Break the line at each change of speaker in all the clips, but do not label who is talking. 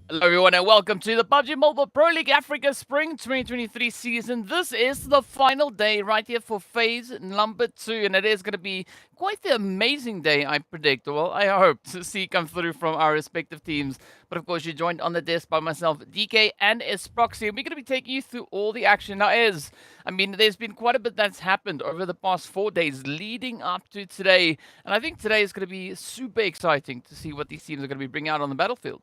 Hello everyone and welcome to the PUBG Mobile Pro League Africa Spring 2023 season. This is the final day right here for phase number 2, and it is going to be quite the amazing day, I predict. Well, I hope to see come through from our respective teams. But of course, you're joined on the desk by myself, DK and Esproxy, and we're going to be taking you through all the action. Now, there's been quite a bit that's happened over the past 4 days leading up to today, and I think today is going to be super exciting to see what these teams are going to be bringing out on the battlefield.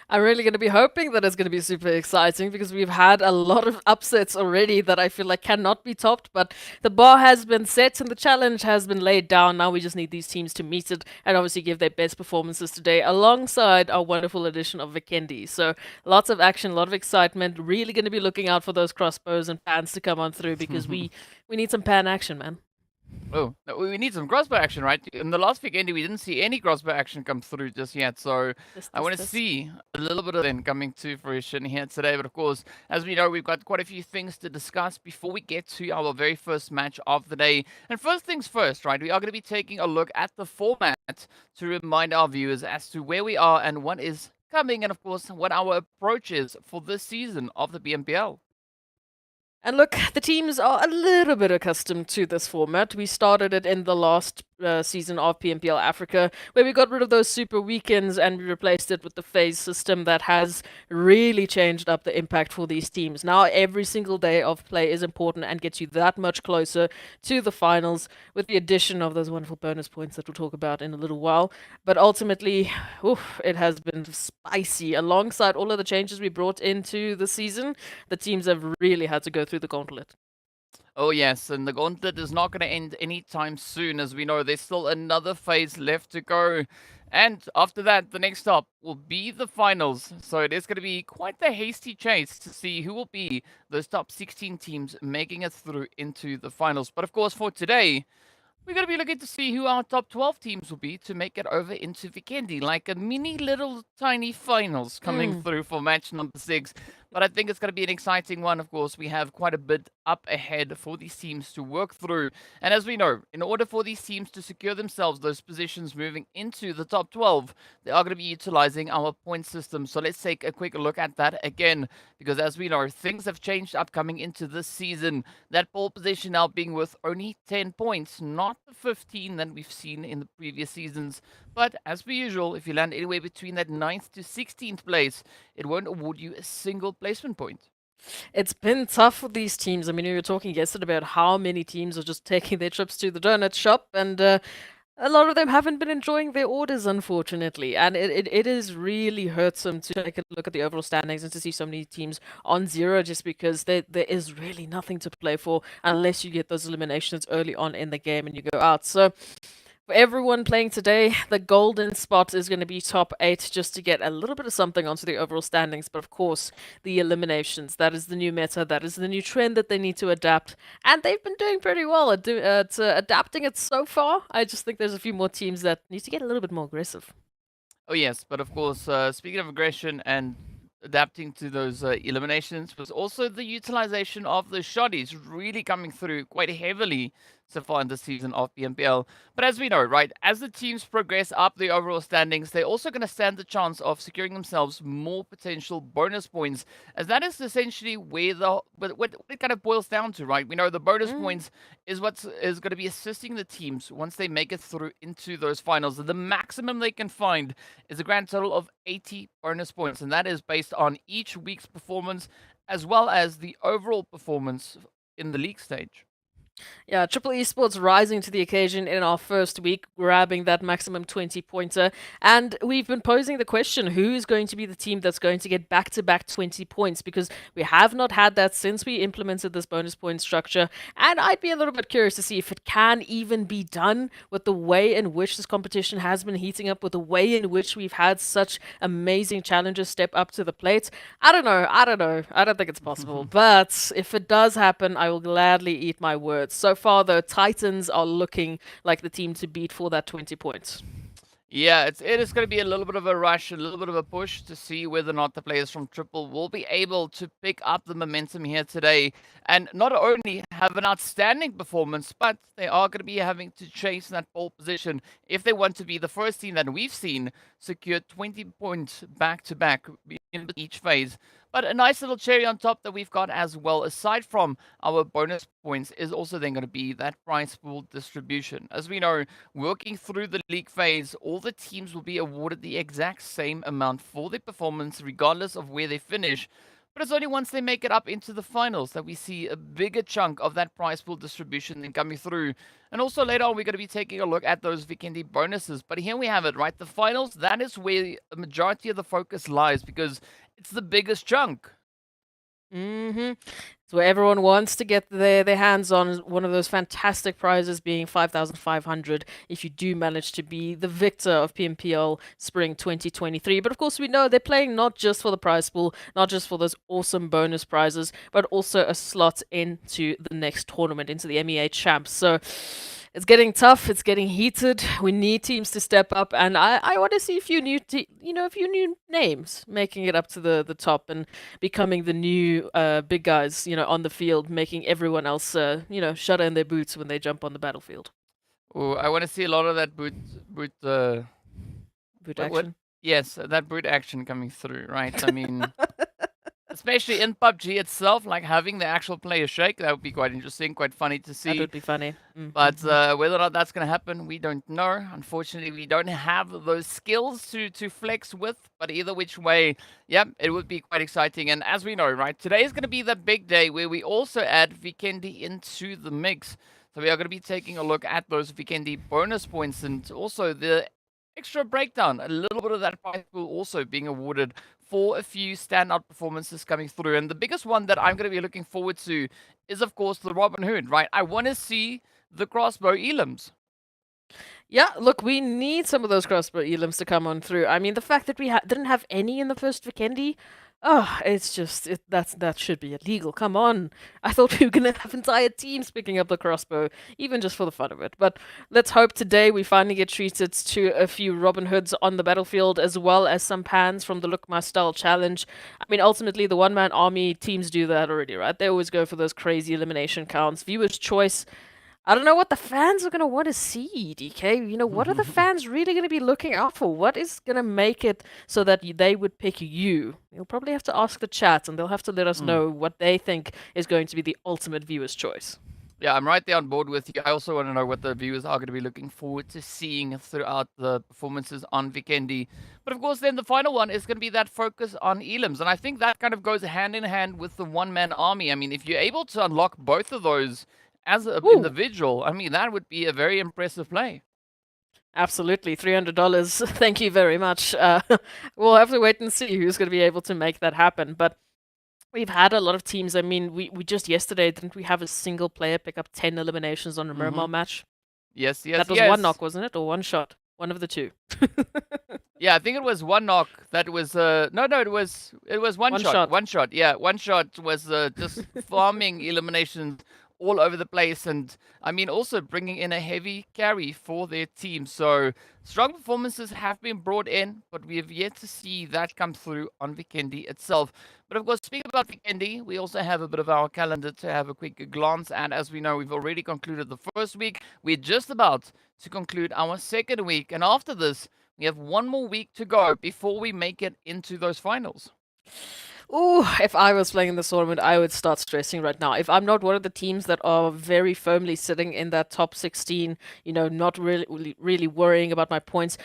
I'm really going to be hoping that it's going to be super exciting because we've had a lot of upsets already that I feel like cannot be topped. But the bar has been set and the challenge has been laid down. Now we just need these teams to meet it and obviously give their best performances today alongside our wonderful addition of Vikendi. So lots of action, a lot of excitement. Really going to be looking out for those crossbows and pans to come on through because we need some pan action, man.
Oh, no, we need some crossbow action, right? In the last weekend, we didn't see any crossbow action come through just yet, so I want to see a little bit of them coming to fruition here today. But of course, as we know, we've got quite a few things to discuss before we get to our very first match of the day. And first things first, right? We are going to be taking a look at the format to remind our viewers as to where we are and what is coming, and of course, what our approach is for this season of the BMPL.
And look, the teams are a little bit accustomed to this format. We started it in the last season of PMPL Africa, where we got rid of those super weekends and we replaced it with the phase system that has really changed up the impact for these teams. Now, every single day of play is important and gets you that much closer to the finals, with the addition of those wonderful bonus points that we'll talk about in a little while. But ultimately, it has been spicy. Alongside all of the changes we brought into the season, the teams have really had to go through the gauntlet.
Oh yes, and the gauntlet is not going to end anytime soon. As we know, there's still another phase left to go. And after that, the next stop will be the finals. So it is going to be quite the hasty chase to see who will be those top 16 teams making it through into the finals. But of course, for today, we're going to be looking to see who our top 12 teams will be to make it over into Vikendi, like a mini little tiny finals coming through for match number 6. But I think it's going to be an exciting one. Of course, we have quite a bit up ahead for these teams to work through. And as we know, in order for these teams to secure themselves those positions moving into the top 12, they are going to be utilizing our point system. So let's take a quick look at that again, because as we know, things have changed upcoming into this season. That pole position now being worth only 10 points, not the 15 that we've seen in the previous seasons. But as per usual, if you land anywhere between that 9th to 16th place, it won't award you a single placement point.
It's been tough for these teams. I mean, we were talking yesterday about how many teams are just taking their trips to the donut shop, and a lot of them haven't been enjoying their orders, unfortunately. And it is really hurtsome to take a look at the overall standings and to see so many teams on zero just because there is really nothing to play for unless you get those eliminations early on in the game and you go out. So for everyone playing today, the golden spot is going to be top 8 just to get a little bit of something onto the overall standings. But of course, the eliminations, that is the new meta, that is the new trend that they need to adapt. And they've been doing pretty well at adapting it so far. I just think there's a few more teams that need to get a little bit more aggressive.
Oh, yes, but of course, speaking of aggression and adapting to those eliminations was also the utilization of the shotties really coming through quite heavily so far in this season of PMPL. But as we know, right, as the teams progress up the overall standings, they're also going to stand the chance of securing themselves more potential bonus points, as that is essentially where what it kind of boils down to, right? We know the bonus points is what is going to be assisting the teams once they make it through into those finals. The maximum they can find is a grand total of 80 bonus points, and that is based on each week's performance as well as the overall performance in the league stage.
Yeah, Triple Esports rising to the occasion in our first week, grabbing that maximum 20-pointer. And we've been posing the question, who's going to be the team that's going to get back-to-back 20 points? Because we have not had that since we implemented this bonus point structure. And I'd be a little bit curious to see if it can even be done with the way in which this competition has been heating up, with the way in which we've had such amazing challengers step up to the plate. I don't know. I don't think it's possible. But if it does happen, I will gladly eat my words. So far, though, Titans are looking like the team to beat for that 20 points.
Yeah, it is going to be a little bit of a rush, a little bit of a push to see whether or not the players from Triple will be able to pick up the momentum here today and not only have an outstanding performance, but they are going to be having to chase that pole position if they want to be the first team that we've seen secure 20 points back to back in each phase. But a nice little cherry on top that we've got as well, aside from our bonus points, is also then going to be that prize pool distribution. As we know, working through the league phase, all the teams will be awarded the exact same amount for their performance, regardless of where they finish. But it's only once they make it up into the finals that we see a bigger chunk of that prize pool distribution then coming through. And also later on, we're going to be taking a look at those Vikendi bonuses. But here we have it, right? The finals, that is where the majority of the focus lies because it's the biggest chunk.
It's where everyone wants to get their hands on one of those fantastic prizes, being 5,500 if you do manage to be the victor of PMPL Spring 2023. But of course, we know they're playing not just for the prize pool, not just for those awesome bonus prizes, but also a slot into the next tournament, into the MEA Champs. So it's getting tough. It's getting heated. We need teams to step up, and I want to see a few new, a few new names making it up to the top and becoming the new big guys, on the field, making everyone else, shudder in their boots when they jump on the battlefield.
Oh, I want to see a lot of that boot
action.
Yes, that boot action coming through, right? I mean. Especially in PUBG itself, like having the actual player shake, that would be quite interesting, quite funny to see.
That would be funny.
But whether or not that's going to happen, we don't know. Unfortunately, we don't have those skills to flex with. But either which way, yeah, it would be quite exciting. And as we know, right, today is going to be the big day where we also add Vikendi into the mix. So we are going to be taking a look at those Vikendi bonus points and also the extra breakdown. A little bit of that prize pool also being awarded for a few standout performances coming through. And the biggest one that I'm going to be looking forward to is, of course, the Robin Hood, right? I want to see the crossbow elims.
Yeah, look, we need some of those crossbow elims to come on through. I mean, the fact that we didn't have any in the first Vikendi, it's just that should be illegal. Come on, I thought we were gonna have entire teams picking up the crossbow, even just for the fun of it. But let's hope today we finally get treated to a few Robin Hoods on the battlefield, as well as some pans from the Look My Style challenge. I mean, ultimately, the one-man army teams do that already, right? They always go for those crazy elimination counts. Viewers' choice. I don't know what the fans are going to want to see, DK. What are the fans really going to be looking out for? What is going to make it so that they would pick you? You'll probably have to ask the chat, and they'll have to let us know what they think is going to be the ultimate viewer's choice.
Yeah, I'm right there on board with you. I also want to know what the viewers are going to be looking forward to seeing throughout the performances on Vikendi. But of course, then the final one is going to be that focus on elims. And I think that kind of goes hand in hand with the one-man army. I mean, if you're able to unlock both of those as an individual, I mean, that would be a very impressive play.
Absolutely, $300. Thank you very much. We'll have to wait and see who's going to be able to make that happen. But we've had a lot of teams. I mean, we just yesterday, didn't we have a single player pick up 10 eliminations on a Miramar match?
Yes.
That was one knock, wasn't it? Or one shot? One of the two.
Yeah, I think it was one knock. That was no, it was one shot. One shot. Yeah, one shot was just farming eliminations all over the place, and I mean also bringing in a heavy carry for their team. So strong performances have been brought in, but we have yet to see that come through on Vikendi itself. But of course, speaking about Vikendi, we also have a bit of our calendar to have a quick glance at. As we know, we've already concluded the first week. We're just about to conclude our second week, and after this, we have one more week to go before we make it into those finals.
Ooh, if I was playing in this tournament, I would start stressing right now. If I'm not one of the teams that are very firmly sitting in that top 16, not really worrying about my points,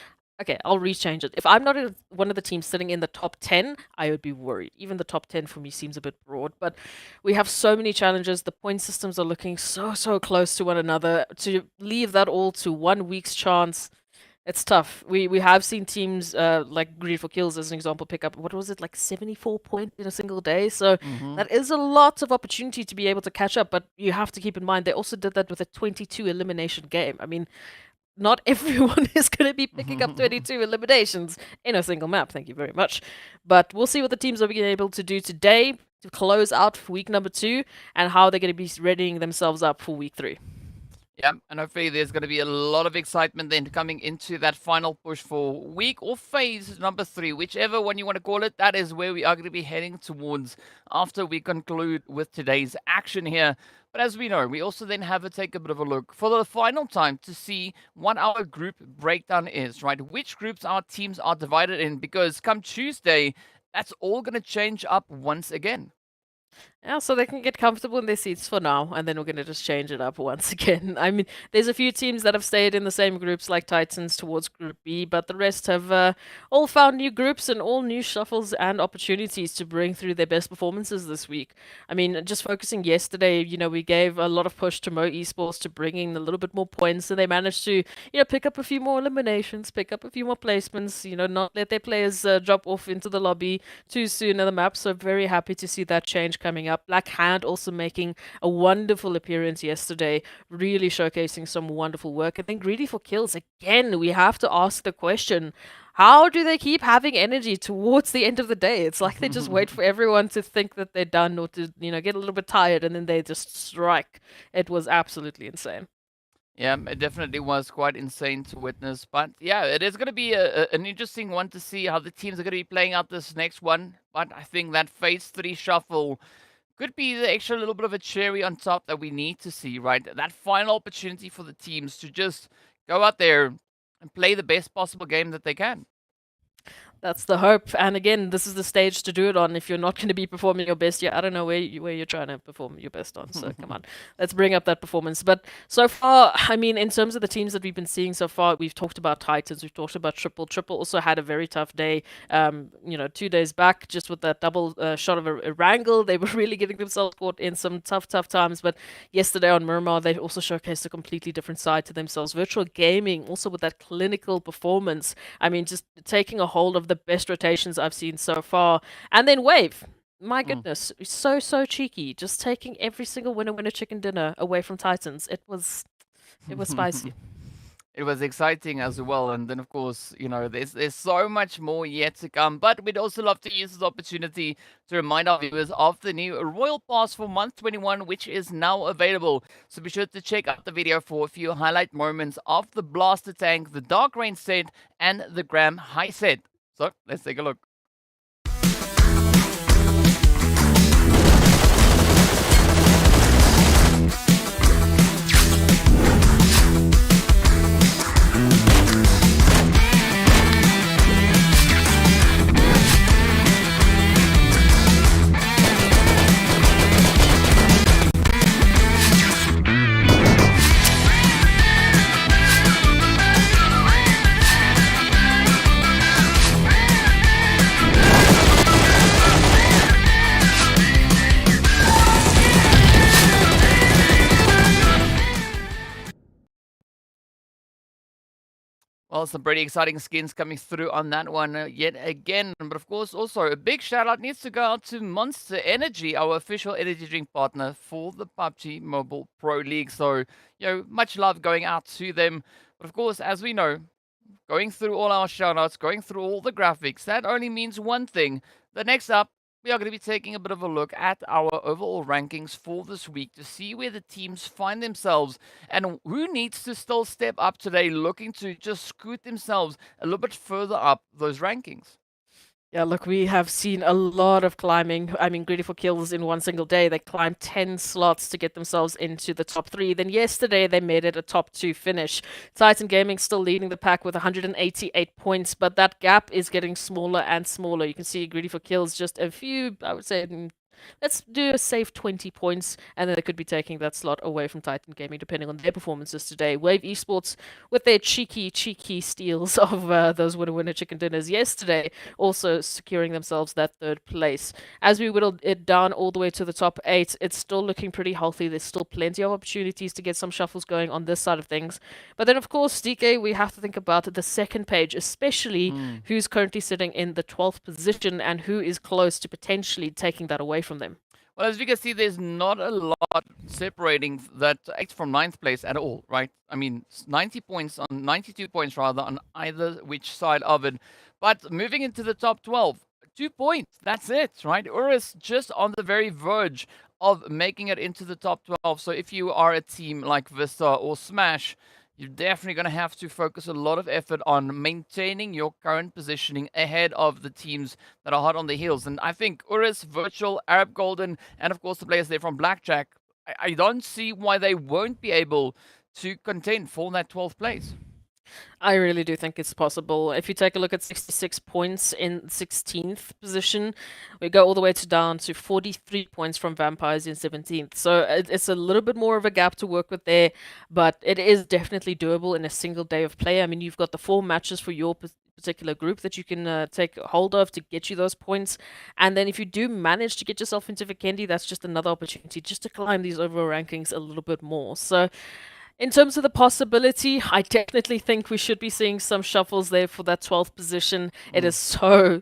okay, I'll rechange it. If I'm not one of the teams sitting in the top 10, I would be worried. Even the top 10 for me seems a bit broad, but we have so many challenges. The point systems are looking so close to one another. To leave that all to 1 week's chance, it's tough. We have seen teams like GREEDYFORKILLS, as an example, pick up, what was it, like 74 points in a single day? So that is a lot of opportunity to be able to catch up, but you have to keep in mind they also did that with a 22 elimination game. I mean, not everyone is going to be picking up 22 eliminations in a single map. Thank you very much. But we'll see what the teams are being able to do today to close out for week number 2 and how they're going to be readying themselves up for week 3.
Yeah, and hopefully there's going to be a lot of excitement then coming into that final push for week or phase number 3, whichever one you want to call it. That is where we are going to be heading towards after we conclude with today's action here. But as we know, we also then have to take a bit of a look for the final time to see what our group breakdown is, right? Which groups our teams are divided in, because come Tuesday, that's all going to change up once again.
Yeah, so they can get comfortable in their seats for now, and then we're going to just change it up once again. I mean, there's a few teams that have stayed in the same groups like Titans towards Group B, but the rest have all found new groups and all new shuffles and opportunities to bring through their best performances this week. I mean, just focusing yesterday, we gave a lot of push to Mo Esports to bring in a little bit more points, and they managed to, pick up a few more eliminations, pick up a few more placements, not let their players drop off into the lobby too soon in the map. So very happy to see that change coming up. Black Hand also making a wonderful appearance yesterday, really showcasing some wonderful work. And then GREEDYFORKILLS, again, we have to ask the question, how do they keep having energy towards the end of the day? It's like they just wait for everyone to think that they're done or to, get a little bit tired, and then they just strike. It was absolutely insane.
Yeah, it definitely was quite insane to witness. But yeah, it is going to be an interesting one to see how the teams are going to be playing out this next one. But I think that phase 3 shuffle could be the extra little bit of a cherry on top that we need to see, right? That final opportunity for the teams to just go out there and play the best possible game that they can.
That's the hope. And again, this is the stage to do it on. If you're not going to be performing your best, I don't know where you're trying to perform your best on. So come on, let's bring up that performance. But so far, I mean, in terms of the teams that we've been seeing so far, we've talked about Titans, we've talked about Triple. Triple also had a very tough day. 2 days back, just with that double shot of Erangel, they were really getting themselves caught in some tough times. But yesterday on Miramar, they also showcased a completely different side to themselves. Virtual Gaming, also with that clinical performance. I mean, just taking a hold of the best rotations I've seen so far. And then Wave. My goodness, so cheeky. Just taking every single winner chicken dinner away from Titans. It was spicy.
It was exciting as well, and then of course, there's so much more yet to come. But we'd also love to use this opportunity to remind our viewers of the new Royal Pass for month 21, which is now available. So be sure to check out the video for a few highlight moments of the Blaster Tank, the Dark Rain set, and the Graham High set. So let's take a look. Well, some pretty exciting skins coming through on that one yet again. But of course, also a big shout out needs to go out to Monster Energy, our official energy drink partner for the PUBG Mobile Pro League. So, much love going out to them. But of course, as we know, going through all our shout outs, going through all the graphics, that only means one thing. The next up, we are going to be taking a bit of a look at our overall rankings for this week to see where the teams find themselves and who needs to still step up today, looking to just scoot themselves a little bit further up those rankings.
Yeah, look, we have seen a lot of climbing. I mean, GREEDYFORKILLS in one single day. They climbed 10 slots to get themselves into the top 3. Then yesterday, they made it a top 2 finish. Titan Gaming still leading the pack with 188 points, but that gap is getting smaller and smaller. You can see GREEDYFORKILLS just a few, I would say, let's do a safe 20 points, and then they could be taking that slot away from Titan Gaming, depending on their performances today. Wave Esports, with their cheeky steals of those winner chicken dinners yesterday, also securing themselves that 3rd place. As we whittle it down all the way to the top 8, it's still looking pretty healthy. There's still plenty of opportunities to get some shuffles going on this side of things. But then, of course, DK, we have to think about the second page, especially who's currently sitting in the 12th position and who is close to potentially taking that away from them.
Well, as we can see, there's not a lot separating that 8th from 9th place at all, right? I mean, 92 points rather, on either which side of it. But moving into the top 12, 2 points, that's it, right? URUS just on the very verge of making it into the top 12. So if you are a team like Vista or Smash, you're definitely going to have to focus a lot of effort on maintaining your current positioning ahead of the teams that are hot on the heels. And I think URUS, Virtual, Arab Golden, and of course the players there from Blackjack, I don't see why they won't be able to contend for that 12th place.
I really do think it's possible. If you take a look at 66 points in 16th position, we go all the way down to 43 points from Vampires in 17th. So it's a little bit more of a gap to work with there, but it is definitely doable in a single day of play. I mean, you've got the 4 matches for your particular group that you can take hold of to get you those points. And then if you do manage to get yourself into Vikendi, that's just another opportunity just to climb these overall rankings a little bit more. So in terms of the possibility, I definitely think we should be seeing some shuffles there for that 12th position. It is so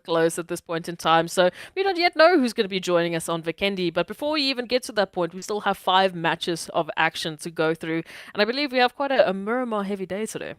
close at this point in time. So we don't yet know who's going to be joining us on Vikendi. But before we even get to that point, we still have 5 matches of action to go through. And I believe we have quite a Miramar heavy day today.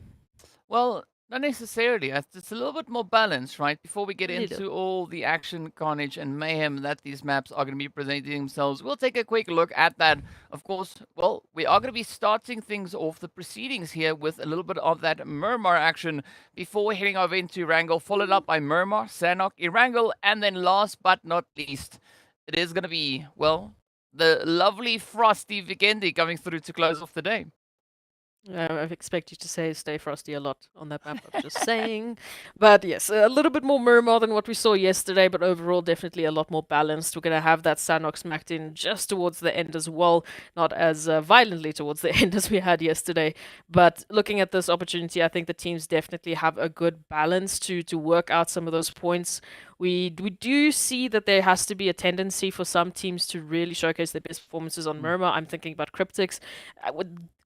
Well, not necessarily. It's a little bit more balanced, right? Before we get
Indeed.
into all the action, carnage, and mayhem that these maps are going to be presenting themselves, we'll take a quick look at that. Of course, well, we are going to be starting things off the proceedings here with a little bit of that Miramar action before heading over into Erangel, followed up by Miramar, Sanhok, Erangel, and then last but not least, it is going to be, well, the lovely frosty Vikendi coming through to close off the day.
I expect you to say stay frosty a lot on that map, I'm just saying. But yes, a little bit more Miramar than what we saw yesterday, but overall definitely a lot more balanced. We're going to have that Sanhok smacked in just towards the end as well, not as violently towards the end as we had yesterday. But looking at this opportunity, I think the teams definitely have a good balance to work out some of those points. We do see that there has to be a tendency for some teams to really showcase their best performances on Miramar. I'm thinking about CRYPTICS.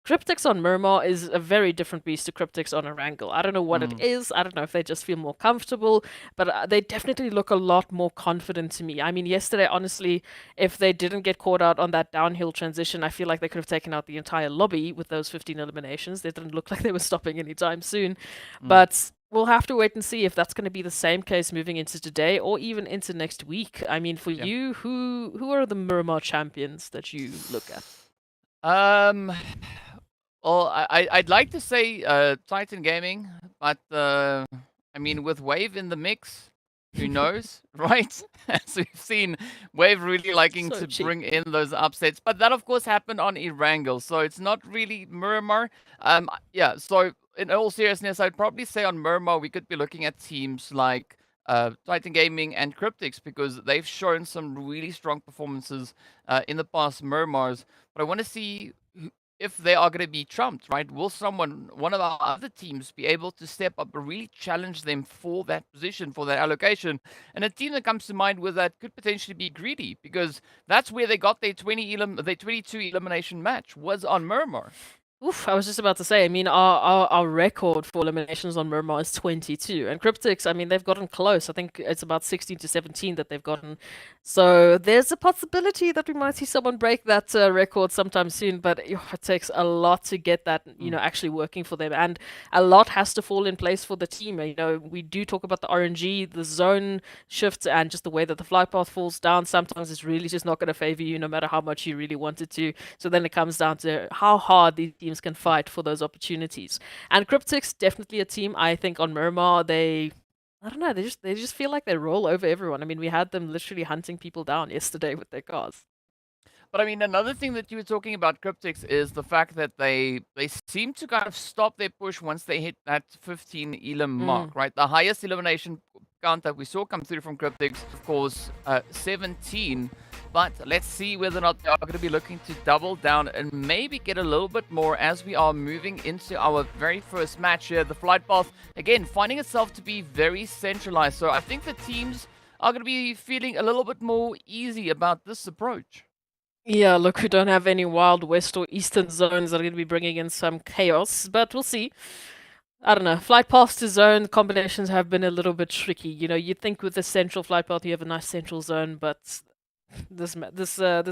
CRYPTICS on Miramar is a very different beast to CRYPTICS on Erangel. I don't know what it is. I don't know if they just feel more comfortable, but they definitely look a lot more confident to me. I mean, yesterday, honestly, if they didn't get caught out on that downhill transition, I feel like they could have taken out the entire lobby with those 15 eliminations. They didn't look like they were stopping anytime soon. But we'll have to wait and see if that's going to be the same case moving into today or even into next week. I mean, for you, who are the Miramar champions that you look at?
Well, I'd like to say Titan Gaming, but I mean with Wave in the mix, who knows, right? As we've seen, Wave really liking
So
to
cheap.
bring in those upsets, but that of course happened on Erangel, so it's not really Miramar. Yeah. So in all seriousness, I'd probably say on Miramar we could be looking at teams like Titan Gaming and CRYPTICS because they've shown some really strong performances in the past Miramars. But I want to see if they are going to be trumped, right? Will one of our other teams, be able to step up and really challenge them for that position, for that allocation? And a team that comes to mind with that could potentially be Greedy, because that's where they got their 22 elimination match was on Miramar.
Oof, I was just about to say, I mean, our record for eliminations on Miramar is 22. And CRYPTICS, I mean, they've gotten close. I think it's about 16 to 17 that they've gotten. So there's a possibility that we might see someone break that record sometime soon. But it takes a lot to get that, actually working for them. And a lot has to fall in place for the team. You know, we do talk about the RNG, the zone shifts, and just the way that the flight path falls down. Sometimes it's really just not going to favor you no matter how much you really want it to. So then it comes down to how hard these teams can fight for those opportunities. And CRYPTICS, definitely a team. I think on Miramar, I don't know, they just feel like they roll over everyone. I mean, we had them literally hunting people down yesterday with their cars.
But I mean, another thing that you were talking about CRYPTICS is the fact that they seem to kind of stop their push once they hit that 15 elim mark, right? The highest elimination count that we saw come through from CRYPTICS, of course, 17. But let's see whether or not they are going to be looking to double down and maybe get a little bit more as we are moving into our very first match here. The flight path, again, finding itself to be very centralized. So I think the teams are going to be feeling a little bit more easy about this approach.
Yeah, look, we don't have any Wild West or Eastern zones that are going to be bringing in some chaos, but we'll see. I don't know. Flight path to zone combinations have been a little bit tricky. You know, you'd think with the central flight path you have a nice central zone, but this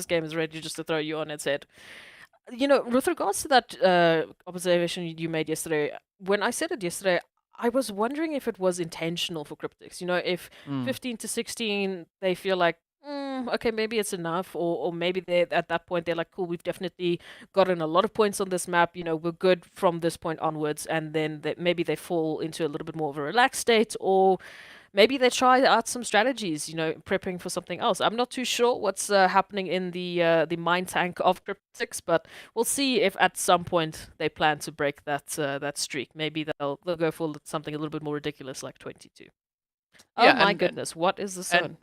game is ready just to throw you on its head. You know, with regards to that observation you made yesterday, when I said it yesterday, I was wondering if it was intentional for CRYPTICS. You know, if 15 to 16 they feel like okay, maybe it's enough, or maybe they at that point they're like, cool, we've definitely gotten a lot of points on this map. We're good from this point onwards, and then maybe they fall into a little bit more of a relaxed state, or maybe they try out some strategies, prepping for something else. I'm not too sure what's happening in the mind tank of CRYPTICS, but we'll see if at some point they plan to break that streak. Maybe they'll go for something a little bit more ridiculous like 22. Oh
Yeah,
my
and
goodness, what is the
and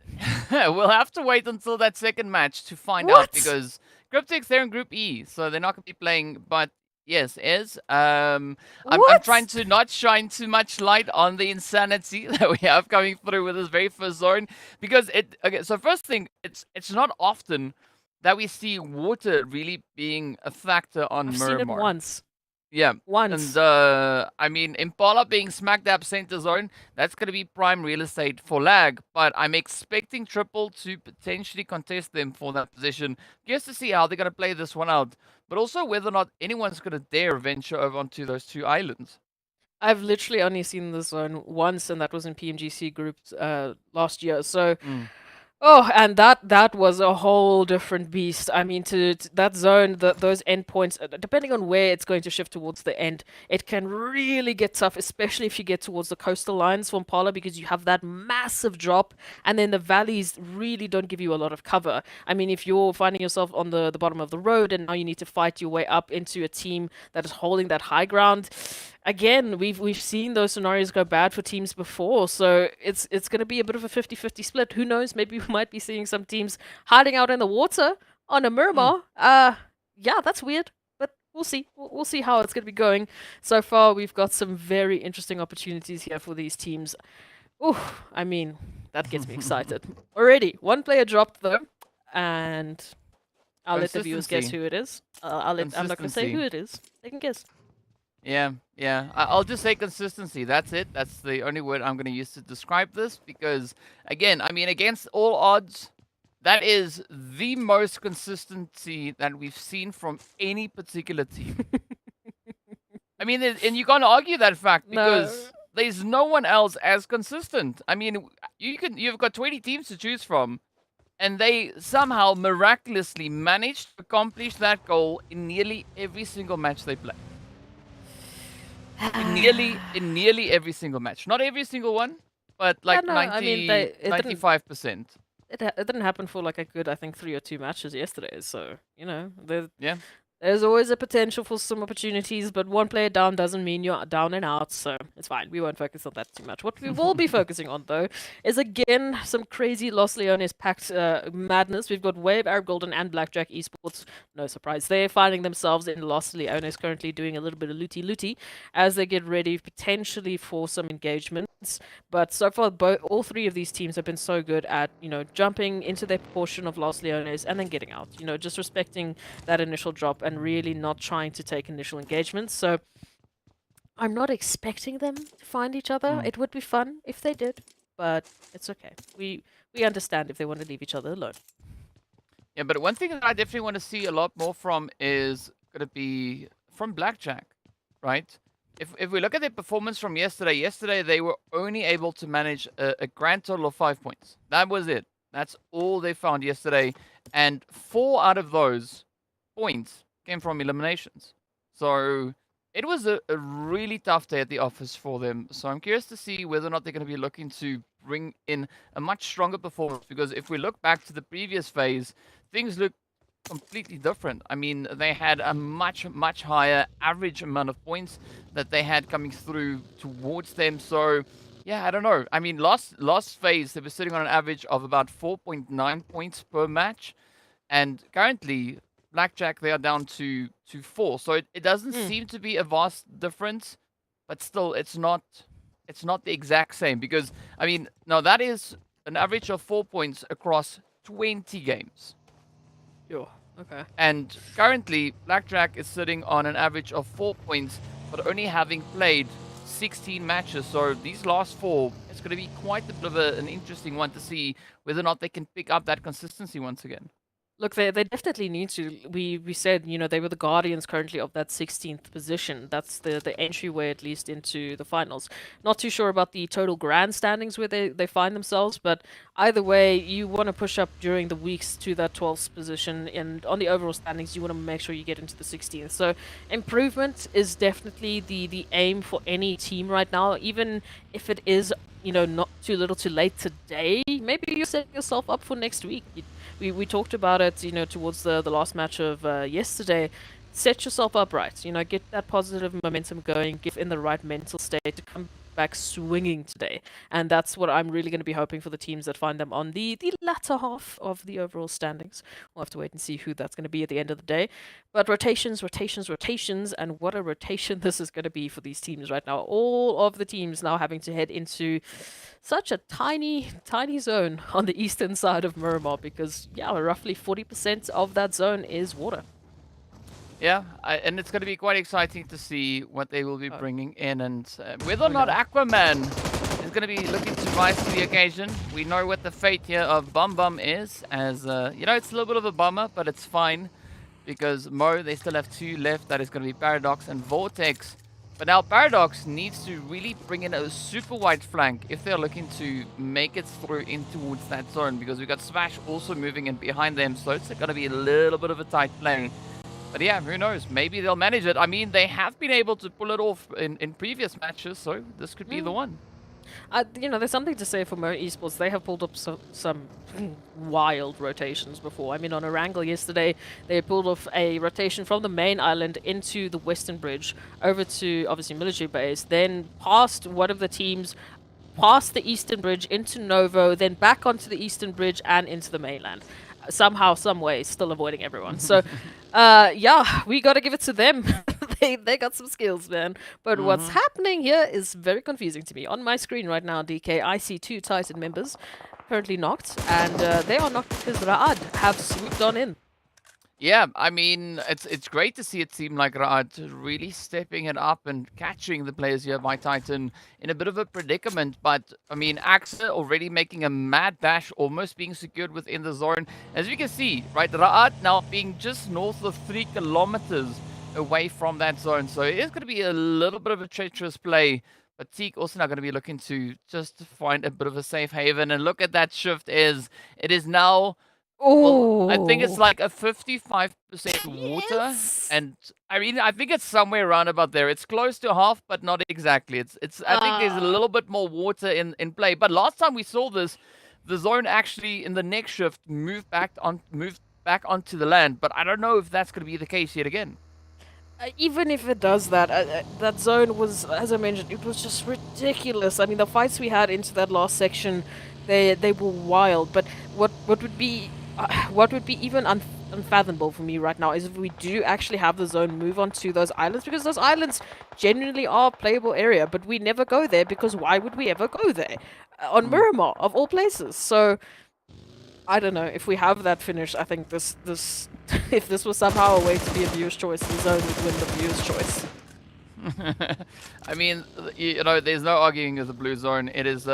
zone?
we'll have to wait until that second match to find out
What?
because CRYPTICS they're in Group E, so they're not going to be playing. But yes, I'm trying
What?
to not shine too much light on the insanity that we have coming through with this very first zone because okay. So first thing, it's not often that we see water really being a factor on
I've seen it
Miramar.
once.
Yeah. And
Once.
I mean, Impala being smack dab center zone, that's going to be prime real estate for lag. But I'm expecting Triple to potentially contest them for that position. Just to see how they're going to play this one out. But also whether or not anyone's going to dare venture over onto those two islands.
I've literally only seen this zone once, and that was in PMGC groups last year. So
Mm.
oh, and that was a whole different beast. I mean, to that zone, those endpoints, depending on where it's going to shift towards the end, it can really get tough, especially if you get towards the coastal lines from Impala, because you have that massive drop, and then the valleys really don't give you a lot of cover. I mean, if you're finding yourself on the bottom of the road, and now you need to fight your way up into a team that is holding that high ground. Again, we've seen those scenarios go bad for teams before, so it's going to be a bit of a 50-50 split. Who knows? Maybe we might be seeing some teams hiding out in the water on a
Mm.
Miramar. Yeah, that's weird, but we'll see. We'll see how it's going to be going. So far, we've got some very interesting opportunities here for these teams. Ooh, I mean, that gets me excited. Already, one player dropped though, and I'll let the viewers guess
Consistency.
who it is. I'm not going to say who
Consistency.
it is. They can guess.
Yeah, yeah. I'll just say consistency. That's it. That's the only word I'm going to use to describe this because, again, I mean, against all odds, that is the most consistency that we've seen from any particular team. I mean, and you can't argue that fact
No.
because there's no one else as consistent. I mean, you've got 20 teams to choose from, and they somehow miraculously managed to accomplish that goal in nearly every single match they play. In nearly every single match. Not every single one, but
Yeah,
like
no, I mean,
95%.
it didn't happen for like a good, I think, 3 or 2 matches yesterday. So
Yeah.
there's always a potential for some opportunities, but one player down doesn't mean you're down and out, so it's fine. We won't focus on that too much. What we will be focusing on, though, is again some crazy Los Leones packed madness. We've got Wave, Arab Golden, and Blackjack Esports. No surprise. They're finding themselves in Los Leones, currently doing a little bit of looty-looty as they get ready potentially for some engagements. But so far, all three of these teams have been so good at, jumping into their portion of Los Leones and then getting out. Just respecting that initial drop and really not trying to take initial engagements. So I'm not expecting them to find each other.
Mm.
It would be fun if they did, but it's okay. We understand if they want to leave each other alone.
Yeah, but one thing that I definitely want to see a lot more from is going to be from Blackjack, right? If we look at their performance from yesterday they were only able to manage a grand total of 5 points. That was it. That's all they found yesterday. And 4 out of those points came from eliminations. So it was a really tough day at the office for them. So I'm curious to see whether or not they're going to be looking to bring in a much stronger performance. Because if we look back to the previous phase, things look completely different. I mean, they had a much higher average amount of points that they had coming through towards them. So yeah, I don't know. I mean, last phase they were sitting on an average of about 4.9 points per match, and currently Blackjack they are down to 4. So it doesn't seem to be a vast difference, but still it's not the exact same because I mean, now that is an average of 4 points across 20 games.
Sure. Okay.
And currently, Blackjack is sitting on an average of 4 points, but only having played 16 matches. So these last 4, it's going to be quite a bit of an interesting one to see whether or not they can pick up that consistency once again.
Look, they definitely need to. We said, they were the Guardians currently of that 16th position. That's the entryway, at least, into the finals. Not too sure about the total grand standings where they find themselves, but either way, you want to push up during the weeks to that 12th position, and on the overall standings, you want to make sure you get into the 16th. So improvement is definitely the aim for any team right now, even if it is, not too little too late today. Maybe you're setting yourself up for next week. We talked about it, towards the last match of yesterday. Set yourself up right. Get that positive momentum going. Get in the right mental state to come back swinging today. And that's what I'm really going to be hoping for the teams that find them on the latter half of the overall standings. We'll have to wait and see who that's going to be at the end of the day. But rotations, and what a rotation this is going to be for these teams right now. All of the teams now having to head into such a tiny zone on the eastern side of Miramar because, roughly 40% of that zone is water.
Yeah, and it's going to be quite exciting to see what they will be bringing in, and whether or not Aquaman is going to be looking to rise to the occasion. We know what the fate here of Bum Bum is, as, it's a little bit of a bummer, but it's fine, because Mo, they still have 2 left. That is going to be Paradox and Vortex. But now Paradox needs to really bring in a super wide flank if they're looking to make it through in towards that zone, because we've got Smash also moving in behind them, so it's going to be a little bit of a tight lane. But yeah, who knows? Maybe they'll manage it. I mean, they have been able to pull it off in previous matches, so this could be the one.
There's something to say for Mo Esports. They have pulled up some wild rotations before. I mean, on Erangel yesterday, they pulled off a rotation from the main island into the western bridge, over to, obviously, military base, then past one of the teams, past the eastern bridge, into Novo, then back onto the eastern bridge and into the mainland. Somehow, some way, still avoiding everyone. So, we got to give it to them. they got some skills, man. But what's happening here is very confusing to me. On my screen right now, DK, I see 2 Titan members currently knocked, and they are knocked because Ra'ad have swooped on in.
Yeah, I mean, it's great to see it seem like Ra'ad really stepping it up and catching the players here by Titan in a bit of a predicament. But, I mean, Axa already making a mad dash, almost being secured within the zone. As you can see, right, Ra'ad now being just north of 3 kilometers away from that zone. So it is going to be a little bit of a treacherous play. But Teak also now going to be looking to just find a bit of a safe haven. And look at that shift it is now... Well, I think it's like a 55% water,
Yes.
and I mean, I think it's somewhere around about there. It's close to half, but not exactly. I think there's a little bit more water in play. But last time we saw this, the zone actually in the next shift moved back onto the land. But I don't know if that's going to be the case yet again.
Even if it does that, that zone was, as I mentioned, it was just ridiculous. I mean, the fights we had into that last section, they were wild. But what would be even unfathomable for me right now is if we do actually have the zone move on to those islands, because those islands genuinely are a playable area, but we never go there because why would we ever go there? On Miramar, of all places. So, I don't know. If we have that finish, I think this if this was somehow a way to be a viewer's choice, the zone would win the viewer's choice.
I mean, there's no arguing with the blue zone. It is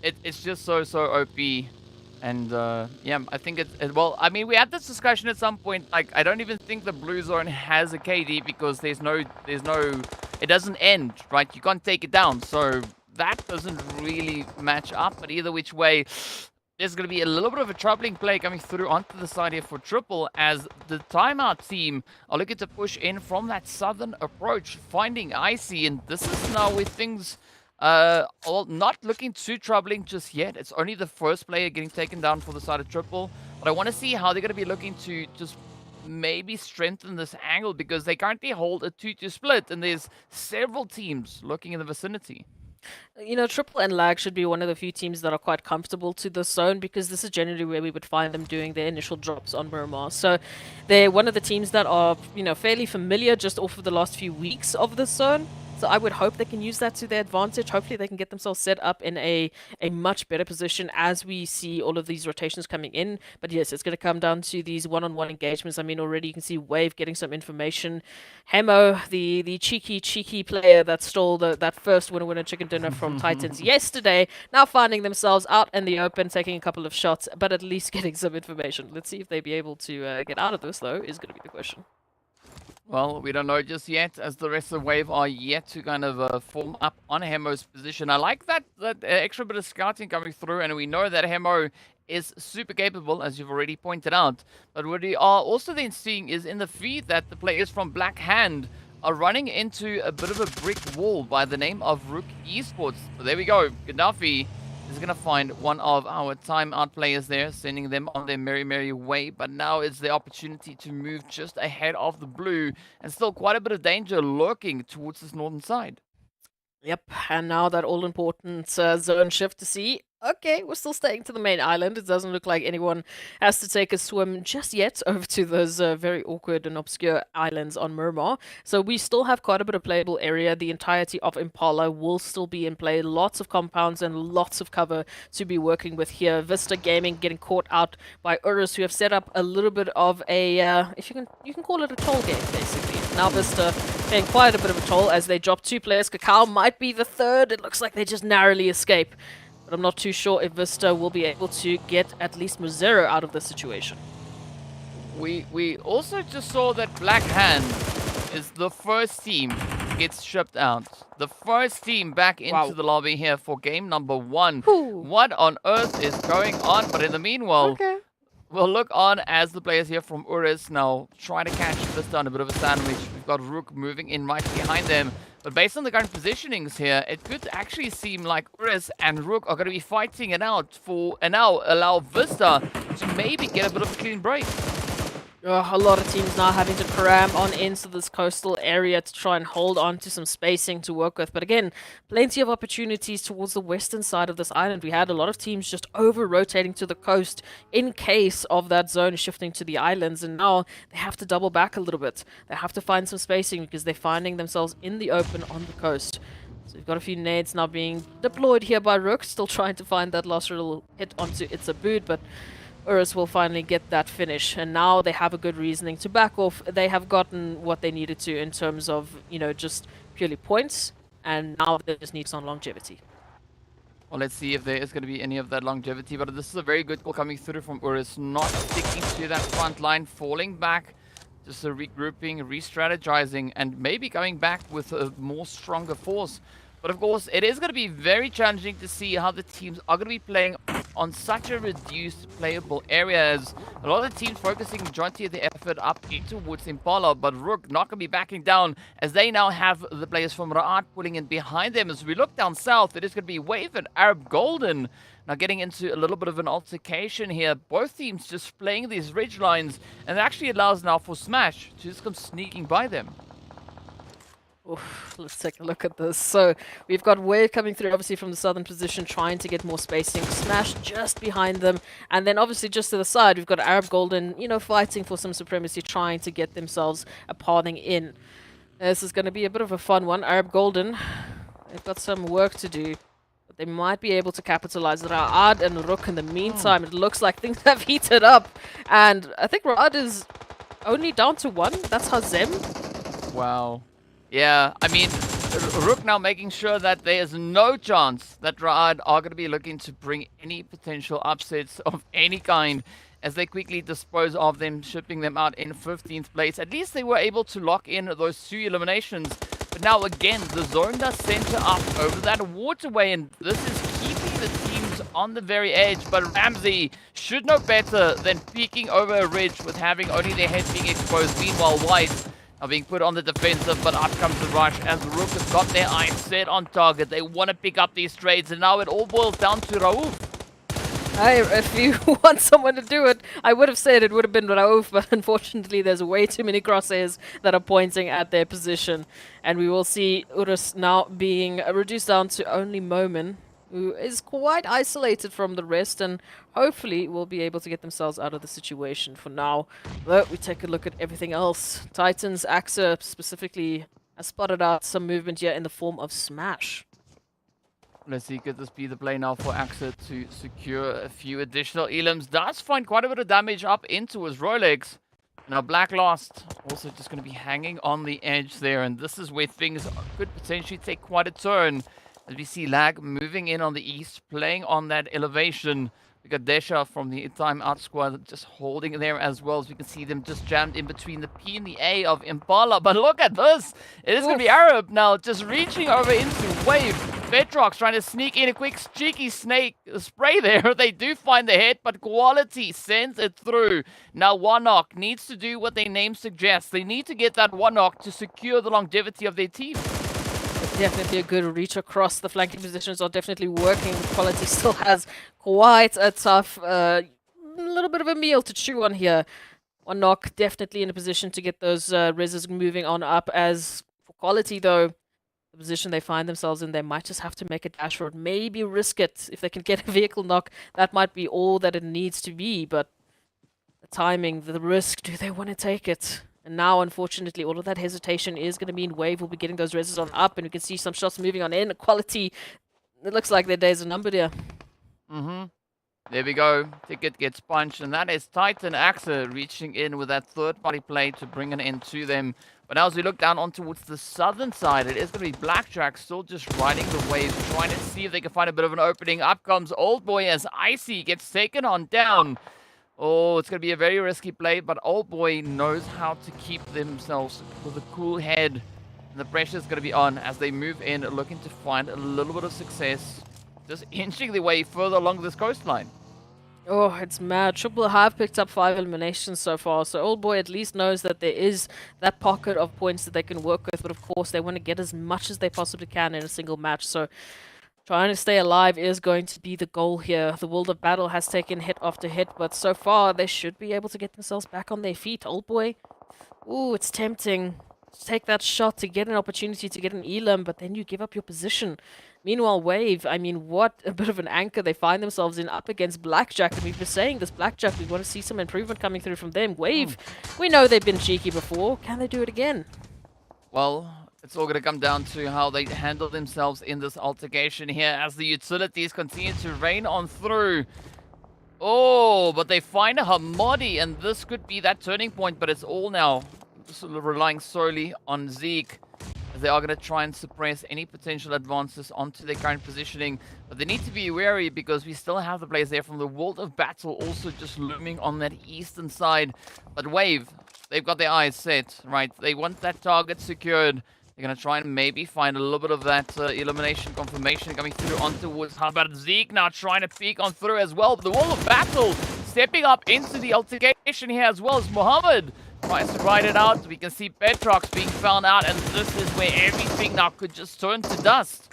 it's just so OP. And I think well, I mean, we had this discussion at some point. Like, I don't even think the blue zone has a KD because there's no, it doesn't end, right? You can't take it down, so that doesn't really match up. But either which way, there's going to be a little bit of a troubling play coming through onto the side here for Triple, as the timeout team are looking to push in from that southern approach, finding Icy, and this is now with things. Well, not looking too troubling just yet. It's only the first player getting taken down for the side of Triple. But I want to see how they're going to be looking to just maybe strengthen this angle, because they currently hold a 2-2 split, and there's several teams looking in the vicinity.
Triple and Lag should be one of the few teams that are quite comfortable to this zone, because this is generally where we would find them doing their initial drops on Miramar. So they're one of the teams that are, fairly familiar just off of the last few weeks of this zone. So I would hope they can use that to their advantage. Hopefully they can get themselves set up in a much better position as we see all of these rotations coming in. But yes, it's going to come down to these one-on-one engagements. I mean, already you can see Wave getting some information. Hemo, the cheeky player that stole that first winner chicken dinner from Titans yesterday, now finding themselves out in the open, taking a couple of shots, but at least getting some information. Let's see if they be able to get out of this, though, is going to be the question.
Well, we don't know just yet, as the rest of the wave are yet to kind of form up on Hemo's position. I like that extra bit of scouting coming through, and we know that Hemo is super capable, as you've already pointed out. But what we are also then seeing is in the feed that the players from Black Hand are running into a bit of a brick wall by the name of RUKH Esports. So there we go. Gaddafi is going to find one of our timeout players there, sending them on their merry way. But now it's the opportunity to move just ahead of the blue, and still quite a bit of danger lurking towards this northern side.
Yep, and now that all-important zone shift to see. Okay, we're still staying to the main island. It doesn't look like anyone has to take a swim just yet over to those very awkward and obscure islands on Miramar. So we still have quite a bit of playable area. The entirety of Impala will still be in play. Lots of compounds and lots of cover to be working with here. Vista Gaming getting caught out by URUS, who have set up a little bit of a, if you can call it a toll game, basically. Now Vista paying quite a bit of a toll as they drop 2 players. Cacao might be the third. It looks like they just narrowly escape. But I'm not too sure if Vista will be able to get at least Muzero out of this situation.
We also just saw that Black Hand is the first team gets shipped out. The first team back into the lobby here for game number 1.
Ooh.
What on earth is going on? But in the meanwhile, we'll look on as the players here from URUS now try to catch Vista on a bit of a sandwich. We've got RUKH moving in right behind them. But based on the current positionings here, it could actually seem like URUS and RUKH are going to be fighting it out for, and now allow Vista to maybe get a bit of a clean break.
A lot of teams now having to cram on into this coastal area to try and hold on to some spacing to work with. But again, plenty of opportunities towards the western side of this island. We had a lot of teams just over-rotating to the coast in case of that zone shifting to the islands. And now they have to double back a little bit. They have to find some spacing because they're finding themselves in the open on the coast. So we've got a few nades now being deployed here by RUKH. Still trying to find that last little hit onto It's a Boot, but URUS will finally get that finish, and now they have a good reasoning to back off. They have gotten what they needed to in terms of, just purely points, and now they just need some longevity.
Well, let's see if there is going to be any of that longevity, but this is a very good call coming through from URUS, not sticking to that front line, falling back, just regrouping, re-strategizing, and maybe coming back with a more stronger force. But of course, it is going to be very challenging to see how the teams are going to be playing on such a reduced playable area, as a lot of the teams focusing majority of the effort up towards Impala, but RUKH not going to be backing down as they now have the players from RUKH pulling in behind them. As we look down south, it is going to be Wave and Arab Golden now getting into a little bit of an altercation here. Both teams just playing these ridge lines, and it actually allows now for Smash to just come sneaking by them.
Oof, let's take a look at this. So we've got Wave coming through, obviously from the southern position, trying to get more spacing. Smash just behind them, and then obviously just to the side, we've got Arab Golden, fighting for some supremacy, trying to get themselves a pathing in. This is going to be a bit of a fun one. Arab Golden, they've got some work to do, but they might be able to capitalize. Ra'ad and RUKH, in the meantime, it looks like things have heated up, and I think Ra'ad is only down to 1. That's Hazem.
Wow. Yeah, I mean, RUKH now making sure that there is no chance that Ra'ad are going to be looking to bring any potential upsets of any kind as they quickly dispose of them, shipping them out in 15th place. At least they were able to lock in those 2 eliminations. But now again, the zone does center up over that waterway, and this is keeping the teams on the very edge. But Ramsey should know better than peeking over a ridge with having only their head being exposed. Meanwhile, White are being put on the defensive, but up comes the rush as RUKH has got their eyes set on target. They want to pick up these trades, and now it all boils down to Raouf.
If you want someone to do it, I would have said it would have been Raouf, but unfortunately there's way too many crosshairs that are pointing at their position. And we will see URUS now being reduced down to only Momin, who is quite isolated from the rest, and hopefully will be able to get themselves out of the situation for now. But we take a look at everything else. Titans, AXA specifically I spotted out some movement here in the form of Smash.
Let's see, could this be the play now for AXA to secure a few additional elims? Does find quite a bit of damage up into his Rolex. Now Black Lost also just going to be hanging on the edge there, and this is where things could potentially take quite a turn. As we see Lag moving in on the east, playing on that elevation. We got Desha from the TIMEOUT squad just holding there as well, as we can see them just jammed in between the P and the A of Impala. But look at this! It is going to be Arab now, just reaching over into Wave. Bedrock's trying to sneak in a quick cheeky snake spray there. They do find the hit, but Quality sends it through. Now OneNock needs to do what their name suggests. They need to get that OneNock to secure the longevity of their team.
Definitely a good reach across. The flanking positions are definitely working. Quality still has quite a tough, little bit of a meal to chew on here. OneNock definitely in a position to get those reses moving on up. As for Quality, though, the position they find themselves in, they might just have to make a dash for it. Maybe risk it. If they can get a vehicle knock, that might be all that it needs to be. But the timing, the risk, do they want to take it? And now, unfortunately, all of that hesitation is going to mean Wave will be getting those reses on up, and we can see some shots moving on in. Quality, it looks like their days are numbered here.
There we go. Ticket gets punched, and that is Titan AXA reaching in with that third-party play to bring an end to them. But now as we look down on towards the southern side, it is going to be Blackjack still just riding the wave, trying to see if they can find a bit of an opening. Up comes Old Boy as Icy gets taken on down. Oh, it's going to be a very risky play, but Old Boy knows how to keep themselves with a cool head. And the pressure is going to be on as they move in, looking to find a little bit of success, just inching their way further along this coastline.
Oh, it's mad. Triple have picked up 5 eliminations so far, so Old Boy at least knows that there is that pocket of points that they can work with, but of course they want to get as much as they possibly can in a single match, so trying to stay alive is going to be the goal here. The World of Battle has taken hit after hit, but so far they should be able to get themselves back on their feet. Old Boy, ooh, it's tempting to take that shot to get an opportunity to get an elim, but then you give up your position. Meanwhile, Wave, I mean, what a bit of an anchor they find themselves in up against Blackjack. And we've been saying this Blackjack, we want to see some improvement coming through from them. Wave, we know they've been cheeky before. Can they do it again?
Well, it's all going to come down to how they handle themselves in this altercation here as the utilities continue to rain on through. Oh, but they find a Hamadi, and this could be that turning point, but it's all now sort of relying solely on Zeke. They are going to try and suppress any potential advances onto their current positioning. But they need to be wary because we still have the players there from the World of Battle also just looming on that eastern side. But Wave, they've got their eyes set, right? They want that target secured. They're going to try and maybe find a little bit of that elimination confirmation coming through on towards. How about Zeke now trying to peek on through as well? But the World of Battle stepping up into the altercation here as well as Mohammed tries to ride it out. We can see Bedrock's being found out, and this is where everything now could just turn to dust.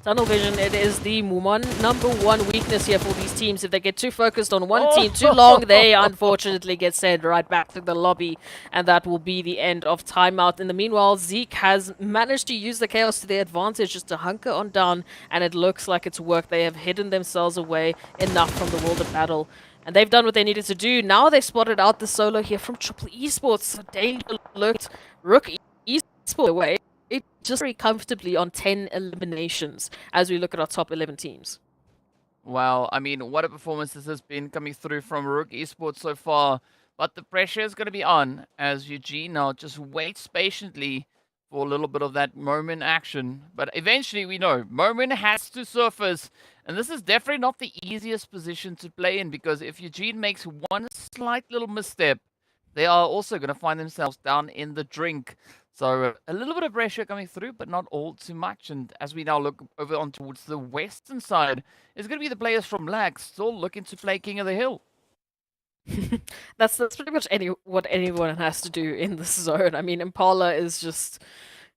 Tunnel vision, it is the number one weakness here for these teams. If they get too focused on one team too long, they unfortunately get sent right back to the lobby, and that will be the end of timeout. In the meanwhile, Zeke has managed to use the chaos to their advantage just to hunker on down, and it looks like it's worked. They have hidden themselves away enough from the World of Battle. And they've done what they needed to do. Now they've spotted out the solo here from Triple Esports. Danger alert. RUKH Esports away. It just very comfortably on 10 eliminations as we look at our top 11 teams.
Wow, I mean, what a performance this has been coming through from RUKH Esports so far. But the pressure is going to be on as Eugene now just waits patiently for a little bit of that moment action. But eventually we know moment has to surface. And this is definitely not the easiest position to play in, because if Eugene makes one slight little misstep, they are also going to find themselves down in the drink. So a little bit of pressure coming through, but not all too much. And as we now look over on towards the western side, it's going to be the players from Lag still looking to play King of the Hill.
That's pretty much what anyone has to do in this zone. I mean, Impala is just...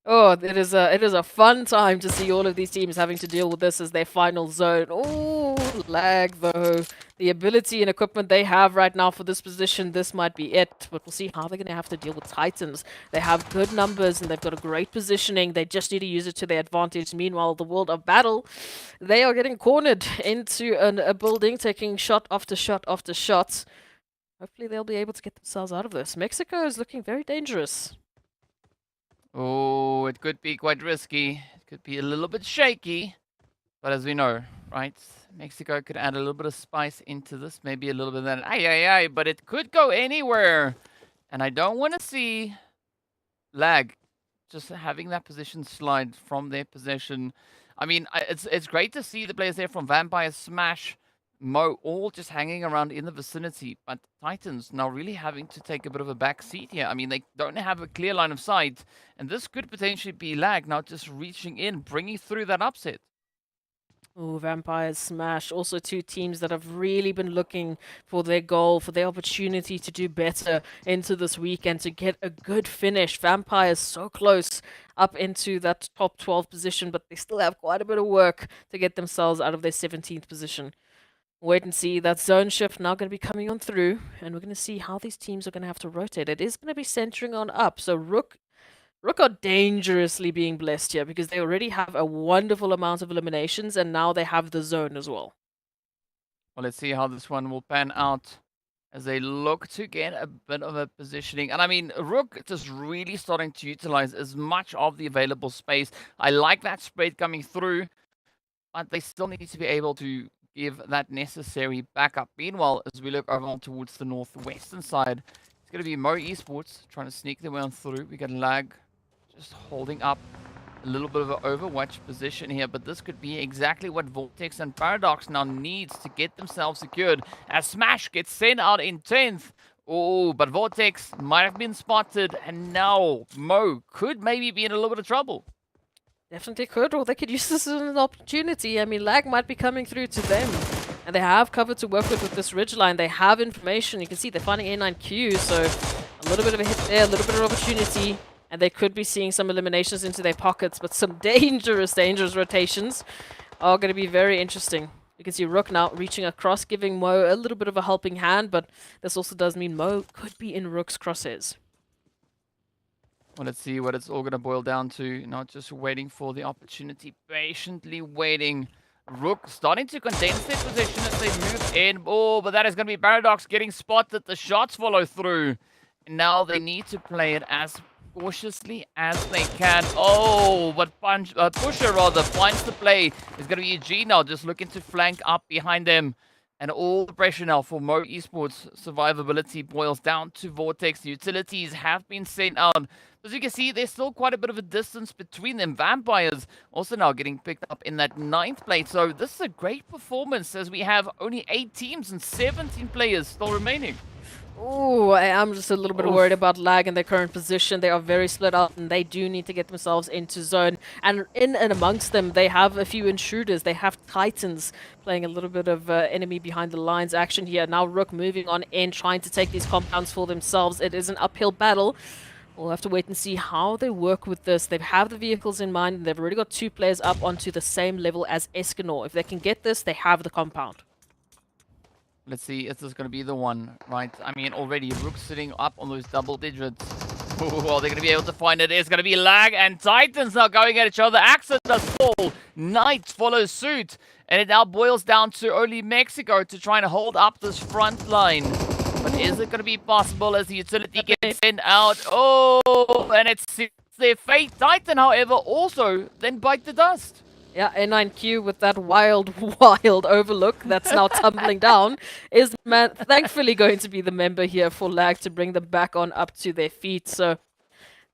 Oh, it is a fun time to see all of these teams having to deal with this as their final zone. Oh, Lag though. The ability and equipment they have right now for this position, this might be it. But we'll see how they're going to have to deal with Titans. They have good numbers and they've got a great positioning. They just need to use it to their advantage. Meanwhile, the World of Battle, they are getting cornered into a building, taking shot after shot after shot. Hopefully they'll be able to get themselves out of this. Mexico is looking very dangerous.
Oh, it could be quite risky. It could be a little bit shaky. But as we know, right, Mexico could add a little bit of spice into this. Maybe a little bit of that, ay, but it could go anywhere. And I don't want to see lag. Just having that position slide from their possession. I mean, it's great to see the players there from Vampire, Smash, Mo, all just hanging around in the vicinity. But Titans now really having to take a bit of a back seat here. I mean, they don't have a clear line of sight. And this could potentially be lag now just reaching in, bringing through that upset.
Oh, Vampires Smash. Also, two teams that have really been looking for their goal, for their opportunity to do better into this weekend, to get a good finish. Vampires so close up into that top 12 position, but they still have quite a bit of work to get themselves out of their 17th position. Wait and see. That zone shift now going to be coming on through, and we're going to see how these teams are going to have to rotate. It is going to be centering on up. So RUKH are dangerously being blessed here because they already have a wonderful amount of eliminations and now they have the zone as well.
Well, let's see how this one will pan out as they look to get a bit of a positioning. And I mean, RUKH just really starting to utilize as much of the available space. I like that spread coming through, but they still need to be able to give that necessary backup. Meanwhile, as we look over towards the northwestern side, it's going to be Mo Esports trying to sneak their way on through. We got lag just holding up a little bit of an overwatch position here, but this could be exactly what Vortex and Paradox now needs to get themselves secured as Smash gets sent out in 10th. Oh, but Vortex might have been spotted, and now Mo could maybe be in a little bit of trouble.
Definitely could, or they could use this as an opportunity. I mean, lag might be coming through to them. And they have cover to work with this ridge line. They have information. You can see they're finding A9Q, so a little bit of a hit there, a little bit of opportunity. And they could be seeing some eliminations into their pockets, but some dangerous rotations are going to be very interesting. You can see RUKH now reaching across, giving Mo a little bit of a helping hand, but this also does mean Mo could be in RUKH's crosshairs.
Well, let's see what it's all going to boil down to. Not just waiting for the opportunity, patiently waiting. RUKH starting to condense their position as they move in. Oh, but that is going to be Paradox getting spotted. The shots follow through. And now they need to play it as cautiously as they can. Oh, but Pusher rather finds the play. It's going to be Eugene now just looking to flank up behind them. And all the pressure now for Mo Esports survivability boils down to Vortex. The utilities have been sent out. As you can see, there's still quite a bit of a distance between them. Vampires also now getting picked up in that 9th place. So this is a great performance as we have only 8 teams and 17 players still remaining.
Oh, I am just a little bit worried about lag in their current position. They are very split up and they do need to get themselves into zone. And in and amongst them, they have a few intruders. They have Titans playing a little bit of enemy behind the lines action here. Now RUKH moving on in, trying to take these compounds for themselves. It is an uphill battle. We'll have to wait and see how they work with this. They have the vehicles in mind, and they've already got 2 players up onto the same level as Escanor. If they can get this, they have the compound.
Let's see if this is going to be the one, right? I mean, already RUKH sitting up on those double digits. Oh, they're going to be able to find it. It's going to be lag, and Titans now going at each other. Accent does fall. Knights follow suit. And it now boils down to only Mexico to try and hold up this front line. But is it going to be possible as the utility gets sent out? Oh, and it's their fate. Titan, however, also then bite the dust.
Yeah, A9Q with that wild overlook that's now tumbling down is thankfully going to be the member here for lag to bring them back on up to their feet. So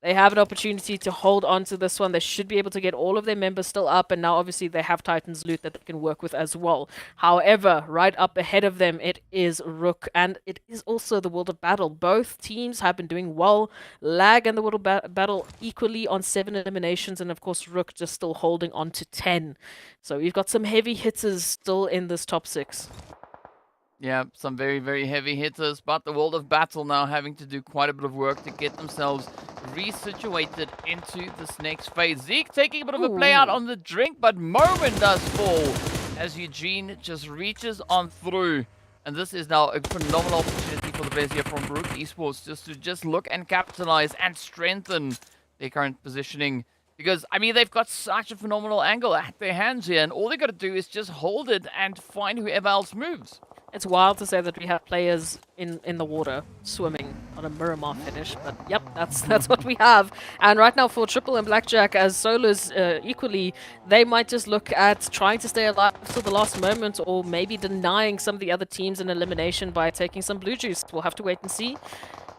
they have an opportunity to hold on to this one. They should be able to get all of their members still up, and now obviously they have Titan's loot that they can work with as well. However, right up ahead of them, it is RUKH, and it is also the World of Battle. Both teams have been doing well. Lag and the World of Battle equally on 7 eliminations, and of course RUKH just still holding on to 10. So we've got some heavy hitters still in this top 6.
Yeah, some very, very heavy hitters, but the World of Battle now having to do quite a bit of work to get themselves resituated into this next phase. Zeke taking a bit of a play out on the drink, but Moment does fall as Eugene just reaches on through. And this is now a phenomenal opportunity for the players here from RUKH Esports just look and capitalize and strengthen their current positioning. Because, I mean, they've got such a phenomenal angle at their hands here, and all they got to do is just hold it and find whoever else moves.
It's wild to say that we have players in the water swimming on a Miramar finish, but yep, that's what we have. And right now for Triple and Blackjack, as solos equally, they might just look at trying to stay alive till the last moment, or maybe denying some of the other teams an elimination by taking some blue juice. We'll have to wait and see.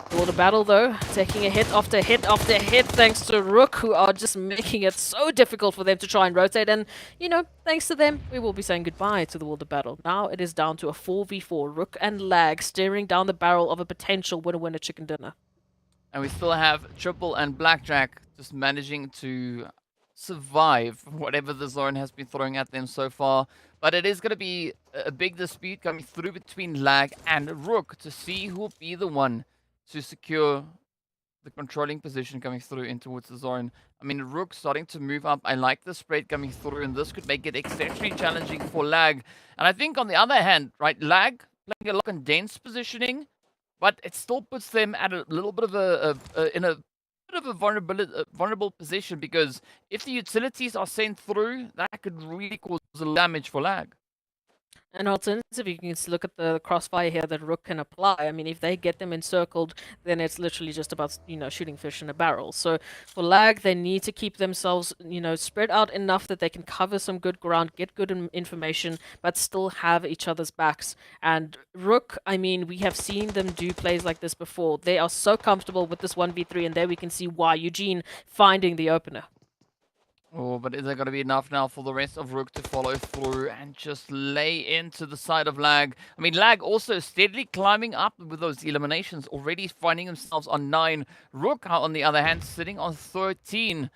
The water battle, though, taking a hit after hit after hit, thanks to RUKH, who are just making it so difficult for them to try and rotate. And, you know, thanks to them, we will be saying goodbye to the water battle. Now it is down to a 4v4, RUKH and Lag staring down the barrel of a potential winner-winner chicken dinner.
And we still have Triple and Blackjack just managing to survive whatever the zone has been throwing at them so far. But it is going to be a big dispute coming through between Lag and RUKH to see who will be the one to secure the controlling position coming through in towards the zone. I mean, RUKH starting to move up. I like the spread coming through, and this could make it exceptionally challenging for Lag. And I think on the other hand, right, Lag playing a lot of condensed positioning, but it still puts them at a little bit of a vulnerable position, because if the utilities are sent through, that could really cause a lot of damage for Lag.
An alternative, you can look at the crossfire here that RUKH can apply. I mean, if they get them encircled, then it's literally just about, you know, shooting fish in a barrel. So for Lag, they need to keep themselves, you know, spread out enough that they can cover some good ground, get good information, but still have each other's backs. And RUKH, I mean, we have seen them do plays like this before. They are so comfortable with this 1v3, and there we can see why. Eugene finding the opener.
Oh, but is there going to be enough now for the rest of RUKH to follow through and just lay into the side of Lag? I mean, Lag also steadily climbing up with those eliminations, already finding themselves on 9. RUKH, on the other hand, sitting on 13.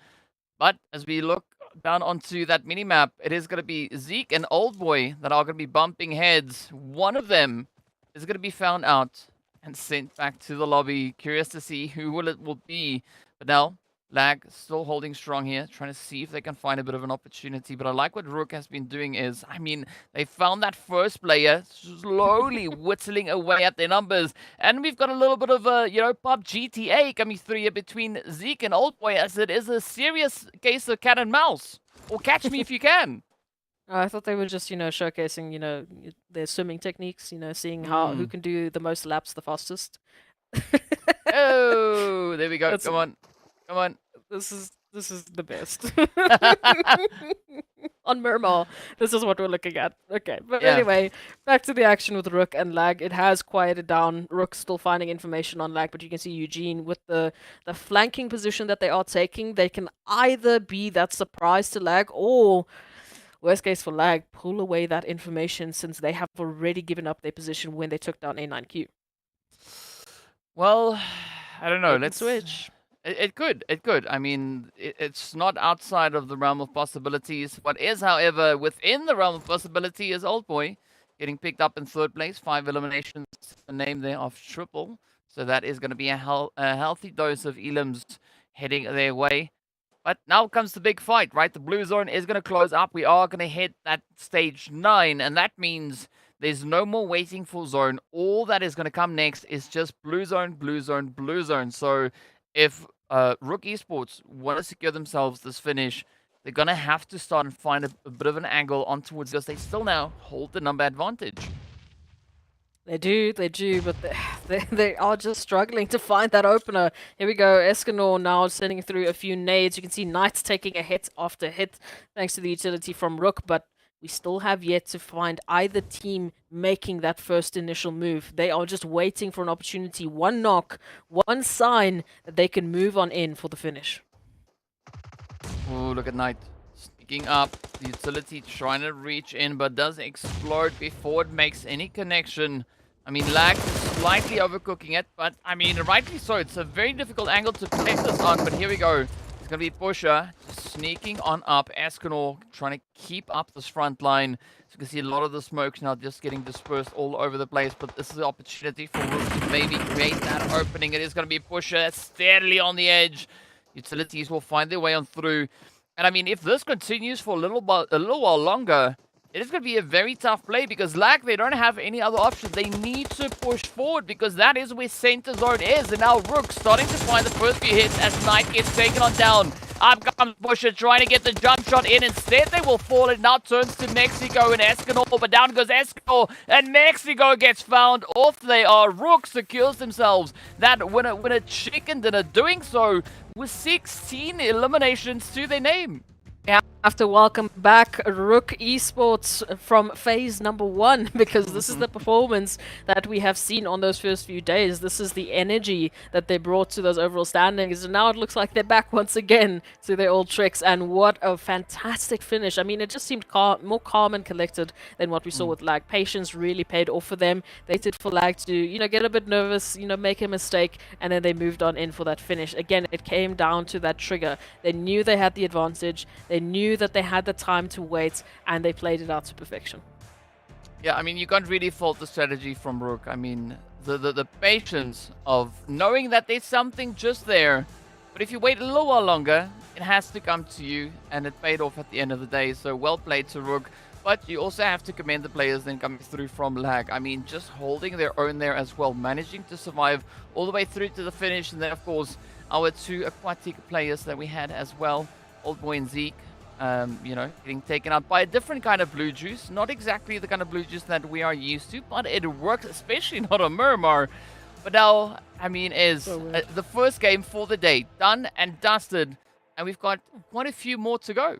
But as we look down onto that mini-map, it is going to be Zeke and Oldboy that are going to be bumping heads. One of them is going to be found out and sent back to the lobby. Curious to see who it will be. But now, Lag still holding strong here, trying to see if they can find a bit of an opportunity. But I like what RUKH has been doing is, I mean, they found that first player, slowly whittling away at their numbers. And we've got a little bit of a, you know, PUBG GTA coming through here between Zeke and Oldboy, as it is a serious case of cat and mouse. Or catch me if you can.
I thought they were just, you know, showcasing, you know, their swimming techniques, you know, seeing how who can do the most laps the fastest.
Oh, there we go. Come on. Come on.
This is the best. On Miramar, this is what we're looking at. Okay, but anyway, back to the action with RUKH and Lag. It has quieted down. RUKH still finding information on Lag, but you can see Eugene with the flanking position that they are taking. They can either be that surprise to Lag, or worst case for Lag, pull away that information, since they have already given up their position when they took down A9Q.
Well, I don't know.
Let's switch.
It could. I mean, it's not outside of the realm of possibilities. What is, however, within the realm of possibility is Oldboy getting picked up in 3rd place. 5 eliminations, the name there of Triple. So that is going to be a healthy dose of elims heading their way. But now comes the big fight, right? The blue zone is going to close up. We are going to hit that stage 9, and that means there's no more waiting for zone. All that is going to come next is just blue zone, blue zone, blue zone. So if RUKH Esports want to secure themselves this finish, they're going to have to start and find a bit of an angle on towards, because they still now hold the number advantage.
They do, but they are just struggling to find that opener. Here we go, Escanor now sending through a few nades. You can see Knights taking a hit after hit thanks to the utility from RUKH, but we still have yet to find either team making that first initial move. They are just waiting for an opportunity, one knock, one sign that they can move on in for the finish.
Oh, look at Knight sneaking up. The utility trying to reach in, but does explode before it makes any connection. I mean, Lag is slightly overcooking it, but I mean, rightly so. It's a very difficult angle to place this on, but here we go. It's going to be Pusher sneaking on up. Escanor trying to keep up this front line. So you can see a lot of the smokes now just getting dispersed all over the place. But this is the opportunity for RUKH to maybe create that opening. It is going to be Pusher steadily on the edge. Utilities will find their way on through. And I mean, if this continues for a little while longer, it is going to be a very tough play, because Lag, they don't have any other options. They need to push forward, because that is where center zone is. And now RUKH starting to find the first few hits as Knight gets taken on down. Up comes Busher trying to get the jump shot in. Instead, they will fall. It now turns to Mexico and Escanor, but down goes Escanor, and Mexico gets found off. They are. RUKH secures themselves that winner chicken dinner, doing so with 16 eliminations to their name.
Have to welcome back RUKH Esports from phase number 1, because this is the performance that we have seen on those first few days. This is the energy that they brought to those overall standings, and now it looks like they're back once again to their old tricks. And what a fantastic finish. I mean, it just seemed more calm and collected than what we saw with Lag. Patience really paid off for them. They did for Lag to, get a bit nervous, make a mistake, and then they moved on in for that finish. Again, it came down to that trigger. They knew they had the advantage. They knew that they had the time to wait, and they played it out to perfection.
Yeah, I mean, you can't really fault the strategy from RUKH. I mean, the patience of knowing that there's something just there, but if you wait a little while longer, it has to come to you, and it paid off at the end of the day. So well played to RUKH, but you also have to commend the players then coming through from Lag. I mean, just holding their own there as well, managing to survive all the way through to the finish. And then, of course, our 2 aquatic players that we had as well, Old Boy and Zeke. Getting taken out by a different kind of blue juice. Not exactly the kind of blue juice that we are used to, but it works, especially not on Miramar. But now, I mean, is the first game for the day done and dusted, and we've got quite a few more to go.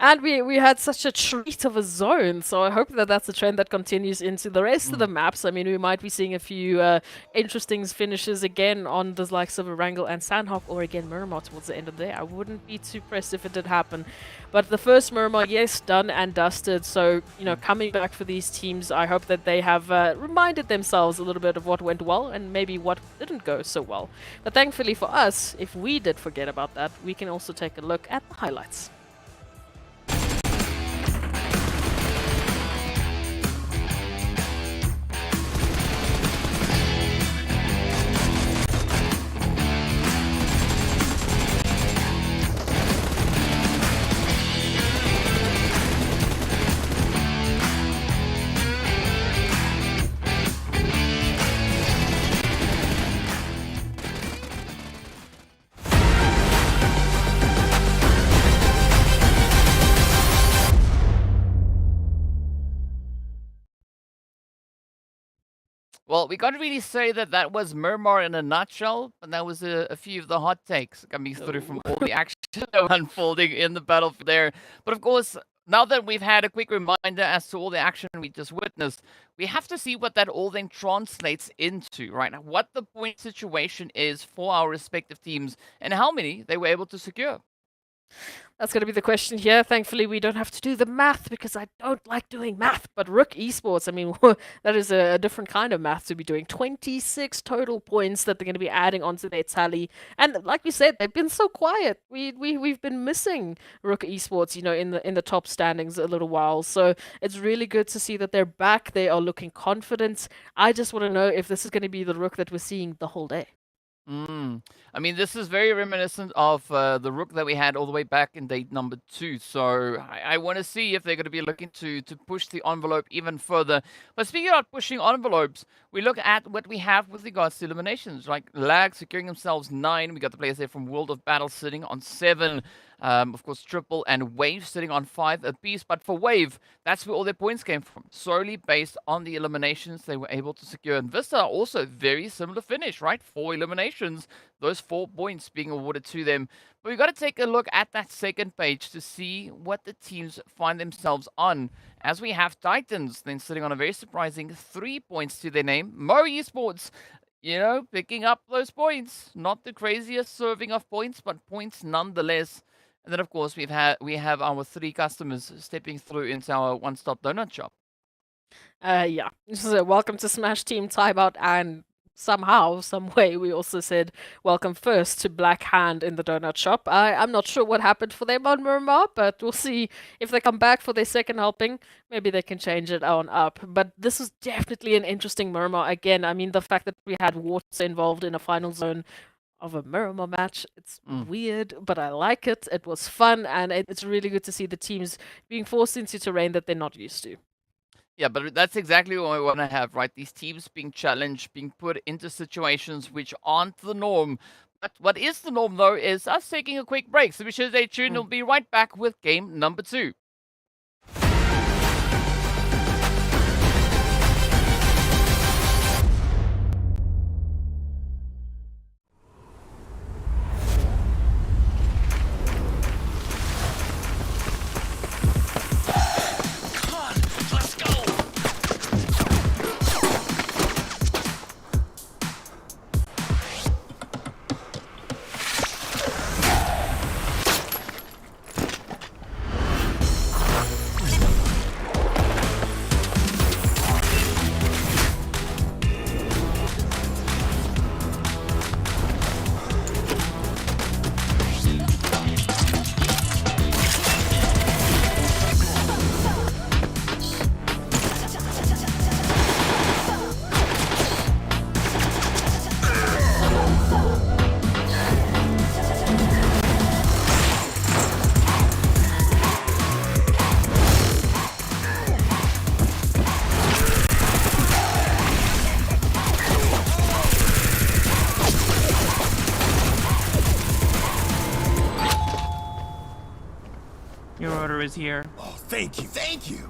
And we had such a treat of a zone, so I hope that that's a trend that continues into the rest of the maps. I mean, we might be seeing a few interesting finishes again on the likes of Erangel and Sanhok, or again Miramar towards the end of the day. I wouldn't be too pressed if it did happen. But the first Miramar, yes, done and dusted. So, coming back for these teams, I hope that they have reminded themselves a little bit of what went well and maybe what didn't go so well. But thankfully for us, if we did forget about that, we can also take a look at the highlights.
Well, we can't really say that that was Miramar in a nutshell, but that was a few of the hot takes coming through from all the action that was unfolding in the battlefield there. But of course, now that we've had a quick reminder as to all the action we just witnessed, we have to see what that all then translates into, right? What the point situation is for our respective teams and how many they were able to secure.
That's going to be the question here. Thankfully, we don't have to do the math because I don't like doing math. But RUKH Esports, I mean, that is a different kind of math to be doing. 26 total points that they're going to be adding onto their tally. And like we said, they've been so quiet. We've been missing RUKH Esports, in the top standings a little while. So it's really good to see that they're back. They are looking confident. I just want to know if this is going to be the RUKH that we're seeing the whole day.
I mean, this is very reminiscent of the RUKH that we had all the way back in day number 2. So I want to see if they're going to be looking to push the envelope even further. But speaking about pushing envelopes, we look at what we have with regards to eliminations. Like Lag securing themselves 9. We got the players there from World of Battle sitting on 7. Of course, Triple and Wave sitting on 5 apiece. But for Wave, that's where all their points came from, solely based on the eliminations they were able to secure. And VISTA also very similar finish, right? 4 eliminations, those 4 points being awarded to them. But we've got to take a look at that second page to see what the teams find themselves on. As we have Titans then sitting on a very surprising 3 points to their name. MEA Esports, picking up those points. Not the craziest serving of points, but points nonetheless. And then, of course, we have our 3 customers stepping through into our one-stop donut shop.
Yeah. So welcome to Smash Team Timeout, and somehow, some way, we also said welcome first to Black Hand in the donut shop. I'm not sure what happened for them on Miramar, but we'll see if they come back for their second helping. Maybe they can change it on up. But this is definitely an interesting Miramar. Again, I mean, the fact that we had water involved in a final zone of a Miramar match. It's weird, but I like it. It was fun, and it's really good to see the teams being forced into terrain that they're not used to.
Yeah, but that's exactly what we want to have, right? These teams being challenged, being put into situations which aren't the norm, But what is the norm, though, is us taking a quick break. So be sure to stay tuned. We'll be right back with game number 2.
Your order is here.
Oh, thank you, thank you.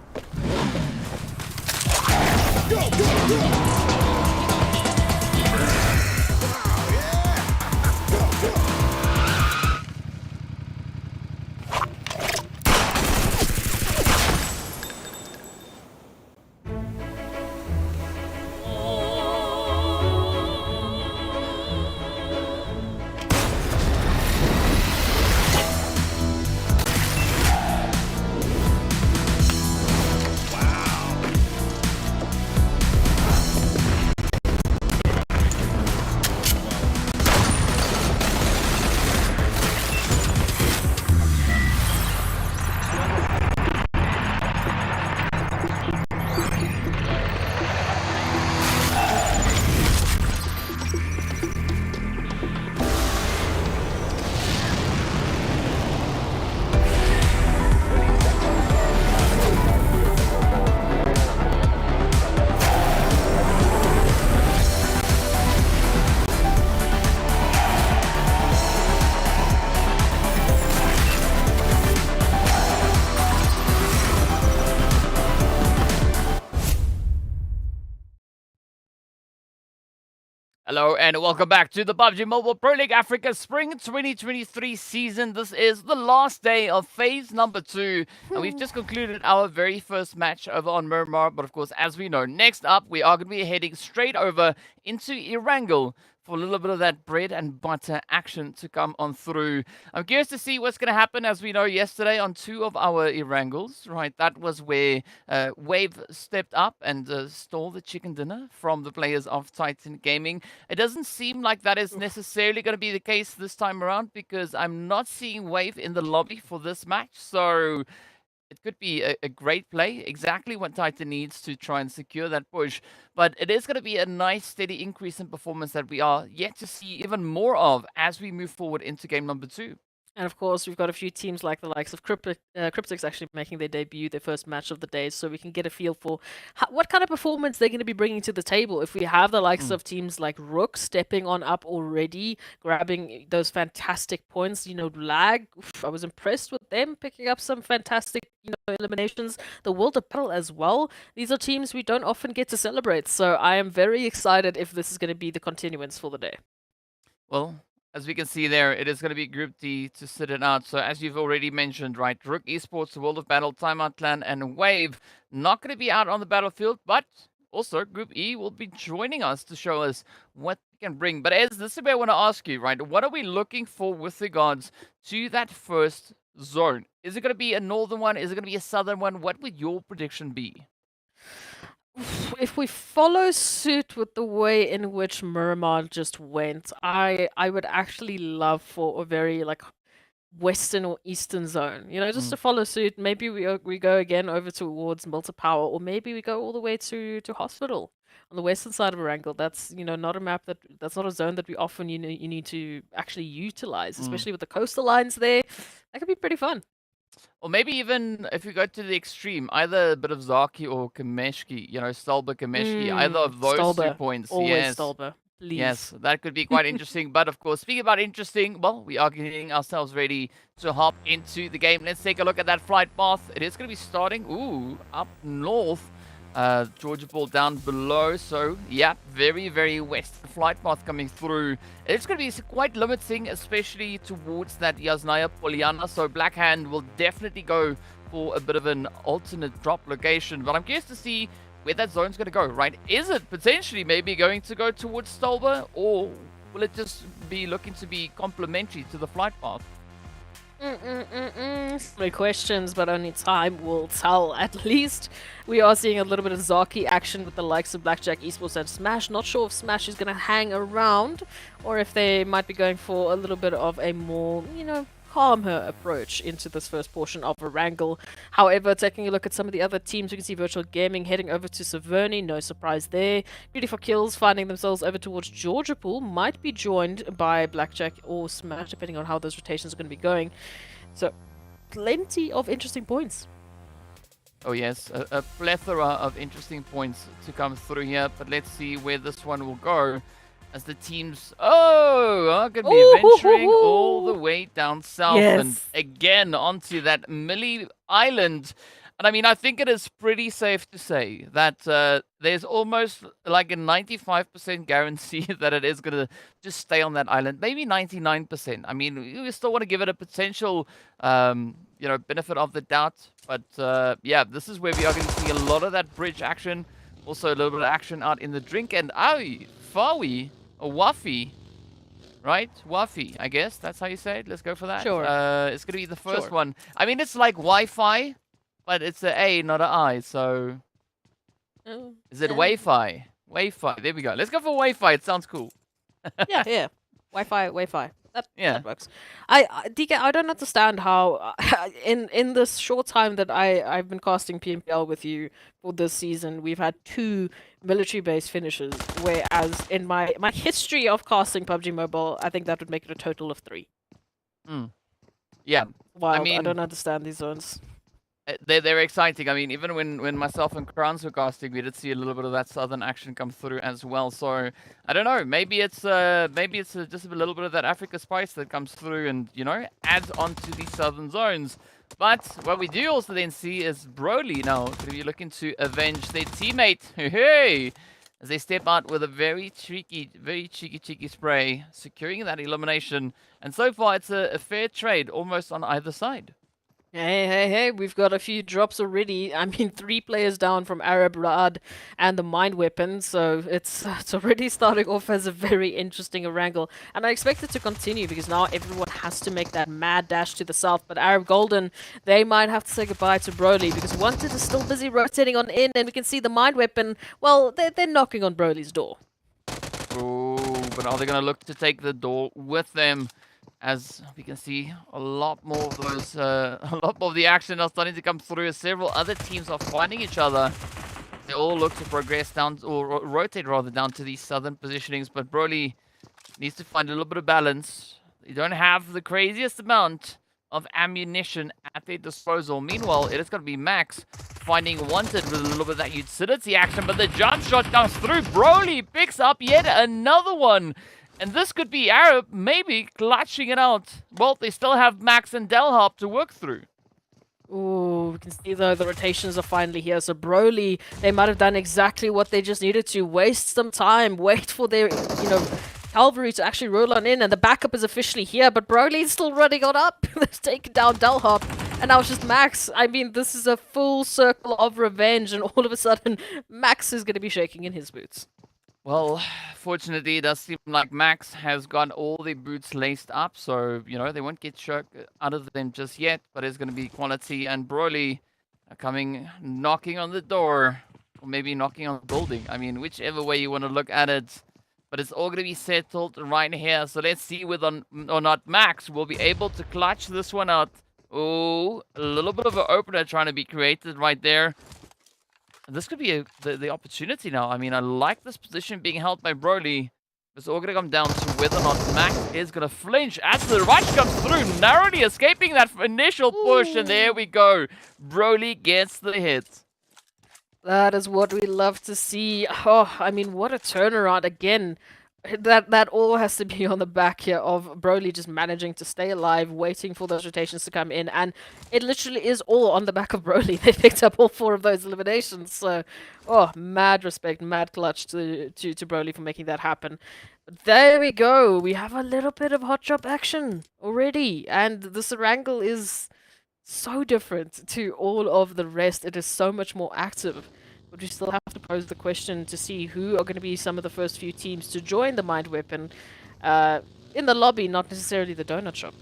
Hello and welcome back to the PUBG Mobile Pro League Africa Spring 2023 season. This is the last day of phase number 2, and we've just concluded our very first match over on Miramar. But of course, as we know, next up we are going to be heading straight over into Erangel for a little bit of that bread and butter action to come on through. I'm curious to see what's going to happen. As we know, yesterday on 2 of our Erangels, right, that was where Wave stepped up and stole the chicken dinner from the players of Titan Gaming. It doesn't seem like that is necessarily going to be the case this time around, because I'm not seeing Wave in the lobby for this match. So it could be a great play, exactly what Titan needs to try and secure that push. But it is going to be a nice, steady increase in performance that we are yet to see even more of as we move forward into game number 2.
And of course, we've got a few teams like the likes of CRYPTICS actually making their debut, their first match of the day, so we can get a feel for what kind of performance they're going to be bringing to the table. If we have the likes of teams like RUKH stepping on up already, grabbing those fantastic points, Lag, I was impressed with them picking up some fantastic, eliminations. The World of Battle as well. These are teams we don't often get to celebrate, so I am very excited if this is going to be the continuance for the day.
Well, as we can see there, it is going to be Group D to sit it out. So as you've already mentioned, right, RUKH Esports, the World of Battle, TIMEOUT Clan, and Wave not going to be out on the battlefield, but also Group E will be joining us to show us what we can bring. But Ez, this is where I want to ask you, right, what are we looking for with regards to that first zone? Is it going to be a northern one? Is it going to be a southern one? What would your prediction be?
If we follow suit with the way in which Miramar just went, I would actually love for a very western or eastern zone. Just to follow suit. Maybe we go again over towards Milta Power, or maybe we go all the way to Hospital on the western side of Erangel. That's not a map that's not a zone that we often you need to actually utilize, especially with the coastal lines there. That could be pretty fun.
Or maybe even if you go to the extreme, either a bit of Zaki or Kameshki, Stolba, Kameshki, either of those 2
Stolba.
points.
Always
Yes.
Stolba. Please.
Yes, that could be quite interesting. But of course, speaking about interesting, well, we are getting ourselves ready to hop into the game. Let's take a look at that flight path. It is going to be starting, up north. Georgia Ball down below. So, yeah, very, very west flight path coming through. It's going to be quite limiting, especially towards that Yasnaya Poliana. So, Black Hand will definitely go for a bit of an alternate drop location. But I'm curious to see where that zone's going to go, right? Is it potentially maybe going to go towards Stolba, or will it just be looking to be complementary to the flight path?
Three questions, but only time will tell. At least we are seeing a little bit of Zaki action with the likes of Blackjack, Esports, and Smash. Not sure if Smash is going to hang around, or if they might be going for a little bit of a more, calmer approach into this first portion of Erangel. However, taking a look at some of the other teams, we can see Virtual Gaming heading over to Severny, no surprise there. GREEDYFORKILLS finding themselves over towards Georgia Pool, might be joined by Blackjack or Smash, depending on how those rotations are going to be going. So, plenty of interesting points.
Oh yes, a plethora of interesting points to come through here, but let's see where this one will go. As the teams, are going to be venturing all the way down south and again onto that Millie Island. And I mean, I think it is pretty safe to say that there's almost like a 95% guarantee that it is going to just stay on that island. Maybe 99%. I mean, we still want to give it a potential, benefit of the doubt. But yeah, this is where we are going to see a lot of that bridge action. Also a little bit of action out in the drink. And Fawi. Or Wafi, right? Wafi, I guess. That's how you say it. Let's go for that.
Sure.
It's going to be the first one. I mean, it's like Wi-Fi, but it's an A, not an I. So, is it Wi-Fi? Wi-Fi. There we go. Let's go for Wi-Fi. It sounds cool.
Yeah. Wi-Fi. That works. DK, I don't understand how in this short time that I've been casting PMPL with you for this season, we've had 2 military-based finishes, whereas in my history of casting PUBG Mobile, I think that would make it a total of 3.
Yeah.
Wild. I don't understand these zones.
They're exciting. I mean, even when myself and Crowns were casting, we did see a little bit of that southern action come through as well. So I don't know. Maybe it's just a little bit of that Africa spice that comes through and adds on to these southern zones. But what we do also then see is Broly now going to be looking to avenge their teammate. Hey, as they step out with a very cheeky spray, securing that elimination. And so far, it's a fair trade, almost on either side.
Hey, we've got a few drops already. I mean, 3 players down from Arab Rad and the Mind Weapon, so it's already starting off as a very interesting Erangel. And I expect it to continue because now everyone has to make that mad dash to the south. But Arab Golden, they might have to say goodbye to Broly because Wanted is still busy rotating on in, and we can see the Mind Weapon, well, they're knocking on Broly's door.
Oh, but are they going to look to take the door with them? As we can see, a lot more of those, a lot more of the action are starting to come through as several other teams are finding each other. They all look to progress down, or rotate rather, down to these southern positionings. But Broly needs to find a little bit of balance. They don't have the craziest amount of ammunition at their disposal. Meanwhile, it is going to be Max finding Wanted with a little bit of that utility action. But the jump shot comes through. Broly picks up yet another one. And this could be Arab maybe clutching it out. Well, they still have Max and Delhop to work through.
Ooh, we can see though the rotations are finally here. So Broly, they might have done exactly what they just needed to. Waste some time, wait for their, cavalry to actually roll on in, and the backup is officially here. But Broly's still running on up. They've taken down Delhop, and now it's just Max. I mean, this is a full circle of revenge, and all of a sudden, Max is going to be shaking in his boots.
Well, fortunately, it does seem like Max has got all the boots laced up, so, they won't get shook out of them just yet, but it's going to be quality. And Broly knocking on the door, or maybe knocking on the building. I mean, whichever way you want to look at it, but it's all going to be settled right here. So let's see whether or not Max will be able to clutch this one out. Oh, a little bit of an opener trying to be created right there. This could be the opportunity now. I mean, I like this position being held by Broly. It's all going to come down to whether or not Max is going to flinch as the rush comes through, narrowly escaping that initial push. And there we go. Broly gets the hit.
That is what we love to see. Oh, I mean, what a turnaround again. That all has to be on the back here of Broly just managing to stay alive, waiting for those rotations to come in, and it literally is all on the back of Broly. They picked up all 4 of those eliminations, so oh, mad respect, mad clutch to Broly for making that happen. But there we go. We have a little bit of hot drop action already, and this Erangel is so different to all of the rest. It is so much more active. But we still have to pose the question to see who are going to be some of the first few teams to join the Mind Weapon in the lobby, not necessarily the donut shop.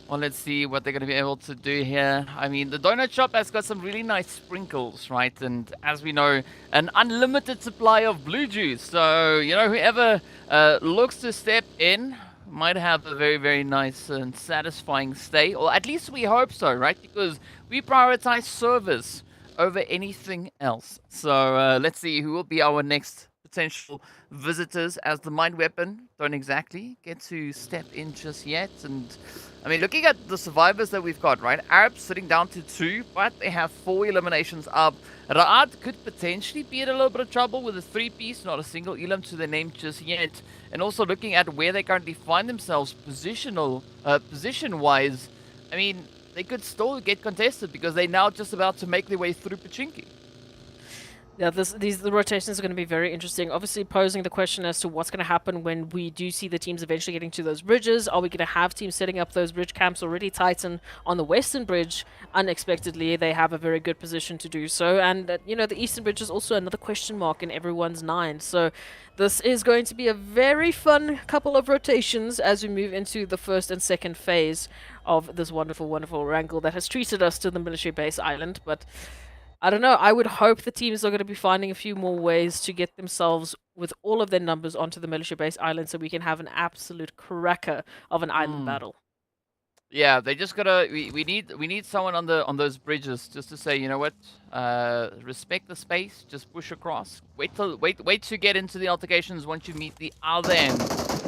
Well, let's see what they're going to be able to do here. I mean, the donut shop has got some really nice sprinkles, right? And as we know, an unlimited supply of blue juice. So, you know, whoever looks to step in might have a very, very nice and satisfying stay. Or at least we hope so, right? Because we prioritize service over anything else. So let's see who will be our next potential visitors, as the Mind Weapon don't exactly get to step in just yet. And I mean, looking at the survivors that we've got, right? Arab sitting down to 2, but they have 4 eliminations up. RUKH could potentially be in a little bit of trouble with a 3-piece, not a single elim to their name just yet. And also looking at where they currently find themselves position-wise, I mean, they could still get contested because they're now just about to make their way through Pachinki.
Yeah, the rotations are going to be very interesting. Obviously, posing the question as to what's going to happen when we do see the teams eventually getting to those bridges. Are we going to have teams setting up those bridge camps already? Titan on the western bridge, unexpectedly, they have a very good position to do so. And, you know, the eastern bridge is also another question mark in everyone's mind. So this is going to be a very fun couple of rotations as we move into the first and second phase of this wonderful, wonderful wrangle that has treated us to the military base island. But I don't know. I would hope the teams are going to be finding a few more ways to get themselves with all of their numbers onto the military base island so we can have an absolute cracker of an island battle.
Yeah, they just gotta. We need someone on those bridges just to say, you know what, respect the space, just push across. Wait to get into the altercations once you meet the other end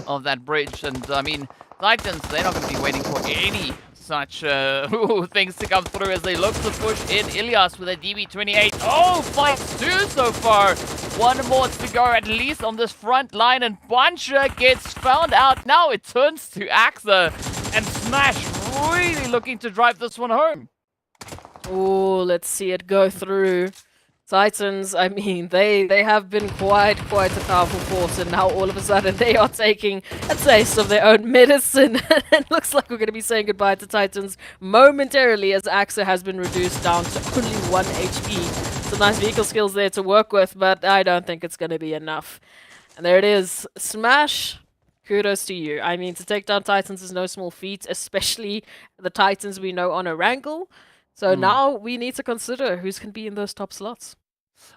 of that bridge. And I mean, Titans, they're not gonna be waiting for any such things to come through as they look to push in. Ilias with a DB28. Oh, fights 2 so far. 1 more to go at least on this front line, and Puncher gets found out. Now it turns to Axa, and Smash really looking to drive this one home.
Oh, let's see it go through. Titans, I mean, they have been quite a powerful force, and now all of a sudden they are taking a taste of their own medicine. It looks like we're going to be saying goodbye to Titans momentarily as Axa has been reduced down to only 1 HP. Some nice vehicle skills there to work with, but I don't think it's going to be enough. And there it is. Smash, kudos to you. I mean, to take down Titans is no small feat, especially the Titans we know on Erangel. So now we need to consider who's going to be in those top slots.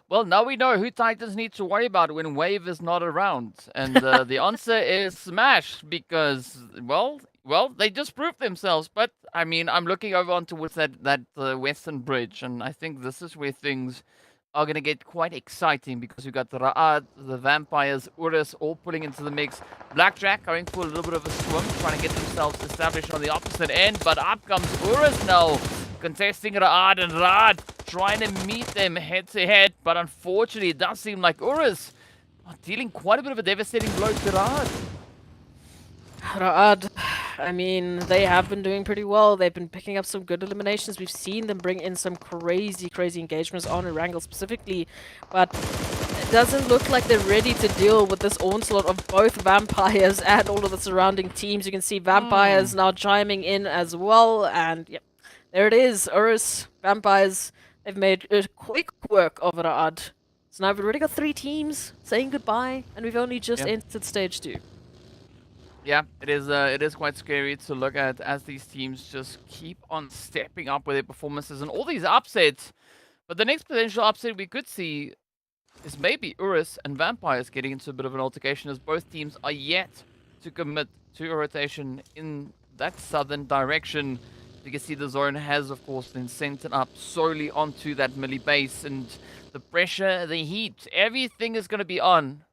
Well, now we know who Titans need to worry about when Wave is not around. And the answer is Smash, because, well, they just proved themselves. But, I mean, I'm looking over on towards that western bridge, and I think this is where things are going to get quite exciting, because we've got the RUKH, the Vampires, URUS all putting into the mix. Blackjack going for a little bit of a swim, trying to get themselves established on the opposite end, but up comes URUS now, contesting RUKH, and RUKH trying to meet them head-to-head, but unfortunately it does seem like URUS are dealing quite a bit of a devastating blow to RUKH.
RUKH, I mean, they have been doing pretty well. They've been picking up some good eliminations. We've seen them bring in some crazy engagements on Erangel specifically, but it doesn't look like they're ready to deal with this onslaught of both Vampires and all of the surrounding teams. You can see Vampires now chiming in as well, and yep, there it is. URUS, Vampires, they've made quick work of RUKH. So now we've already got 3 teams saying goodbye, and we've only just entered stage 2.
Yeah, it is quite scary to look at as these teams just keep on stepping up with their performances and all these upsets. But the next potential upset we could see is maybe URUS and Vampires getting into a bit of an altercation, as both teams are yet to commit to a rotation in that southern direction. You can see the zone has, of course, been centered up solely onto that melee base, and the pressure, the heat, everything is going to be on,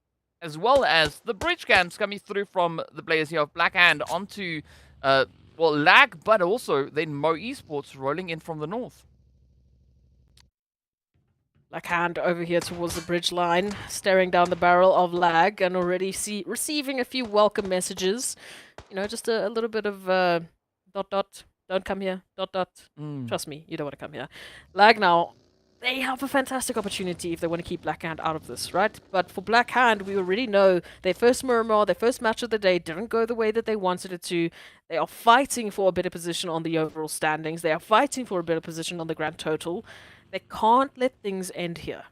as well as the bridge camps coming through from the players here of Black Hand onto, well, Lag, but also then Mo Esports rolling in from the north.
Black Hand over here towards the bridge line, staring down the barrel of lag and already receiving a few welcome messages. You know, just a little bit of dot dot, don't come here, dot dot. Trust me, you don't want to come here. Lag now, they have a fantastic opportunity if they want to keep Black Hand out of this, right? But for Black Hand, we already know their first Miramar, their first match of the day didn't go the way that they wanted it to. They are fighting for a better position on the overall standings. They are fighting for a better position on the grand total. They can't let things end here.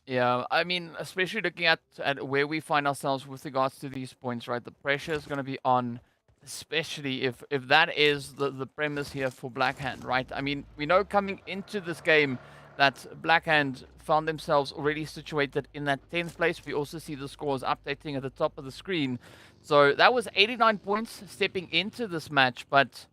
Yeah, I mean, especially looking at where we find ourselves with regards to these points, right? The pressure is going to be on, especially if that is the premise here for Black Hand, right? I mean, we know coming into this game that Black Hand found themselves already situated in that 10th place. We also see the scores updating at the top of the screen. So that was 89 points stepping into this match, but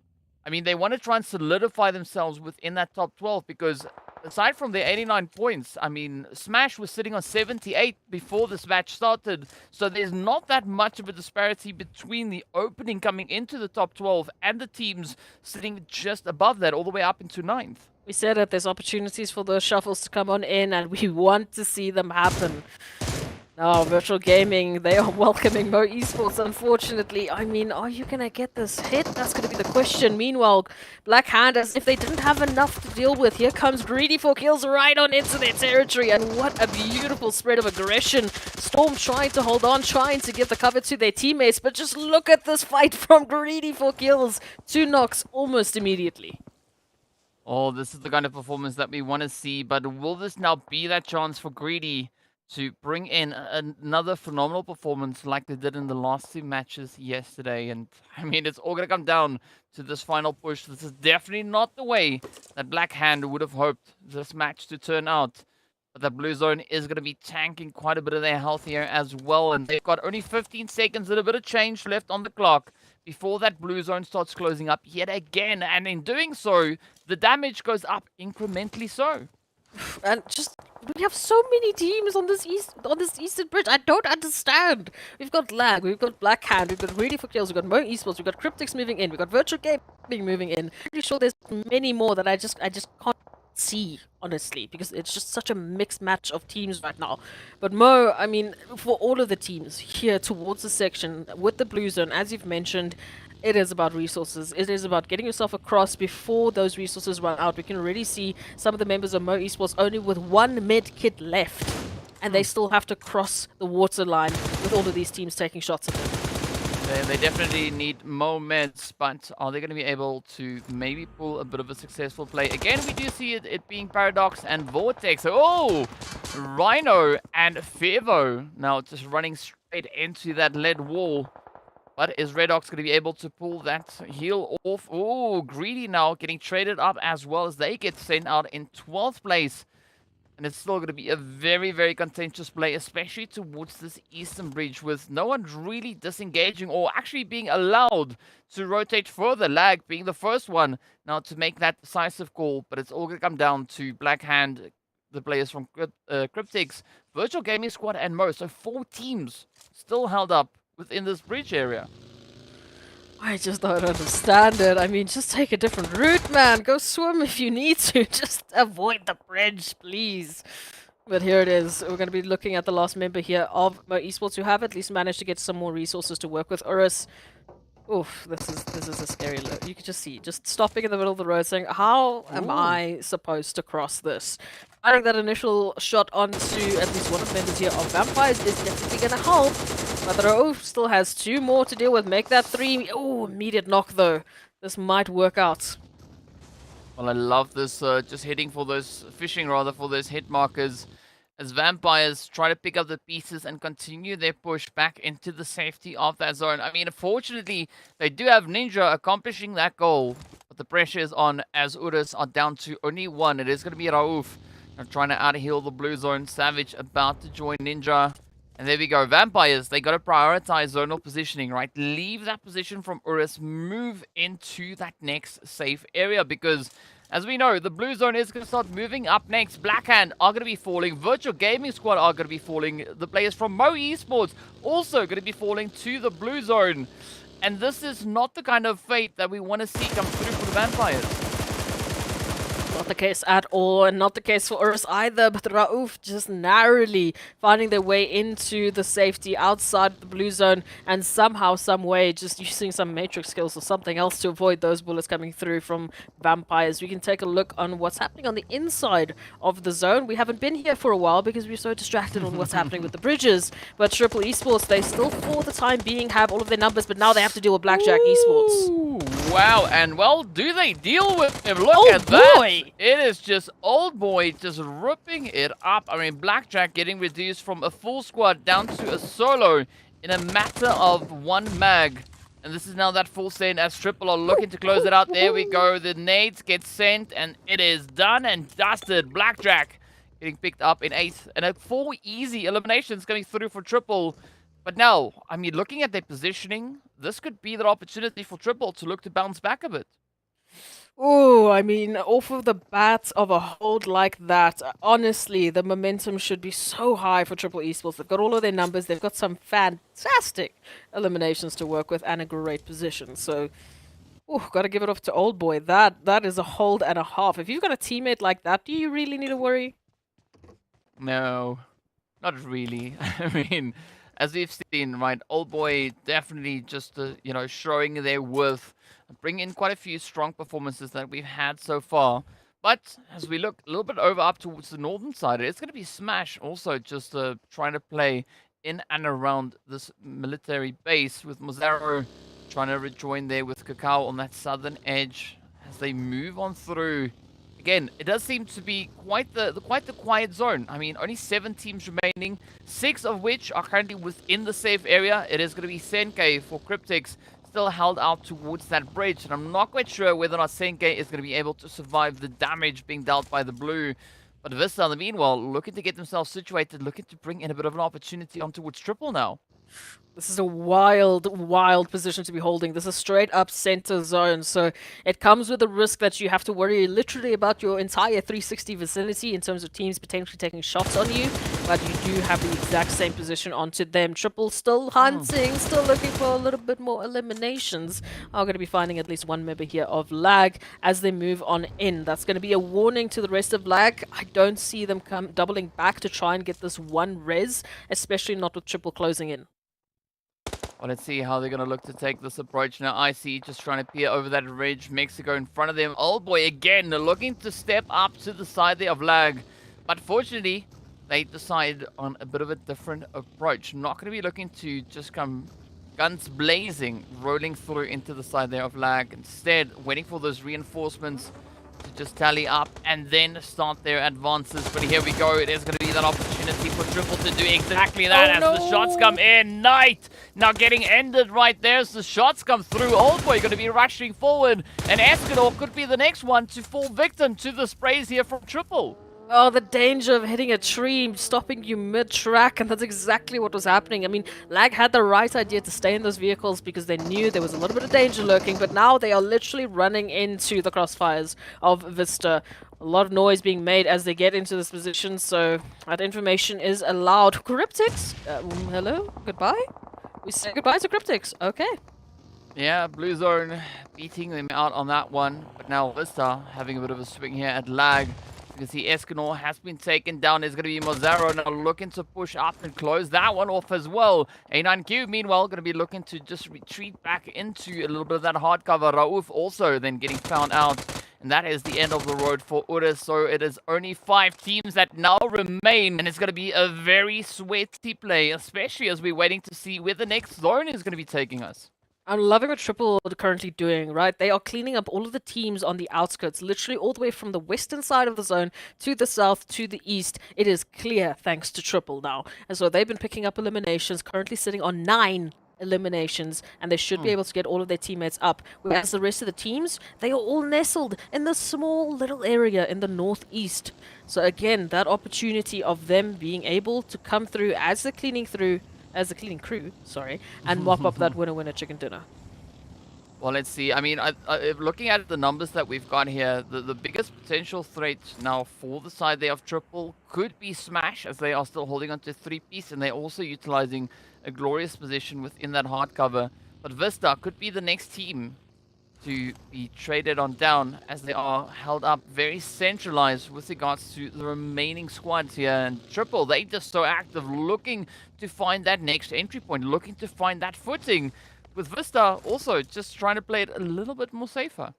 I mean, they want to try and solidify themselves within that top 12 because aside from their 89 points, I mean, Smash was sitting on 78 before this match started. So there's not that much of a disparity between the opening coming into the top 12 and the teams sitting just above that, all the way up into 9th.
We said that there's opportunities for those shuffles to come on in, and we want to see them happen. Now, Virtual Gaming, they are welcoming Mo Esports, unfortunately. I mean, are you going to get this hit? That's going to be the question. Meanwhile, Black Hand, as if they didn't have enough to deal with, here comes GREEDYFORKILLS right on into their territory. And what a beautiful spread of aggression. Storm trying to hold on, trying to give the cover to their teammates. But just look at this fight from GREEDYFORKILLS. 2 knocks almost immediately.
Oh, this is the kind of performance that we want to see. But will this now be that chance for Greedy to bring in another phenomenal performance like they did in the last 2 matches yesterday? And I mean, it's all going to come down to this final push. This is definitely not the way that Black Hand would have hoped this match to turn out. But the Blue Zone is going to be tanking quite a bit of their health here as well. And they've got only 15 seconds and a bit of change left on the clock before that Blue Zone starts closing up yet again. And in doing so, the damage goes up incrementally so.
And just, we have so many teams on this eastern bridge. I don't understand. We've got Lag, we've got Black Hand, we've got GREEDYFORKILLS, we've got Mo Esports, we've got CRYPTICS moving in, we've got Virtual Gaming moving in. I'm pretty sure there's many more that I just can't see, honestly, because it's just such a mixed match of teams right now. But Mo, I mean, for all of the teams here towards the section with the Blue Zone, as you've mentioned, it is about resources. It is about getting yourself across before those resources run out. We can already see some of the members of Mo Esports only with 1 med kit left, and they still have to cross the water line with all of these teams taking shots at them.
They definitely need more meds, but are they going to be able to maybe pull a bit of a successful play? Again, we do see it being Paradox and Vortex. Oh, Rhino and Fevo now just running straight into that lead wall. But is Redox going to be able to pull that heal off? Oh, Greedy now getting traded up as well as they get sent out in 12th place. And it's still going to be a very, very contentious play, especially towards this eastern bridge with no one really disengaging or actually being allowed to rotate further. Lag being the first one now to make that decisive call. But it's all going to come down to Black Hand, the players from CRYPTICS, Virtual Gaming Squad, and Mo. So 4 teams still held up within this bridge area.
I just don't understand it. I mean, just take a different route, man. Go swim if you need to. Just avoid the bridge, please. But here it is. We're going to be looking at the last member here of Mo Esports, who have at least managed to get some more resources to work with. URUS. Oof, this is a scary look. You can just see, just stopping in the middle of the road saying, how am I supposed to cross this? Firing that initial shot onto at least one of the members here of Vampires is definitely going to help. But the RUKH still has 2 more to deal with. Make that 3. Oh, immediate knock though. This might work out.
Well, I love this, just heading for those, fishing rather for those hit markers. As Vampires try to pick up the pieces and continue their push back into the safety of that zone. I mean, unfortunately, they do have Ninja accomplishing that goal. But the pressure is on as URUS are down to only 1. It is going to be Rauf trying to out-heal the blue zone. Savage about to join Ninja. And there we go. Vampires, they got to prioritize zonal positioning, right? Leave that position from URUS. Move into that next safe area because, as we know, the blue zone is going to start moving up next. Black Hand are going to be falling. Virtual Gaming Squad are going to be falling. The players from Mo Esports also going to be falling to the blue zone. And this is not the kind of fate that we want to see come through for the Vampires.
Not the case at all, and not the case for URUS either, but RUKH just narrowly finding their way into the safety outside the blue zone, and somehow, some way, just using some matrix skills or something else to avoid those bullets coming through from vampires. We can take a look on what's happening on the inside of the zone. We haven't been here for a while because we're so distracted on what's happening with the bridges, but Triple Esports, they still, for the time being, have all of their numbers, but now they have to deal with Blackjack Esports.
Ooh, wow, and well, do they deal with him? Look
Oh,
at that.
boy.
It is just Old Boy just ripping it up. I mean, Blackjack getting reduced from a full squad down to a solo in a matter of one mag. And this is now that full send as Triple are looking to close it out. There we go. The nades get sent, and it is done and dusted. Blackjack getting picked up in 8th. And 4 easy eliminations coming through for Triple. But now, I mean, looking at their positioning, this could be the opportunity for Triple to look to bounce back a bit.
Oh, I mean, off of the bat of a hold like that, honestly, the momentum should be so high for Triple Esports. They've got all of their numbers, they've got some fantastic eliminations to work with, and a great position. So, gotta give it off to Old Boy. That is a hold and a half. If you've got a teammate like that, do you really need to worry?
No, not really. I mean, as we've seen, right, Old Boy definitely just, showing their worth. Bring in quite a few strong performances that we've had so far. But as we look a little bit over up towards the northern side, it's going to be Smash also just trying to play in and around this military base with Mozaro trying to rejoin there with Cacao on that southern edge as they move on through. Again, it does seem to be quite the quiet zone. I mean, only 7 teams remaining, 6 of which are currently within the safe area. It is going to be Senke for CRYPTICS, still held out towards that bridge, and I'm not quite sure whether or not Senke is going to be able to survive the damage being dealt by the blue. But Vista, in the meanwhile, looking to get themselves situated, looking to bring in a bit of an opportunity on towards Triple now.
This is a wild, wild position to be holding. This is straight up center zone, so it comes with the risk that you have to worry literally about your entire 360 vicinity in terms of teams potentially taking shots on you, but you do have the exact same position onto them. Triple still hunting, still looking for a little bit more eliminations. Are going to be finding at least one member here of Lag as they move on in. That's going to be a warning to the rest of Lag. I don't see them doubling back to try and get this one res, especially not with Triple closing in.
Well, let's see how they're going to look to take this approach. Now, IC just trying to peer over that ridge. Mexico in front of them. Old Boy again looking to step up to the side there of Lag. But fortunately, they decide on a bit of a different approach. Not going to be looking to just come guns blazing, rolling through into the side there of Lag. Instead, waiting for those reinforcements to just tally up and then start their advances. But here we go. It is going to be that opportunity for Triple to do exactly that the shots come in. Knight now getting ended right there as the shots come through. Old Boy going to be rushing forward, and Escanor could be the next one to fall victim to the sprays here from Triple.
Oh, the danger of hitting a tree, stopping you mid-track, and that's exactly what was happening. I mean, Lag had the right idea to stay in those vehicles because they knew there was a little bit of danger lurking, but now they are literally running into the crossfires of Vista. A lot of noise being made as they get into this position, so that information is allowed. CRYPTICS? Hello? Goodbye? We say goodbye to CRYPTICS. Okay.
Yeah, Blue Zone beating them out on that one, but now Vista having a bit of a swing here at Lag. You can see Escanor has been taken down. There's going to be Mozaro now looking to push up and close that one off as well. A9Q, meanwhile, going to be looking to just retreat back into a little bit of that hard cover. RUKH also then getting found out. And that is the end of the road for URUS. So it is only 5 teams that now remain. And it's going to be a very sweaty play, especially as we're waiting to see where the next zone is going to be taking us.
I'm loving what Triple are currently doing, right? They are cleaning up all of the teams on the outskirts, literally all the way from the western side of the zone to the south, to the east. It is clear thanks to Triple now. And so they've been picking up eliminations, currently sitting on 9 eliminations, and they should be able to get all of their teammates up. Whereas the rest of the teams, they are all nestled in the small little area in the northeast. So again, that opportunity of them being able to come through as they're cleaning through, as the cleaning crew, sorry, and mop up that winner chicken dinner.
Well, let's see. I mean, looking at the numbers that we've got here, the biggest potential threat now for the side there of Triple could be Smash, as they are still holding on to 3-piece, and they're also utilizing a glorious position within that hard cover. But Vista could be the next team to be traded on down, as they are held up very centralized with regards to the remaining squads here. And Triple, they just so active, looking to find that next entry point, looking to find that footing. With Vista also just trying to play it a little bit more safer.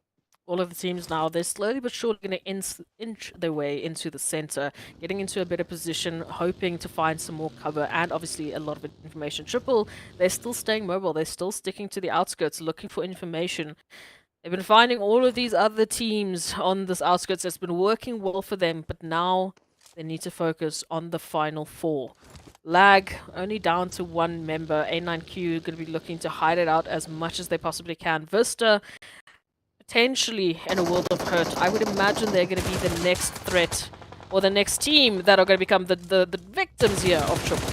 All of the teams now, they're slowly but surely going to inch their way into the center, getting into a better position, hoping to find some more cover and obviously a lot of information. Triple, they're still staying mobile. They're still sticking to the outskirts, looking for information. They've been finding all of these other teams on this outskirts. That's been working well for them, but now they need to focus on the final four. Lag only down to one member. A9Q going to be looking to hide it out as much as they possibly can. Vista, potentially in a world of hurt, I would imagine they're going to be the next threat or the next team that are going to become the victims here of Triple.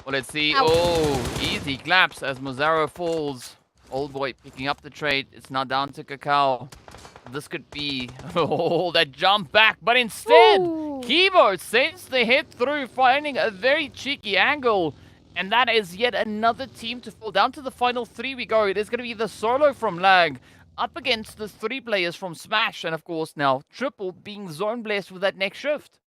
Well, let's see.
Ow.
Oh, easy claps as Mozaro falls. Old boy picking up the trade. It's now down to Cacao. This could be that jump back, but instead,
Ooh.
Kibo sends the hit through, finding a very cheeky angle. And that is yet another team to fall. Down to the final three we go. It is going to be the solo from Lag up against the three players from Smash. And of course now, Triple being zone blessed with that next shift.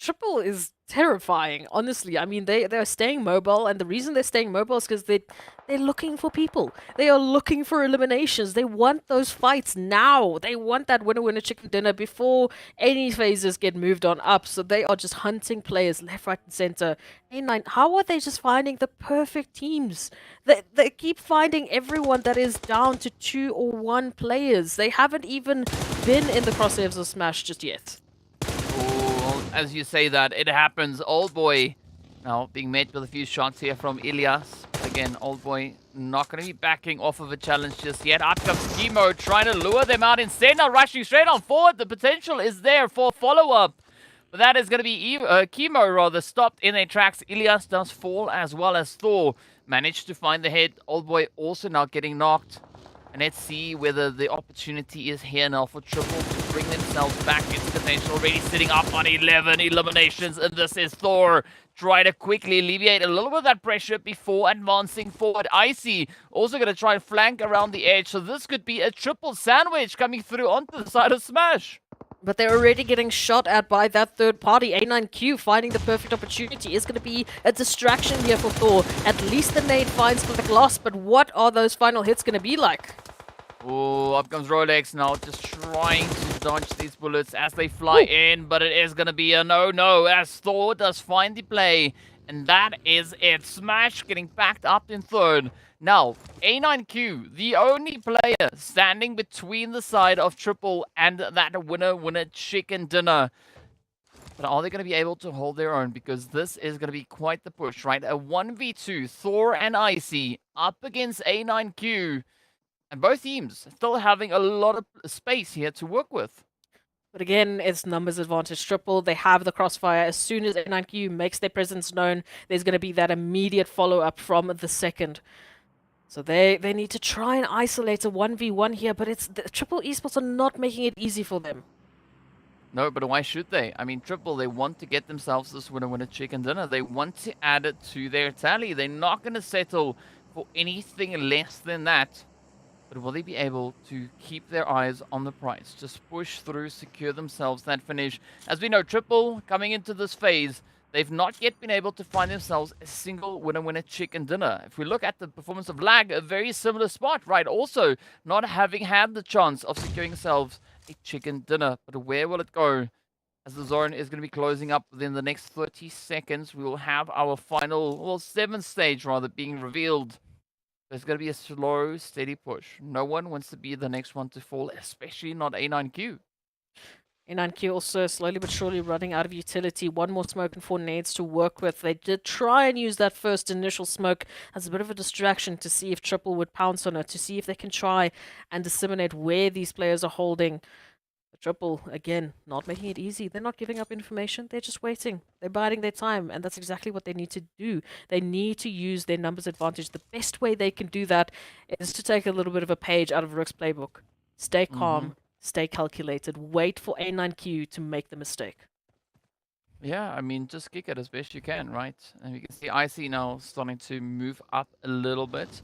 Triple is terrifying, honestly. I mean, they're staying mobile, and the reason they're staying mobile is because they're looking for people. They are looking for eliminations. They want those fights now. They want that winner chicken dinner before any phases get moved on up. So they are just hunting players left, right, and center. A9, how are they just finding the perfect teams? They keep finding everyone that is down to 2 or 1 players. They haven't even been in the crosshairs of Smash just yet.
As you say that, it happens. Old boy now being met with a few shots here from Ilias. Again, Old boy not going to be backing off of a challenge just yet. Up comes Chemo trying to lure them out instead. Now rushing straight on forward. The potential is there for follow-up. But that is going to be Chemo rather stopped in their tracks. Ilias does fall as well as Thor. Managed to find the head. Old boy also now getting knocked. And let's see whether the opportunity is here now for Triple to bring themselves back into contention. Already sitting up on 11 eliminations. And this is Thor. Try to quickly alleviate a little bit of that pressure before advancing forward. Icy also going to try and flank around the edge. So this could be a triple sandwich coming through onto the side of Smash.
But they're already getting shot at by that third party. A9Q finding the perfect opportunity is going to be a distraction here for Thor. At least the nade finds Black Loss, but what are those final hits going to be like?
Oh, up comes Rolex now, just trying to dodge these bullets as they fly in, but it is going to be a no-no as Thor does find the play. And that is it. Smash getting backed up in third. Now, A9Q, the only player standing between the side of Triple and that winner chicken dinner. But are they going to be able to hold their own? Because this is going to be quite the push, right? A 1v2, Thor and Icy up against A9Q. And both teams still having a lot of space here to work with.
But again, it's numbers advantage. Triple, they have the crossfire. As soon as A9Q makes their presence known, there's going to be that immediate follow-up from the second. So they need to try and isolate a 1v1 here, but it's the Triple Esports are not making it easy for them.
No, but why should they? I mean, Triple, they want to get themselves this winner chicken dinner. They want to add it to their tally. They're not going to settle for anything less than that. But will they be able to keep their eyes on the prize? Just push through, secure themselves that finish. As we know, Triple, coming into this phase, they've not yet been able to find themselves a single winner chicken dinner. If we look at the performance of Lag, a very similar spot, right? Also, not having had the chance of securing themselves a chicken dinner. But where will it go? As the zone is going to be closing up within the next 30 seconds, we will have our final, well, 7th stage rather, being revealed. There's going to be a slow, steady push. No one wants to be the next one to fall, especially not A9Q.
A9Q also slowly but surely running out of utility. One more smoke and 4 nades to work with. They did try and use that first initial smoke as a bit of a distraction to see if Triple would pounce on it, to see if they can try and disseminate where these players are holding. Triple, again, not making it easy. They're not giving up information. They're just waiting. They're biding their time, and that's exactly what they need to do. They need to use their numbers advantage. The best way they can do that is to take a little bit of a page out of RUKH's playbook. Stay calm, stay calculated. Wait for A9Q to make the mistake.
Yeah, I mean, just kick it as best you can, right? And you can see Icy now starting to move up a little bit.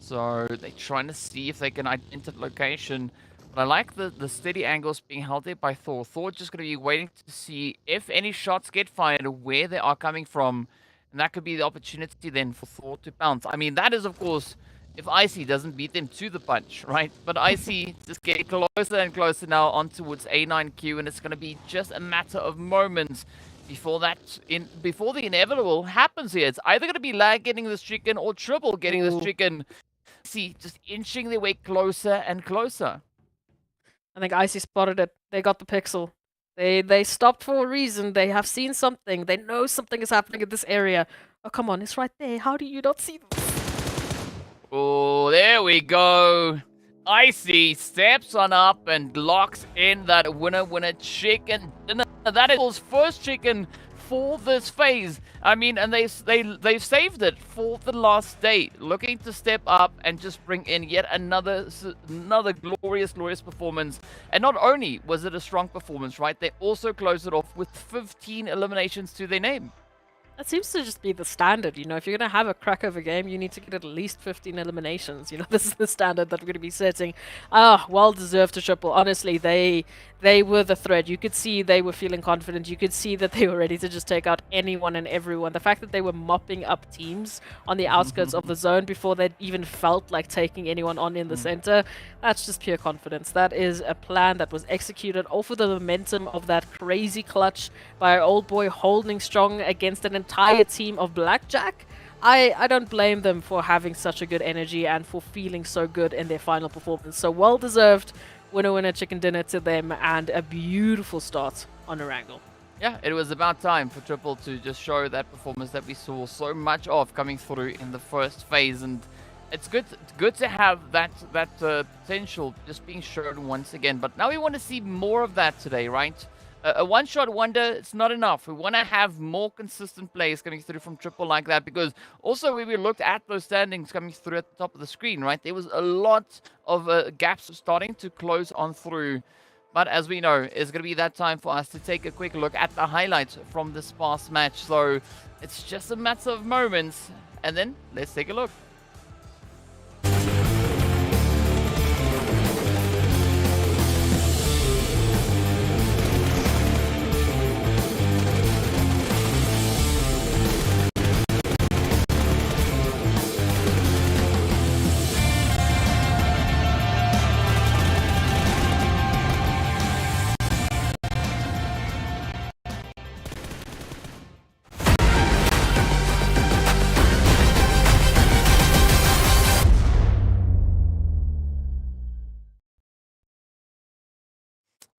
So they're trying to see if they can identify location. But I like the steady angles being held there by Thor. Thor just going to be waiting to see if any shots get fired, where they are coming from. And that could be the opportunity then for Thor to bounce. I mean, that is, of course, if Icy doesn't beat them to the punch, right? But Icy just getting closer and closer now on towards A9Q, and it's going to be just a matter of moments before before the inevitable happens here. It's either going to be Lag getting the stricken or Triple getting the stricken. See, just inching their way closer and closer.
I think Icy spotted it. They got the pixel. They stopped for a reason. They have seen something. They know something is happening in this area. Oh, come on. It's right there. How do you not see this?
Oh, there we go. Icy steps on up and locks in that winner chicken dinner. That is his first chicken for this phase. I mean, and they've saved it for the last day, looking to step up and just bring in yet another glorious performance. And not only was it a strong performance, right? They also closed it off with 15 eliminations to their name.
That seems to just be the standard, you know. If you're going to have a crack of a game, you need to get at least 15 eliminations. You know, this is the standard that we're going to be setting. Well deserved to Triple. Honestly, they were the threat. You could see they were feeling confident. You could see that they were ready to just take out anyone and everyone. The fact that they were mopping up teams on the outskirts of the zone before they even felt like taking anyone on in the center, that's just pure confidence. That is a plan that was executed off of the momentum of that crazy clutch by our old boy holding strong against an entire team of Blackjack. I don't blame them for having such a good energy and for feeling so good in their final performance. So well deserved winner chicken dinner to them, and a beautiful start on Erangel.
Yeah, it was about time for Triple to just show that performance that we saw so much of coming through in the first phase, and it's good to have that potential just being shown once again. But now we want to see more of that today, right? A one-shot wonder, it's not enough. We want to have more consistent plays coming through from Triple like that, because also when we looked at those standings coming through at the top of the screen, right, there was a lot of gaps starting to close on through. But as we know, it's going to be that time for us to take a quick look at the highlights from this past match. So it's just a matter of moments, and then let's take a look.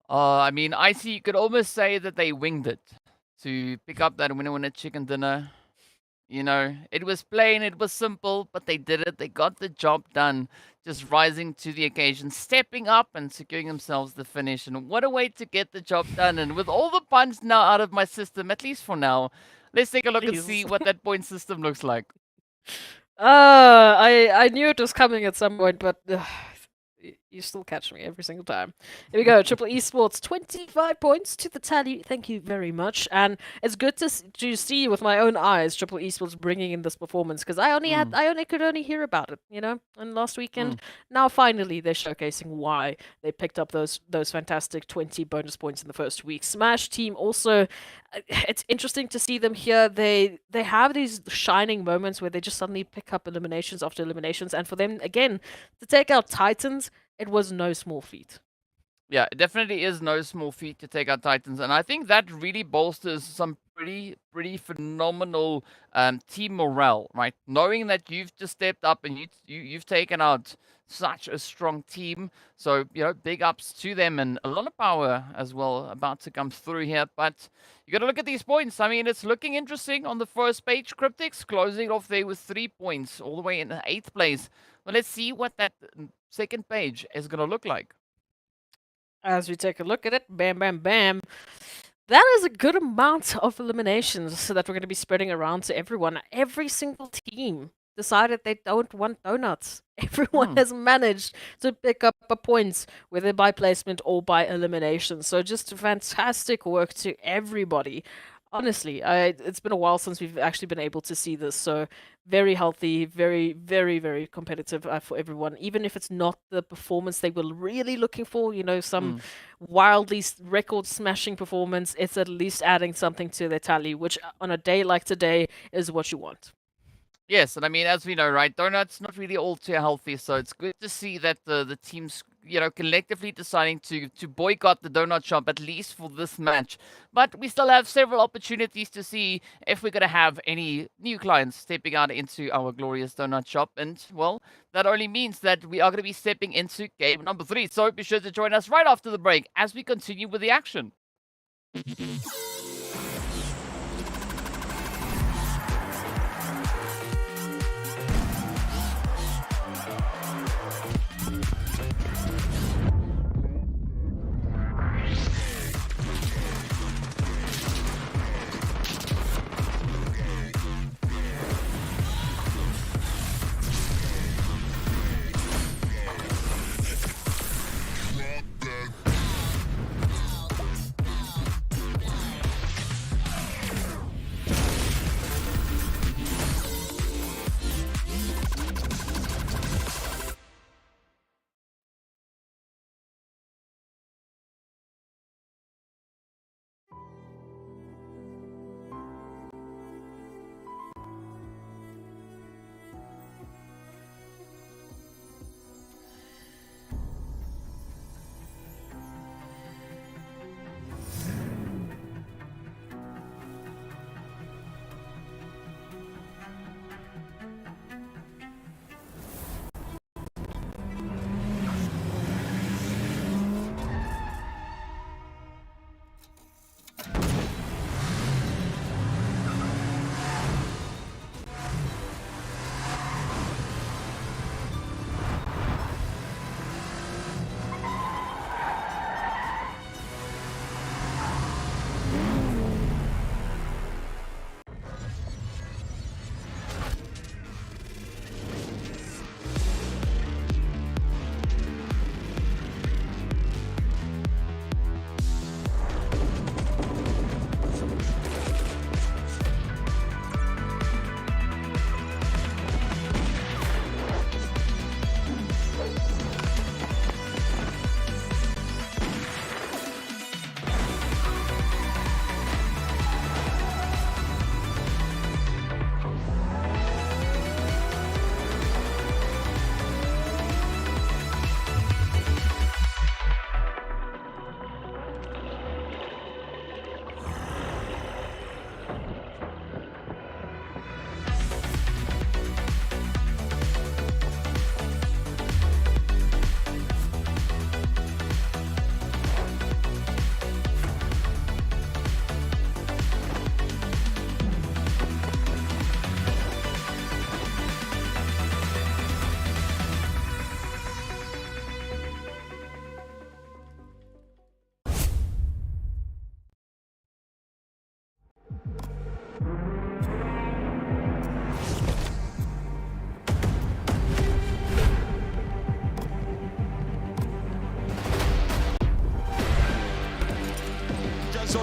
I mean, Icy, you could almost say that they winged it to pick up that winner chicken dinner. You know, it was plain, it was simple, but they did it. They got the job done, just rising to the occasion, stepping up and securing themselves the finish. And what a way to get the job done. And with all the puns now out of my system, at least for now, let's take a look and see what that point system looks like.
I knew it was coming at some point, but you still catch me every single time. Here we go. Triple Esports, 25 points to the tally. Thank you very much. And it's good to see with my own eyes Triple Esports bringing in this performance, because I could only hear about it, you know. And last weekend, now finally they're showcasing why they picked up those fantastic 20 bonus points in the first week. Smash team also, it's interesting to see them here. They have these shining moments where they just suddenly pick up eliminations after eliminations, and for them again to take out Titans, it was no small feat.
Yeah, it definitely is no small feat to take out Titans, and I think that really bolsters some pretty phenomenal team morale, right? Knowing that you've just stepped up and you've taken out such a strong team, so you know, big ups to them, and a lot of power as well about to come through here. But you got to look at these points. I mean, it's looking interesting on the first page. CRYPTICS closing off there with 3 points, all the way in 8th place. But let's see what that second page is going to look like.
As we take a look at it, bam, bam, bam. That is a good amount of eliminations that we're going to be spreading around to everyone. Every single team decided they don't want donuts. Everyone has managed to pick up a point, whether by placement or by elimination. So just fantastic work to everybody. Honestly, it's been a while since we've actually been able to see this. So very healthy, very, very, very competitive for everyone. Even if it's not the performance they were really looking for, you know, some wildly record-smashing performance, it's at least adding something to their tally, which on a day like today is what you want.
Yes, and I mean, as we know, right, Donut's not really all too healthy, so it's good to see that the teams, you know, collectively deciding to boycott the donut shop at least for this match. But we still have several opportunities to see if we're gonna have any new clients stepping out into our glorious donut shop, and well, that only means that we are gonna be stepping into game number 3. So be sure to join us right after the break as we continue with the action.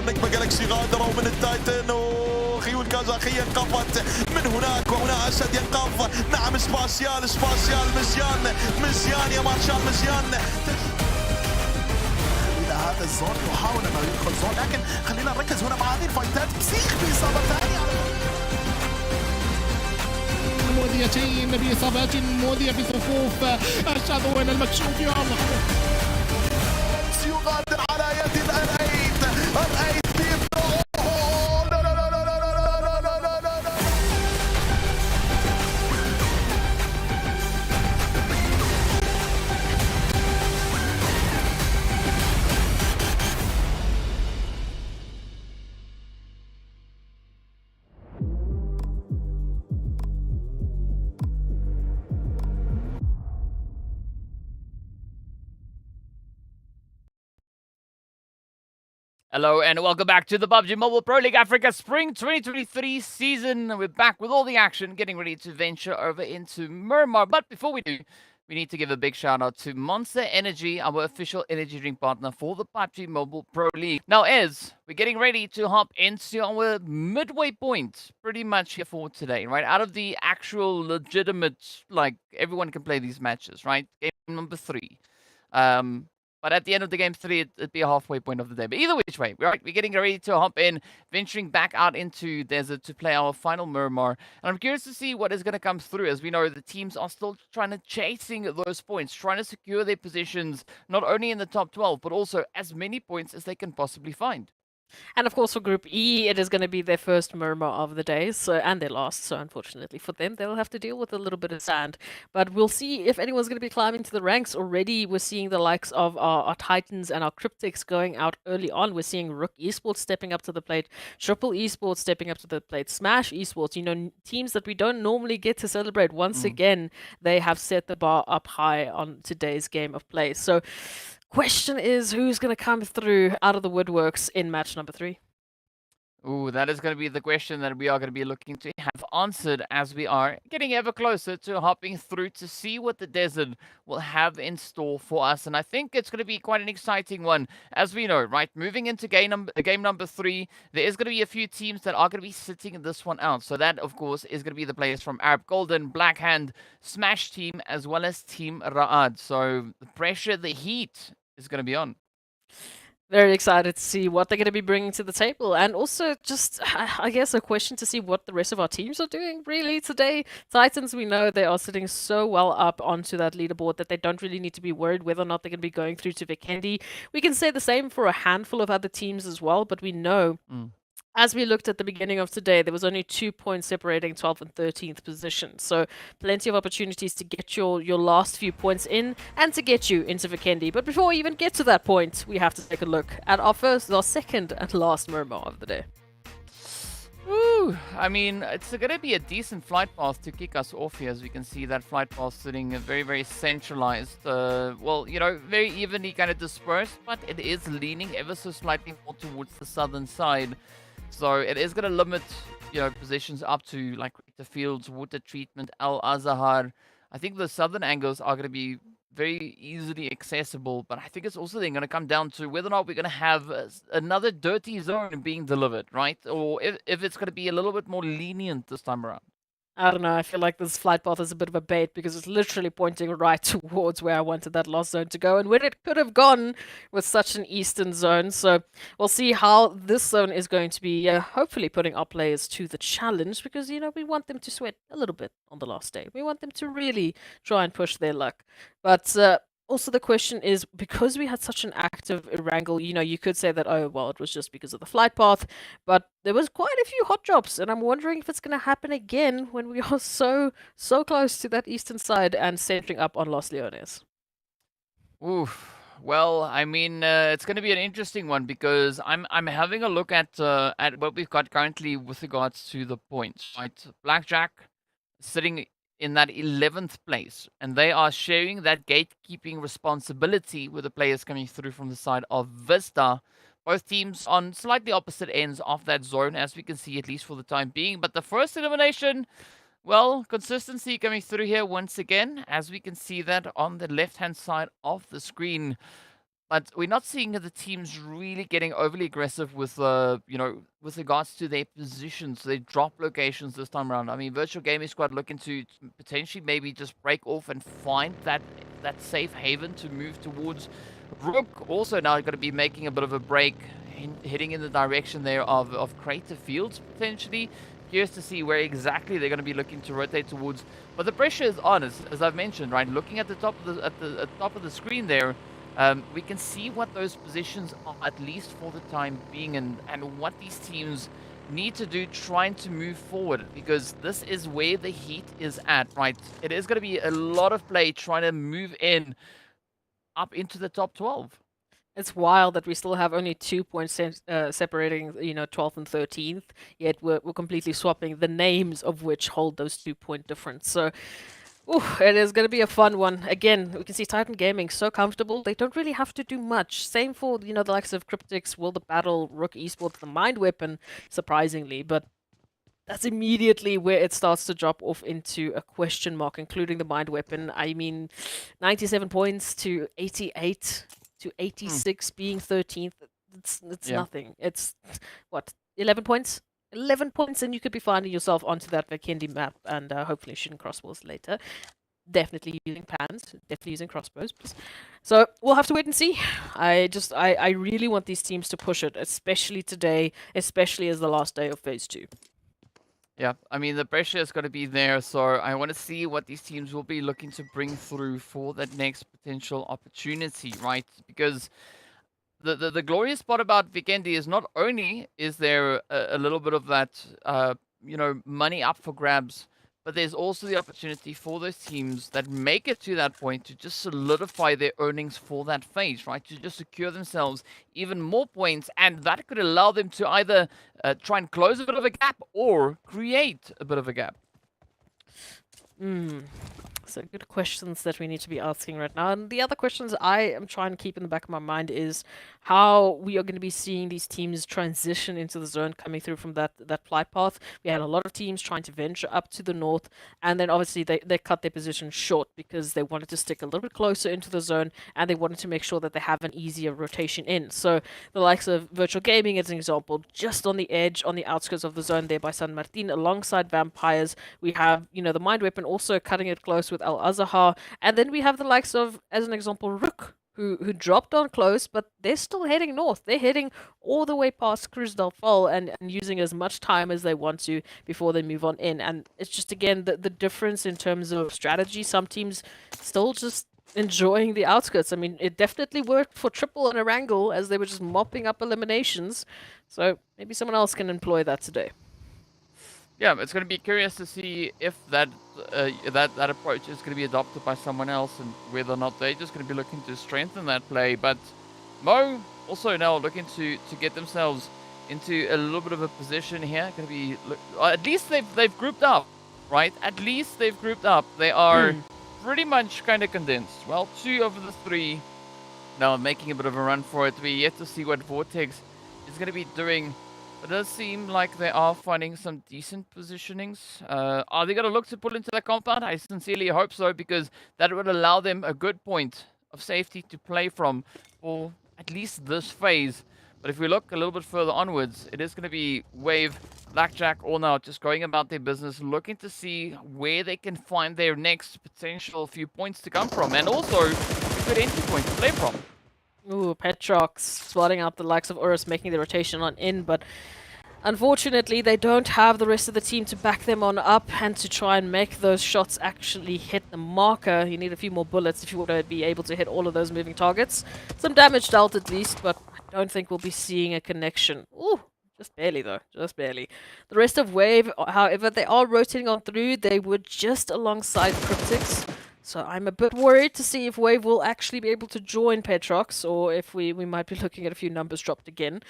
نجمة جالكسي غادروا من التايتن وخيول كازاخية انقفت من هناك، وهنا أسد ينقف. نعم سباسيال مزيان يا مارشال مزيان إلى هذا الزون، يحاول أنه يدخل زون، لكن خلينا نركز هنا مع هذه الفايتات. بسيخ بإصابة ثانية
مؤذيتين بإصابات مؤذية في صفوف الشاذوين المكشوف. يا الله
يغادر على يد الأيت
Hello and welcome back to the PUBG Mobile Pro League Africa Spring 2023 season. We're back with all the action, getting ready to venture over into Miramar. But before we do, we need to give a big shout out to Monster Energy, our official energy drink partner for the PUBG Mobile Pro League. Now, as we're getting ready to hop into our midway point, pretty much here for today, right? Out of the actual legitimate, like, everyone can play these matches, right? Game number 3. But at the end of the game 3, it'd be a halfway point of the day. But either which way, we're getting ready to hop in, venturing back out into Desert to play our final Miramar. And I'm curious to see what is going to come through. As we know, the teams are still chasing those points, trying to secure their positions, not only in the top 12, but also as many points as they can possibly find.
And of course, for Group E, it is going to be their first Miramar of the day, and their last. So unfortunately for them, they'll have to deal with a little bit of sand. But we'll see if anyone's going to be climbing to the ranks. Already, we're seeing the likes of our Titans and our CRYPTICS going out early on. We're seeing RUKH Esports stepping up to the plate, Triple Esports stepping up to the plate, Smash Esports. You know, teams that we don't normally get to celebrate. Once again, they have set the bar up high on today's game of play. So. Question is, who's going to come through out of the woodworks in match number 3?
Ooh, that is going to be the question that we are going to be looking to have answered as we are getting ever closer to hopping through to see what the desert will have in store for us. And I think it's going to be quite an exciting one. As we know, right, moving into game number 3, there is going to be a few teams that are going to be sitting this one out. So that, of course, is going to be the players from Arab Golden, Blackhand, Smash Team, as well as Team Ra'ad. So the pressure, the heat is going to be on.
Very excited to see what they're going to be bringing to the table. And also just, I guess, a question to see what the rest of our teams are doing, really, today. Titans, we know they are sitting so well up onto that leaderboard that they don't really need to be worried whether or not they're going to be going through to Vikendi. We can say the same for a handful of other teams as well, but we know... As we looked at the beginning of today, there was only 2 points separating 12th and 13th position. So plenty of opportunities to get your last few points in and to get you into Vikendi. But before we even get to that point, we have to take a look at our second and last Miramar of the day.
Woo! I mean, it's going to be a decent flight path to kick us off here, as we can see that flight path sitting very, very centralized. Well, you know, very evenly kind of dispersed, but it is leaning ever so slightly more towards the southern side. So it is going to limit, you know, positions up to like the fields, water treatment, Al Azhar. I think the southern angles are going to be very easily accessible, but I think it's also then going to come down to whether or not we're going to have another dirty zone being delivered, right? Or if it's going to be a little bit more lenient this time around.
I don't know, I feel like this flight path is a bit of a bait because it's literally pointing right towards where I wanted that last zone to go and where it could have gone with such an eastern zone. So we'll see how this zone is going to be hopefully putting our players to the challenge because, you know, we want them to sweat a little bit on the last day. We want them to really try and push their luck. But also, the question is, because we had such an active Erangel, you know, you could say that, oh, well, it was just because of the flight path, but there was quite a few hot drops, and I'm wondering if it's going to happen again when we are so close to that eastern side and centering up on Los Leones.
Oof. Well, I mean, it's going to be an interesting one because I'm having a look at what we've got currently with regards to the points, right? Blackjack sitting in that 11th place, and they are sharing that gatekeeping responsibility with the players coming through from the side of VISTA. Both teams on slightly opposite ends of that zone, as we can see, at least for the time being. But the first elimination, well, consistency coming through here once again, as we can see that on the left-hand side of the screen. But we're not seeing the teams really getting overly aggressive with, you know, with regards to their positions, their drop locations this time around. I mean, Virtual Gaming Squad looking to potentially maybe just break off and find that safe haven to move towards. RUKH also now going to be making a bit of a break, heading in the direction there of Crater Fields, potentially. Curious to see where exactly they're going to be looking to rotate towards. But the pressure is on, as I've mentioned, right? Looking at the top of the screen there, we can see what those positions are, at least for the time being, and what these teams need to do trying to move forward, because this is where the heat is at, right? It is going to be a lot of play trying to move in up into the top 12.
It's wild that we still have only 2 points separating, you know, 12th and 13th, yet we're completely swapping the names of which hold those 2 point difference. So it is going to be a fun one. Again, we can see Titan Gaming so comfortable. They don't really have to do much. Same for, you know, the likes of CRYPTICS, Will the Battle, RUKH Esports, the Mind Weapon, surprisingly. But that's immediately where it starts to drop off into a question mark, including the mind weapon. I mean, 97 points to 88 to 86 being 13th. It's
Yeah.
nothing. It's what, 11 points? 11 points, and you could be finding yourself onto that Vikendi map and hopefully shooting crossbows later. Definitely using pans, definitely using crossbows. So we'll have to wait and see. I really want these teams to push it, especially today, especially as the last day of phase 2.
Yeah, I mean, the pressure is going to be there, so I want to see what these teams will be looking to bring through for that next potential opportunity, right? Because the glorious part about Vikendi is not only is there a little bit of that, money up for grabs, but there's also the opportunity for those teams that make it to that point to just solidify their earnings for that phase, right? To just secure themselves even more points, and that could allow them to either try and close a bit of a gap or create a bit of a gap.
So good questions that we need to be asking right now. And the other questions I am trying to keep in the back of my mind is how we are going to be seeing these teams transition into the zone coming through from that flight path. We had a lot of teams trying to venture up to the north, and then obviously they cut their position short because they wanted to stick a little bit closer into the zone, and they wanted to make sure that they have an easier rotation in. So the likes of Virtual Gaming, as an example, just on the edge, on the outskirts of the zone there by San Martin, alongside Vampires. We have, the Mind Weapon also cutting it close with Al Azahar, and then we have the likes of, as an example, RUKH, who dropped on close, but they're still heading north. They're heading all the way past Cruz del Fall and using as much time as they want to before they move on in. And it's just, again, the difference in terms of strategy. Some teams still just enjoying the outskirts. I mean, it definitely worked for Triple and Erangel as they were just mopping up eliminations. So maybe someone else can employ that today.
Yeah, it's going to be curious to see if that approach is going to be adopted by someone else and whether or not they're just going to be looking to strengthen that play. But Mo also now looking to get themselves into a little bit of a position here. Going to be at least they've grouped up, right? At least they've grouped up. They are pretty much kind of condensed. Well, 2 over the 3 now making a bit of a run for it. We're yet to see what Vortex is going to be doing. It does seem like they are finding some decent positionings. Are they going to look to pull into the compound? I sincerely hope so, because that would allow them a good point of safety to play from for at least this phase. But if we look a little bit further onwards, it is going to be Wave, Blackjack, all now just going about their business, looking to see where they can find their next potential few points to come from, and also a good entry point to play from.
Ooh, Petrox spotting out the likes of URUS, making the rotation on in, but unfortunately they don't have the rest of the team to back them on up and to try and make those shots actually hit the marker. You need a few more bullets if you want to be able to hit all of those moving targets. Some damage dealt at least, but I don't think we'll be seeing a connection. Ooh, just barely though, just barely. The rest of Wave, however, they are rotating on through. They were just alongside CRYPTICS. So I'm a bit worried to see if Wave will actually be able to join Petrox, or if we might be looking at a few numbers dropped again.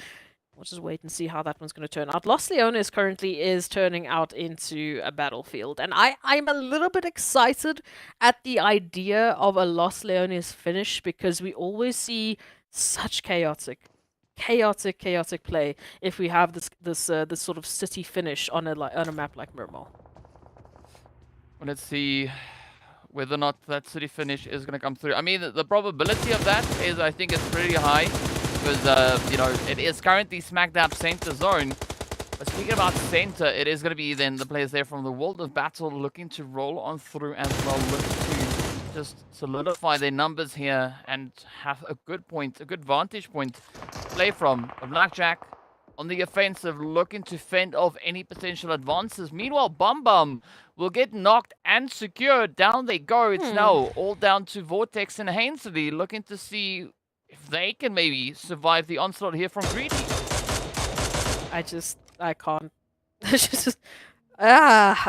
We'll just wait and see how that one's going to turn out. Los Leones currently is turning out into a battlefield, and I'm a little bit excited at the idea of a Los Leones finish, because we always see such chaotic play if we have this sort of city finish on a map like Miramar.
Well, let's see whether or not that city finish is going to come through. I mean, the probability of that is, I think, it's pretty high, because, it is currently smack dab center zone. But speaking about center, it is going to be then the players there from the World of Battle looking to roll on through as well, looking to just solidify their numbers here and have a good vantage point to play from. A Blackjack on the offensive, looking to fend off any potential advances. Meanwhile, Bum Bum will get knocked and secured. Down they go. It's now all down to Vortex and Hainsley, looking to see if they can maybe survive the onslaught here from Greedy.
I can't.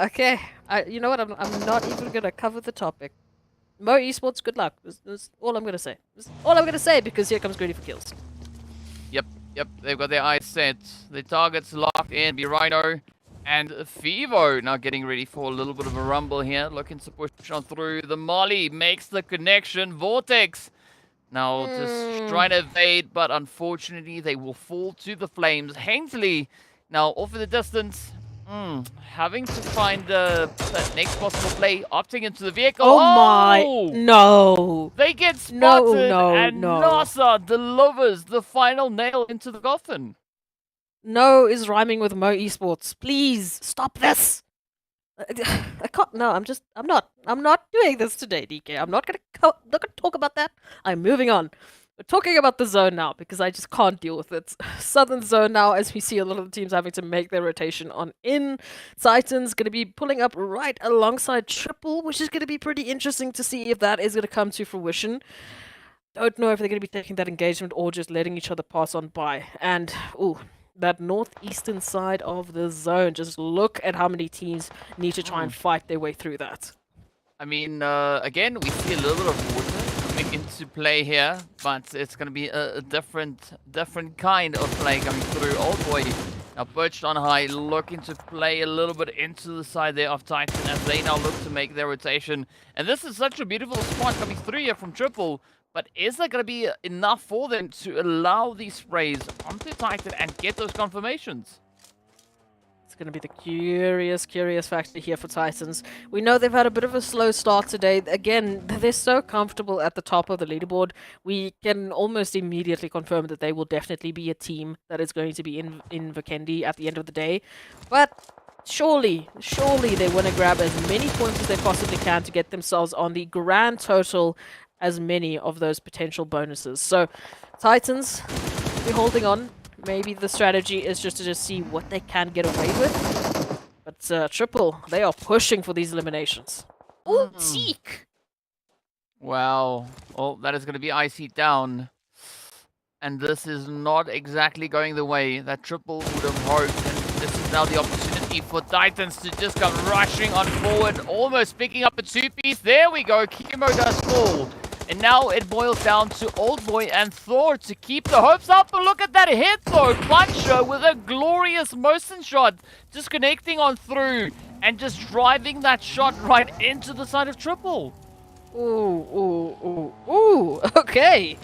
Okay. You know what? I'm not even gonna cover the topic. Mo Esports, good luck. That's all I'm gonna say. That's all I'm gonna say, because here comes GREEDYFORKILLS.
Yep, they've got their eyes set. The targets locked in. Be Rhino and Fivo now getting ready for a little bit of a rumble here. Looking to push on through. The Molly makes the connection. Vortex now just trying to evade, but unfortunately they will fall to the flames. Hainsley now off in the distance. Having to find the next possible play, opting into the vehicle.
Oh my! No!
They get
No,
spotted,
no,
and
no.
NASA delivers the final nail into the coffin.
No is rhyming with Mo Esports. Please stop this. I can't. No, I'm not doing this today, DK. I'm not not gonna talk about that. I'm moving on. We're talking about the zone now because I just can't deal with it. Southern zone now, as we see a lot of the teams having to make their rotation on in. Titan's going to be pulling up right alongside Triple, which is going to be pretty interesting to see if that is going to come to fruition. Don't know if they're going to be taking that engagement or just letting each other pass on by. And, ooh, that northeastern side of the zone, just look at how many teams need to try and fight their way through that.
I mean, again, we see a little bit of water coming into play here, but it's going to be a different kind of play coming through. Old Boy now perched on high, looking to play a little bit into the side there of Titan as they now look to make their rotation. And this is such a beautiful spot coming through here from Triple, but is there going to be enough for them to allow these sprays onto Titan and get those confirmations?
It's going to be the curious factor here for Titans. We know they've had a bit of a slow start today. Again, they're so comfortable at the top of the leaderboard. We can almost immediately confirm that they will definitely be a team that is going to be in Vikendi at the end of the day. But surely they want to grab as many points as they possibly can to get themselves on the grand total as many of those potential bonuses. So, Titans, we're holding on. Maybe the strategy is just to see what they can get away with. But Triple, they are pushing for these eliminations. Ooh, Zeke!
Wow. Well, that is going to be icy down. And this is not exactly going the way that Triple would have hoped. And this is now the opportunity for Titans to just come rushing on forward, almost picking up a two-piece. There we go. Kimo does fall. And now it boils down to Old Boy and Thor to keep the hopes up. But look at that hit though. Puncher with a glorious motion shot. Just connecting on through and just driving that shot right into the side of Triple.
Ooh. Okay.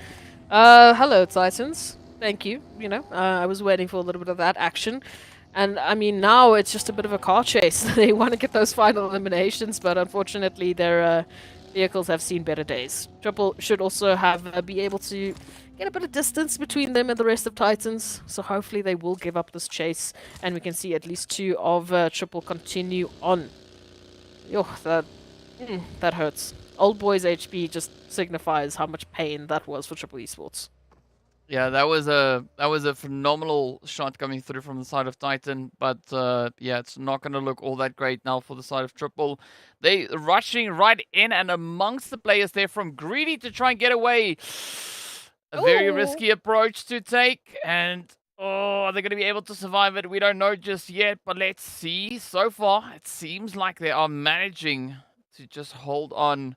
Hello, Titans. Thank you. You know, I was waiting for a little bit of that action. And, I mean, now it's just a bit of a car chase. They want to get those final eliminations, but unfortunately their vehicles have seen better days. Triple should also have be able to get a bit of distance between them and the rest of Titans, so hopefully they will give up this chase, and we can see at least two of Triple continue on. Yo, that hurts. Old Boy's HP just signifies how much pain that was for Triple Esports.
Yeah, that was a phenomenal shot coming through from the side of Titan, but yeah, it's not going to look all that great now for the side of Triple. They rushing right in and amongst the players there from Greedy to try and get away. A very risky approach to take, and are they going to be able to survive it? We don't know just yet, but let's see. So far, it seems like they are managing to just hold on.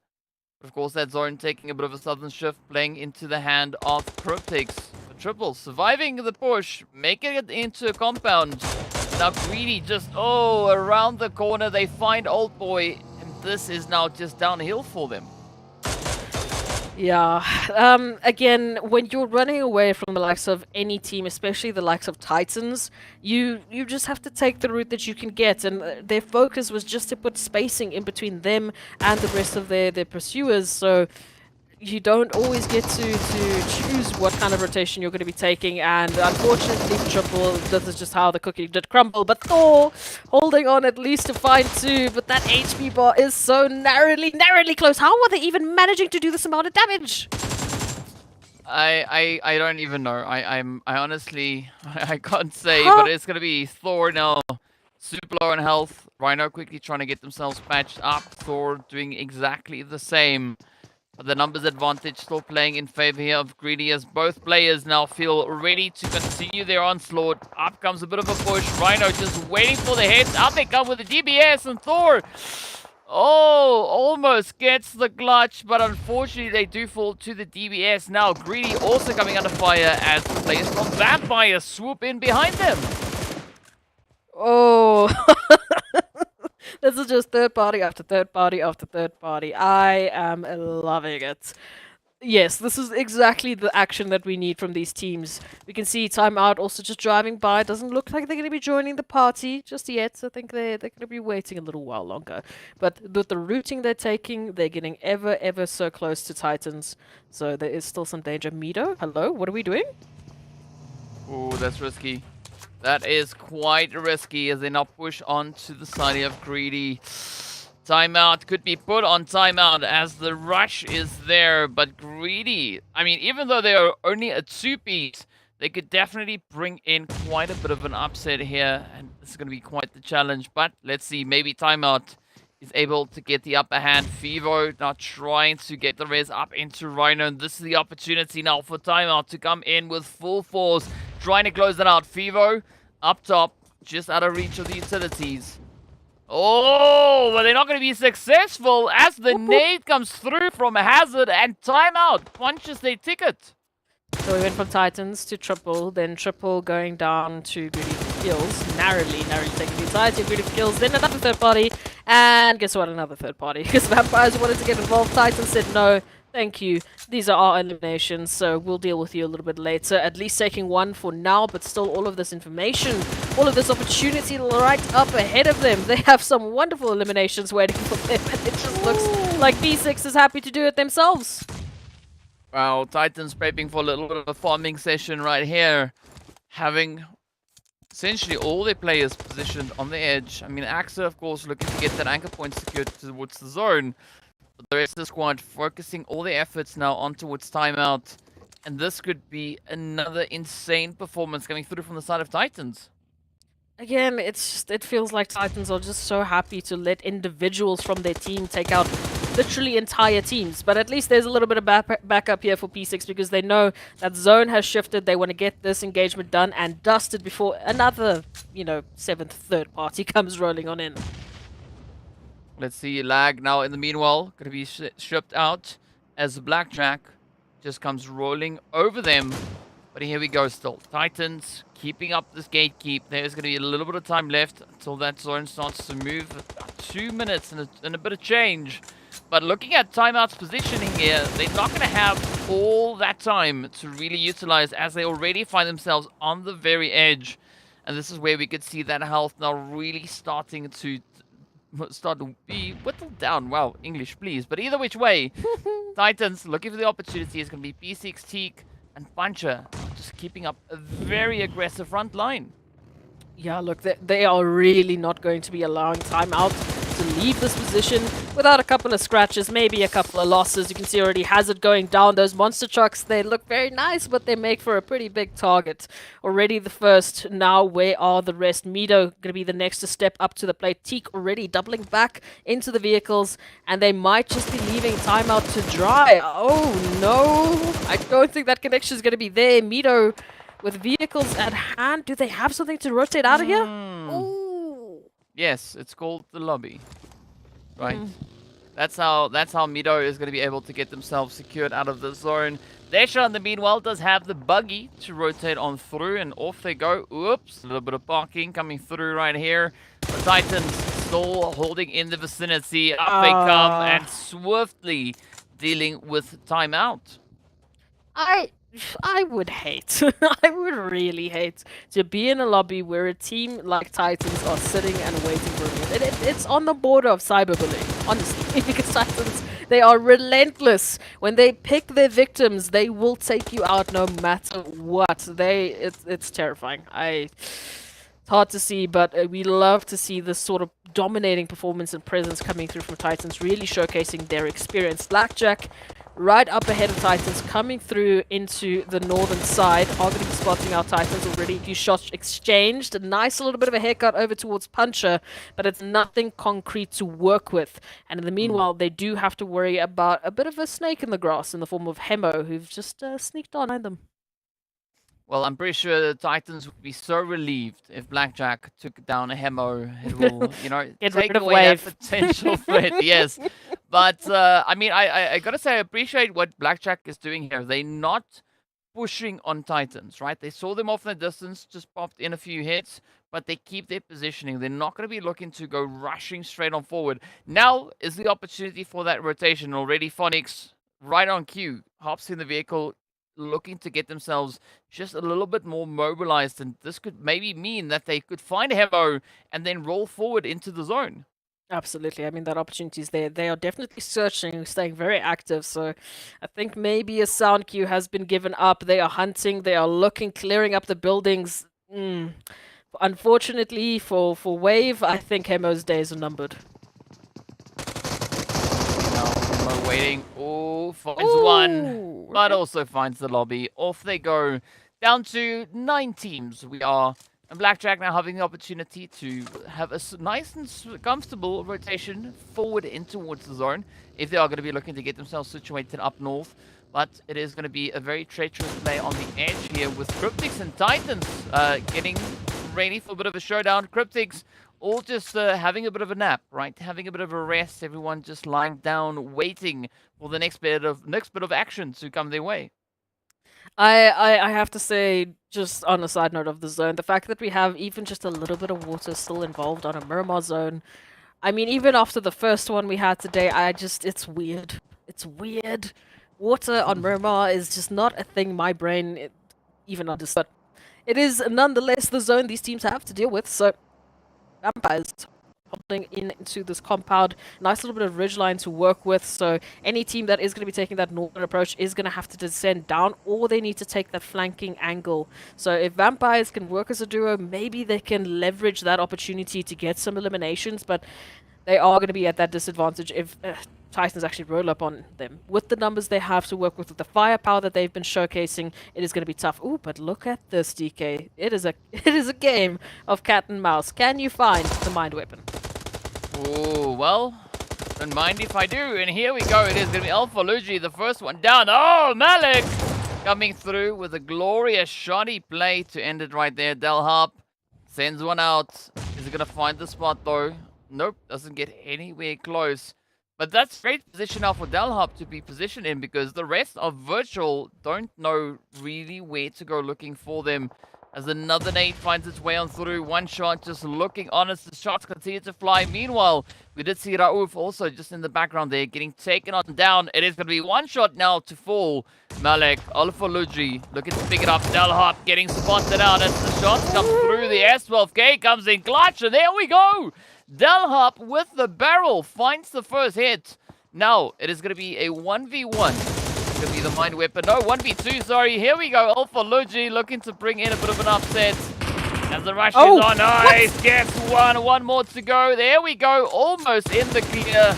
Of course, that zone taking a bit of a southern shift, playing into the hand of CRYPTICS. The Triple surviving the push, making it into a compound. Now Greedy just, around the corner, they find Old Boy, and this is now just downhill for them.
Yeah, again, when you're running away from the likes of any team, especially the likes of Titans, you just have to take the route that you can get, and their focus was just to put spacing in between them and the rest of their pursuers, so you don't always get to choose what kind of rotation you're going to be taking, and unfortunately for Triple, this is just how the cookie did crumble. But Thor holding on at least to find two, but that HP bar is so narrowly close. How are they even managing to do this amount of damage?
I don't even know. I honestly I can't say, but it's gonna be Thor now, super low on health. Rhino quickly trying to get themselves patched up. Thor doing exactly the same. But the numbers advantage still playing in favor here of Greedy as both players now feel ready to continue their onslaught. Up comes a bit of a push. Rhino just waiting for the hits. Up they come with the DBS, and Thor, almost gets the clutch, but unfortunately they do fall to the DBS. Now Greedy also coming under fire as the players from Vampire swoop in behind them.
Oh, this is just third party after third party after third party. I am loving it. Yes, this is exactly the action that we need from these teams. We can see Timeout also just driving by. Doesn't look like they're going to be joining the party just yet. I think they're going to be waiting a little while longer. But with the routing they're taking, they're getting ever so close to Titans. So there is still some danger. Mido, hello, what are we doing?
Ooh, that's risky. That is quite risky as they now push on to the side of Greedy. Timeout could be put on timeout as the rush is there, but Greedy, I mean, even though they are only a 2-piece, they could definitely bring in quite a bit of an upset here, and this is going to be quite the challenge, but let's see, maybe timeout is able to get the upper hand. Fivo now trying to get the res up into Rhino, and this is the opportunity now for timeout to come in with full force, trying to close that out. Fivo up top, just out of reach of the utilities. Oh, but they're not going to be successful as the nade comes through from Hazard and timeout punches their ticket.
So we went from Titans to Triple, then Triple going down to GREEDYFORKILLS, narrowly taking the entirety of GREEDYFORKILLS, then another third party, and guess what, another third party, because Vampires wanted to get involved. Titans said no, thank you, these are our eliminations, so we'll deal with you a little bit later. At least taking one for now, but still all of this information, all of this opportunity right up ahead of them. They have some wonderful eliminations waiting for them, and it just looks like B6 is happy to do it themselves.
Wow, Titans prepping for a little bit of a farming session right here. Having essentially all their players positioned on the edge. I mean, Axa, of course, looking to get that anchor point secured towards the zone. But the rest of the squad focusing all their efforts now on towards timeout. And this could be another insane performance coming through from the side of Titans.
Again, it feels like Titans are just so happy to let individuals from their team take out literally entire teams. But at least there's a little bit of backup here for P6 because they know that zone has shifted. They want to get this engagement done and dusted before another, you know, 7th third party comes rolling on in.
Let's see, Lag now in the meanwhile going to be shipped out as Blackjack just comes rolling over them. But here we go still. Titans keeping up this gatekeep. There's going to be a little bit of time left until that zone starts to move. About 2 minutes and a bit of change. But looking at timeout's positioning here, they're not going to have all that time to really utilize as they already find themselves on the very edge. And this is where we could see that health now really starting to be whittled down. Wow, English please. But either which way, Titans looking for the opportunity is going to be P6, Teak, and Puncher just keeping up a very aggressive front line.
Yeah, look, they are really not going to be allowing timeout to leave this position without a couple of scratches, maybe a couple of losses. You can see already Hazard going down. Those monster trucks, they look very nice, but they make for a pretty big target. Already the first. Now where are the rest? Mido going to be the next to step up to the plate. Teak already doubling back into the vehicles, and they might just be leaving timeout to dry. Oh no, I don't think that connection is going to be there. Mido with vehicles at hand. Do they have something to rotate out of here? Ooh.
Yes, it's called the lobby. Right. That's how Mido is going to be able to get themselves secured out of the zone. Desha, in the meanwhile, does have the buggy to rotate on through, and off they go. Oops, a little bit of parking coming through right here. The Titans still holding in the vicinity. Up they come and swiftly dealing with timeout.
I would hate, I would really hate to be in a lobby where a team like Titans are sitting and waiting for me. It's on the border of cyberbullying, honestly, because Titans, they are relentless. When they pick their victims, they will take you out no matter what. It's terrifying. It's hard to see, but we love to see this sort of dominating performance and presence coming through from Titans, really showcasing their experience. Blackjack right up ahead of Titans, coming through into the northern side. Are going to be spotting our Titans already. A few shots exchanged. A nice little bit of a haircut over towards Puncher, but it's nothing concrete to work with. And in the meanwhile, they do have to worry about a bit of a snake in the grass in the form of Hemo, who've just sneaked on behind them.
Well, I'm pretty sure the Titans would be so relieved if Blackjack took down a Hemo. It will, you know, take away that potential threat. Yes. But, I mean, I got to say, I appreciate what Blackjack is doing here. They're not pushing on Titans, right? They saw them off in the distance, just popped in a few hits, but they keep their positioning. They're not going to be looking to go rushing straight on forward. Now is the opportunity for that rotation. Already Phonics right on cue, hops in the vehicle, looking to get themselves just a little bit more mobilized, and this could maybe mean that they could find Hemo and then roll forward into the zone.
Absolutely. I mean, that opportunity is there. They are definitely searching, staying very active. So I think maybe a sound cue has been given up. They are hunting, they are looking, clearing up the buildings. Unfortunately for Wave, I think Hemo's days are numbered.
Now, Hemo waiting. Oh, finds one, but also finds the lobby. Off they go. Down to 9 teams. We are... And Blackjack now having the opportunity to have a nice and comfortable rotation forward in towards the zone if they are going to be looking to get themselves situated up north. But it is going to be a very treacherous play on the edge here with CRYPTICS and Titans getting ready for a bit of a showdown. CRYPTICS all just having a bit of a nap, right? Having a bit of a rest. Everyone just lying down, waiting for the next bit of action to come their way.
I have to say, just on a side note of the zone, the fact that we have even just a little bit of water still involved on a Miramar zone. I mean, even after the first one we had today, it's weird. It's weird. Water on Miramar is just not a thing my brain even understood. It is nonetheless the zone these teams have to deal with, so vampires holding into this compound. Nice little bit of ridgeline to work with, so any team that is going to be taking that northern approach is going to have to descend down, or they need to take that flanking angle. So if vampires can work as a duo, maybe they can leverage that opportunity to get some eliminations, but they are going to be at that disadvantage if Titans actually roll up on them. With the numbers they have to work with the firepower that they've been showcasing, it is going to be tough. Ooh, but look at this, DK. It is a game of cat and mouse. Can you find the mind weapon?
Oh, well, don't mind if I do. And here we go. It is going to be Alpha Luigi, the first one down. Oh, Malik coming through with a glorious shoddy play to end it right there. Delharp sends one out. Is he going to find the spot, though? Nope, doesn't get anywhere close. But that's great position now for Delharp to be positioned in, because the rest of Virtual don't know really where to go looking for them. As another nade finds its way on through. One shot just looking honest. The shots continue to fly. Meanwhile, we did see RUKH also just in the background there getting taken on down. It is going to be one shot now to fall. Malik, Alpha Luigi looking to pick it up. Delharp getting spotted out as the shots come through. The S12K comes in clutch, and there we go. Delharp with the barrel finds the first hit. Now, it is going to be a 1v1. Could be the mind weapon. No, 1v2, sorry. Here we go. Alpha Luigi looking to bring in a bit of an upset. As the rush is on. Nice. Gets one more to go. There we go. Almost in the clear.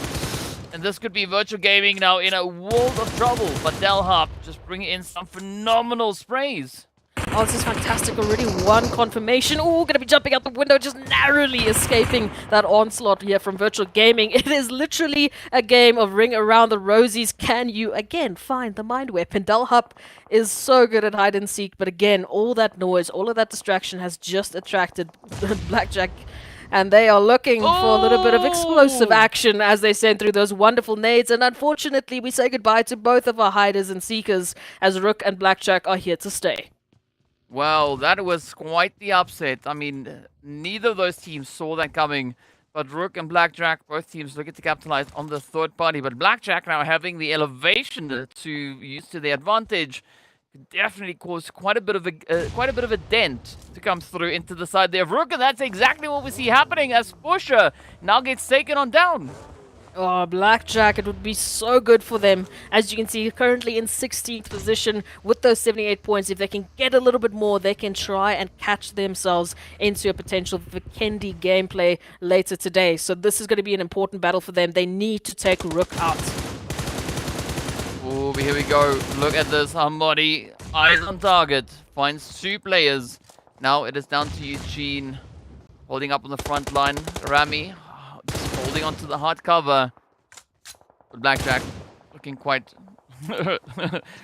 And this could be Virtual Gaming now in a world of trouble. But Delharp just bringing in some phenomenal sprays.
Oh, this is fantastic. Already one confirmation. Oh, going to be jumping out the window, just narrowly escaping that onslaught here from Virtual Gaming. It is literally a game of ring around the rosies. Can you, again, find the mind weapon? Delharp is so good at hide and seek, but again, all that noise, all of that distraction has just attracted Blackjack. And they are looking for a little bit of explosive action as they send through those wonderful nades. And unfortunately, we say goodbye to both of our hiders and seekers as RUKH and Blackjack are here to stay.
Well, that was quite the upset. I mean, neither of those teams saw that coming. But RUKH and Blackjack, both teams looking to capitalize on the third party. But Blackjack now having the elevation to use to their advantage, definitely caused quite a bit of a dent to come through into the side there of RUKH. And that's exactly what we see happening as Pusher now gets taken on down.
Oh, Blackjack, it would be so good for them. As you can see, currently in 16th position with those 78 points. If they can get a little bit more, they can try and catch themselves into a potential Vikendi gameplay later today. So this is going to be an important battle for them. They need to take RUKH out.
Oh, here we go. Look at this. Hamadi, eyes on target. Finds 2 players. Now it is down to Eugene. Holding up on the front line. Rami holding onto the hard cover. But Blackjack looking quite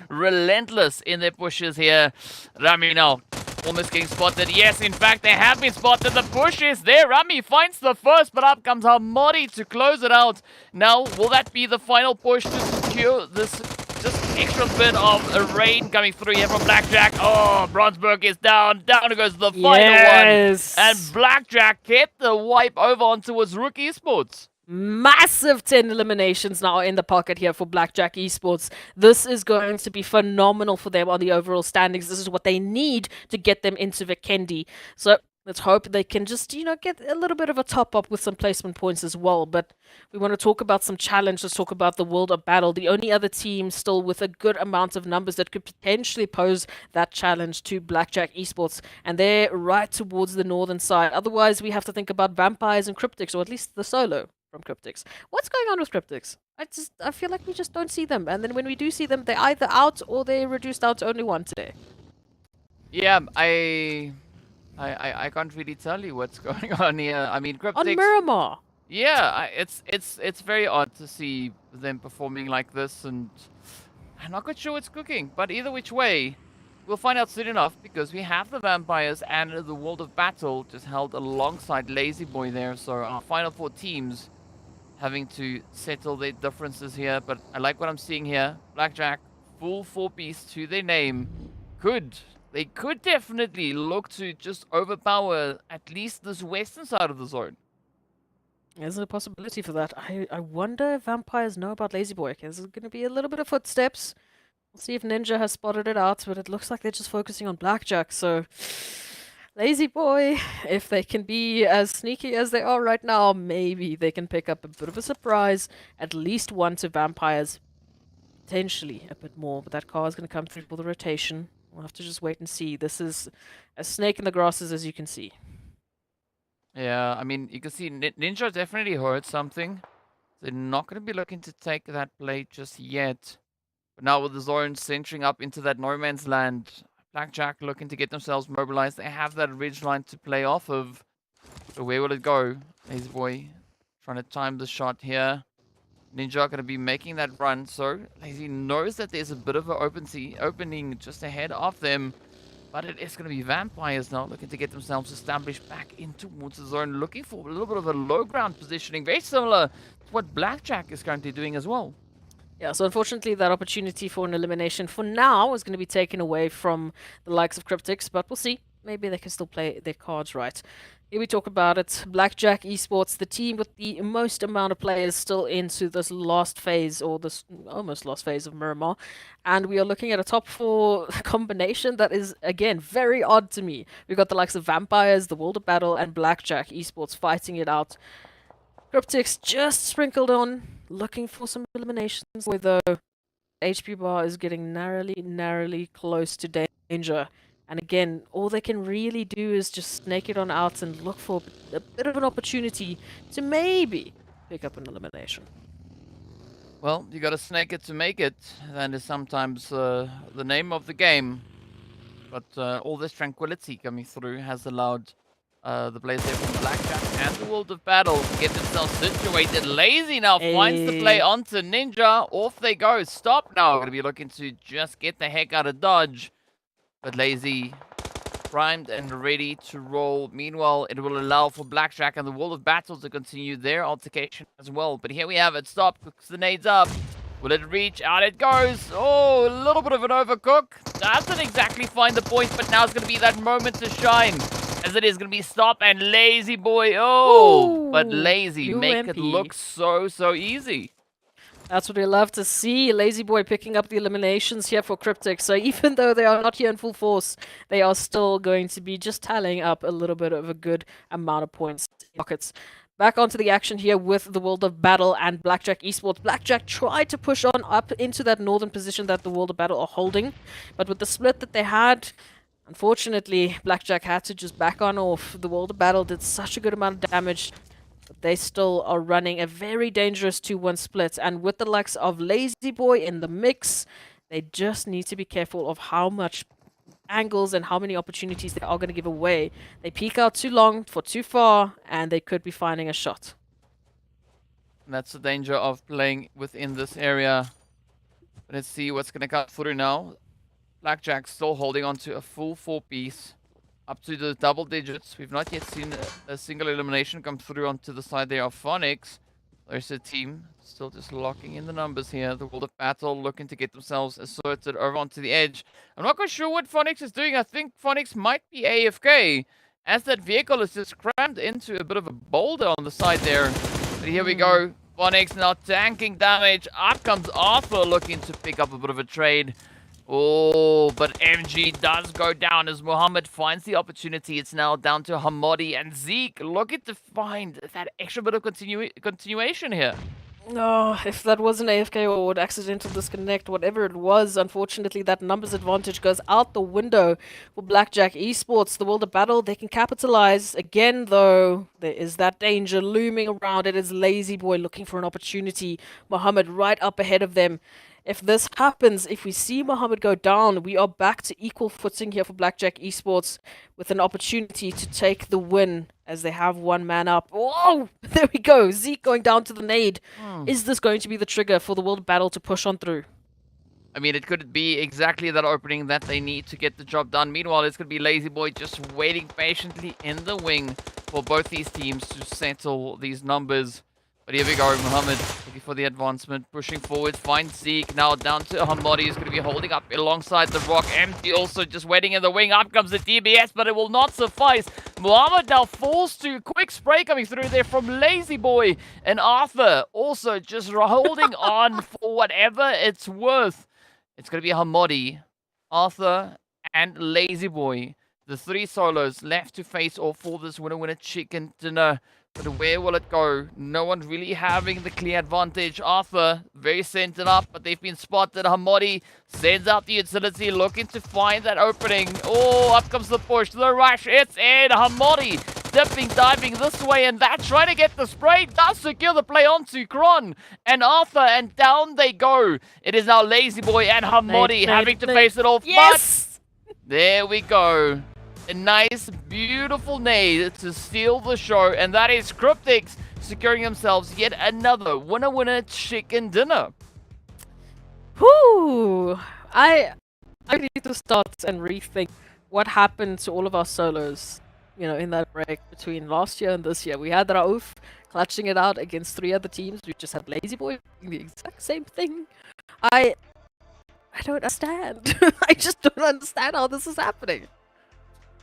relentless in their pushes here. Rami now almost getting spotted. Yes, in fact, they have been spotted. The push is there. Rami finds the first, but up comes Hamadi to close it out. Now, will that be the final push to secure this just extra bit of a rain coming through here from Blackjack? Oh, Bronsberg is down. Down goes the final one. And Blackjack get the wipe over onto his RUKH Esports.
Massive 10 eliminations now in the pocket here for Blackjack Esports. This is going to be phenomenal for them on the overall standings. This is what they need to get them into Vikendi. So let's hope they can just, get a little bit of a top up with some placement points as well. But we want to talk about some challenge. Let's talk about the World of Battle. The only other team still with a good amount of numbers that could potentially pose that challenge to Blackjack Esports. And they're right towards the northern side. Otherwise, we have to think about Vampires and CRYPTICS, or at least the solo from CRYPTICS. What's going on with CRYPTICS? I feel like we just don't see them. And then when we do see them, they're either out or they're reduced down to only one today.
Yeah, I can't really tell you what's going on here. I mean, CRYPTICS...
On Miramar.
Yeah, it's very odd to see them performing like this, and I'm not quite sure what's cooking. But either which way, we'll find out soon enough, because we have the Vampires and the World of Battle just held alongside Lazy Boy there. So our final 4 teams having to settle their differences here. But I like what I'm seeing here. Blackjack, full 4-piece to their name. They could definitely look to just overpower at least this western side of the zone.
There's a possibility for that. I wonder if Vampires know about Lazy Boy. Okay, there's going to be a little bit of footsteps. We'll see if Ninja has spotted it out, but it looks like they're just focusing on Blackjack. So, Lazy Boy, if they can be as sneaky as they are right now, maybe they can pick up a bit of a surprise. At least one to Vampires. Potentially a bit more, but that car is going to come through for the rotation. We'll have to just wait and see. This is a snake in the grasses, as you can see.
Yeah, I mean, you can see Ninja definitely heard something. They're not going to be looking to take that play just yet. But now with the zone centering up into that no man's land, Blackjack looking to get themselves mobilized. They have that ridge line to play off of. So where will it go? Lazy Boy trying to time the shot here. Ninja going to be making that run. So Lazy knows that there's a bit of an opening just ahead of them. But it is going to be Vampires now looking to get themselves established back in towards the zone. Looking for a little bit of a low ground positioning. Very similar to what Blackjack is currently doing as well.
Yeah, so unfortunately that opportunity for an elimination for now is going to be taken away from the likes of CRYPTICS. But we'll see. Maybe they can still play their cards right. Here we talk about it. Blackjack Esports, the team with the most amount of players still into this last phase, or this almost last phase of Miramar. And we are looking at a top 4 combination that is, again, very odd to me. We've got the likes of Vampires, the World of Battle, and Blackjack Esports fighting it out. CRYPTICS just sprinkled on, looking for some eliminations, although HP bar is getting narrowly close to danger. And again, all they can really do is just snake it on out and look for a bit of an opportunity to maybe pick up an elimination.
Well, you gotta snake it to make it. That is sometimes the name of the game. But all this tranquility coming through has allowed the players there from Blackjack and the World of Battle to get themselves situated. Lazy now finds the play onto Ninja. Off they go. Stop now. Gonna be looking to just get the heck out of Dodge. But Lazy primed and ready to roll. Meanwhile, it will allow for Blackjack and the World of Battle to continue their altercation as well. But here we have it. Stop. Cooks the nades up. Will it reach? Out it goes. Oh, a little bit of an overcook. Doesn't exactly find the point, but now it's going to be that moment to shine. As it is going to be Stop and Lazy Boy. Oh, but Lazy make it look so easy.
That's what we love to see. Lazy Boy picking up the eliminations here for CRYPTICS. So even though they are not here in full force, they are still going to be just tallying up a little bit of a good amount of points in pockets. Back onto the action here with the World of Battle and Blackjack Esports. Blackjack tried to push on up into that northern position that the World of Battle are holding. But with the split that they had, unfortunately, Blackjack had to just back on off. The World of Battle did such a good amount of damage. But they still are running a very dangerous 2-1 split. And with the likes of Lazy Boy in the mix, they just need to be careful of how much angles and how many opportunities they are going to give away. They peek out too long for too far, and they could be finding a shot.
That's the danger of playing within this area. Let's see what's going to cut through now. Blackjack still holding on to a full 4-piece. Up to the double digits. We've not yet seen a single elimination come through onto the side there of Phonics. There's a team still just locking in the numbers here. The World of Battle looking to get themselves asserted over onto the edge. I'm not quite sure what Phonics is doing. I think Phonics might be AFK, as that vehicle is just crammed into a bit of a boulder on the side there. But here we go. Phonics now tanking damage. Up comes Arthur looking to pick up a bit of a trade. Oh, but MG does go down as Muhammad finds the opportunity. It's now down to Hamadi and Zeke looking to find that extra bit of continuation here.
No, if that was an AFK or an accidental disconnect, whatever it was, unfortunately that numbers advantage goes out the window for Blackjack Esports. The World of Battle, they can capitalize. Again, though, there is that danger looming around. It is Lazy Boy looking for an opportunity. Muhammad right up ahead of them. If this happens, if we see Muhammad go down, we are back to equal footing here for Blackjack Esports with an opportunity to take the win as they have one man up. Oh, there we go. Zeke going down to the nade. Is this going to be the trigger for the World Battle to push on through?
I mean, it could be exactly that opening that they need to get the job done. Meanwhile, it's going to be Lazy Boy just waiting patiently in the wing for both these teams to settle these numbers. But here we go, Muhammad looking for the advancement, pushing forward, finds Zeke, now down to Hamadi, who's going to be holding up alongside the RUKH. Empty also just waiting in the wing, up comes the DBS, but it will not suffice. Muhammad now falls to quick spray coming through there from Lazy Boy, and Arthur also just holding on for whatever it's worth. It's going to be Hamadi, Arthur, and Lazy Boy. The three solos left to face off for this winner chicken dinner. But where will it go? No one really having the clear advantage. Arthur, very centered up, but they've been spotted. Hamadi sends out the utility, looking to find that opening. Oh, up comes the push, the rush, it's in. Hamadi dipping, diving this way and that, trying to get the spray, does secure the play onto Kron and Arthur, and down they go. It is now Lazy Boy and Hamadi having to face it off.
Yes!
But there we go. A nice, beautiful nade to steal the show, and that is CRYPTICS securing themselves yet another winner chicken dinner.
Whoo! I need to start and rethink what happened to all of our solos, you know, in that break between last year and this year. We had Rauf clutching it out against 3 other teams. We just had Lazy Boy doing the exact same thing. I don't understand. I just don't understand how this is happening.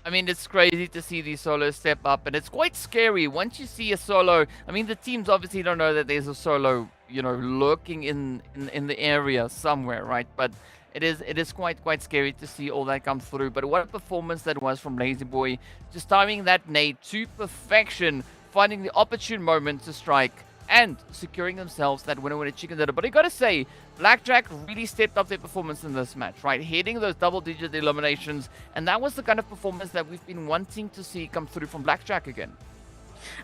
I mean, it's crazy to see these solos step up, and it's quite scary once you see a solo. I mean, the teams obviously don't know that there's a solo, you know, lurking in the area somewhere, right? But it is quite scary to see all that come through. But what a performance that was from Lazy Boy, just timing that nade to perfection, finding the opportune moment to strike, and securing themselves that winner chicken dinner. But I gotta say, Blackjack really stepped up their performance in this match, right? Hitting those double-digit eliminations, and that was the kind of performance that we've been wanting to see come through from Blackjack again.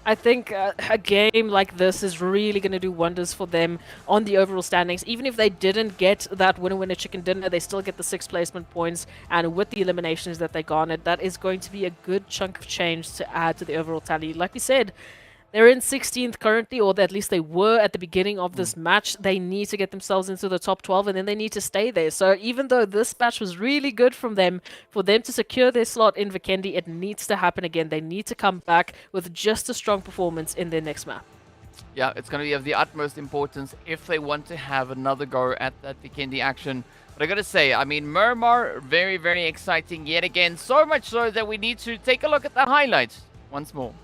I think a game like this is really going to do wonders for them on the overall standings. Even if they didn't get that winner chicken dinner, they still get the 6 placement points, and with the eliminations that they garnered, that is going to be a good chunk of change to add to the overall tally. Like we said, they're in 16th currently, or at least they were at the beginning of this match. They need to get themselves into the top 12, and then they need to stay there. So even though this match was really good from them, for them to secure their slot in Vikendi, it needs to happen again. They need to come back with just a strong performance in their next map.
Yeah, it's going to be of the utmost importance if they want to have another go at that Vikendi action. But I gotta say, I mean, Miramar, very, very exciting yet again. So much so that we need to take a look at the highlights once more.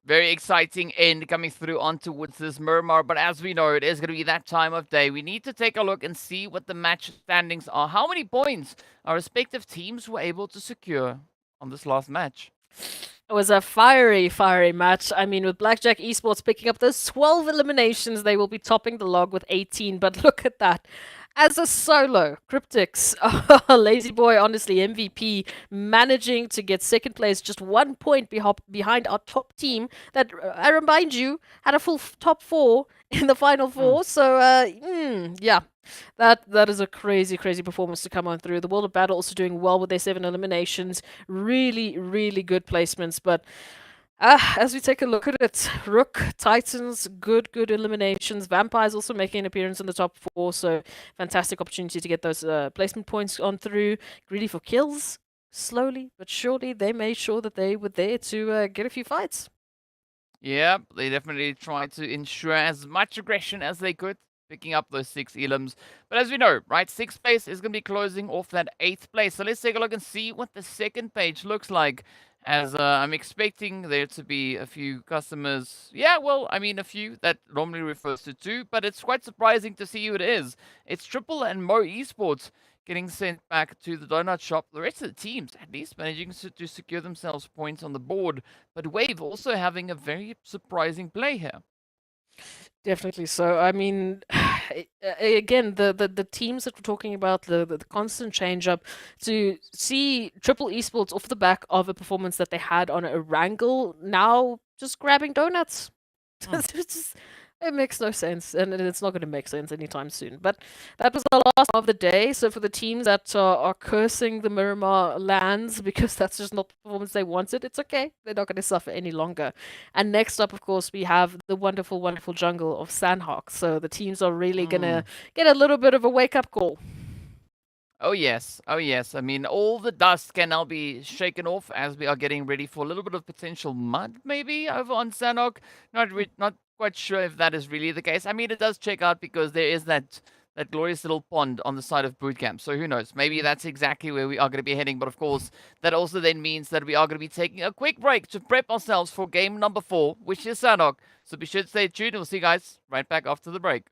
Very exciting end coming through on towards this Miramar, but as we know, it is going to be that time of day. We need to take a look and see what the match standings are. How many points our respective teams were able to secure on this last match?
It was a fiery match. I mean, with Blackjack Esports picking up those 12 eliminations, they will be topping the log with 18. But look at that. As a solo, CRYPTICS, Lazy Boy, honestly, MVP, managing to get second place, just 1 point behind our top team that, I remind you, had a full top 4 in the final 4. So, yeah, That is a crazy, crazy performance to come on through. The World of Battle also doing well with their 7 eliminations. Really, really good placements. But as we take a look at it, RUKH, Titans, good eliminations. Vampires also making an appearance in the top 4, so fantastic opportunity to get those placement points on through. GREEDYFORKILLS, slowly but surely, they made sure that they were there to get a few fights.
Yeah, they definitely tried to ensure as much aggression as they could, picking up those 6 elims. But as we know, right, 6th place is going to be closing off that 8th place. So let's take a look and see what the second page looks like. As I'm expecting there to be a few customers. Yeah, well, I mean a few. That normally refers to 2, but it's quite surprising to see who it is. It's Triple and MEA Esports getting sent back to the donut shop. The rest of the teams at least managing to secure themselves points on the board. But Wave also having a very surprising play here.
Definitely so. I mean, again, the teams that we're talking about, the constant change up, to see Triple Esports off the back of a performance that they had on Erangel, now just grabbing donuts. It makes no sense, and it's not going to make sense anytime soon. But that was the last of the day. So for the teams that are cursing the Miramar lands because that's just not the performance they wanted, it's okay. They're not going to suffer any longer. And next up, of course, we have the wonderful, wonderful jungle of Sanhok. So the teams are really going to get a little bit of a wake-up call.
Oh yes, oh yes. I mean, all the dust can now be shaken off as we are getting ready for a little bit of potential mud, maybe, over on Sanhok. Not quite sure if that is really the case. I mean, it does check out because there is that glorious little pond on the side of bootcamp. So who knows? Maybe that's exactly where we are going to be heading. But of course, that also then means that we are going to be taking a quick break to prep ourselves for game number 4, which is Sanhok. So be sure to stay tuned. We'll see you guys right back after the break.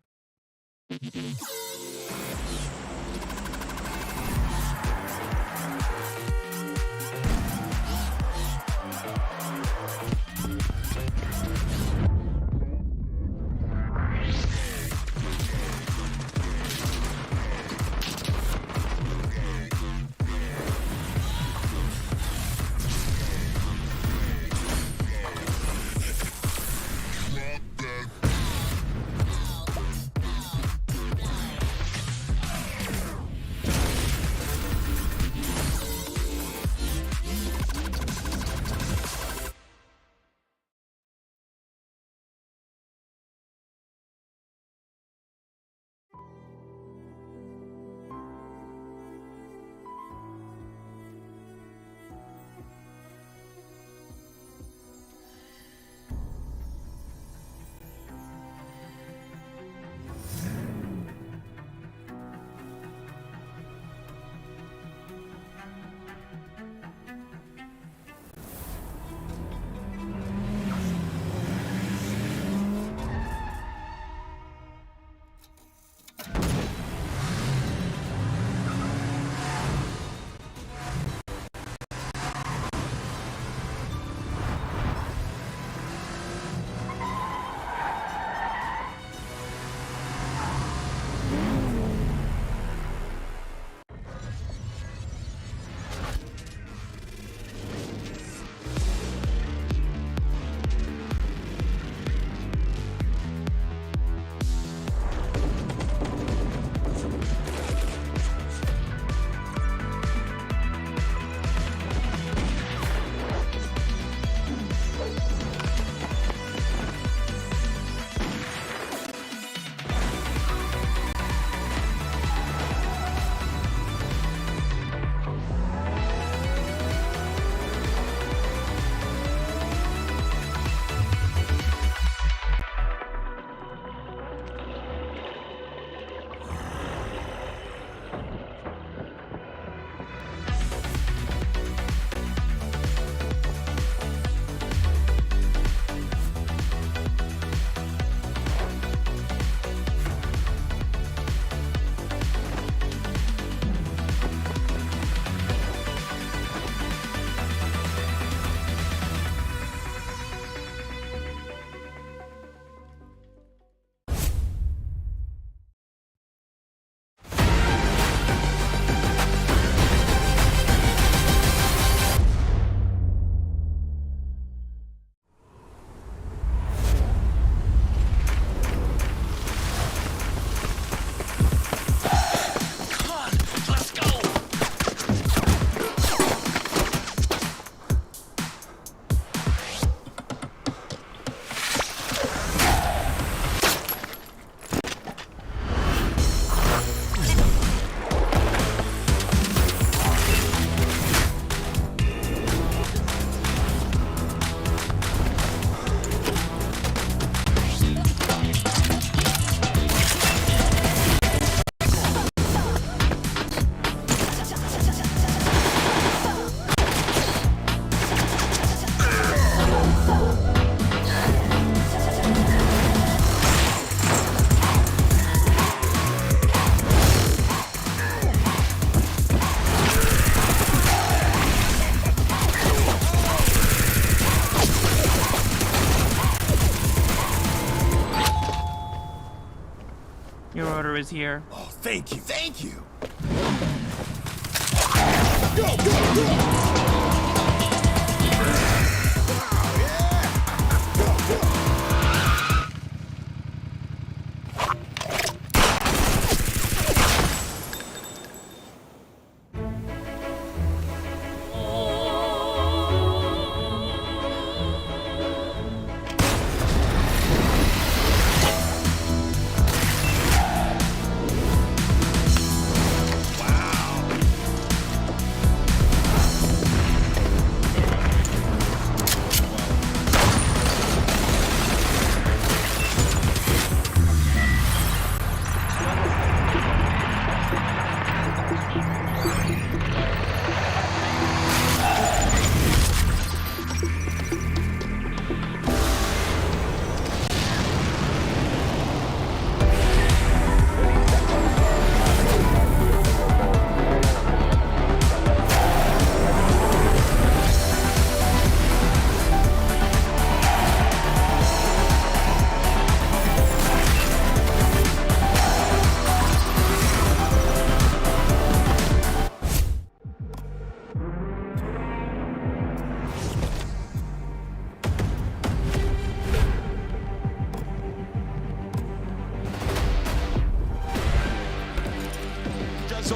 is here.
Oh, thank you, thank you.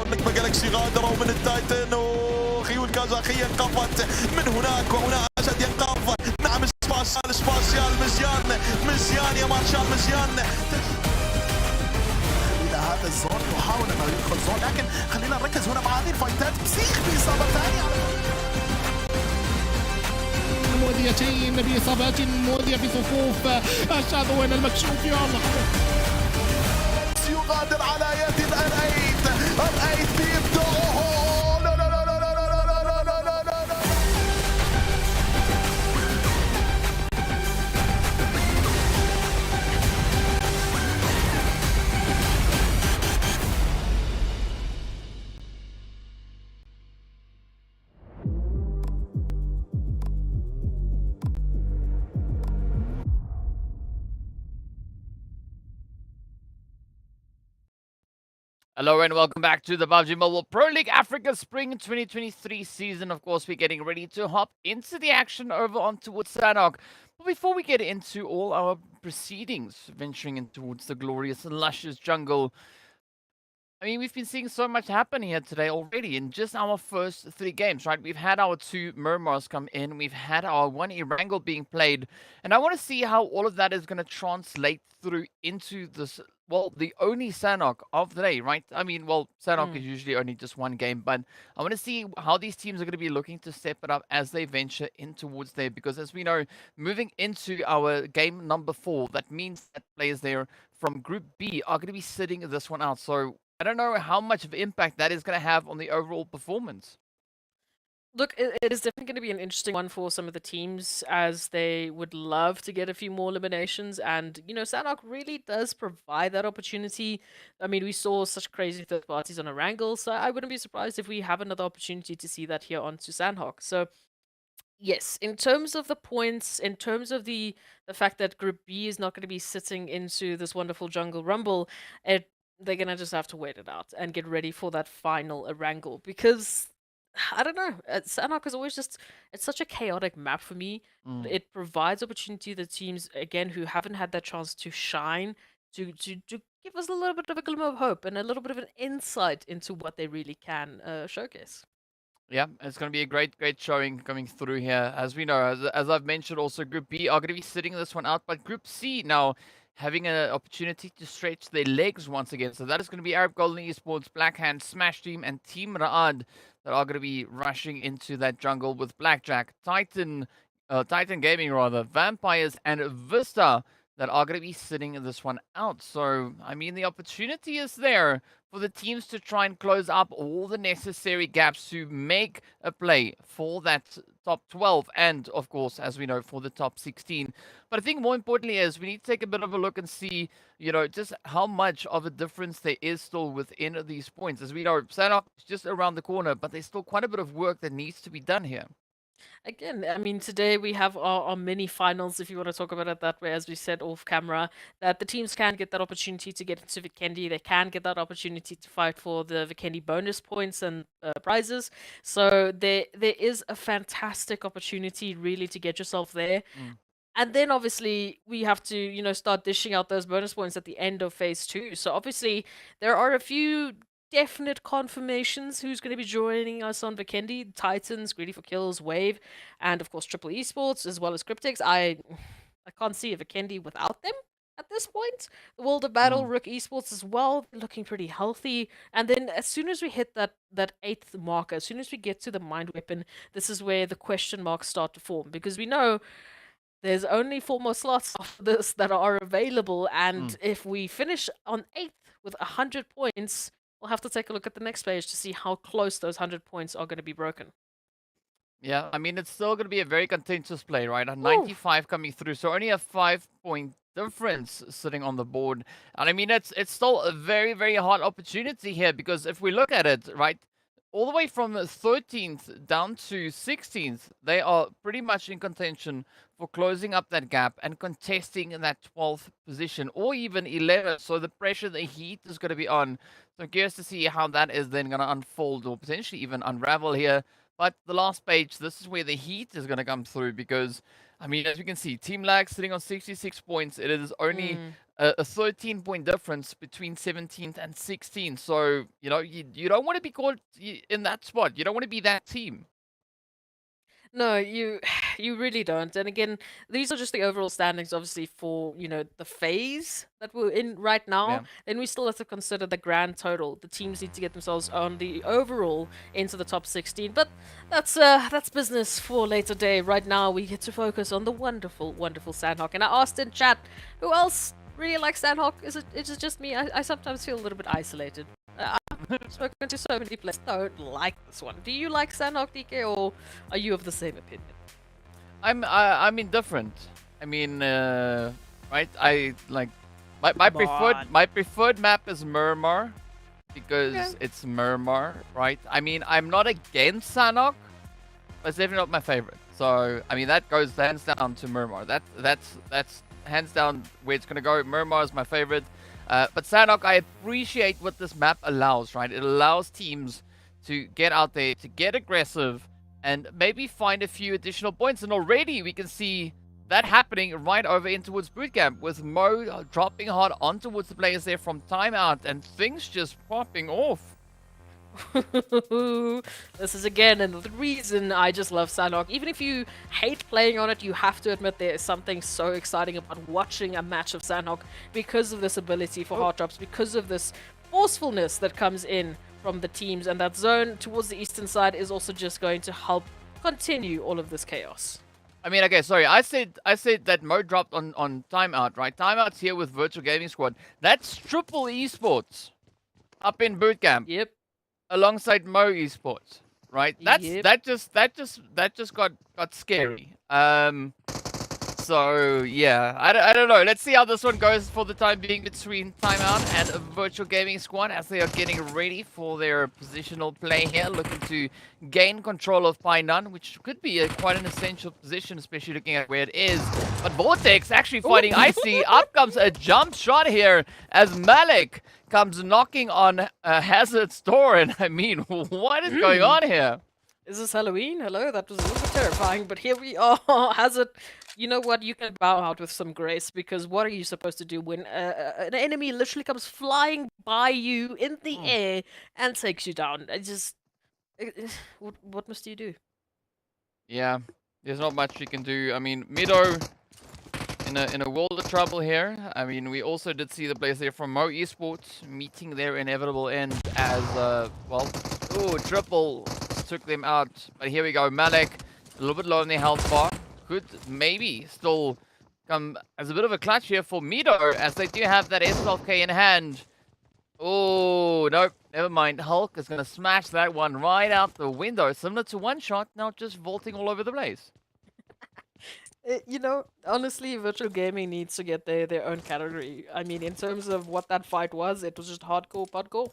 نجمة جالكسي غادروا من التايتن وخيول كازاخية انقفت من هناك وهنا أسد ينقف. نعم سباسيال مزيان يا مارشال مزيان إلى هذا الزون يحاول أنه يدخل زون، لكن خلينا نركز هنا مع هذه الفايتات. بسيخ بإصابة ثانية
مؤذيتين بإصابات مؤذية في صفوف الشاذوين المكشوف. يا الله
يغادر على يد الأيت بيبدأ. لا لا لا لا لا لا لا لا لا لا لا.
Hello and welcome back to the PUBG Mobile Pro League Africa Spring 2023 season. Of course, we're getting ready to hop into the action over on towards Sanhok. But before we get into all our proceedings, venturing in towards the glorious and luscious jungle, I mean, we've been seeing so much happen here today already in just our first 3 games, right? We've had our 2 Miramars come in. We've had our 1 Erangel being played. And I want to see how all of that is going to translate through into this, well, the only Sanhok of the day, right? I mean, well, Sanhok is usually only just 1 game. But I want to see how these teams are going to be looking to step it up as they venture in towards there. Because as we know, moving into our game number 4, that means that players there from Group B are going to be sitting this one out. So I don't know how much of impact that is going to have on the overall performance.
Look, it is definitely going to be an interesting one for some of the teams, as they would love to get a few more eliminations. And, you know, Sanhok really does provide that opportunity. I mean, we saw such crazy third parties on Erangel, so I wouldn't be surprised if we have another opportunity to see that here onto Sanhok. So, yes, in terms of the points, in terms of the fact that Group B is not going to be sitting into this wonderful jungle rumble, they're going to just have to wait it out and get ready for that final Erangel, because I don't know, Sanhok is always just, it's such a chaotic map for me. It provides opportunity to the teams, again, who haven't had that chance to shine, to give us a little bit of a glimmer of hope and a little bit of an insight into what they really can showcase.
Yeah, it's going to be a great showing coming through here. As we know, as I've mentioned, also Group B are going to be sitting this one out, but Group C now having an opportunity to stretch their legs once again. So that is going to be Arab Golden Esports, Blackhand, Smash Team, and Team Raad that are going to be rushing into that jungle with Blackjack, Titan Gaming rather, Vampires, and Vista that are going to be sitting this one out. So, I mean, the opportunity is there for the teams to try and close up all the necessary gaps to make a play for that top 12 and, of course, as we know, for the top 16. But I think more importantly is we need to take a bit of a look and see, you know, just how much of a difference there is still within these points. As we know, Sanhok is just around the corner, but there's still quite a bit of work that needs to be done here.
Again, I mean, today we have our mini finals, if you want to talk about it that way, as we said off camera, that the teams can get that opportunity to get into Vikendi. They can get that opportunity to fight for the Vikendi bonus points and prizes. So there is a fantastic opportunity, really, to get yourself there. And then obviously we have to, start dishing out those bonus points at the end of phase 2. So obviously there are a few definite confirmations who's going to be joining us on Vikendi: Titans, GREEDYFORKILLS, Wave, and of course Triple Esports, as well as CRYPTICS. I can't see a Vikendi without them at this point. The World of Battle, RUKH Esports as well, looking pretty healthy. And then as soon as we hit that 8th marker, as soon as we get to the Mind Weapon, this is where the question marks start to form, because we know there's only 4 more slots of this that are available, and if we finish on 8th with 100 points, we'll have to take a look at the next page to see how close those 100 points are going to be broken.
Yeah, I mean, it's still going to be a very contentious play, right? A 95 coming through, so only a 5-point difference sitting on the board. And I mean, it's still a very, very hard opportunity here, because if we look at it, right, all the way from 13th down to 16th, they are pretty much in contention for closing up that gap and contesting in that 12th position, or even 11th. So the pressure, the heat is going to be on. So I'm curious to see how that is then going to unfold, or potentially even unravel here. But the last page, this is where the heat is going to come through, because, I mean, as you can see, TEAMLAG sitting on 66 points. It is only a 13-point difference between 17th and 16th. So, you don't want to be caught in that spot. You don't want to be that team.
No, you really don't. And again, these are just the overall standings, obviously, for, the phase that we're in right now.
Yeah.
Then we still have to consider the grand total. The teams need to get themselves on the overall into the top 16. But that's business for later day. Right now, we get to focus on the wonderful, wonderful Sanhok. And I asked in chat, who else really likes Sanhok? Is it just me? I sometimes feel a little bit isolated. I've spoken to so many players don't like this one. Do you like Sanhok, DK, or are you of the same opinion?
I'm indifferent. I mean, right? I like my preferred map is Miramar, because it's Miramar, right? I mean, I'm not against Sanhok, but it's definitely not my favorite. So I mean, that goes hands down to Miramar. That's hands down where it's gonna go. Miramar is my favorite. But Sanhok, I appreciate what this map allows, right? It allows teams to get out there, to get aggressive, and maybe find a few additional points. And already we can see that happening right over in towards bootcamp, with Mo dropping hard on towards the players there from timeout, and things just popping off.
This is again another reason I just love Sanhok. Even if you hate playing on it, you have to admit there is something so exciting about watching a match of Sanhok, because of this ability for heart drops, because of this forcefulness that comes in from the teams, and that zone towards the eastern side is also just going to help continue all of this chaos.
I mean, okay, sorry, I said that Mo dropped on timeout, right? Timeout's here with Virtual Gaming Squad. That's Triple Esports up in bootcamp.
Yep.
Alongside Mo Esports, right? That just got scary. So yeah, I don't know. Let's see how this one goes for the time being between Timeout and Virtual Gaming Squad, as they are getting ready for their positional play here, looking to gain control of Painan, which could be quite an essential position, especially looking at where it is. But Vortex actually fighting Icy. Up comes a jump shot here as Malik comes knocking on Hazard's door, and I mean, what is going on here?
Is this Halloween? Hello? That was a little bit terrifying, but here we are. Hazard, you know what? You can bow out with some grace, because what are you supposed to do when an enemy literally comes flying by you in the air and takes you down? What must you do?
Yeah, there's not much you can do. I mean, Mido in a world of trouble here. I mean, we also did see the players there from Mo Esports meeting their inevitable end as, Triple took them out. But here we go, Malik, a little bit low on their health bar. Could maybe still come as a bit of a clutch here for Mido, as they do have that S12K in hand. Oh, nope, never mind. Hulk is going to smash that one right out the window. Similar to one shot, now just vaulting all over the place.
Honestly, virtual gaming needs to get their own category. I mean, in terms of what that fight was, it was just hardcore podcore.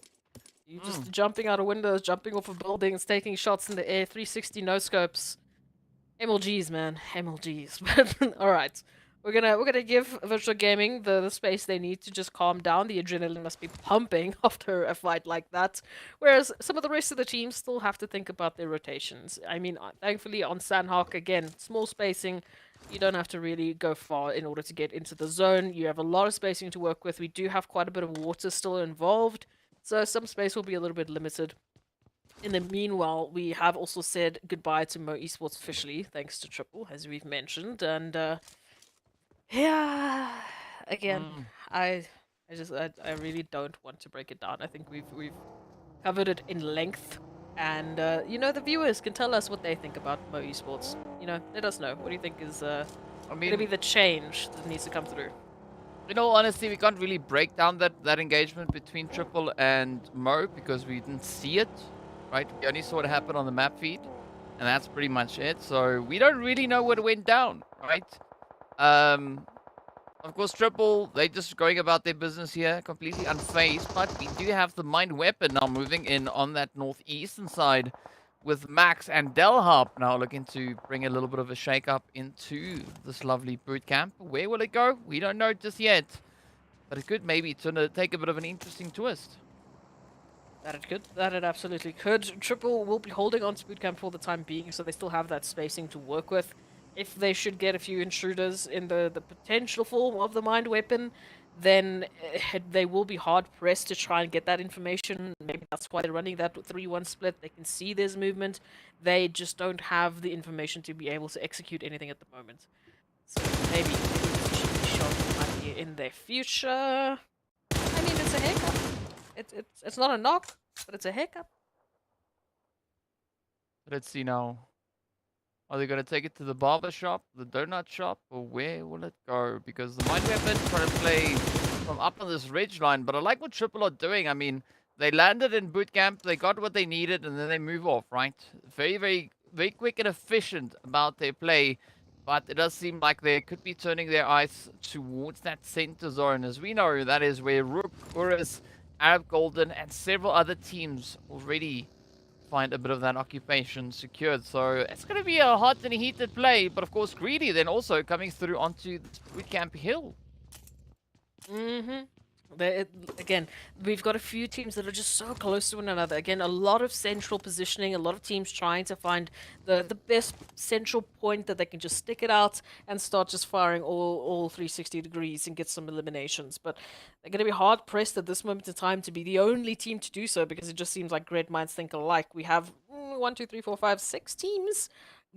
You just jumping out of windows, jumping off of buildings, taking shots in the air, 360 no scopes. MLGs, man, MLGs. But all right, we're gonna give Virtual Gaming the space they need to just calm down. The adrenaline must be pumping after a fight like that. Whereas some of the rest of the teams still have to think about their rotations. I mean, thankfully on Sanhok, again, small spacing. You don't have to really go far in order to get into the zone. You have a lot of spacing to work with. We do have quite a bit of water still involved, so some space will be a little bit limited. In the meanwhile, we have also said goodbye to Mo Esports officially, thanks to Triple, as we've mentioned. And yeah, again, I really don't want to break it down. I think we've covered it in length, and you know, the viewers can tell us what they think about Mo Esports. You know, let us know. What do you think is gonna be the change that needs to come through?
You know, honestly, we can't really break down that engagement between Triple and Mo because we didn't see it, right? We only saw it happen on the map feed, and that's pretty much it. So we don't really know what went down, right? Of course, Triple, they just going about their business here, completely unfazed. But we do have the Mind Weapon now moving in on that northeastern side with Max and Delharp now looking to bring a little bit of a shake-up into this lovely boot camp. Where will it go? We don't know just yet. But it could maybe take a bit of an interesting twist.
That it could. That it absolutely could. Triple will be holding on to bootcamp for the time being, so they still have that spacing to work with. If they should get a few intruders in the potential form of the Mind Weapon, then they will be hard-pressed to try and get that information. Maybe that's why they're running that 3-1 split. They can see there's movement. They just don't have the information to be able to execute anything at the moment. So maybe this should be shot might be in their future. I mean, it's a hiccup. It's not a knock, but it's a hiccup.
Let's see now. Are they going to take it to the barber shop, the donut shop, or where will it go? Because the Mind Weapon trying to play from up on this ridge line, but I like what Triple are doing. I mean, they landed in boot camp, they got what they needed, and then they move off, right? Very, very, very quick and efficient about their play, but it does seem like they could be turning their eyes towards that center zone. As we know, that is where RUKH, URUS, Arab Golden, and several other teams already find a bit of that occupation secured. So it's going to be a hot and heated play. But of course, Greedy then also coming through onto this bootcamp hill.
Again, we've got a few teams that are just so close to one another. Again, a lot of central positioning, a lot of teams trying to find the best central point that they can just stick it out and start just firing all 360 degrees and get some eliminations. But they're going to be hard pressed at this moment in time to be the only team to do so, because it just seems like great minds think alike. We have 1, 2, 3, 4, 5, 6 teams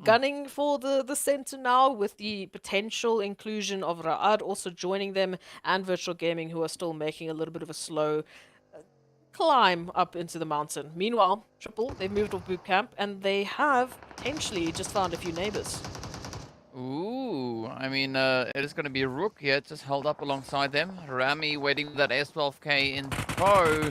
gunning for the center now, with the potential inclusion of RUKH also joining them, and Virtual Gaming, who are still making a little bit of a slow climb up into the mountain. Meanwhile, Triple, they've moved off boot camp, and they have potentially just found a few neighbors.
Ooh, I mean, it is going to be RUKH here, just held up alongside them. Rami waiting with that S12K in tow.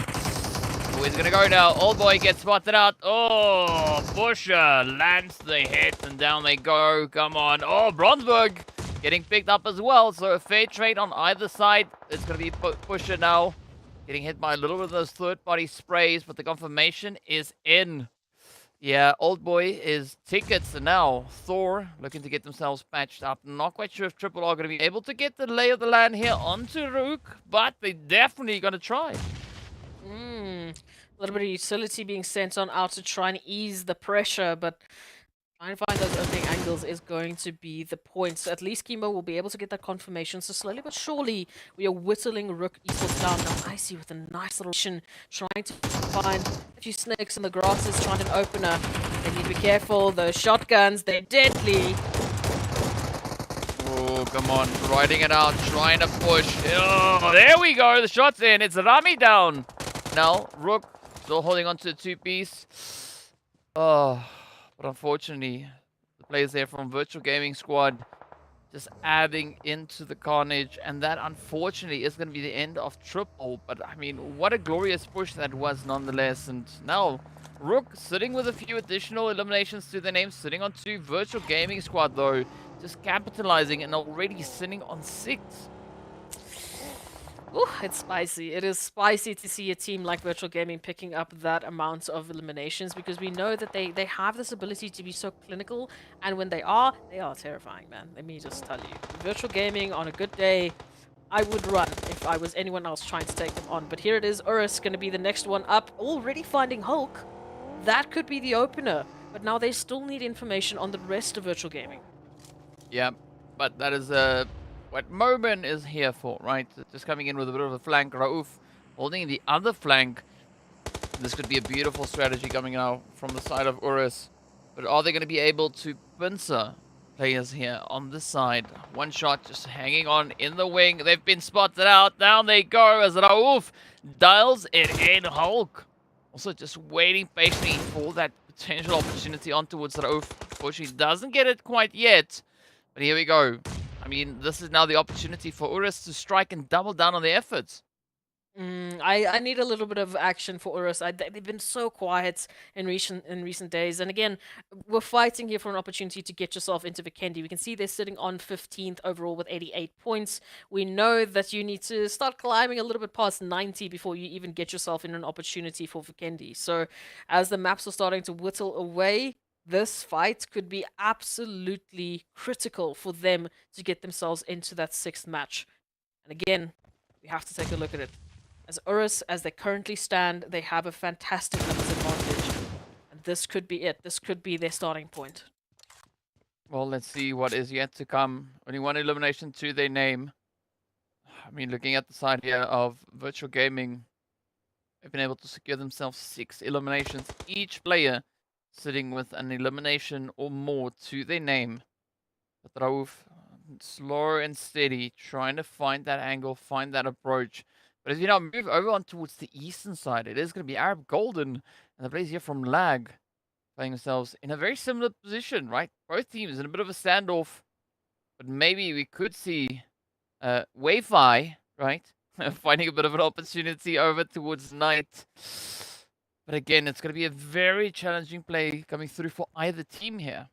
He's gonna go now. Old boy gets spotted out. Oh, Busher lands the hit and down they go. Come on. Oh, Bronsberg getting picked up as well. So a fair trade on either side. It's gonna be Busher now. Getting hit by a little bit of those third-party sprays, but the confirmation is in. Yeah, Old boy is tickets, and now Thor looking to get themselves patched up. Not quite sure if Triple are gonna be able to get the lay of the land here onto RUKH, but they're definitely gonna try.
A little bit of utility being sent on out to try and ease the pressure, but trying to find those opening angles is going to be the point. So at least Kimbo will be able to get that confirmation. So slowly but surely, we are whittling RUKH Esports down. Now Icy with a nice little mission, trying to find a few snakes in the grasses, trying an opener. They need to be careful. Those shotguns, they're deadly.
Oh, come on. Riding it out, trying to push. Oh, there we go. The shot's in. It's Rami down. Now, RUKH still holding on to the two-piece. Oh, but unfortunately, the players there from Virtual Gaming Squad just adding into the carnage. And that, unfortunately, is going to be the end of Triple. But, I mean, what a glorious push that was nonetheless. And now, RUKH sitting with a few additional eliminations to their name. Sitting on 2. Virtual Gaming Squad, though, just capitalizing and already sitting on 6.
Ooh, it's spicy. It is spicy to see a team like Virtual Gaming picking up that amount of eliminations because we know that they have this ability to be so clinical, and when they are terrifying, man. Let me just tell you. Virtual Gaming on a good day, I would run if I was anyone else trying to take them on. But here it is, URUS going to be the next one up, already finding RUKH. That could be the opener, but now they still need information on the rest of Virtual Gaming.
Yeah, but that is what Moment is here for, right? Just coming in with a bit of a flank. Rauf holding the other flank. This could be a beautiful strategy coming out from the side of URUS. But are they going to be able to pincer players here on this side? One shot just hanging on in the wing. They've been spotted out. Down they go as Rauf dials it in. RUKH also just waiting patiently for that potential opportunity on towards Rauf. Unfortunately, doesn't get it quite yet. But here we go. I mean, this is now the opportunity for URUS to strike and double down on their efforts.
I need a little bit of action for URUS. They've been so quiet in recent days, and again, we're fighting here for an opportunity to get yourself into Vikendi. We can see they're sitting on 15th overall with 88 points. We know that you need to start climbing a little bit past 90 before you even get yourself in an opportunity for Vikendi. So, as the maps are starting to whittle away, this fight could be absolutely critical for them to get themselves into that 6th match. And again, we have to take a look at it. As URUS, as they currently stand, they have a fantastic numbers advantage. And this could be it. This could be their starting point.
Well, let's see what is yet to come. Only one elimination to their name. I mean, looking at the side here of Virtual Gaming, they've been able to secure themselves 6 eliminations. Each player sitting with an elimination or more to their name. But Rauf, slow and steady, trying to find that angle, find that approach. But as you now move over on towards the eastern side, it is going to be Arab Golden and the players here from Lag playing themselves in a very similar position, right? Both teams in a bit of a standoff, but maybe we could see Wi-Fi, right? Finding a bit of an opportunity over towards night. But again, it's going to be a very challenging play coming through for either team here.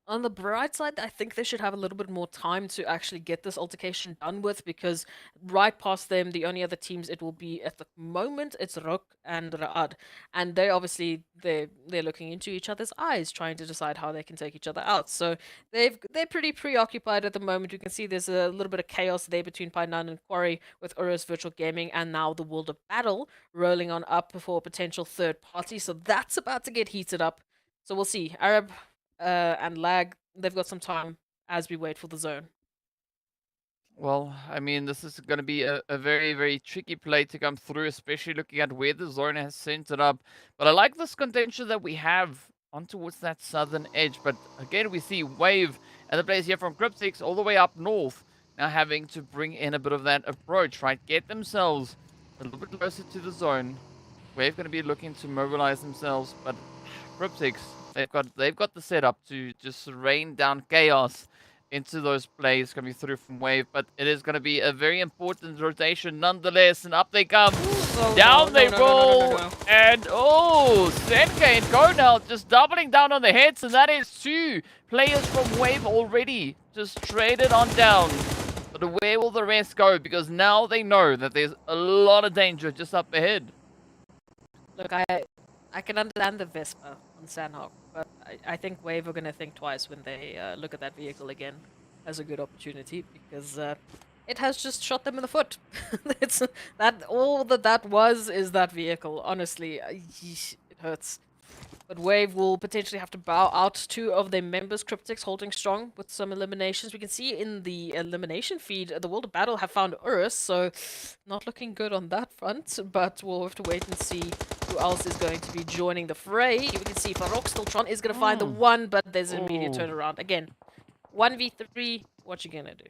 On the bright side, I think they should have a little bit more time to actually get this altercation done with, because right past them, the only other teams it will be at the moment, it's RUKH and Ra'ad. And they obviously, they're looking into each other's eyes, trying to decide how they can take each other out. So they're pretty preoccupied at the moment. You can see there's a little bit of chaos there between Painan and Quarry with URUS Virtual Gaming and now the World of Battle rolling on up for a potential third party. So that's about to get heated up. So we'll see. Arab and Lag, they've got some time as we wait for the zone.
Well, I mean, this is going to be a very, very tricky play to come through, especially looking at where the zone has centered up. But I like this contention that we have on towards that southern edge. But again, we see Wave and the players here from CRYPTICS all the way up north now having to bring in a bit of that approach, right? Get themselves a little bit closer to the zone. Wave going to be looking to mobilize themselves, but CRYPTICS, they've got the setup to just rain down chaos into those plays coming through from Wave, but it is going to be a very important rotation nonetheless, and up they come. Down they roll, and Senka and Gonal just doubling down on the hits, and that is 2 players from Wave already just traded on down. But where will the rest go? Because now they know that there's a lot of danger just up ahead.
Look, I can understand the Vespa on Sanhok, but I think Wave are going to think twice when they look at that vehicle again as a good opportunity, because it has just shot them in the foot. It's all that was is that vehicle. Honestly, yeesh, it hurts. But Wave will potentially have to bow out 2 of their members. CRYPTICS holding strong with some eliminations. We can see in the elimination feed, the World of Battle have found URUS, so not looking good on that front. But we'll have to wait and see who else is going to be joining the fray. We can see Farokh still is going to find the one, but there's an immediate turnaround. Again, 1v3, what you going to do?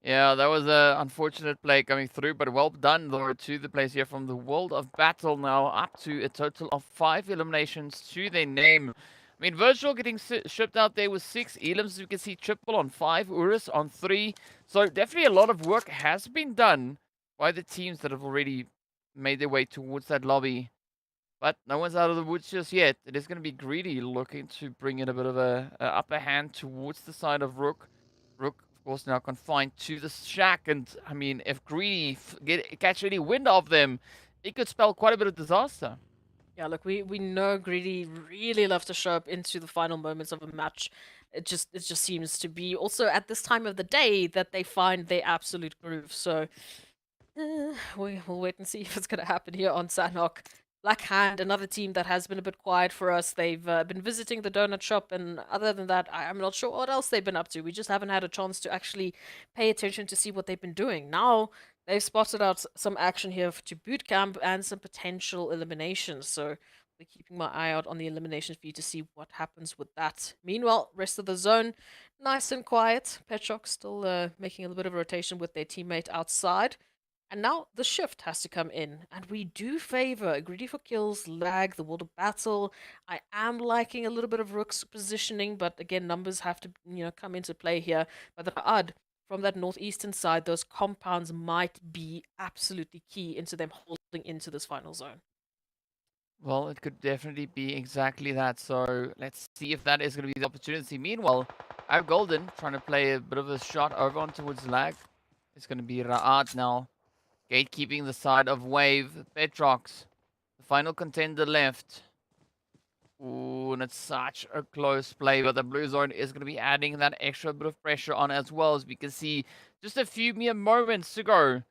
Yeah, that was an unfortunate play coming through, but well done though to the players here from the World of Battle, now up to a total of 5 eliminations to their name. I mean, Virtual getting shipped out there with 6 elims. You can see Triple on 5, URUS on 3. So definitely a lot of work has been done by the teams that have already made their way towards that lobby. But no one's out of the woods just yet. It is going to be Greedy looking to bring in a bit of a upper hand towards the side of RUKH. RUKH, of Of course, now confined to the shack. And, I mean, if Greedy catch any wind of them, it could spell quite a bit of disaster.
Yeah, look, we know Greedy really love to show up into the final moments of a match. It just seems to be also at this time of the day that they find their absolute groove. So we'll wait and see if it's going to happen here on Sanhok. Black Hand, another team that has been a bit quiet for us. They've been visiting the donut shop, and other than that, I'm not sure what else they've been up to. We just haven't had a chance to actually pay attention to see what they've been doing. Now, they've spotted out some action here to boot camp and some potential eliminations. So we're keeping my eye out on the eliminations for you to see what happens with that. Meanwhile, rest of the zone, nice and quiet. Petrox still making a little bit of a rotation with their teammate outside. And now the shift has to come in, and we do favor GREEDYFORKILLS, Lag, the World of Battle. I am liking a little bit of RUKH's positioning, but again, numbers have to come into play here. But the Ra'ad from that northeastern side, those compounds might be absolutely key into them holding into this final zone.
Well, it could definitely be exactly that. So let's see if that is going to be the opportunity. Meanwhile, our Golden trying to play a bit of a shot over on towards Lag. It's going to be Ra'ad now. Gatekeeping the side of Wave. Petrox, the final contender left. Ooh, and it's such a close play, but the blue zone is going to be adding that extra bit of pressure on as well, as we can see just a few mere moments to go.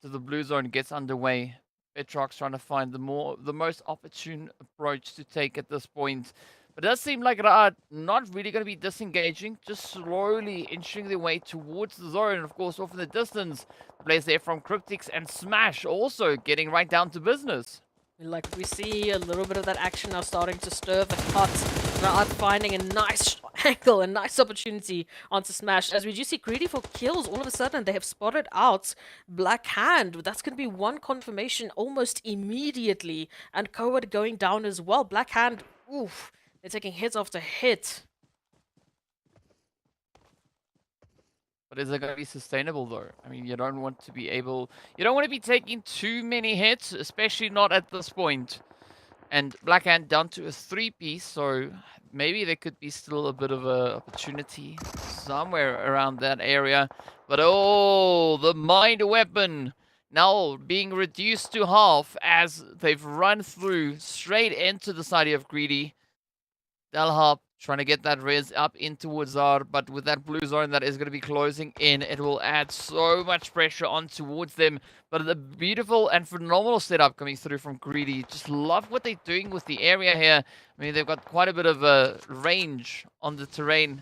So the blue zone gets underway. Petrox trying to find the most opportune approach to take at this point. But it does seem like Ra'ad not really going to be disengaging, just slowly inching their way towards the zone. And of course, off in the distance, the players there from CRYPTICS and Smash also getting right down to business.
Like, we see a little bit of that action now starting to stir the pot. Ra'ad finding a nice angle, a nice opportunity onto Smash. As we do see GREEDYFORKILLS, all of a sudden they have spotted out Black Hand. That's going to be one confirmation almost immediately. And Coed going down as well. Black Hand, oof, they're taking hit after hit.
But is it going to be sustainable though? I mean, you don't want to be taking too many hits, especially not at this point. And Black Hand down to a 3-piece, so maybe there could be still a bit of a opportunity somewhere around that area. But oh, the mind weapon now being reduced to half as they've run through straight into the side of Greedy. Delhop trying to get that res up in towards R, but with that blue zone that is going to be closing in, it will add so much pressure on towards them. But the beautiful and phenomenal setup coming through from Greedy. Just love what they're doing with the area here. I mean, they've got quite a bit of range on the terrain.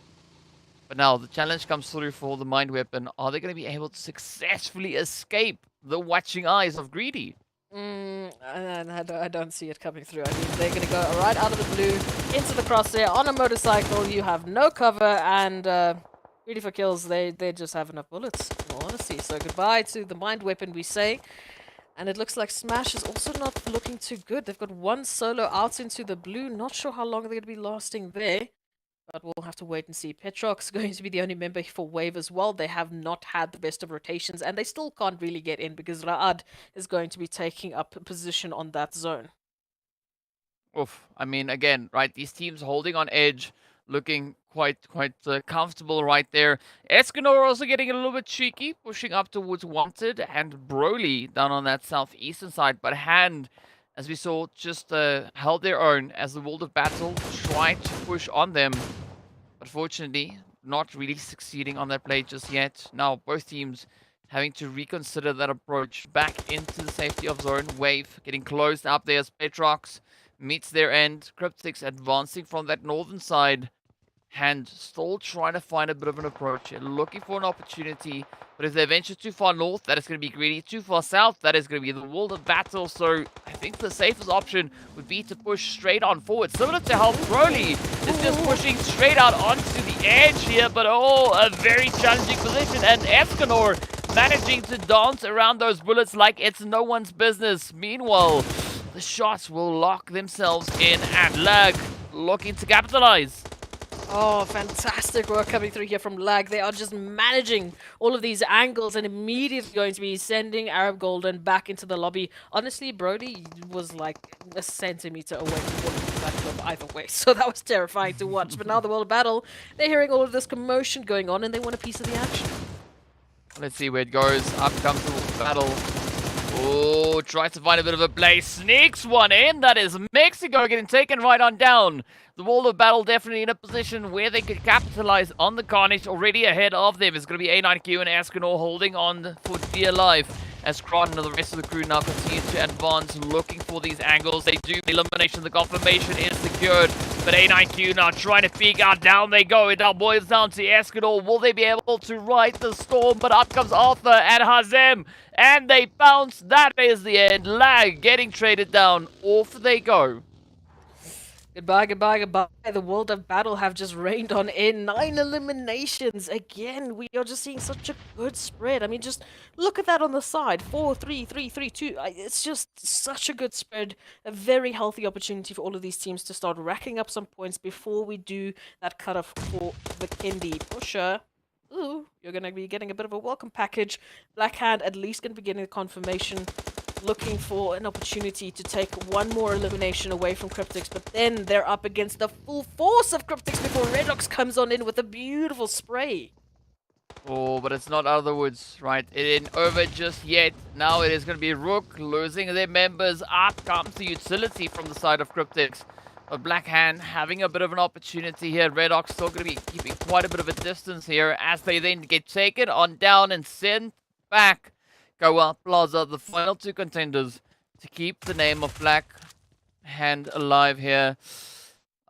But now the challenge comes through for the mind weapon. Are they going to be able to successfully escape the watching eyes of Greedy?
I don't see it coming through. I mean, they're going to go right out of the blue into the crosshair on a motorcycle. You have no cover, and GREEDYFORKILLS, they just have enough bullets, in all honesty. So goodbye to the mind weapon, we say. And it looks like Smash is also not looking too good. They've got one solo out into the blue. Not sure how long they're going to be lasting there. But we'll have to wait and see. Petrox going to be the only member for Wave as well. They have not had the best of rotations, and they still can't really get in because Ra'ad is going to be taking up a position on that zone.
Oof. I mean, again, right, these teams holding on edge, looking quite comfortable right there. Escanor also getting a little bit cheeky, pushing up towards Wanted, and Broly down on that southeastern side. But Hand, as we saw, just held their own as the World of Battle tried to push on them. But fortunately, not really succeeding on that play just yet. Now, both teams having to reconsider that approach back into the safety of zone. Wave getting closed up there as Petrox meets their end. CRYPTICS advancing from that northern side. Hand still trying to find a bit of an approach, looking for an opportunity. But if they venture too far north, that is going to be Greedy. Too far south, that is going to be the World of Battle. So I think the safest option would be to push straight on forward. Similar to how Broly is just pushing straight out onto the edge here. But oh, a very challenging position. And Escanor managing to dance around those bullets like it's no one's business. Meanwhile, the shots will lock themselves in, and Lag looking to capitalize.
Oh, fantastic work coming through here from Lag. They are just managing all of these angles and immediately going to be sending Arab Golden back into the lobby. Honestly, Brody was like a centimeter away from what that cliff either way. So that was terrifying to watch. But now the World of Battle, they're hearing all of this commotion going on and they want a piece of the action.
Let's see where it goes. Up comes the World of Battle. Oh, tries to find a bit of a place. Sneaks one in. That is Mexico getting taken right on down. The World of Battle definitely in a position where they could capitalize on the carnage. Already ahead of them is going to be A9Q and Escanor holding on for dear life. As Kron and the rest of the crew now continue to advance, looking for these angles. They do elimination. The confirmation is secured. But A9Q now trying to peek out. Down they go. It now boils down to Escanor. Will they be able to ride the storm? But up comes Arthur and Hazem. And they bounce. That is the end. Lag getting traded down. Off they go.
Goodbye, goodbye, goodbye. The World of Battle have just rained on in. 9 eliminations. Again, we are just seeing such a good spread. I mean, just look at that on the side. 4, 3, 3, 3, 2. It's just such a good spread. A very healthy opportunity for all of these teams to start racking up some points before we do that cutoff for Vikendi. Pusher. Ooh, you're going to be getting a bit of a welcome package. Blackhand at least going to be getting the confirmation. Looking for an opportunity to take one more elimination away from CRYPTICS, but then they're up against the full force of CRYPTICS before RUKH comes on in with a beautiful spray.
Oh, but it's not out of the woods, right? It ain't over just yet. Now it is going to be RUKH losing their members. Up comes the utility from the side of CRYPTICS. But Blackhand having a bit of an opportunity here. RUKH still going to be keeping quite a bit of a distance here as they then get taken on down and sent back. Goa Plaza, the final 2 contenders to keep the name of Blackhand alive here.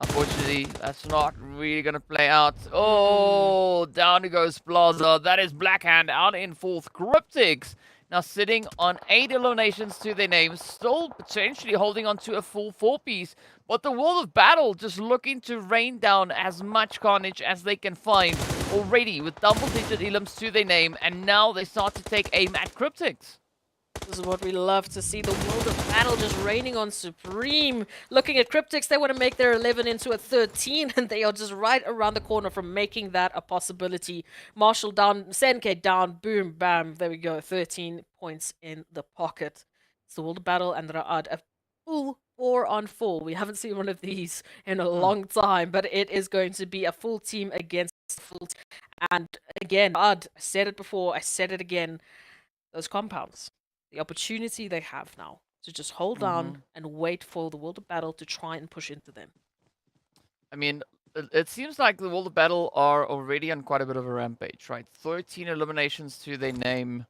Unfortunately, that's not really going to play out. Oh, down goes Plaza. That is Blackhand out in 4th. CRYPTICS now sitting on 8 eliminations to their names, still potentially holding on to a full 4-piece. But the World of Battle just looking to rain down as much carnage as they can find already with double-digit elims to their name. And now they start to take aim at CRYPTICS.
This is what we love to see, the World of Battle just reigning on supreme. Looking at CRYPTICS, they want to make their 11 into a 13, and they are just right around the corner from making that a possibility. Marshall down, Senke down, boom, bam, there we go, 13 points in the pocket. It's the World of Battle and Ra'ad, a full 4-on-4. We haven't seen one of these in a long time, but it is going to be a full team against full team. And again, Ra'ad, I said it before, I said it again, those compounds. The opportunity they have now to just hold on and wait for the World of Battle to try and push into them.
I mean, it seems like the World of Battle are already on quite a bit of a rampage, right? 13 eliminations to their name.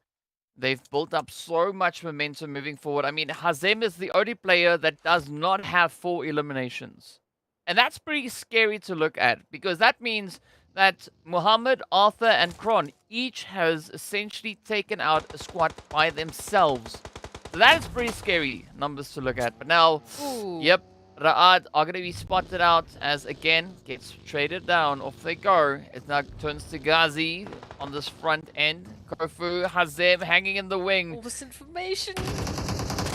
They've built up so much momentum moving forward. I mean, Hazem is the only player that does not have 4 eliminations. And that's pretty scary to look at, because that means that Muhammad, Arthur, and Kron each has essentially taken out a squad by themselves. So that is pretty scary numbers to look at. But now, yep, Ra'ad are going to be spotted out as, again, gets traded down. Off they go. It now turns to Ghazi on this front end. Kofu, Hazem hanging in the wing.
All this information.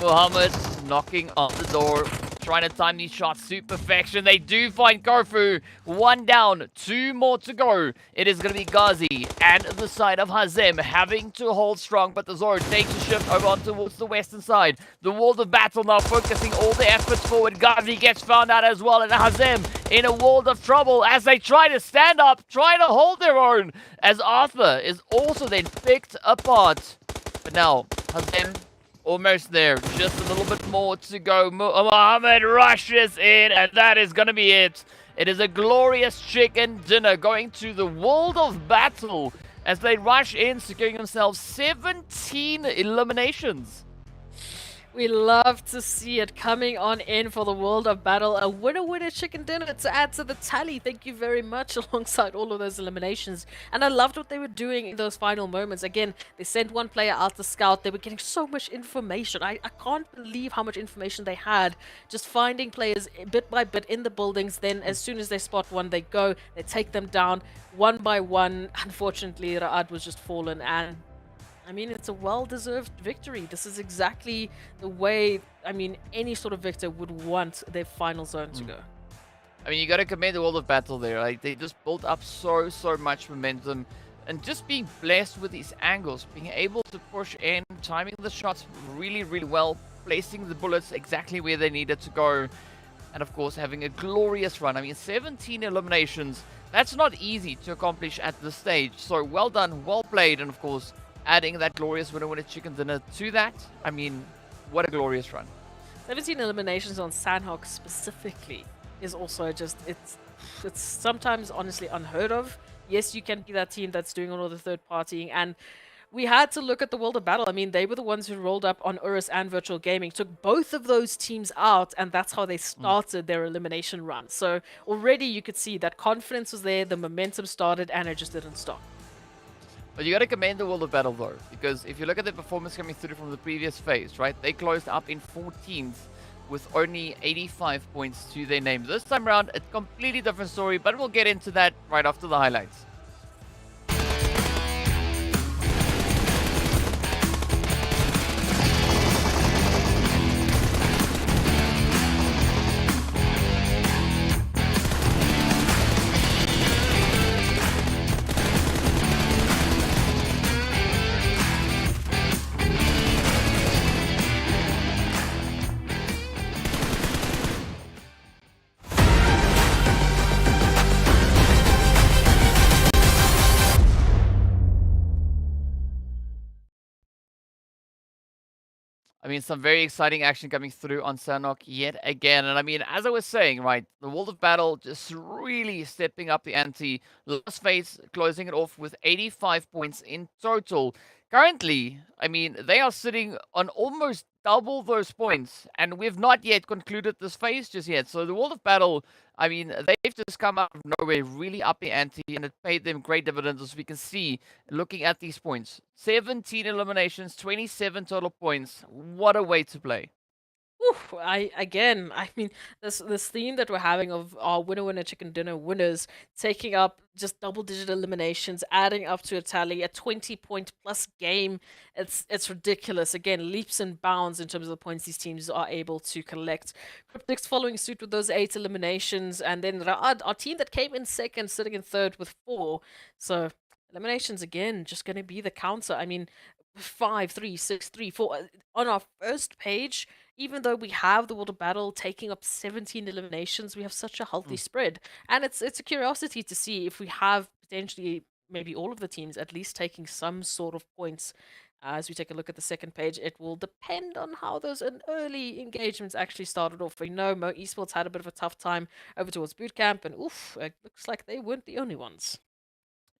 Muhammad knocking on the door, trying to time these shots to perfection. They do find Kofu. 1 down, 2 more to go. It is going to be Ghazi and the side of Hazem having to hold strong, but the Zoro takes a shift over on towards the western side. The World of Battle now focusing all their efforts forward. Ghazi gets found out as well, and Hazem in a world of trouble as they try to stand up, try to hold their own, as Arthur is also then picked apart. But now, Hazem almost there. Just a little bit more to go. Muhammad rushes in, and that is going to be it. It is a glorious chicken dinner going to the World of Battle as they rush in, securing themselves 17 eliminations.
We love to see it coming on in for the World of Battle. A winner chicken dinner to add to the tally. Thank you very much, alongside all of those eliminations. And I loved what they were doing in those final moments. Again, they sent one player out to scout. They were getting so much information. I can't believe how much information they had. Just finding players bit by bit in the buildings. Then as soon as they spot one, they go. They take them down one by one. Unfortunately, Ra'ad was just fallen, and I mean, it's a well-deserved victory. This is exactly the way, I mean, any sort of victor would want their final zone to go.
I mean, you got to commend the World of Battle there. Like, they just built up so much momentum. And just being blessed with these angles, being able to push in, timing the shots really well, placing the bullets exactly where they needed to go. and of course having a glorious run. I mean, 17 eliminations, that's not easy to accomplish at this stage. So well done, well played, and of course adding that glorious winner chicken dinner to that. I mean, what a glorious run.
17 eliminations on Sanhok specifically is also just, it's sometimes honestly unheard of. Yes, you can be that team that's doing all of the third partying, and we had to look at the World of Battle. I mean, they were the ones who rolled up on URUS and Virtual Gaming, took both of those teams out, and that's how they started their elimination run. So already you could see that confidence was there, the momentum started, and it just didn't stop.
But you got to commend the World of Battle though, because if you look at the performance coming through from the previous phase, right, they closed up in 14th with only 85 points to their name. This time around, a completely different story, but we'll get into that right after the highlights. I mean, some very exciting action coming through on Sanhok yet again. And I mean, as I was saying, right, the World of Battle just really stepping up the ante. Last phase closing it off with 85 points in total. Currently, I mean, they are sitting on almost double those points, and we've not yet concluded this phase just yet. So the World of Battle, I mean, they've just come out of nowhere, really up the ante, and it paid them great dividends, as we can see looking at these points. 17 eliminations, 27 total points. What a way to play.
Oof, I mean, this theme that we're having of our winner chicken dinner winners taking up just double-digit eliminations, adding up to a tally, a 20-point plus game. It's ridiculous. Again, leaps and bounds in terms of the points these teams are able to collect. CRYPTICS following suit with those 8 eliminations, and then Raad, our team that came in second, sitting in third with 4. So eliminations again, just going to be the counter. I mean, 5, 3, 6, 3, 4 on our first page. Even though we have the World of Battle taking up 17 eliminations, we have such a healthy spread. And it's a curiosity to see if we have potentially maybe all of the teams at least taking some sort of points. As we take a look at the second page, it will depend on how those early engagements actually started off. We know Mo Esports had a bit of a tough time over towards bootcamp, and oof, it looks like they weren't the only ones.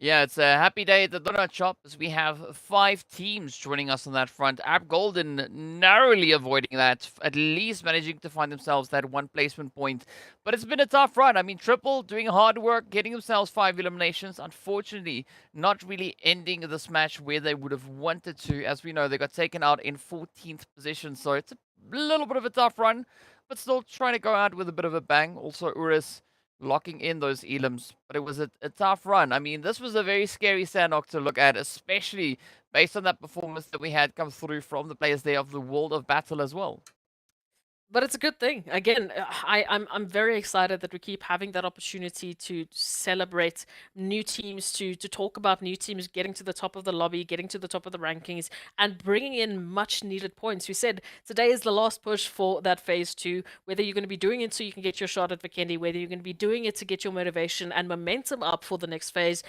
Yeah, it's a happy day at the donut shop as we have 5 teams joining us on that front. App Golden narrowly avoiding that, at least managing to find themselves that 1 placement point. But it's been a tough run. I mean, Triple doing hard work, getting themselves 5 eliminations. Unfortunately, not really ending this match where they would have wanted to. As we know, they got taken out in 14th position. So it's a little bit of a tough run, but still trying to go out with a bit of a bang. Also, URUS locking in those elims, but it was a tough run. I mean, this was a very scary Sanhok to look at, especially based on that performance that we had come through from the players there of the World of Battle as well.
But it's a good thing. Again, I'm very excited that we keep having that opportunity to celebrate new teams, to talk about new teams getting to the top of the lobby, getting to the top of the rankings, and bringing in much needed points. We said today is the last push for that phase 2. Whether you're going to be doing it so you can get your shot at Vikendi, whether you're going to be doing it to get your motivation and momentum up for the next phase.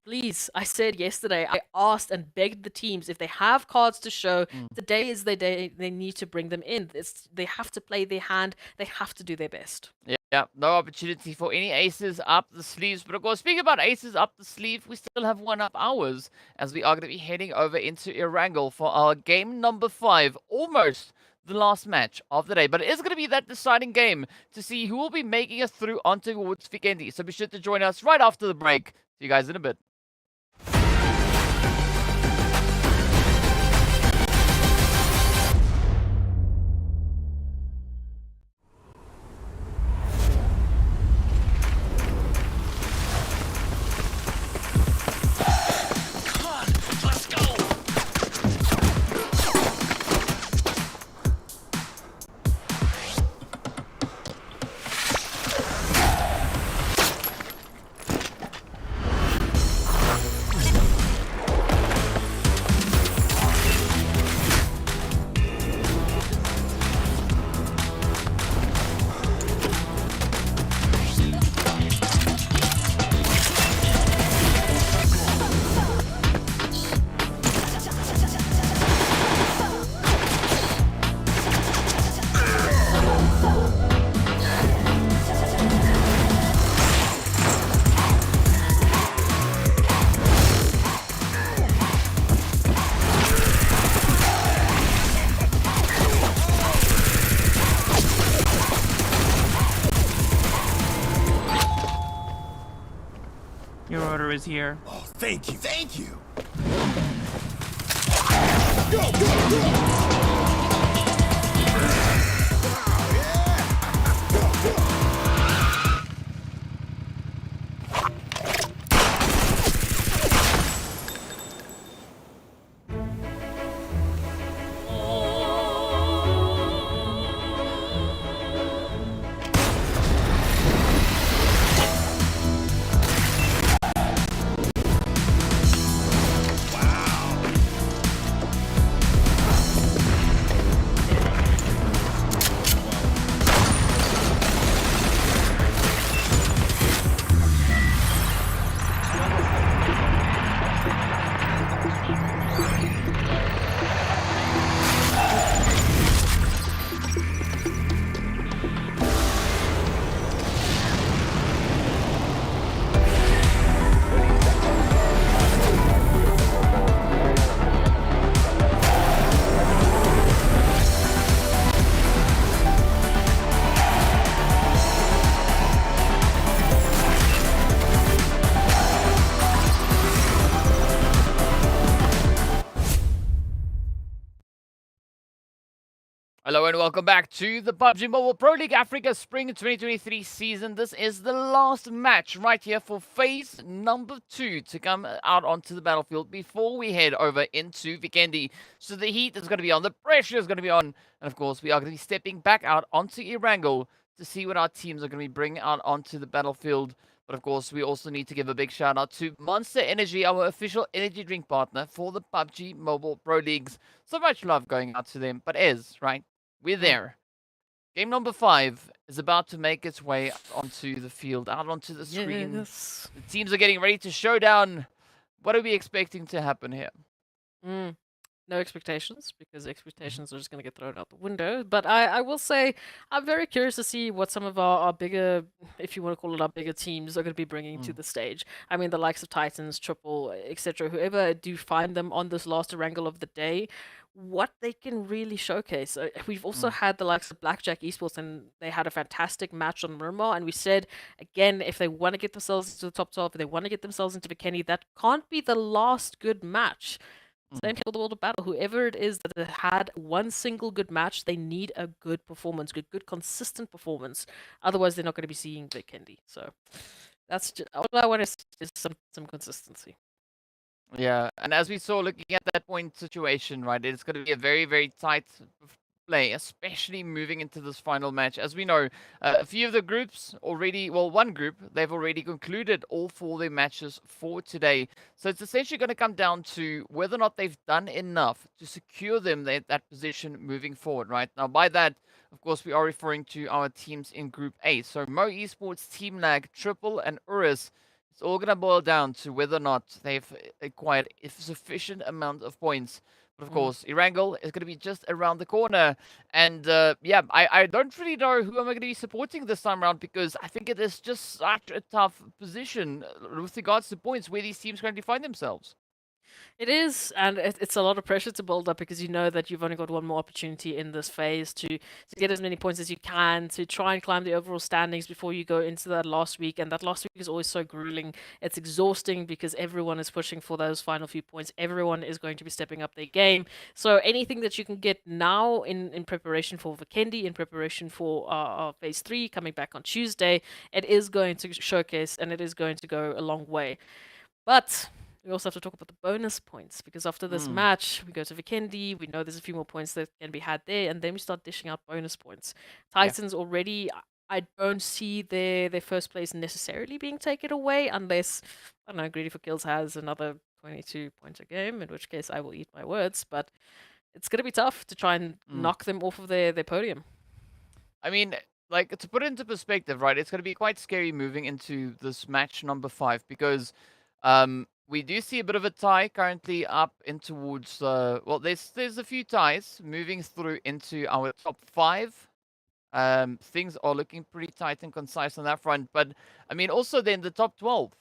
Please, I said yesterday, I asked and begged the teams if they have cards to show, today is the day they need to bring them in. They have to play their hand, they have to do their best.
Yeah, no opportunity for any aces up the sleeves. But of course, speaking about aces up the sleeve, we still have one up ours as we are going to be heading over into Erangel for our game number 5, almost the last match of the day. But it is going to be that deciding game to see who will be making it through onto towards Vikendi. So be sure to join us right after the break. See you guys in a bit.
Your order is here.
Oh, thank you, thank you.
Hello and welcome back to the PUBG Mobile Pro League Africa Spring 2023 season. This is the last match right here for phase number 2 to come out onto the battlefield before we head over into Vikendi. So the heat is going to be on, the pressure is going to be on, and of course we are going to be stepping back out onto Erangel to see what our teams are going to be bringing out onto the battlefield. But of course, we also need to give a big shout out to Monster Energy, our official energy drink partner for the PUBG Mobile Pro Leagues. So much love going out to them. But right? We're there. Game number 5 is about to make its way onto the field, out onto the screen.
Yes.
The teams are getting ready to show down. What are we expecting to happen here?
No expectations, because expectations are just going to get thrown out the window. But I will say I'm very curious to see what some of our bigger, if you want to call it our bigger teams, are going to be bringing to the stage. I mean, the likes of Titans, Triple, etc. Whoever do find them on this last Erangel of the day, what they can really showcase. We've also had the likes of Blackjack Esports, and they had a fantastic match on Miramar. And we said, again, if they want to get themselves into the top 12, if they want to get themselves into Vikendi, that can't be the last good match. Same for the World of Battle. Whoever it is that had one single good match, they need a good performance, good consistent performance. Otherwise, they're not going to be seeing Vikendi. So that's just all I want is some consistency.
Yeah, and as we saw looking at that point situation, right, it's going to be a very, very tight play, especially moving into this final match. As we know, a few of the groups already, well, one group, they've already concluded all 4 of their matches for today. So it's essentially going to come down to whether or not they've done enough to secure them that position moving forward, right? Now, by that, of course, we are referring to our teams in Group A. So Mo Esports, TEAMLAG, Triple, and URUS. It's all going to boil down to whether or not they've acquired a sufficient amount of points. But of course, Erangel is going to be just around the corner. And yeah, I don't really know who am I going to be supporting this time around, because I think it is just such a tough position with regards to points where these teams currently find themselves.
It is, and it's a lot of pressure to build up, because you know that you've only got one more opportunity in this phase to get as many points as you can, to try and climb the overall standings before you go into that last week. And that last week is always so grueling. It's exhausting because everyone is pushing for those final few points. Everyone is going to be stepping up their game. So anything that you can get now in preparation for Vikendi, in preparation for phase 3 coming back on Tuesday, it is going to showcase, and it is going to go a long way. But we also have to talk about the bonus points, because after this match, we go to Vikendi. We know there's a few more points that can be had there, and then we start dishing out bonus points. Titans already, I don't see their first place necessarily being taken away, unless, I don't know, GREEDYFORKILLS has another 22 points a game, in which case I will eat my words. But it's going to be tough to try and knock them off of their podium.
I mean, like, to put it into perspective, right, it's going to be quite scary moving into this match number 5, because we do see a bit of a tie currently up in towards, well, there's a few ties moving through into our top 5. Things are looking pretty tight and concise on that front. But, I mean, also then the top 12,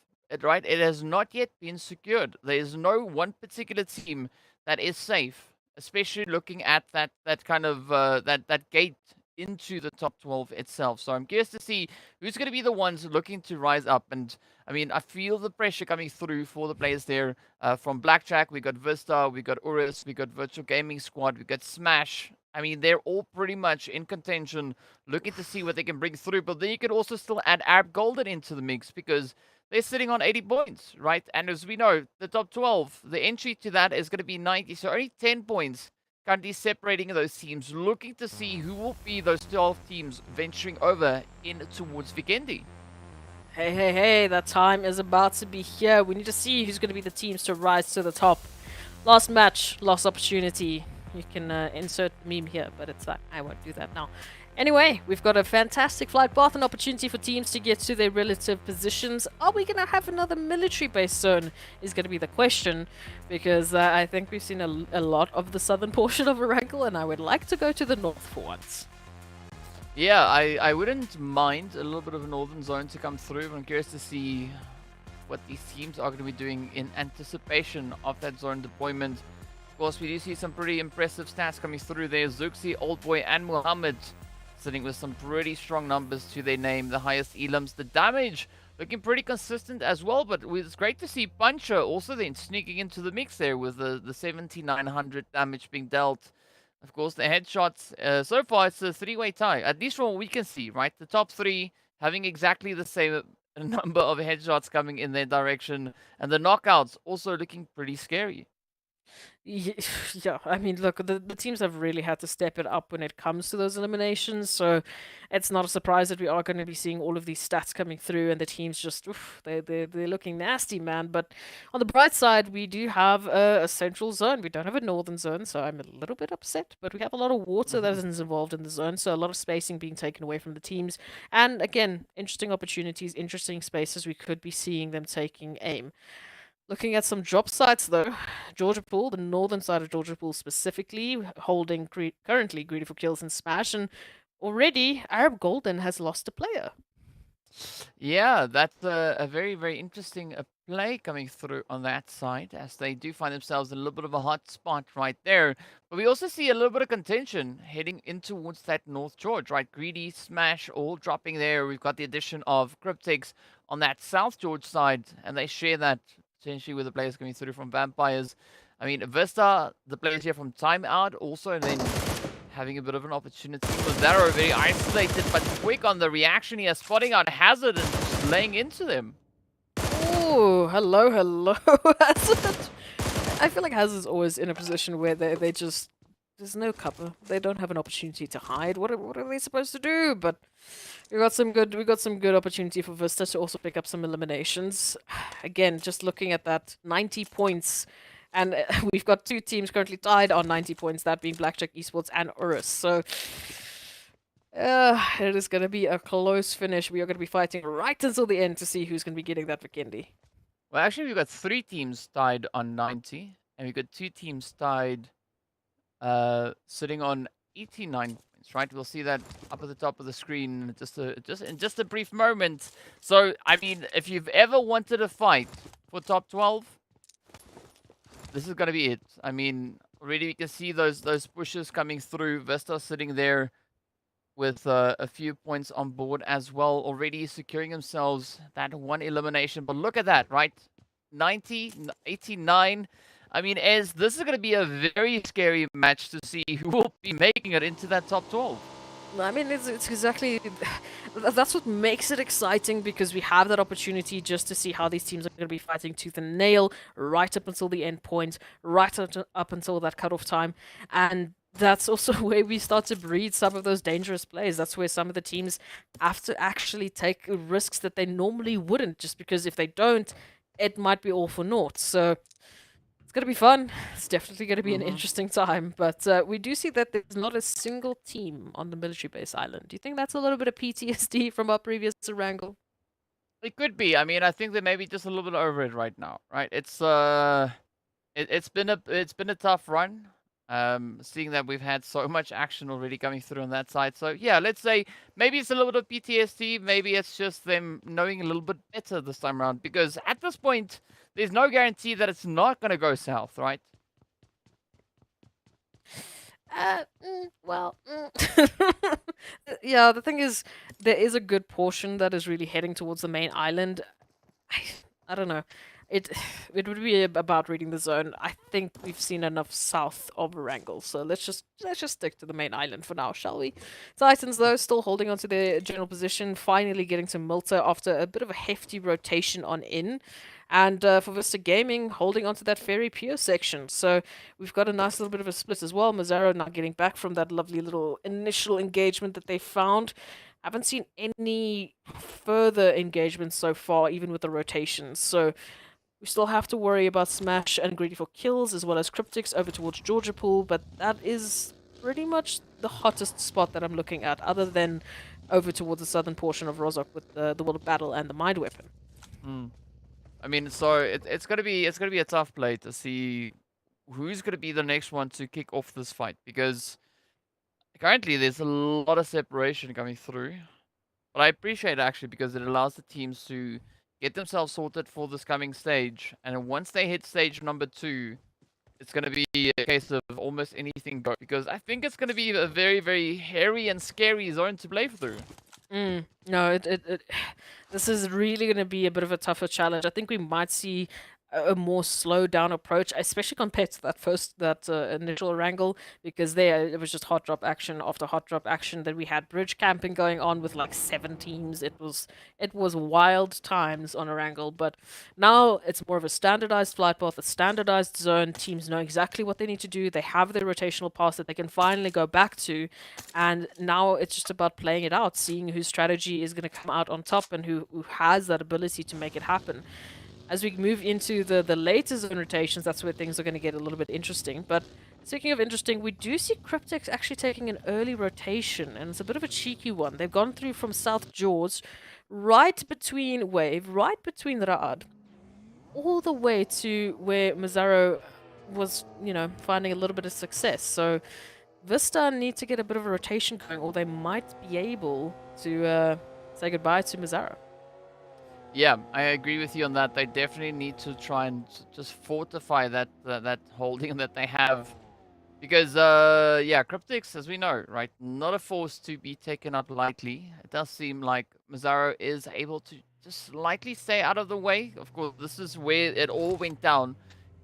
right? It has not yet been secured. There is no one particular team that is safe, especially looking at that kind of, that gate into the top 12 itself. So I'm curious to see who's going to be the ones looking to rise up. And I mean, I feel the pressure coming through for the players there. From Blackjack, we got VISTA, we got URUS, we got Virtual Gaming Squad, we got Smash. I mean, they're all pretty much in contention, looking to see what they can bring through. But then you can also still add Arab Golden into the mix because they're sitting on 80 points, right? And as we know, the top 12, the entry to that is going to be 90. So only 10 points currently separating those teams, looking to see who will be those 12 teams venturing over in towards Vikendi.
Hey, hey, hey, that time is about to be here. We need to see who's going to be the teams to rise to the top. Last match, last opportunity. You can insert the meme here, but it's I won't do that now. Anyway, we've got a fantastic flight path, an opportunity for teams to get to their relative positions. Are we going to have another military-based zone is going to be the question, because I think we've seen a lot of the southern portion of Erangel, and I would like to go to the north for once.
Yeah, I wouldn't mind a little bit of a northern zone to come through, but I'm curious to see what these teams are going to be doing in anticipation of that zone deployment. Of course, we do see some pretty impressive stats coming through there. Zuxi, Oldboy, and Muhammad sitting with some pretty strong numbers to their name. The highest elims, the damage looking pretty consistent as well, but it's great to see Puncher also then sneaking into the mix there with the 7,900 damage being dealt. Of course, the headshots, so far it's a three-way tie, at least from what we can see, right? The top three having exactly the same number of headshots coming in their direction, and the knockouts also looking pretty scary.
Yeah, I mean, look, the teams have really had to step it up when it comes to those eliminations, so it's not a surprise that we are going to be seeing all of these stats coming through, and the teams just, they're looking nasty, man. But on the bright side, we do have a central zone. We don't have a northern zone, so I'm a little bit upset, but we have a lot of water that is involved in the zone, so a lot of spacing being taken away from the teams. And again, interesting opportunities, interesting spaces we could be seeing them taking aim. Looking at some drop sites, though, Georgia Pool, the northern side of Georgia Pool specifically, holding currently GREEDYFORKILLS and Smash, and already Arab Golden has lost a player.
Yeah, that's a very, very interesting play coming through on that side, as they do find themselves in a little bit of a hot spot right there. But we also see a little bit of contention heading in towards that North George, right? Greedy, Smash, all dropping there. We've got the addition of CRYPTICS on that South George side, and they share that potentially with the players coming through from Vampires. I mean, VISTA, the players here from Timeout also, and then having a bit of an opportunity. Lazaro very isolated, but quick on the reaction here, spotting out Hazard and just laying into them.
Oh, hello, Hazard. I feel like Hazard's always in a position where they just, there's no cover. They don't have an opportunity to hide. What are they supposed to do? But we got some good opportunity for Vista to also pick up some eliminations. Again, just looking at that 90 points. And we've got two teams currently tied on 90 points, that being Blackjack Esports and URUS. So it is going to be a close finish. We are going to be fighting right until the end to see who's going to be getting that Vikendi.
Well, actually, we've got 3 teams tied on 90, and we've got 2 teams tied sitting on 89 points, right? We'll see that up at the top of the screen in just a brief moment. So, I mean, if you've ever wanted a fight for top 12, this is going to be it. I mean, already we can see those pushes coming through. Vista sitting there with a few points on board as well, already securing themselves that 1 elimination. But look at that, right? 90, 89. I mean, this is going to be a very scary match to see who will be making it into that top 12.
I mean, it's exactly, that's what makes it exciting, because we have that opportunity just to see how these teams are going to be fighting tooth and nail right up until the end point, right up until that cutoff time. And that's also where we start to breed some of those dangerous plays. That's where some of the teams have to actually take risks that they normally wouldn't, just because if they don't, it might be all for naught. So it's going to be fun. It's definitely going to be an interesting time. But we do see that there's not a single team on the military base island. Do you think that's a little bit of PTSD from our previous Erangel?
It could be. I mean, I think they may be just a little bit over it right now, right? It's been a tough run. Seeing that we've had so much action already coming through on that side. So yeah, let's say maybe it's a little bit of PTSD. Maybe it's just them knowing a little bit better this time around, because at this point, there's no guarantee that it's not going to go south, right?
Well, yeah, the thing is, there is a good portion that is really heading towards the main island. I, I don't know. It it would be about reading the zone. I think we've seen enough south of Erangel, so let's just stick to the main island for now, shall we? Titans though still holding on to their general position, finally getting to Milta after a bit of a hefty rotation on in. And for Vista Gaming, holding on to that Ferry Pure section. So we've got a nice little bit of a split as well. Mazzaro now getting back from that lovely little initial engagement that they found. Haven't seen any further engagements so far, even with the rotations. So we still have to worry about Smash and GREEDYFORKILLS, as well as CRYPTICS over towards Georgia Pool, but that is pretty much the hottest spot that I'm looking at, other than over towards the southern portion of Rozhok with the World of Battle and the Mind Weapon.
I mean, so it's gonna be a tough play to see who's gonna be the next one to kick off this fight, because currently there's a lot of separation coming through. But I appreciate it actually, because it allows the teams to get themselves sorted for this coming stage, and once they hit stage number 2, it's gonna be a case of almost anything go, because I think it's gonna be a very, very hairy and scary zone to play through.
No, this is really going to be a bit of a tougher challenge. I think we might see a more slowed down approach, especially compared to that initial wrangle, because there it was just hot drop action after hot drop action. Then we had bridge camping going on with like 7 teams. It was wild times on Erangel, but now it's more of a standardized flight path, a standardized zone. Teams know exactly what they need to do. They have their rotational paths that they can finally go back to, and now it's just about playing it out, seeing whose strategy is going to come out on top and who has that ability to make it happen. As we move into the later zone rotations, that's where things are going to get a little bit interesting. But speaking of interesting, we do see CRYPTICS actually taking an early rotation, and it's a bit of a cheeky one. They've gone through from South Jaws, right between Wave, right between Ra'ad, all the way to where Mazzaro was, finding a little bit of success. So Vista need to get a bit of a rotation going, or they might be able to say goodbye to Mazzaro.
Yeah, I agree with you on that. They definitely need to try and just fortify that holding that they have, because yeah, CRYPTICS, as we know, right, not a force to be taken out lightly. It does seem like Mazzaro is able to just slightly stay out of the way. Of course, this is where it all went down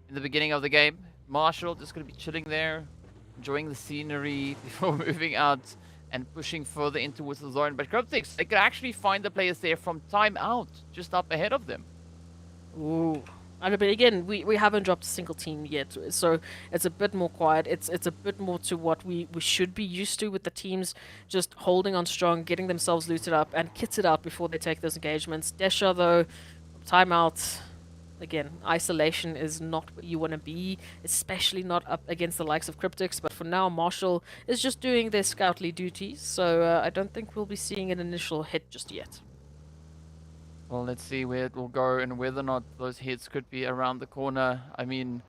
in the beginning of the game. Marshall just going to be chilling there, enjoying the scenery before moving out and pushing further in towards the zone. But CRYPTICS, they could actually find the players there from timeout, just up ahead of them.
Ooh. But again, we haven't dropped a single team yet, so it's a bit more quiet. It's a bit more to what we should be used to, with the teams just holding on strong, getting themselves looted up and kitted out before they take those engagements. Desha, though, timeout. Again, isolation is not what you want to be, especially not up against the likes of CRYPTICS. But for now, Marshall is just doing their scoutly duties, so I don't think we'll be seeing an initial hit just yet.
Well, let's see where it will go and whether or not those hits could be around the corner. I mean,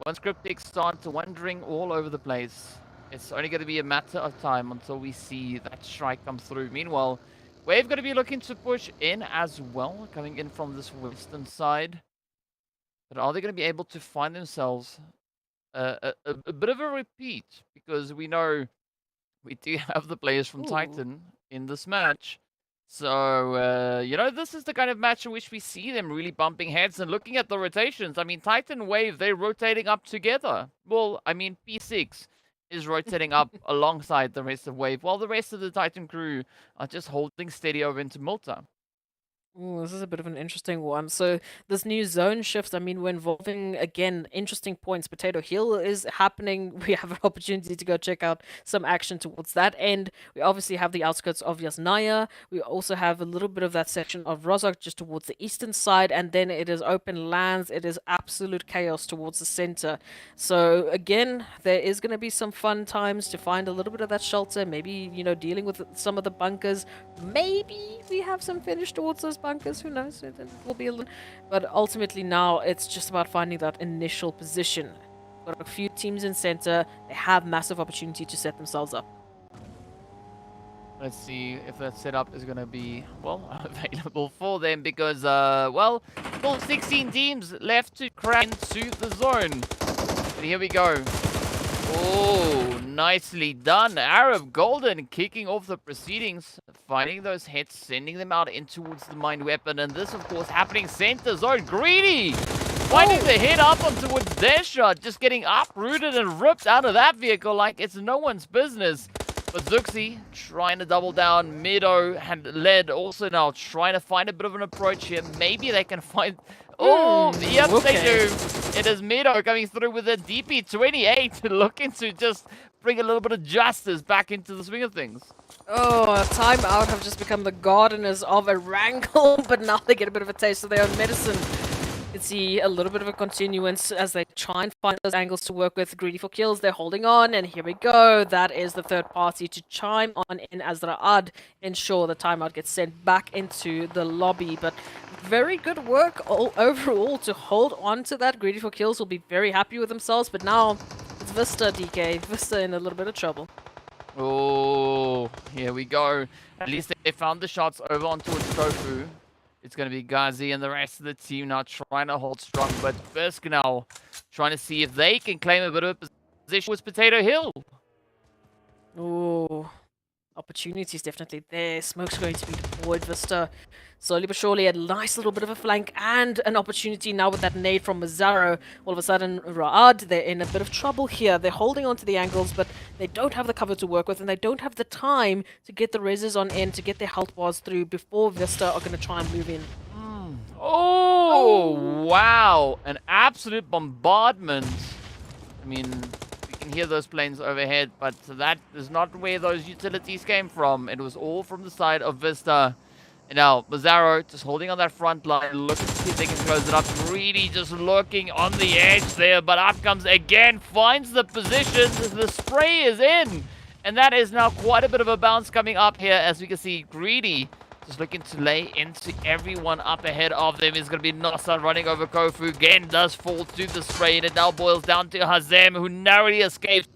once CRYPTICS start wandering all over the place, it's only going to be a matter of time until we see that strike come through. Meanwhile, Wave going to be looking to push in as well, coming in from this western side. But are they going to be able to find themselves a bit of a repeat? Because we know we do have the players from Titan in this match. So, this is the kind of match in which we see them really bumping heads. And looking at the rotations, I mean, Titan Wave, they're rotating up together. Well, I mean, P6 is rotating up alongside the rest of Wave, while the rest of the Titan crew are just holding steady over into Malta.
Ooh, this is a bit of an interesting one. So this new zone shift, I mean, we're involving, again, interesting points. Potato Hill is happening. We have an opportunity to go check out some action towards that end. We obviously have the outskirts of Yasnaya. We also have a little bit of that section of Rozhok just towards the eastern side. And then it is open lands. It is absolute chaos towards the center. So again, there is going to be some fun times to find a little bit of that shelter. Maybe, dealing with some of the bunkers. Maybe we have some finish towards those bunkers, who knows, it will be a little, but ultimately now it's just about finding that initial position. Got a few teams in center, they have massive opportunity to set themselves up.
Let's see if that setup is going to be, well, available for them, because, well, still 16 teams left to crack into the zone. But here we go. Oh, nicely done. Arab Golden kicking off the proceedings, finding those hits, sending them out in towards the mine weapon. And this, of course, happening center zone. Greedy finding the hit up on towards their shot, just getting uprooted and ripped out of that vehicle like it's no one's business. But Zuxi trying to double down. Mido and Led also now trying to find a bit of an approach here. Maybe they can find... Oh, yes,
okay.
they do. It is Mido coming through with a DP28, looking to just bring a little bit of justice back into the swing of things.
Oh, Timeout have just become the gardeners of Erangel, but now they get a bit of a taste of their own medicine. You can see a little bit of a continuance as they try and find those angles to work with. Greedy for kills, they're holding on, and here we go. That is the third party to chime on in as RUKH ensure the Timeout gets sent back into the lobby. But very good work overall to hold on to that. Greedy for kills will be very happy with themselves, but now it's Vista, DK. Vista in a little bit of trouble.
Oh, here we go. At least they found the shots over on towards Tofu. It's going to be Ghazi and the rest of the team now trying to hold strong, but Fisk now trying to see if they can claim a bit of a position with Potato Hill.
Oh, opportunities definitely there. Smoke's going to be deployed. Vista slowly but surely a nice little bit of a flank and an opportunity now with that nade from Mazzaro. All of a sudden, RUKH, they're in a bit of trouble here. They're holding on to the angles, but they don't have the cover to work with, and they don't have the time to get the reses on in, to get their health bars through before Vista are going to try and move in.
Oh, wow. An absolute bombardment. I mean, we can hear those planes overhead, but that is not where those utilities came from. It was all from the side of Vista. And now, Mazzaro just holding on that front line, looking to see if they can close it up. Greedy just looking on the edge there, but up comes again, finds the position. The spray is in. And that is now quite a bit of a bounce coming up here, as we can see Greedy just looking to lay into everyone up ahead of them. Is going to be Nossa running over Kofu. Again, does fall to the spray, and it now boils down to Hazem, who narrowly escapes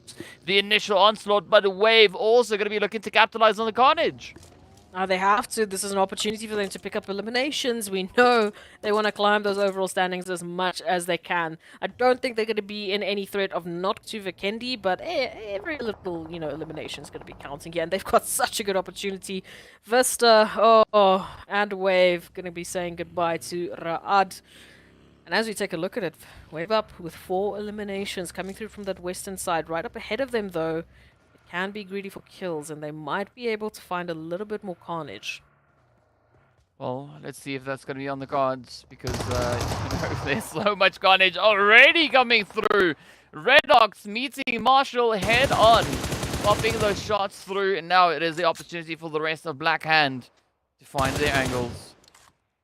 the initial onslaught. But Wave also going to be looking to capitalize on the carnage.
They have to. This is an opportunity for them to pick up eliminations. We know they want to climb those overall standings as much as they can. I don't think they're going to be in any threat of knock to Vikendi, but every little, elimination is going to be counting here. And they've got such a good opportunity. Vista, and Wave going to be saying goodbye to RUKH. And as we take a look at it, Wave up with 4 eliminations coming through from that western side. Right up ahead of them, though, can be greedy for kills, and they might be able to find a little bit more carnage.
Well, let's see if that's going to be on the cards, because there's so much carnage already coming through. Redox meeting Marshall head on, popping those shots through, and now it is the opportunity for the rest of Black Hand to find their angles.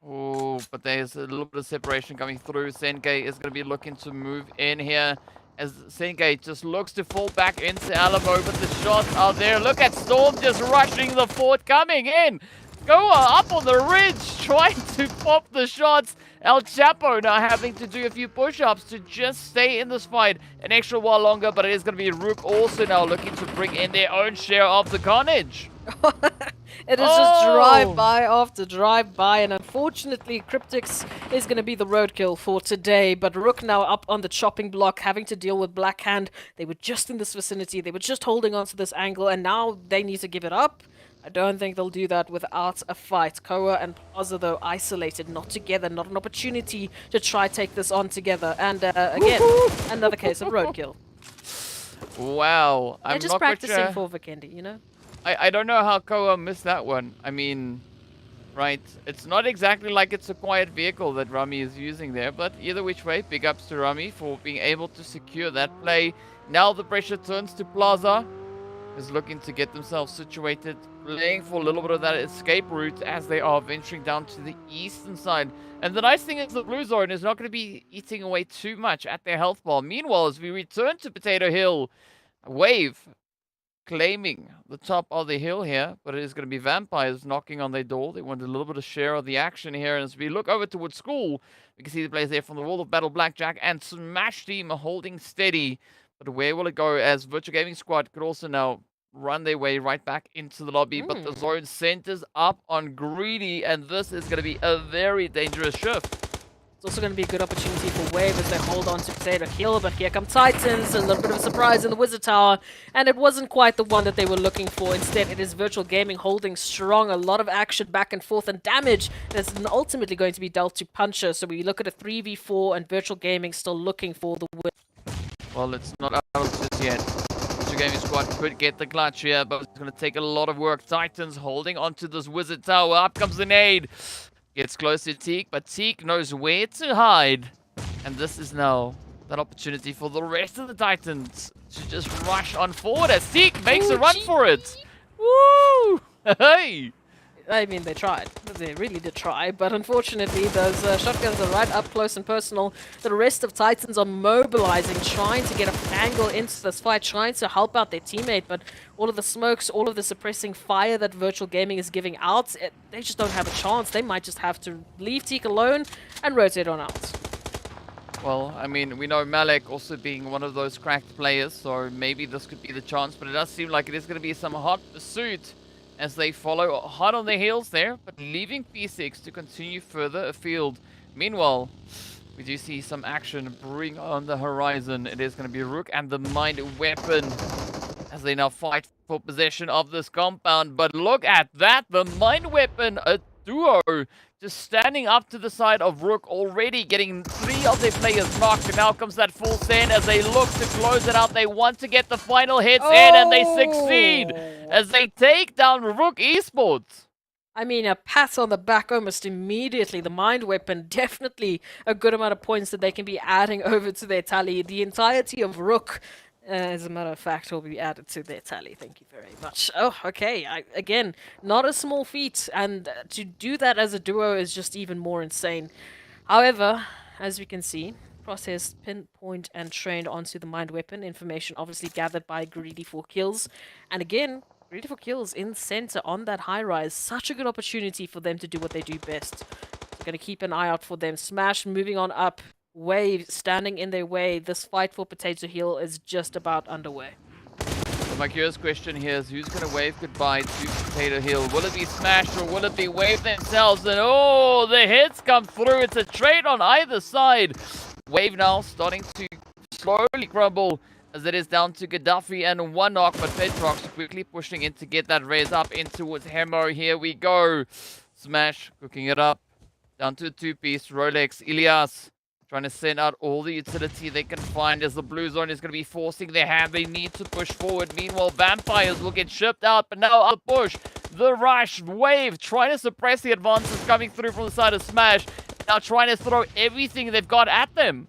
Oh, but there's a little bit of separation coming through. Senke is going to be looking to move in here, as Senke just looks to fall back into Alamo, but the shots are there. Look at Storm just rushing the fort, coming in. Goa up on the ridge, trying to pop the shots. El Chapo now having to do a few push-ups to just stay in this fight an extra while longer, but it is going to be RUKH also now looking to bring in their own share of the carnage.
It is just drive-by after drive-by, and unfortunately, CRYPTICS is going to be the roadkill for today. But RUKH now up on the chopping block, having to deal with Black Hand. They were just in this vicinity. They were just holding on to this angle, and now they need to give it up. I don't think they'll do that without a fight. Koa and Plaza, though, isolated, not together, not an opportunity to try take this on together. And again, another case of roadkill.
Wow.
They're just practicing for Vikendi, you know?
I don't know how Koa missed that one. I mean, right, it's not exactly like it's a quiet vehicle that Rami is using there, but either which way, big ups to Rami for being able to secure that play. Now the pressure turns to Plaza, is looking to get themselves situated, playing for a little bit of that escape route as they are venturing down to the eastern side. And the nice thing is the blue zone is not going to be eating away too much at their health bar. Meanwhile, as we return to Potato Hill, Wave claiming the top of the hill here, but it is going to be Vampires knocking on their door. They want a little bit of share of the action here. And as we look over towards School, we can see the players there from the World of Battle Blackjack and Smash Team holding steady. But where will it go, as Virtual Gaming Squad could also now run their way right back into the lobby. But the zone centers up on Greedy, and this is going to be a very dangerous shift.
It's also going to be a good opportunity for Wave as they hold on to Potato Hill, but here come Titans, a little bit of a surprise in the Wizard Tower, and it wasn't quite the one that they were looking for. Instead, it is Virtual Gaming holding strong, a lot of action back and forth, and damage that's ultimately going to be dealt to Puncher. So we look at a 3v4, and Virtual Gaming still looking for the win.
Well, it's not out just yet. Virtual Gaming squad could get the clutch here, but it's going to take a lot of work. Titans holding onto this Wizard Tower. Up comes the nade. Gets close to Teak, but Teak knows where to hide. And this is now that opportunity for the rest of the Titans to just rush on forward as Teak makes a run for it. Woo! Hey!
I mean, they tried. They really did try, but unfortunately, those shotguns are right up close and personal. The rest of Titans are mobilizing, trying to get an angle into this fight, trying to help out their teammate, but all of the smokes, all of the suppressing fire that Virtual Gaming is giving out, they just don't have a chance. They might just have to leave Teak alone and rotate on out.
Well, I mean, we know Malek also being one of those cracked players, so maybe this could be the chance, but it does seem like it is going to be some hot pursuit as they follow hard on their heels there, but leaving P6 to continue further afield. Meanwhile, we do see some action brewing on the horizon. It is going to be RUKH and the Mind Weapon as they now fight for possession of this compound. But look at that, the Mind Weapon, a duo, just standing up to the side of RUKH, already getting 3 of their players knocked. And now comes that full send as they look to close it out. They want to get the final hits in, and they succeed as they take down RUKH Esports.
I mean, a pat on the back almost immediately. The Mind Weapon, definitely a good amount of points that they can be adding over to their tally. The entirety of RUKH, as a matter of fact, will be added to their tally. Thank you very much. Oh, okay. Again, not a small feat, and to do that as a duo is just even more insane. However, as we can see, Process pinpoint and trained onto the Mind Weapon. Information obviously gathered by GREEDYFORKILLS. And again, GREEDYFORKILLS in center on that high rise. Such a good opportunity for them to do what they do best. So going to keep an eye out for them. Smash moving on up. Wave standing in their way. This fight for Potato Hill is just about underway.
So my curious question here is, who's going to wave goodbye to Potato Hill? Will it be Smash or will it be Wave themselves? And oh, the hits come through. It's a trade on either side. Wave now starting to slowly crumble as it is down to Gaddafi and 1 knock, but Petrox quickly pushing in to get that raise up in towards Hemo. Here we go. Smash cooking it up. Down to a 2-piece. Rolex, Ilias trying to send out all the utility they can find as the blue zone is going to be forcing their hand. They need to push forward. Meanwhile, Vampires will get shipped out, but now up push. The rush. Wave trying to suppress the advances coming through from the side of Smash. Now trying to throw everything they've got at them.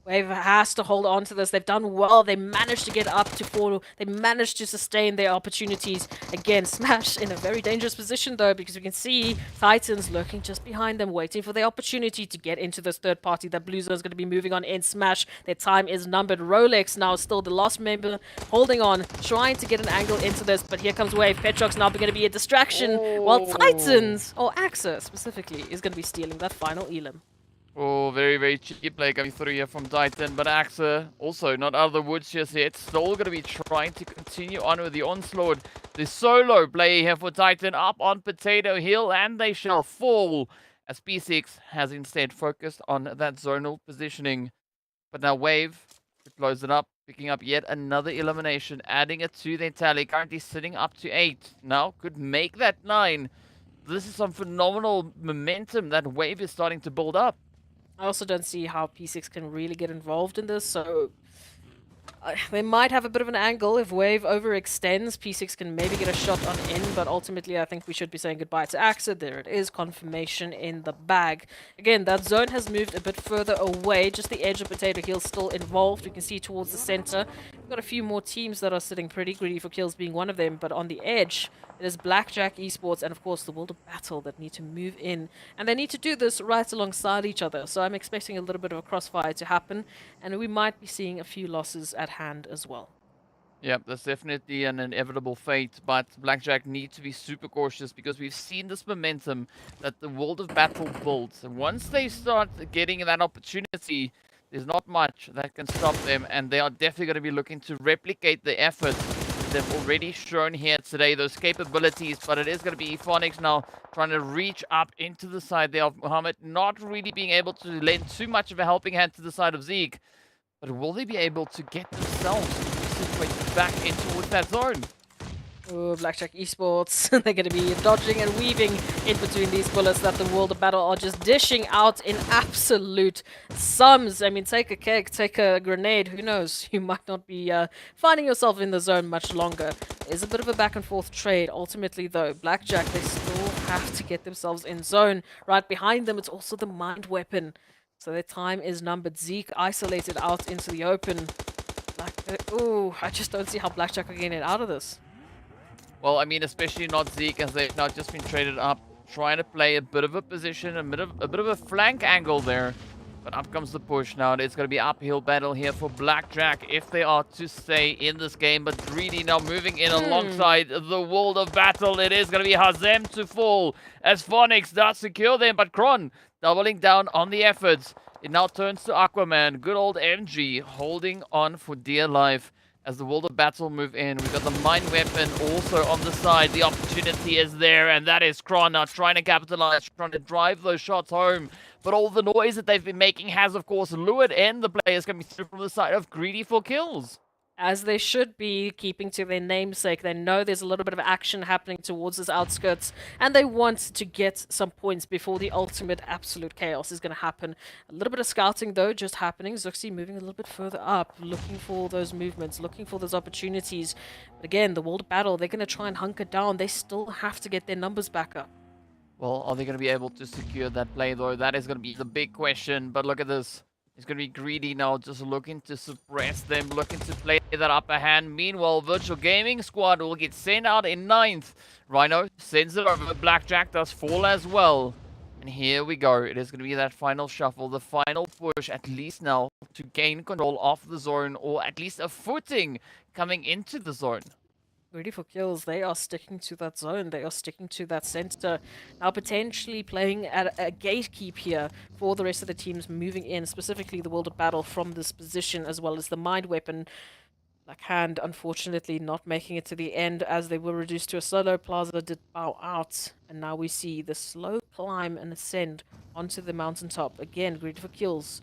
Wave has to hold on to this. They've done well. They managed to get up to 4. They managed to sustain their opportunities. Again, Smash in a very dangerous position, though, because we can see Titans lurking just behind them, waiting for the opportunity to get into this third party. That blue zone is going to be moving on in. Smash, their time is numbered. Rolex now still the last member, holding on, trying to get an angle into this. But here comes Wave. Petrox now going to be a distraction, while Titans, or AXA specifically, is going to be stealing that final elim.
Oh, very, very cheeky play coming through here from Titan, but AXA also not out of the woods just yet. Still going to be trying to continue on with the onslaught. The solo play here for Titan up on Potato Hill, and they shall fall as P6 has instead focused on that zonal positioning. But now Wave to close it up, picking up yet another elimination, adding it to their tally. Currently sitting up to 8. Now could make that 9. This is some phenomenal momentum that Wave is starting to build up.
I also don't see how P6 can really get involved in this, so they might have a bit of an angle. If Wave overextends, P6 can maybe get a shot on in, but ultimately I think we should be saying goodbye to AXA. There it is, confirmation in the bag. Again, that zone has moved a bit further away, just the edge of Potato Hill still involved. We can see towards the center. We've got a few more teams that are sitting pretty, GREEDYFORKILLS being one of them, but on the edge, it is Blackjack Esports and, of course, the World of Battle that need to move in. And they need to do this right alongside each other. So I'm expecting a little bit of a crossfire to happen. And we might be seeing a few losses at hand as well.
Yeah, that's definitely an inevitable fate. But Blackjack need to be super cautious because we've seen this momentum that the World of Battle builds. And once they start getting that opportunity, there's not much that can stop them. And they are definitely going to be looking to replicate the effort they've already shown here today, those capabilities, but it is going to be Phonics now trying to reach up into the side there of Mohammed, not really being able to lend too much of a helping hand to the side of Zeke. But will they be able to get themselves situated back in towards that zone?
Oh, Blackjack Esports. They're going to be dodging and weaving in between these bullets that the World of Battle are just dishing out in absolute sums. I mean, take a keg, take a grenade, who knows? You might not be finding yourself in the zone much longer. There's a bit of a back and forth trade. Ultimately, though, Blackjack, they still have to get themselves in zone. Right behind them, it's also the mind weapon. So their time is numbered. Zeke isolated out into the open. Ooh, I just don't see how Blackjack are getting it out of this.
Well, I mean, especially not Zeke, as they've now just been traded up, trying to play a bit of a position, a bit of a flank angle there. But up comes the push now. It's going to be uphill battle here for Blackjack if they are to stay in this game. But Greedy now moving in alongside the World of Battle. It is going to be Hazem to fall as Phonics does secure them. But Kron doubling down on the efforts. It now turns to Aquaman. Good old MG holding on for dear life. As the World of Battle move in, we've got the Mind Weapon also on the side. The opportunity is there, and that is Kron now trying to capitalize, trying to drive those shots home. But all the noise that they've been making has, of course, lured in the players coming through from the side of Greedy4Kills.
As they should be, keeping to their namesake. They know there's a little bit of action happening towards this outskirts, and they want to get some points before the ultimate absolute chaos is going to happen. A little bit of scouting, though, just happening. Zuxi moving a little bit further up, looking for those movements, looking for those opportunities. But again, the World Battle, they're going to try and hunker down. They still have to get their numbers back up.
Well, are they going to be able to secure that play, though? That is going to be the big question. But look at this. It's going to be Greedy now, just looking to suppress them, looking to play that upper hand. Meanwhile, Virtual Gaming Squad will get sent out in 9th. Rhino sends it over. Blackjack does fall as well. And here we go. It is going to be that final shuffle, the final push, at least now, to gain control of the zone, or at least a footing coming into the zone.
Greedy4Kills, they are sticking to that zone. They are sticking to that center. Now potentially playing at a gatekeep here for the rest of the teams moving in, specifically the World of Battle from this position, as well as the Mind Weapon. Black Hand, unfortunately, not making it to the end as they were reduced to a solo. Plaza did bow out. And now we see the slow climb and ascend onto the mountaintop. Again, Greedy4Kills.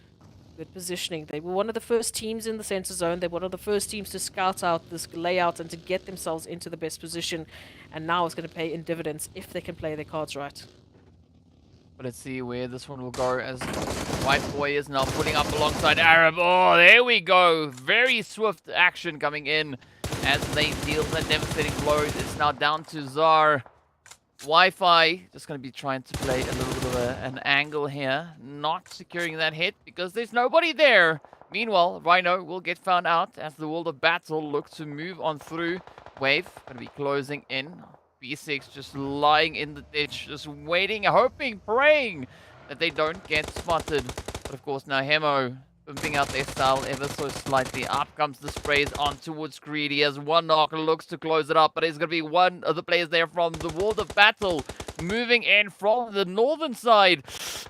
Good positioning. They were one of the first teams in the center zone. They were one of the first teams to scout out this layout and to get themselves into the best position. And now it's going to pay in dividends if they can play their cards right.
But let's see where this one will go, as White Boy is now putting up alongside Arab. Oh, there we go. Very swift action coming in as they deal that devastating blow. It's now down to Zar. Wi-Fi just going to be trying to play a little bit of an angle here, not securing that hit because there's nobody there. Meanwhile, Rhino will get found out as the World of Battle look to move on through. Wave going to be closing in. B6 just lying in the ditch, just waiting, hoping, praying that they don't get spotted. But of course now Hemo pumping out their style ever so slightly. Up comes the sprays on towards Greedy as one knock looks to close it up, but it's going to be one of the players there from the World of Battle moving in from the northern side.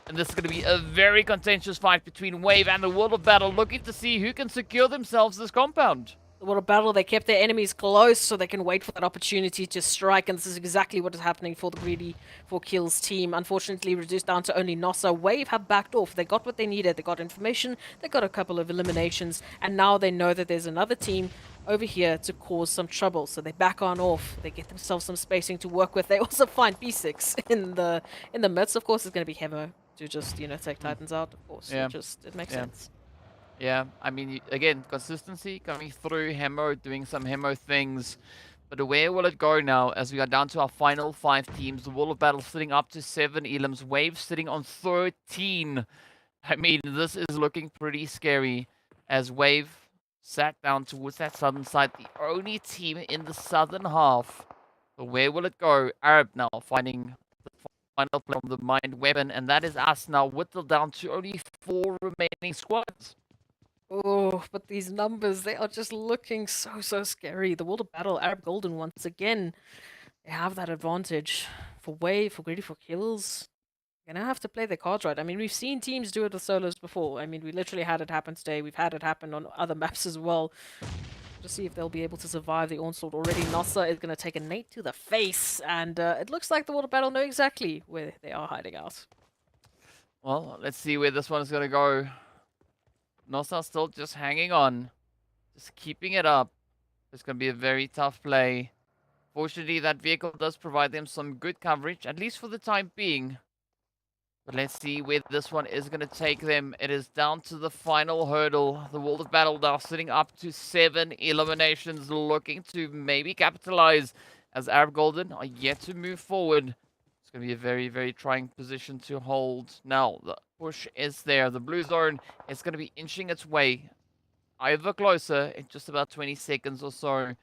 And this is going to be a very contentious fight between Wave and the World of Battle, looking to see who can secure themselves this compound.
The World of Battle, they kept their enemies close so they can wait for that opportunity to strike, and this is exactly what is happening for the Greedy4Kills team. Unfortunately, reduced down to only Nossa. Wave have backed off. They got what they needed. They got information, they got a couple of eliminations, and now they know that there's another team over here to cause some trouble. So they back on off. They get themselves some spacing to work with. They also find B6 in the midst. Of course, it's going to be Hemo to just, you know, take Titans out, of course.
Yeah.
It makes sense.
Yeah, I mean, again, consistency coming through, Hemo doing some Hemo things. But where will it go now as we are down to our final 5 teams? The World of Battle sitting up to 7 elims, Wave sitting on 13. I mean, this is looking pretty scary as Wave sat down towards that southern side, the only team in the southern half. But where will it go? Arab now finding the final play from the Mind Weapon, and that is us now whittled down to only 4 remaining squads.
Oh, but these numbers, they are just looking so scary. The World of Battle, Arab Golden once again, they have that advantage. For Wave, for Greedy4Kills, they're going to have to play their cards right. I mean, we've seen teams do it with solos before. I mean, we literally had it happen today. We've had it happen on other maps as well. to see if they'll be able to survive the onslaught already. Nossa is going to take a nade to the face, and it looks like the Water Battle know exactly where they are hiding out.
Well, let's see where this one is going to go. Nossa still just hanging on. Just keeping it up. It's going to be a very tough play. Fortunately, that vehicle does provide them some good coverage, at least for the time being. But let's see where this one is going to take them. It is down to the final hurdle. The World of Battle now sitting up to 7 eliminations, looking to maybe capitalize as Arab Golden are yet to move forward. It's going to be a very, very trying position to hold. Now, the push is there. The blue zone is going to be inching its way ever closer in just about 20 seconds or so.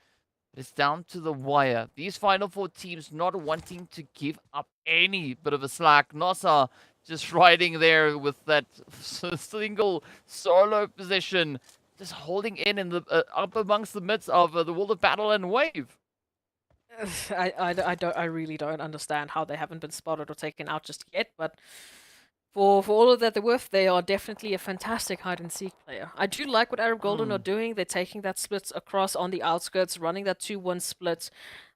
It's down to the wire. These final 4 teams not wanting to give up any bit of a slack. Nossa just riding there with that single solo position, just holding in the up amongst the midst of the World of Battle and Wave.
I really don't understand how they haven't been spotted or taken out just yet, but for all of that they're worth, they are definitely a fantastic hide-and-seek player. I do like what Arab Golden are doing. They're taking that split across on the outskirts, running that 2-1 split.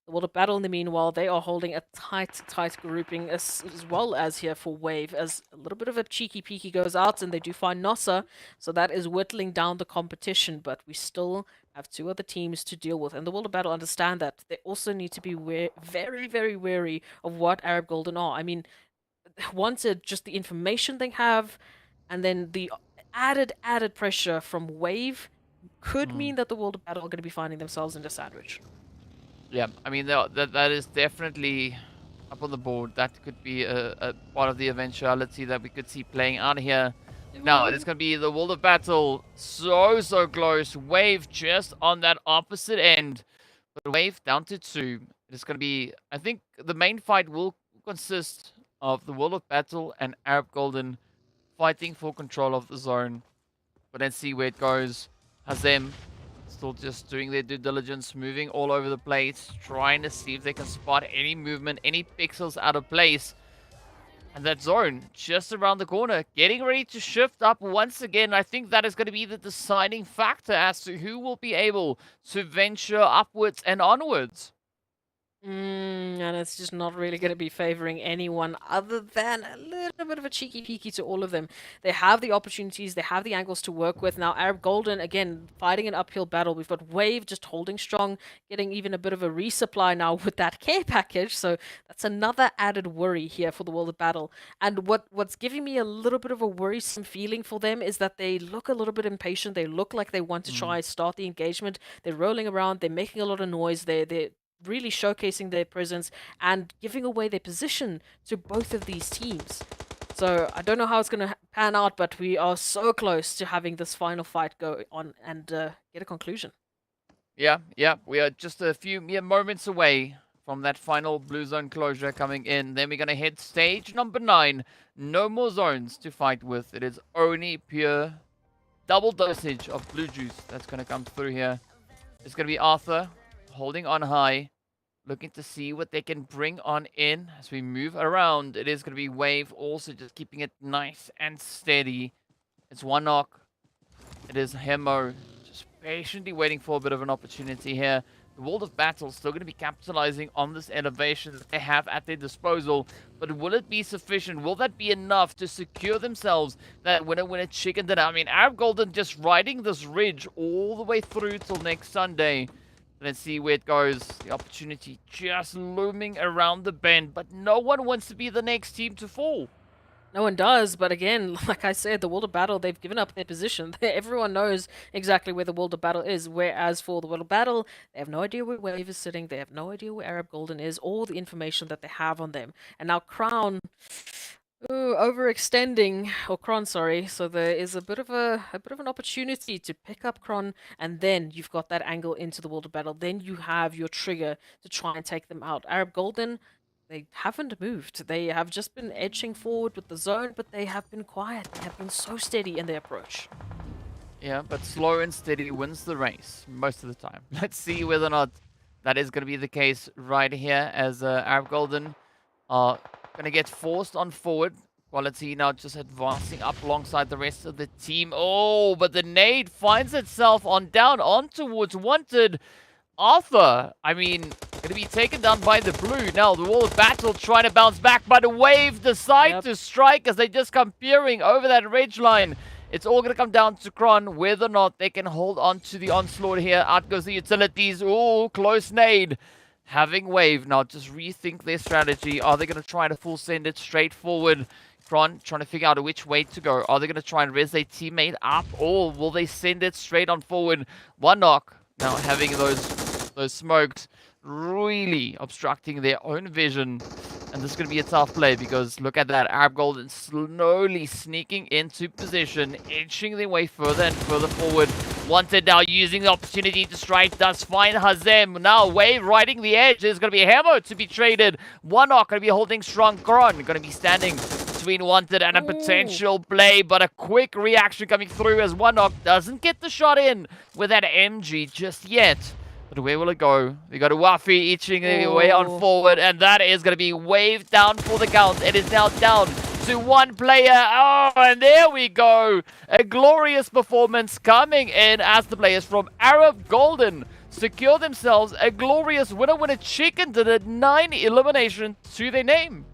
The World of Battle, in the meanwhile, they are holding a tight grouping as well as here for Wave, as a little bit of a cheeky peeky goes out, and they do find Nossa, so that is whittling down the competition, but we still have 2 other teams to deal with, and the World of Battle understand that. They also need to be very, very wary of what Arab Golden are. I mean, wanted just the information they have, and then the added pressure from Wave could mean that the World of Battle are going to be finding themselves in a sandwich.
Yeah, I mean, that is definitely up on the board. That could be a part of the eventuality that we could see playing out here. Now, it's going to be the World of Battle so close. Wave just on that opposite end. But Wave down to 2. It's going to be, I think the main fight will consist of the World of Battle and Arab Golden fighting for control of the zone. But let's see where it goes. Hazem still just doing their due diligence, moving all over the place, trying to see if they can spot any movement, any pixels out of place. And that zone just around the corner, getting ready to shift up once again. I think that is going to be the deciding factor as to who will be able to venture upwards and onwards.
And it's just not really going to be favoring anyone other than a little bit of a cheeky peeky to all of them. They have the opportunities, they have the angles to work with. Now, Arab Golden, again, fighting an uphill battle. We've got Wave just holding strong, getting even a bit of a resupply now with that care package. So that's another added worry here for the World of Battle. And what's giving me a little bit of a worrisome feeling for them is that they look a little bit impatient. They look like they want to try start the engagement. They're rolling around, they're making a lot of noise, they're really showcasing their presence and giving away their position to both of these teams. So I don't know how it's going to pan out, but we are so close to having this final fight go on and get a conclusion.
Yeah, we are just a few mere moments away from that final blue zone closure coming in. Then we're going to hit stage number 9. No more zones to fight with. It is only pure double dosage of blue juice that's going to come through here. It's going to be Arthur holding on high, looking to see what they can bring on in as we move around. It is going to be Wave also just keeping it nice and steady. It's one knock. It is Hemo just patiently waiting for a bit of an opportunity here. The World of Battle still going to be capitalizing on this elevation that they have at their disposal. But will it be sufficient? Will that be enough to secure themselves that winner chicken dinner? I mean, Arab Golden just riding this ridge all the way through till next Sunday. Let's see where it goes. The opportunity just looming around the bend, but no one wants to be the next team to fall.
No one does, but again, like I said, the World of Battle, they've given up their position. Everyone knows exactly where the World of Battle is, whereas for the World of Battle, they have no idea where Wave is sitting, they have no idea where Arab Golden is, all the information that they have on them. And now Crown, overextending, or Kron, sorry. So there is a bit of an opportunity to pick up Kron, and then you've got that angle into the World of Battle. Then you have your trigger to try and take them out. Arab Golden, they haven't moved. They have just been edging forward with the zone, but they have been quiet. They have been so steady in their approach.
Yeah, but slow and steady wins the race most of the time. Let's see whether or not that is going to be the case right here as Arab Golden are going to get forced on forward Quality now just advancing up alongside the rest of the team. Oh, but the nade finds itself on down on towards Wanted. Arthur, I mean, going to be taken down by the blue. Now, the wall of battle trying to bounce back, but the wave decide to strike as they just come peering over that ridge line. It's all going to come down to Kron, whether or not they can hold on to the onslaught here. Out goes the utilities. Ooh, close nade. Having wave now, just rethink their strategy. Are they going to try to full send it straight forward? Kron trying to figure out which way to go. Are they going to try and res their teammate up, or will they send it straight on forward? One knock. Now having those smokes really obstructing their own vision. And this is going to be a tough play because look at that. Arab Golden slowly sneaking into position, inching their way further and further forward. Wanted now using the opportunity to strike. Does find Hazem. Now Wave riding the edge. There's going to be a Hamo to be traded. One knock going to be holding strong. Kron going to be standing between Wanted and a potential play, but a quick reaction coming through as One knock doesn't get the shot in with that MG just yet. But where will it go? We got a Wafi itching their way on forward, and that is going to be waved down for the count. It is now down to one player. Oh, and there we go. A glorious performance coming in as the players from Arab Golden secure themselves a glorious winner-winner chicken dinner, 9 eliminations to their name.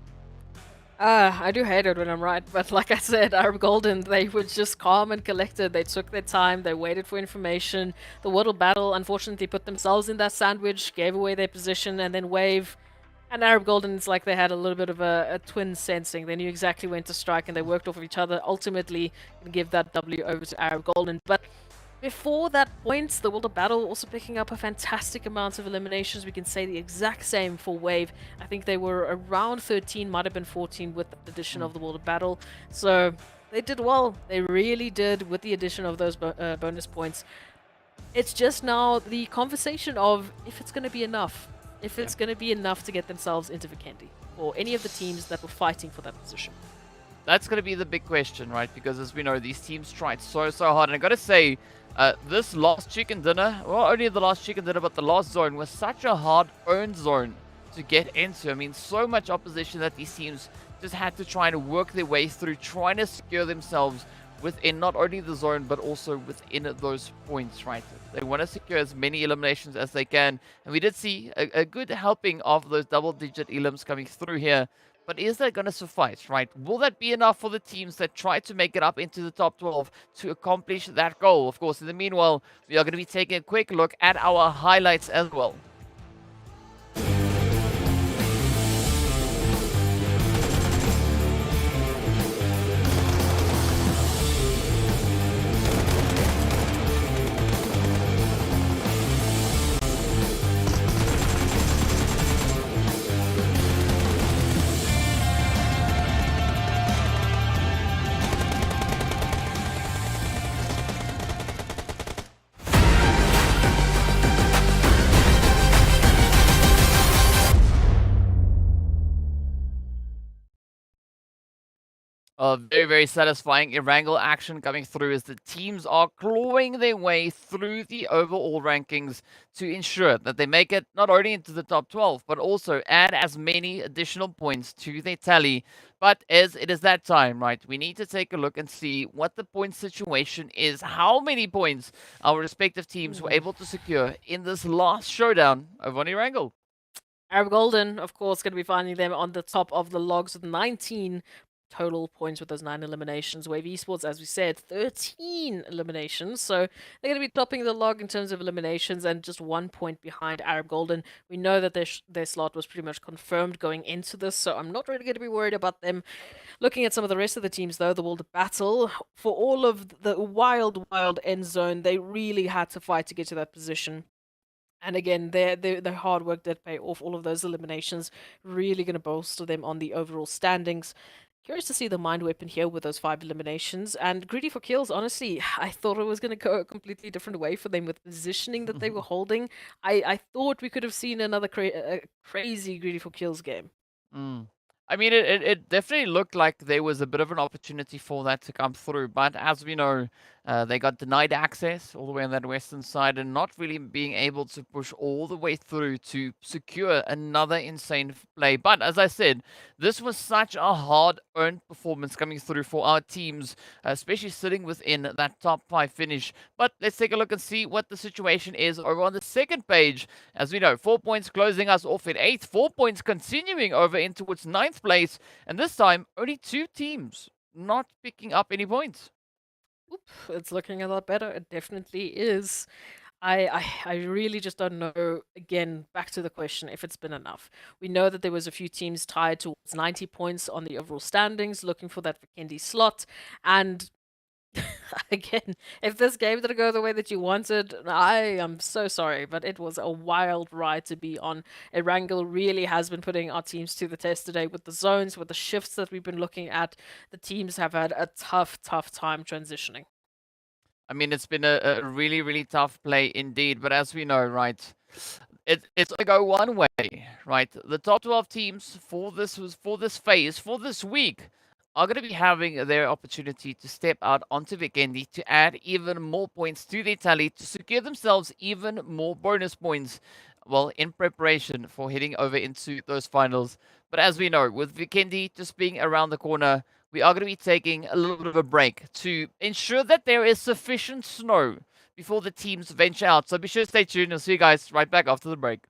I do hate it when I'm right, but like I said, Arab Golden, they were just calm and collected. They took their time, they waited for information. The Waddle Battle unfortunately put themselves in that sandwich, gave away their position, and then Wave and Arab Golden, it's like they had a little bit of a twin sensing. They knew exactly when to strike and they worked off of each other, ultimately give that W over to Arab Golden. But before that point, the World of Battle also picking up a fantastic amount of eliminations. We can say the exact same for Wave. I think they were around 13, might have been 14 with the addition of the World of Battle. So they did well. They really did with the addition of those bonus points. It's just now the conversation of if it's going to be enough. If it's going to be enough to get themselves into Vikendi or any of the teams that were fighting for that position.
That's going to be the big question, right? Because as we know, these teams tried so hard. And I got to say, this last chicken dinner, well, only the last chicken dinner, but the last zone was such a hard-earned zone to get into. I mean, so much opposition that these teams just had to try and work their way through, trying to secure themselves within not only the zone, but also within those points, right? They want to secure as many eliminations as they can. And we did see a good helping of those double-digit elims coming through here. But is that going to suffice, right? Will that be enough for the teams that try to make it up into the top 12 to accomplish that goal? Of course, in the meanwhile, we are going to be taking a quick look at our highlights as well. Very satisfying Erangel action coming through as the teams are clawing their way through the overall rankings to ensure that they make it not only into the top 12, but also add as many additional points to their tally. But as it is that time, right, we need to take a look and see what the point situation is, how many points our respective teams were able to secure in this last showdown over on Erangel.
Arab Golden, of course, going to be finding them on the top of the logs with 19 total points with those 9 eliminations. Wave Esports, as we said, 13 eliminations. So they're going to be topping the log in terms of eliminations and just 1 point behind Arab Golden. We know that their slot was pretty much confirmed going into this, so I'm not really going to be worried about them. Looking at some of the rest of the teams, though, the World of Battle, for all of the wild end zone, they really had to fight to get to that position. And again, their hard work did pay off. All of those eliminations really going to bolster them on the overall standings. Curious to see the mind weapon here with those 5 eliminations. And GREEDYFORKILLS, honestly, I thought it was going to go a completely different way for them with the positioning that they were holding. I thought we could have seen another crazy GREEDYFORKILLS game.
I mean, it definitely looked like there was a bit of an opportunity for that to come through. But as we know, they got denied access all the way on that western side and not really being able to push all the way through to secure another insane play. But as I said, this was such a hard-earned performance coming through for our teams, especially sitting within that top 5 finish. But let's take a look and see what the situation is over on the second page. As we know, 4 points closing us off at 8th, 4 points continuing over in towards 9th place, and this time only 2 teams not picking up any points.
Oop, it's looking a lot better. It definitely is. I really just don't know, again, back to the question, if it's been enough. We know that there was a few teams tied towards 90 points on the overall standings, looking for that Vikendi slot, and again, if this game didn't go the way that you wanted, I am so sorry, but it was a wild ride to be on. Erangel really has been putting our teams to the test today with the zones, with the shifts that we've been looking at. The teams have had a tough time transitioning.
I mean, it's been a really, really tough play indeed, but as we know, right, it's gonna go one way, right? The top 12 teams for this phase, for this week, are going to be having their opportunity to step out onto Vikendi to add even more points to their tally to secure themselves even more bonus points, well, in preparation for heading over into those finals. But as we know, with Vikendi just being around the corner, we are going to be taking a little bit of a break to ensure that there is sufficient snow before the teams venture out. So be sure to stay tuned. I'll see you guys right back after the break.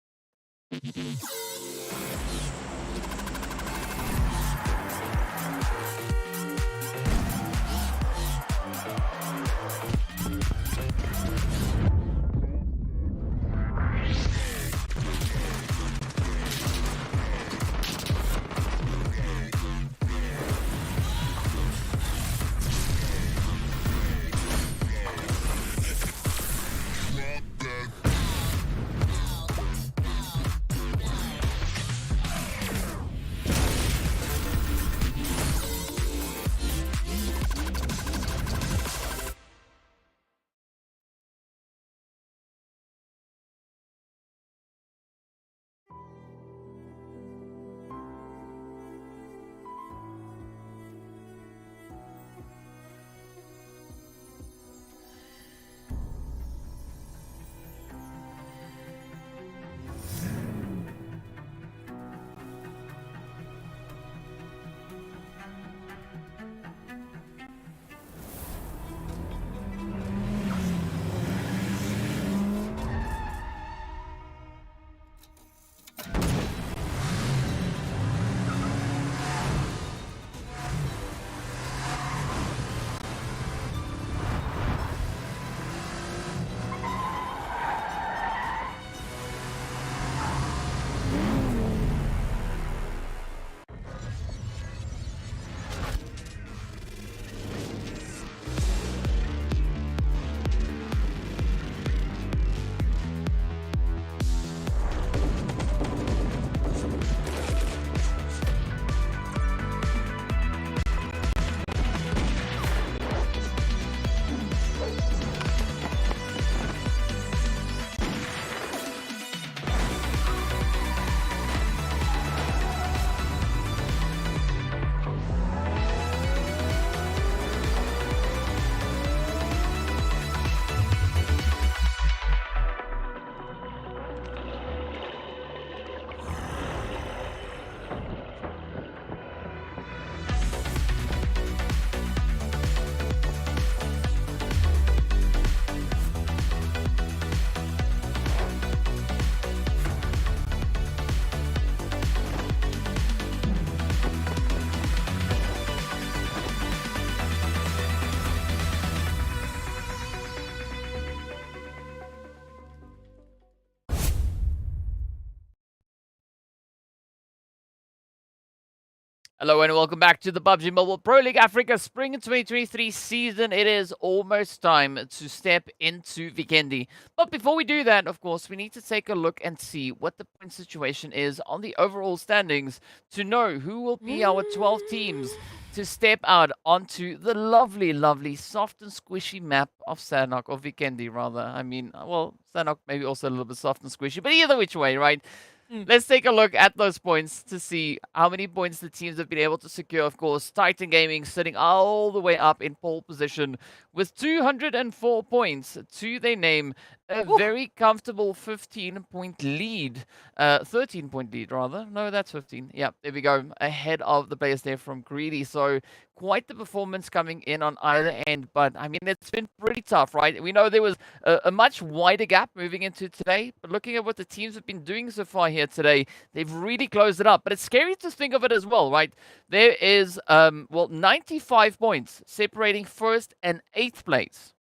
Hello and welcome back to the PUBG Mobile Pro League Africa Spring 2023 season. It is almost time to step into Vikendi. But before we do that, of course, we need to take a look and see what the point situation is on the overall standings to know who will be our 12 teams to step out onto the lovely, lovely, soft and squishy map of Sanhok, or Vikendi rather. I mean, well, Sanhok maybe also a little bit soft and squishy, but either which way, right? let's take a look at those points to see how many points the teams have been able to secure. Of course, Titan Gaming sitting all the way up in pole position with 204 points to their name. A very comfortable 15-point lead. 13-point lead, rather. No, that's 15. Yeah, there we go. Ahead of the players there from Greedy. So quite the performance coming in on either end. But, I mean, it's been pretty tough, right? We know there was a much wider gap moving into today. But looking at what the teams have been doing so far here today, they've really closed it up. But it's scary to think of it as well, right? There is, 95 points separating first and 8th place.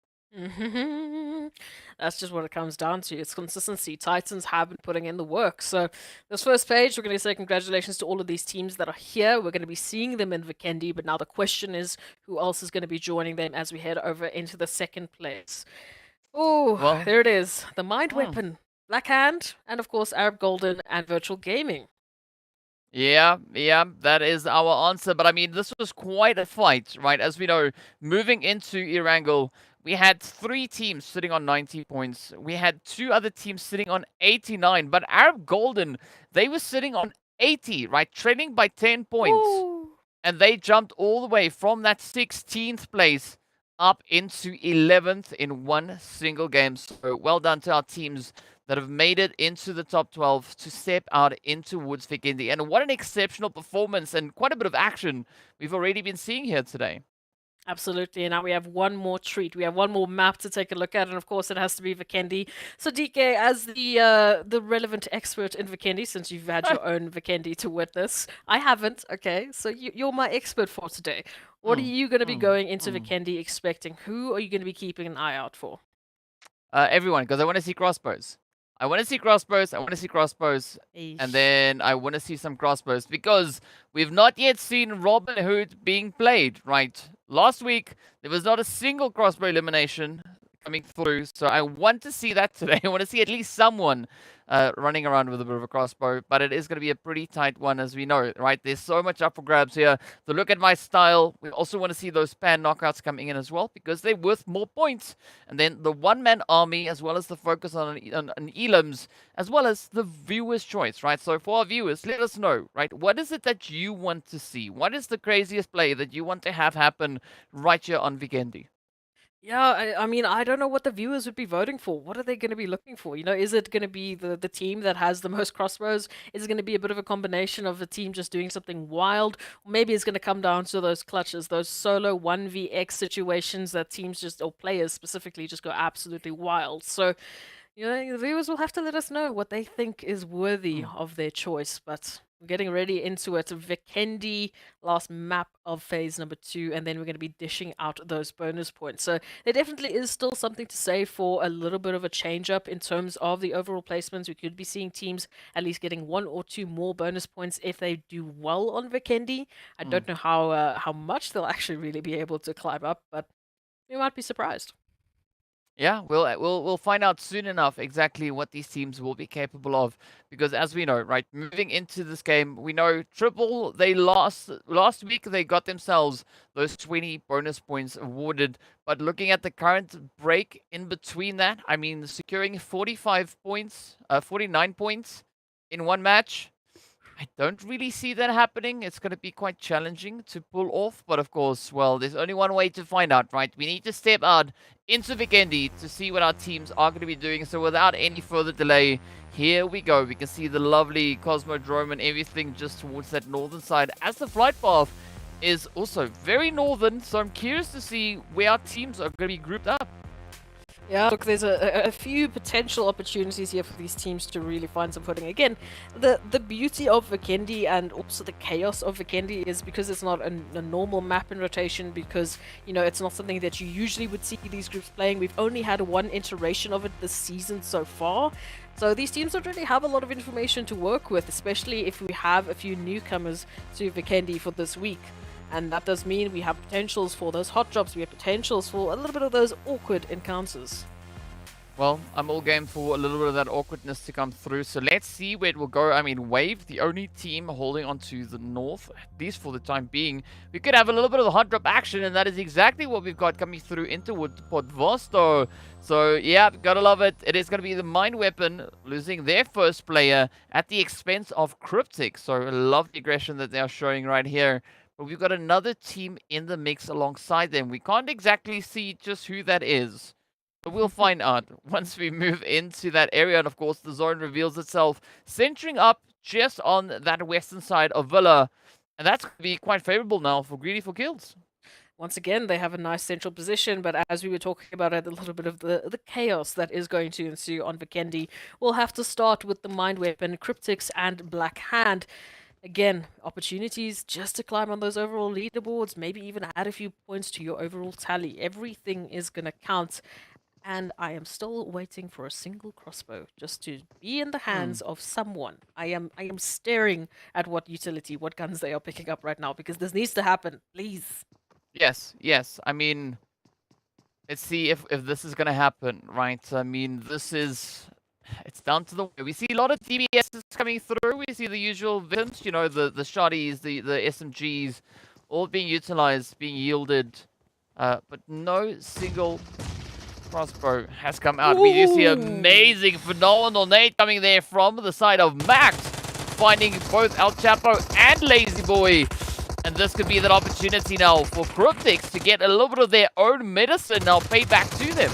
That's just what it comes down to. It's consistency. Titans have been putting in the work. So this first page, we're going to say congratulations to all of these teams that are here. We're going to be seeing them in Vikendi, but now the question is who else is going to be joining them as we head over into the second place. Oh,
Well,
there it is. The Mind Weapon, Black Hand, and of course Arab Golden and Virtual Gaming.
Yeah, that is our answer. But I mean, this was quite a fight, right? As we know, moving into Erangel, we had 3 teams sitting on 90 points. We had 2 other teams sitting on 89. But Arab Golden, they were sitting on 80, right? Trailing by 10 points.
Ooh.
And they jumped all the way from that 16th place up into 11th in one single game. So well done to our teams that have made it into the top 12 to step out into Woods Vikendi. And what an exceptional performance and quite a bit of action we've already been seeing here today.
Absolutely, and now we have one more treat. We have one more map to take a look at, and of course it has to be Vikendi. So DK, as the relevant expert in Vikendi, since you've had your own Vikendi to witness, I haven't, okay? So you're my expert for today. What are you going to be going into Vikendi expecting? Who are you going to be keeping an eye out for?
Everyone, because I want to see crossbows. I want to see crossbows,
Eesh.
and then I want to see some crossbows, because we've not yet seen Robin Hood being played, right? Last week, there was not a single crossbow elimination coming through, so I want to see that today. I want to see at least someone running around with a bit of a crossbow, but it is going to be a pretty tight one, as we know, right? There's so much up for grabs here. So look at my style. We also want to see those pan knockouts coming in as well, because they're worth more points. And then the one-man army, as well as the focus on elims, as well as the viewer's choice, right? So for our viewers, let us know, right? What is it that you want to see? What is the craziest play that you want to have happen right here on Vikendi?
Yeah, I mean, I don't know what the viewers would be voting for. What are they going to be looking for? You know, is it going to be the team that has the most crossbows? Is it going to be a bit of a combination of the team just doing something wild? Or maybe it's going to come down to those clutches, those solo 1vx situations that teams just, or players specifically, just go absolutely wild. So, you know, the viewers will have to let us know what they think is worthy of their choice. But we're getting ready into it. Vikendi, last map of phase number 2, and then we're going to be dishing out those bonus points. So there definitely is still something to say for a little bit of a change up in terms of the overall placements. We could be seeing teams at least getting 1 or 2 more bonus points if they do well on Vikendi. I don't know how much they'll actually really be able to climb up, but we might be surprised.
Yeah, we'll find out soon enough exactly what these teams will be capable of, because as we know, right, moving into this game, we know Triple, they last week they got themselves those 20 bonus points awarded, but looking at the current break in between that, I mean, securing 49 points in one match, I don't really see that happening. It's going to be quite challenging to pull off. But of course, well, there's only one way to find out, right? We need to step out into Vikendi to see what our teams are going to be doing. So without any further delay, here we go. We can see the lovely Cosmodrome and everything just towards that northern side, as the flight path is also very northern. So I'm curious to see where our teams are going to be grouped up.
Yeah, look, there's a few potential opportunities here for these teams to really find some footing. Again, the beauty of Vikendi and also the chaos of Vikendi is because it's not a normal map in rotation, because, you know, it's not something that you usually would see these groups playing. We've only had one iteration of it this season so far. So these teams don't really have a lot of information to work with, especially if we have a few newcomers to Vikendi for this week. And that does mean we have potentials for those hot drops, we have potentials for a little bit of those awkward encounters.
Well, I'm all game for a little bit of that awkwardness to come through. So let's see where it will go. I mean, Wave, the only team holding on to the north, at least for the time being. We could have a little bit of the hot drop action, and that is exactly what we've got coming through into Port Vosto. So, yeah, gotta love it. It is going to be the Mind Weapon losing their first player at the expense of CRYPTICS. So, I love the aggression that they are showing right here. But we've got another team in the mix alongside them. We can't exactly see just who that is. But we'll find out once we move into that area. And of course, the zone reveals itself, centering up just on that western side of Villa. And that's going to be quite favorable now for GREEDYFORKILLS.
Once again, they have a nice central position, but as we were talking about it, a little bit of the chaos that is going to ensue on Vikendi, we'll have to start with the Mind Weapon, CRYPTICS, and Black Hand. Again, opportunities just to climb on those overall leaderboards, maybe even add a few points to your overall tally. Everything is going to count. And I am still waiting for a single crossbow just to be in the hands of someone. I am staring at what guns they are picking up right now, because this needs to happen, please.
Yes, yes. I mean, let's see if this is going to happen, right? I mean, it's down to the... We see a lot of DBSs coming through. We see the usual victims, you know, the shotties, the SMGs, all being utilized, being yielded. But no single crossbow has come out. Ooh. We do see amazing, phenomenal nade coming there from the side of Max, finding both El Chapo and Lazy Boy. And this could be that opportunity now for CRYPTICS to get a little bit of their own medicine now paid back to them.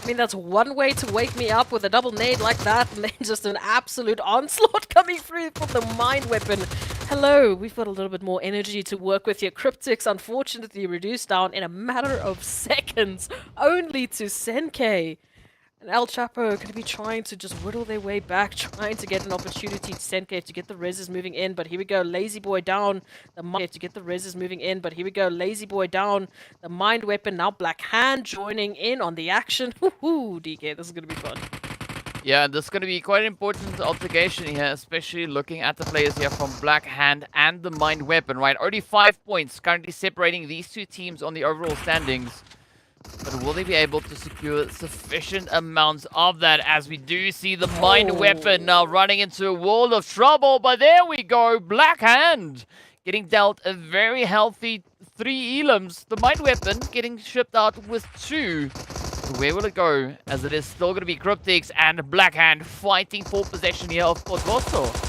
I mean, that's one way to wake me up, with a double nade like that, and then just an absolute onslaught coming through for the Mind Weapon. Hello, we've got a little bit more energy to work with here. CRYPTICS, unfortunately, reduced down in a matter of seconds, only to Senkei. And El Chapo going to be trying to just whittle their way back, trying to get an opportunity to Senkei to get the reses moving in. But here we go, Lazy Boy down. To get the reses moving in. But here we go, Lazy Boy down. The Mind Weapon, now Black Hand joining in on the action. Woohoo, DK, this is going to be fun.
Yeah, this is going to be quite an important altercation here, especially looking at the players here from Black Hand and the Mind Weapon, right? Only 5 points currently separating these two teams on the overall standings. But will they be able to secure sufficient amounts of that, as we do see the Mind Weapon now running into a world of trouble? But there we go, Black Hand getting dealt a very healthy 3 elims. The Mind Weapon getting shipped out with 2. Where will it go? As it is still going to be CRYPTICS and Black Hand fighting for possession here of Port Vosto.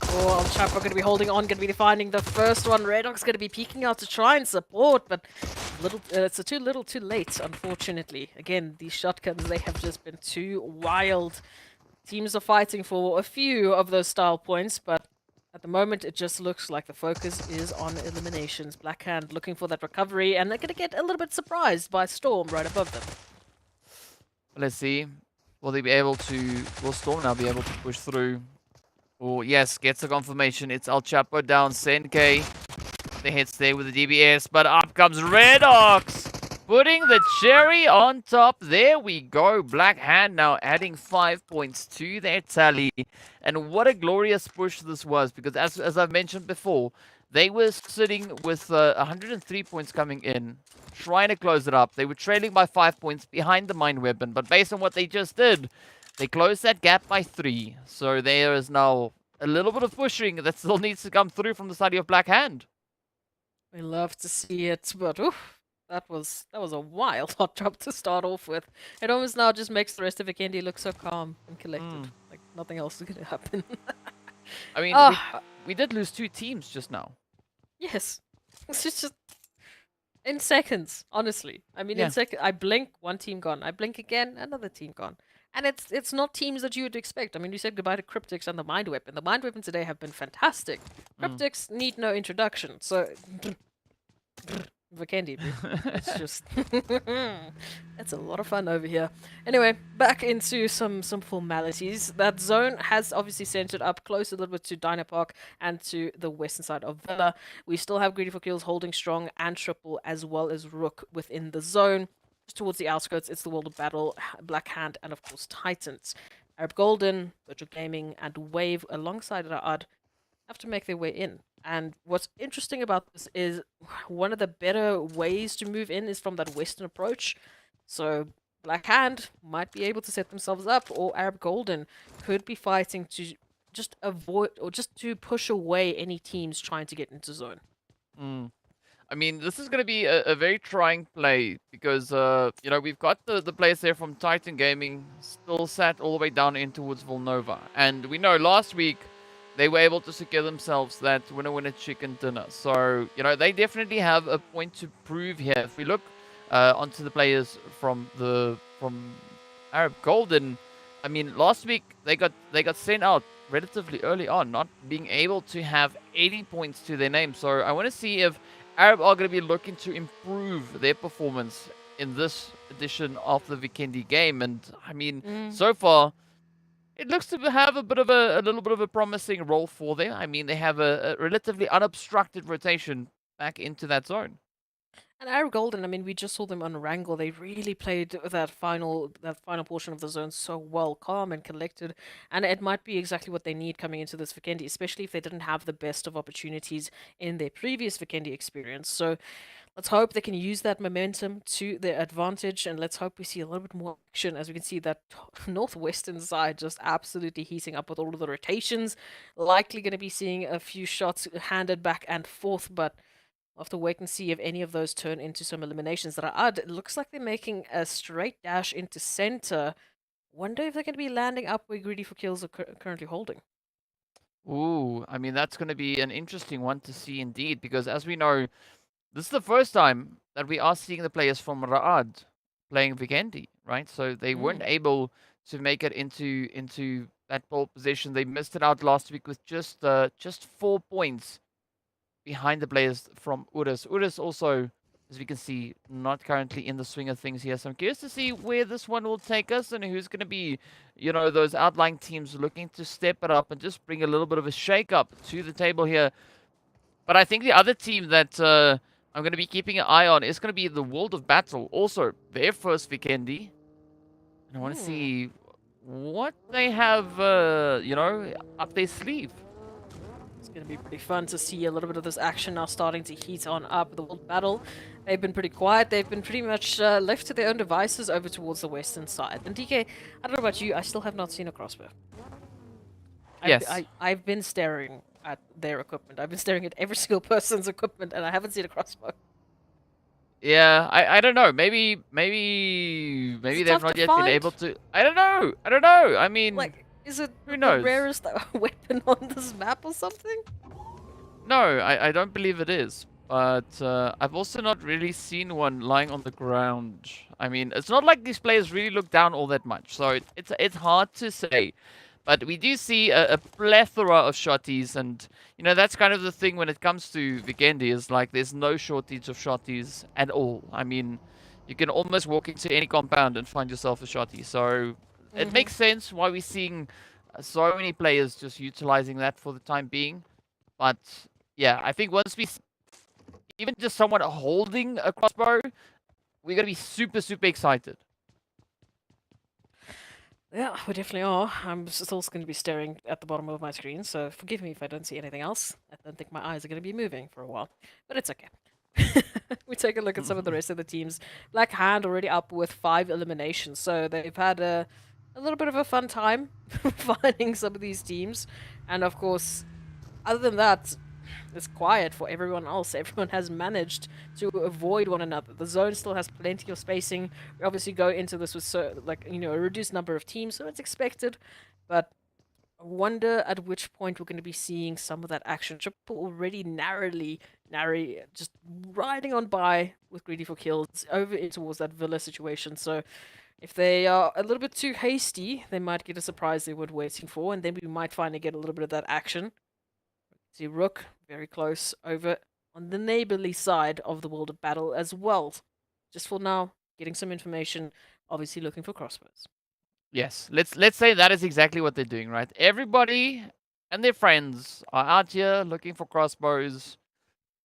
Oh, El Chapo going to be holding on, going to be finding the first one. RUKH going to be peeking out to try and support, but it's too little too late, unfortunately. Again, these shotguns, they have just been too wild. Teams are fighting for a few of those style points, but at the moment, it just looks like the focus is on eliminations. Black Hand looking for that recovery, and they're going to get a little bit surprised by Storm right above them.
Let's see. Will they be able to... Will Storm now be able to push through? Oh, yes, gets the confirmation. It's El Chapo down. Senkei. The hits there with the DBS, but up comes RUKH, putting the cherry on top. There we go. Black Hand now adding 5 points to their tally. And what a glorious push this was, because as I've mentioned before, they were sitting with 103 points coming in, trying to close it up. They were trailing by 5 points behind the Mind Weapon, but based on what they just did, they closed that gap by 3. So there is now a little bit of pushing that still needs to come through from the side of Black Hand.
We love to see it, but oof, that was a wild hot drop to start off with. It almost now just makes the rest of Vikendi look so calm and collected. Like nothing else is going to happen.
I mean, we did lose 2 teams just now.
Yes. It's just in seconds, honestly. I mean, in seconds. I blink, one team gone. I blink again, another team gone. And it's not teams that you would expect. I mean, we said goodbye to CRYPTICS and the Mind Weapon. The Mind Weapon today have been fantastic. CRYPTICS need no introduction. So, Vikendi, it's just... It's a lot of fun over here. Anyway, back into some formalities. That zone has obviously centered up close a little bit to Dino Park and to the western side of Villa. We still have GREEDYFORKILLS holding strong and triple, as well as RUKH within the zone. Just towards the outskirts, it's the World of Battle, Black Hand, and of course Titans. Arab Golden, Virtual Gaming, and Wave alongside Ra'ad have to make their way in. And what's interesting about this is one of the better ways to move in is from that western approach. So Black Hand might be able to set themselves up, or Arab Golden could be fighting to just avoid or just to push away any teams trying to get into zone.
Mm. I mean, this is going to be a very trying play because, you know, we've got the players there from Titan Gaming still sat all the way down in towards Villanova. And we know last week they were able to secure themselves that winner chicken dinner. So, you know, they definitely have a point to prove here. If we look onto the players from Arab Golden, I mean, last week they got sent out relatively early on, not being able to have 80 points to their name. So I want to see if Arab are going to be looking to improve their performance in this edition of the Vikendi game. And I mean, so far, it looks to have a little bit of a promising role for them. I mean, they have a relatively unobstructed rotation back into that zone.
And Arab Golden, I mean, we just saw them on Erangel. They really played that final portion of the zone so well, calm and collected. And it might be exactly what they need coming into this Vikendi, especially if they didn't have the best of opportunities in their previous Vikendi experience. So let's hope they can use that momentum to their advantage, and let's hope we see a little bit more action. As we can see, that northwestern side just absolutely heating up with all of the rotations. Likely going to be seeing a few shots handed back and forth, but we'll have to wait and see if any of those turn into some eliminations that are odd. It looks like they're making a straight dash into center. Wonder if they're going to be landing up where GREEDYFORKILLS are currently holding.
Ooh, I mean, that's going to be an interesting one to see indeed, because as we know, this is the first time that we are seeing the players from RUKH playing Vikendi, right? So they weren't able to make it into that pole position. They missed it out last week with just 4 points behind the players from URUS. URUS also, as we can see, not currently in the swing of things here. So I'm curious to see where this one will take us and who's going to be, you know, those outlying teams looking to step it up and just bring a little bit of a shake-up to the table here. But I think the other team that I'm going to be keeping an eye on is going to be the World of Battle. Also, their first Vikendi. And I want to see what they have, you know, up their sleeve.
It's going to be pretty fun to see a little bit of this action now starting to heat on up. The World Battle, they've been pretty quiet. They've been pretty much left to their own devices over towards the western side. And DK, I don't know about you, I still have not seen a crossbow.
Yes.
I've been staring at their equipment. I've been staring at every single person's equipment, and I haven't seen a crossbow.
Yeah, I don't know. Maybe they've
tough
not
to
yet been
find?
able to. I don't know. I mean,
Like, is it
who
the
knows?
rarest weapon on this map or something?
no, I don't believe it is. But I've also not really seen one lying on the ground. I mean, it's not like these players really look down all that much, so it's hard to say. But we do see a plethora of shotties, and you know that's kind of the thing when it comes to Vikendi is like there's no shortage of shotties at all. I mean, you can almost walk into any compound and find yourself a shotty. So it makes sense why we're seeing so many players just utilizing that for the time being. But yeah, I think once we even just someone holding a crossbow, we're gonna be super excited.
Yeah, we definitely are. I'm still going to be staring at the bottom of my screen, so forgive me if I don't see anything else. I don't think my eyes are going to be moving for a while, but it's okay. We take a look at some of the rest of the teams. Black Hand already up with 5 eliminations, so they've had a little bit of a fun time finding some of these teams. And of course, other than that, it's quiet for everyone else. Everyone has managed to avoid one another. The zone still has plenty of spacing. We obviously go into this with a reduced number of teams, so it's expected. But I wonder at which point we're going to be seeing some of that action. Triple already narrowly just riding on by with GREEDYFORKILLS over in towards that Villa situation. So if they are a little bit too hasty, they might get a surprise they weren't waiting for, and then we might finally get a little bit of that action. See RUKH very close over on the neighborly side of the World of Battle as well. Just for now, getting some information, obviously looking for crossbows.
Yes, let's say that is exactly what they're doing, right? Everybody and their friends are out here looking for crossbows.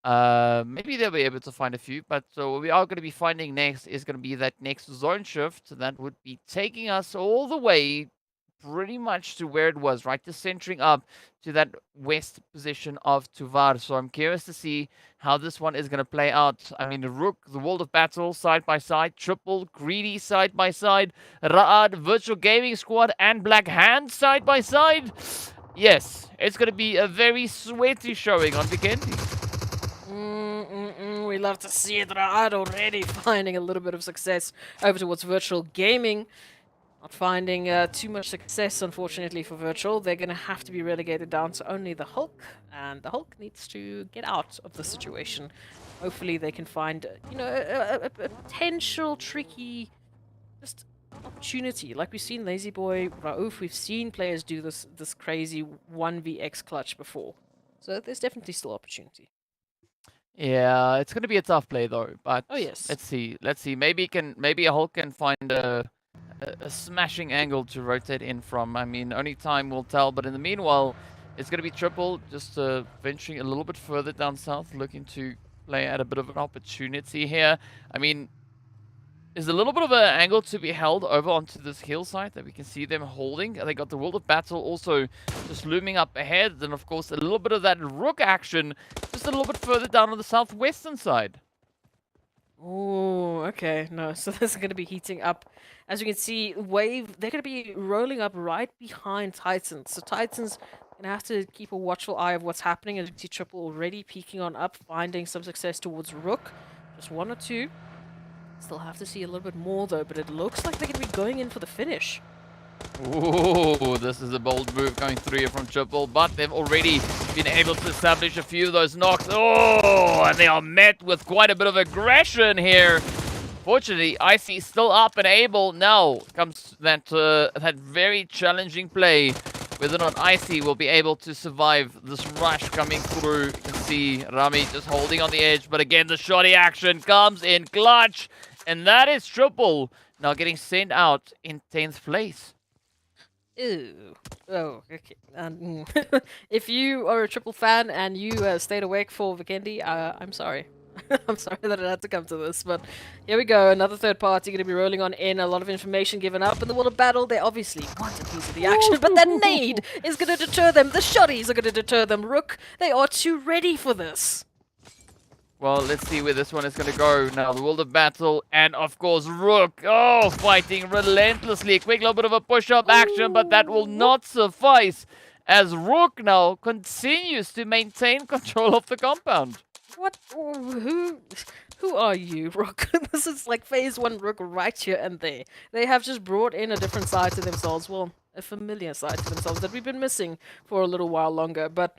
Maybe they'll be able to find a few, but what we are going to be finding next is going to be that next zone shift that would be taking us all the way pretty much to where it was, right? Just centering up to that west position of Tuvar. So I'm curious to see how this one is going to play out. I mean, RUKH, the World of Battle, side by side. Triple, Greedy, side by side. Ra'ad, Virtual Gaming Squad, and Black Hand, side by side. Yes, it's going to be a very sweaty showing on Vikendi.
We love to see it. Ra'ad already finding a little bit of success over towards Virtual Gaming. Not finding too much success, unfortunately, for Virtual. They're going to have to be relegated down to only the Hulk, and the Hulk needs to get out of the situation. Hopefully they can find, you know, a potential tricky just opportunity. Like we've seen Lazy Boy, Raouf, we've seen players do this crazy 1vx clutch before. So there's definitely still opportunity.
Yeah, it's going to be a tough play though, but
Oh yes.
let's see. Maybe a Hulk can find a smashing angle to rotate in from. I mean, only time will tell, but in the meanwhile, it's going to be Triple just venturing a little bit further down south, looking to play at a bit of an opportunity here. I mean, there's a little bit of an angle to be held over onto this hillside that we can see them holding. They got the World of Battle also just looming up ahead. And of course, a little bit of that RUKH action just a little bit further down on the southwestern side.
Oh, okay. No, so this is going to be heating up. As you can see, Wave, they're going to be rolling up right behind Titans. So Titans going to have to keep a watchful eye of what's happening. As you can see, Triple already peeking on up, finding some success towards RUKH. Just one or two. Still have to see a little bit more though, but it looks like they're going to be going in for the finish.
Ooh, this is a bold move going through here from Triple, but they've already been able to establish a few of those knocks. Oh, and they are met with quite a bit of aggression here. Fortunately, Icy still up and able. Now comes that very challenging play, whether or not Icy will be able to survive this rush coming through. You can see Rami just holding on the edge, but again, the shoddy action comes in clutch, and that is Triple now getting sent out in 10th place.
Ew. Oh, okay. If you are a Triple fan and you stayed awake for Vikendi, I'm sorry. I'm sorry that it had to come to this, but here we go. Another third party going to be rolling on in. A lot of information given up in the World of Battle. They obviously want a piece of the action, but that nade is going to deter them. The shotties are going to deter them. RUKH, they are too ready for this.
Well, let's see where this one is going to go now. The World of Battle, and of course, RUKH. Oh, fighting relentlessly. A quick little bit of a push-up action, but that will not suffice as RUKH now continues to maintain control of the compound.
What? Who are you, RUKH? This is like phase 1 RUKH right here and there. They have just brought in a different side to themselves. Well, a familiar side to themselves that we've been missing for a little while longer, but...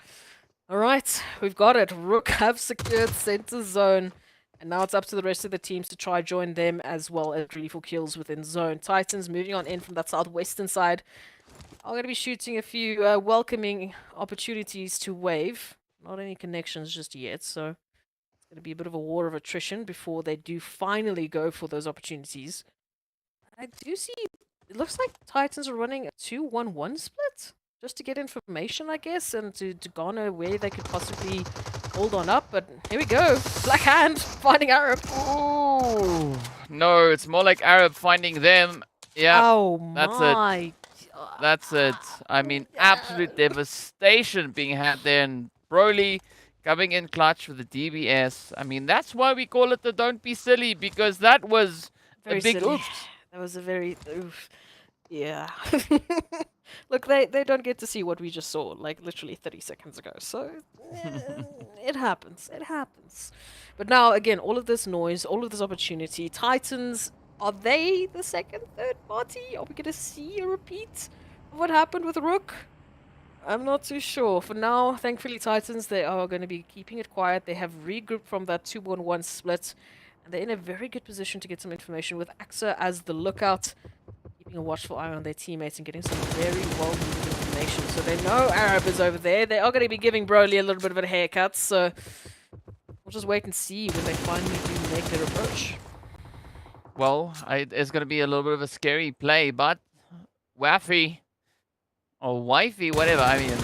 Alright, we've got it. RUKH have secured center zone. And now it's up to the rest of the teams to try join them as well as GREEDYFORKILLS within zone. Titans moving on in from that southwestern side. I'm going to be shooting a few welcoming opportunities to Wave. Not any connections just yet, so it's going to be a bit of a war of attrition before they do finally go for those opportunities. I do see, it looks like Titans are running a 2-1-1 split. Just to get information, I guess, and to garner where they could possibly hold on up. But here we go. Black Hand finding Arab.
Ooh. No, it's more like Arab finding them. Yeah,
oh
that's
my.
it. That's it. I mean, absolute devastation being had there. And Broly coming in clutch with the DBS. I mean, that's why we call it the Don't Be Silly, because that was
Very
a big
silly.
oops.
That was a very... Oof. Yeah. Look, they don't get to see what we just saw, like, literally 30 seconds ago. So, it happens. It happens. But now, again, all of this noise, all of this opportunity. Titans, are they the second, third party? Are we going to see a repeat of what happened with RUKH? I'm not too sure. For now, thankfully, Titans, they are going to be keeping it quiet. They have regrouped from that 2-1-1 split. And they're in a very good position to get some information with AXA as the lookout. Keeping a watchful eye on their teammates and getting some very well-moving information. So they know Arab is over there. They are going to be giving Broly a little bit of a haircut. So we'll just wait and see when they finally do make their approach.
Well, it's going to be a little bit of a scary play, but Waffy or Wifey, whatever. I mean,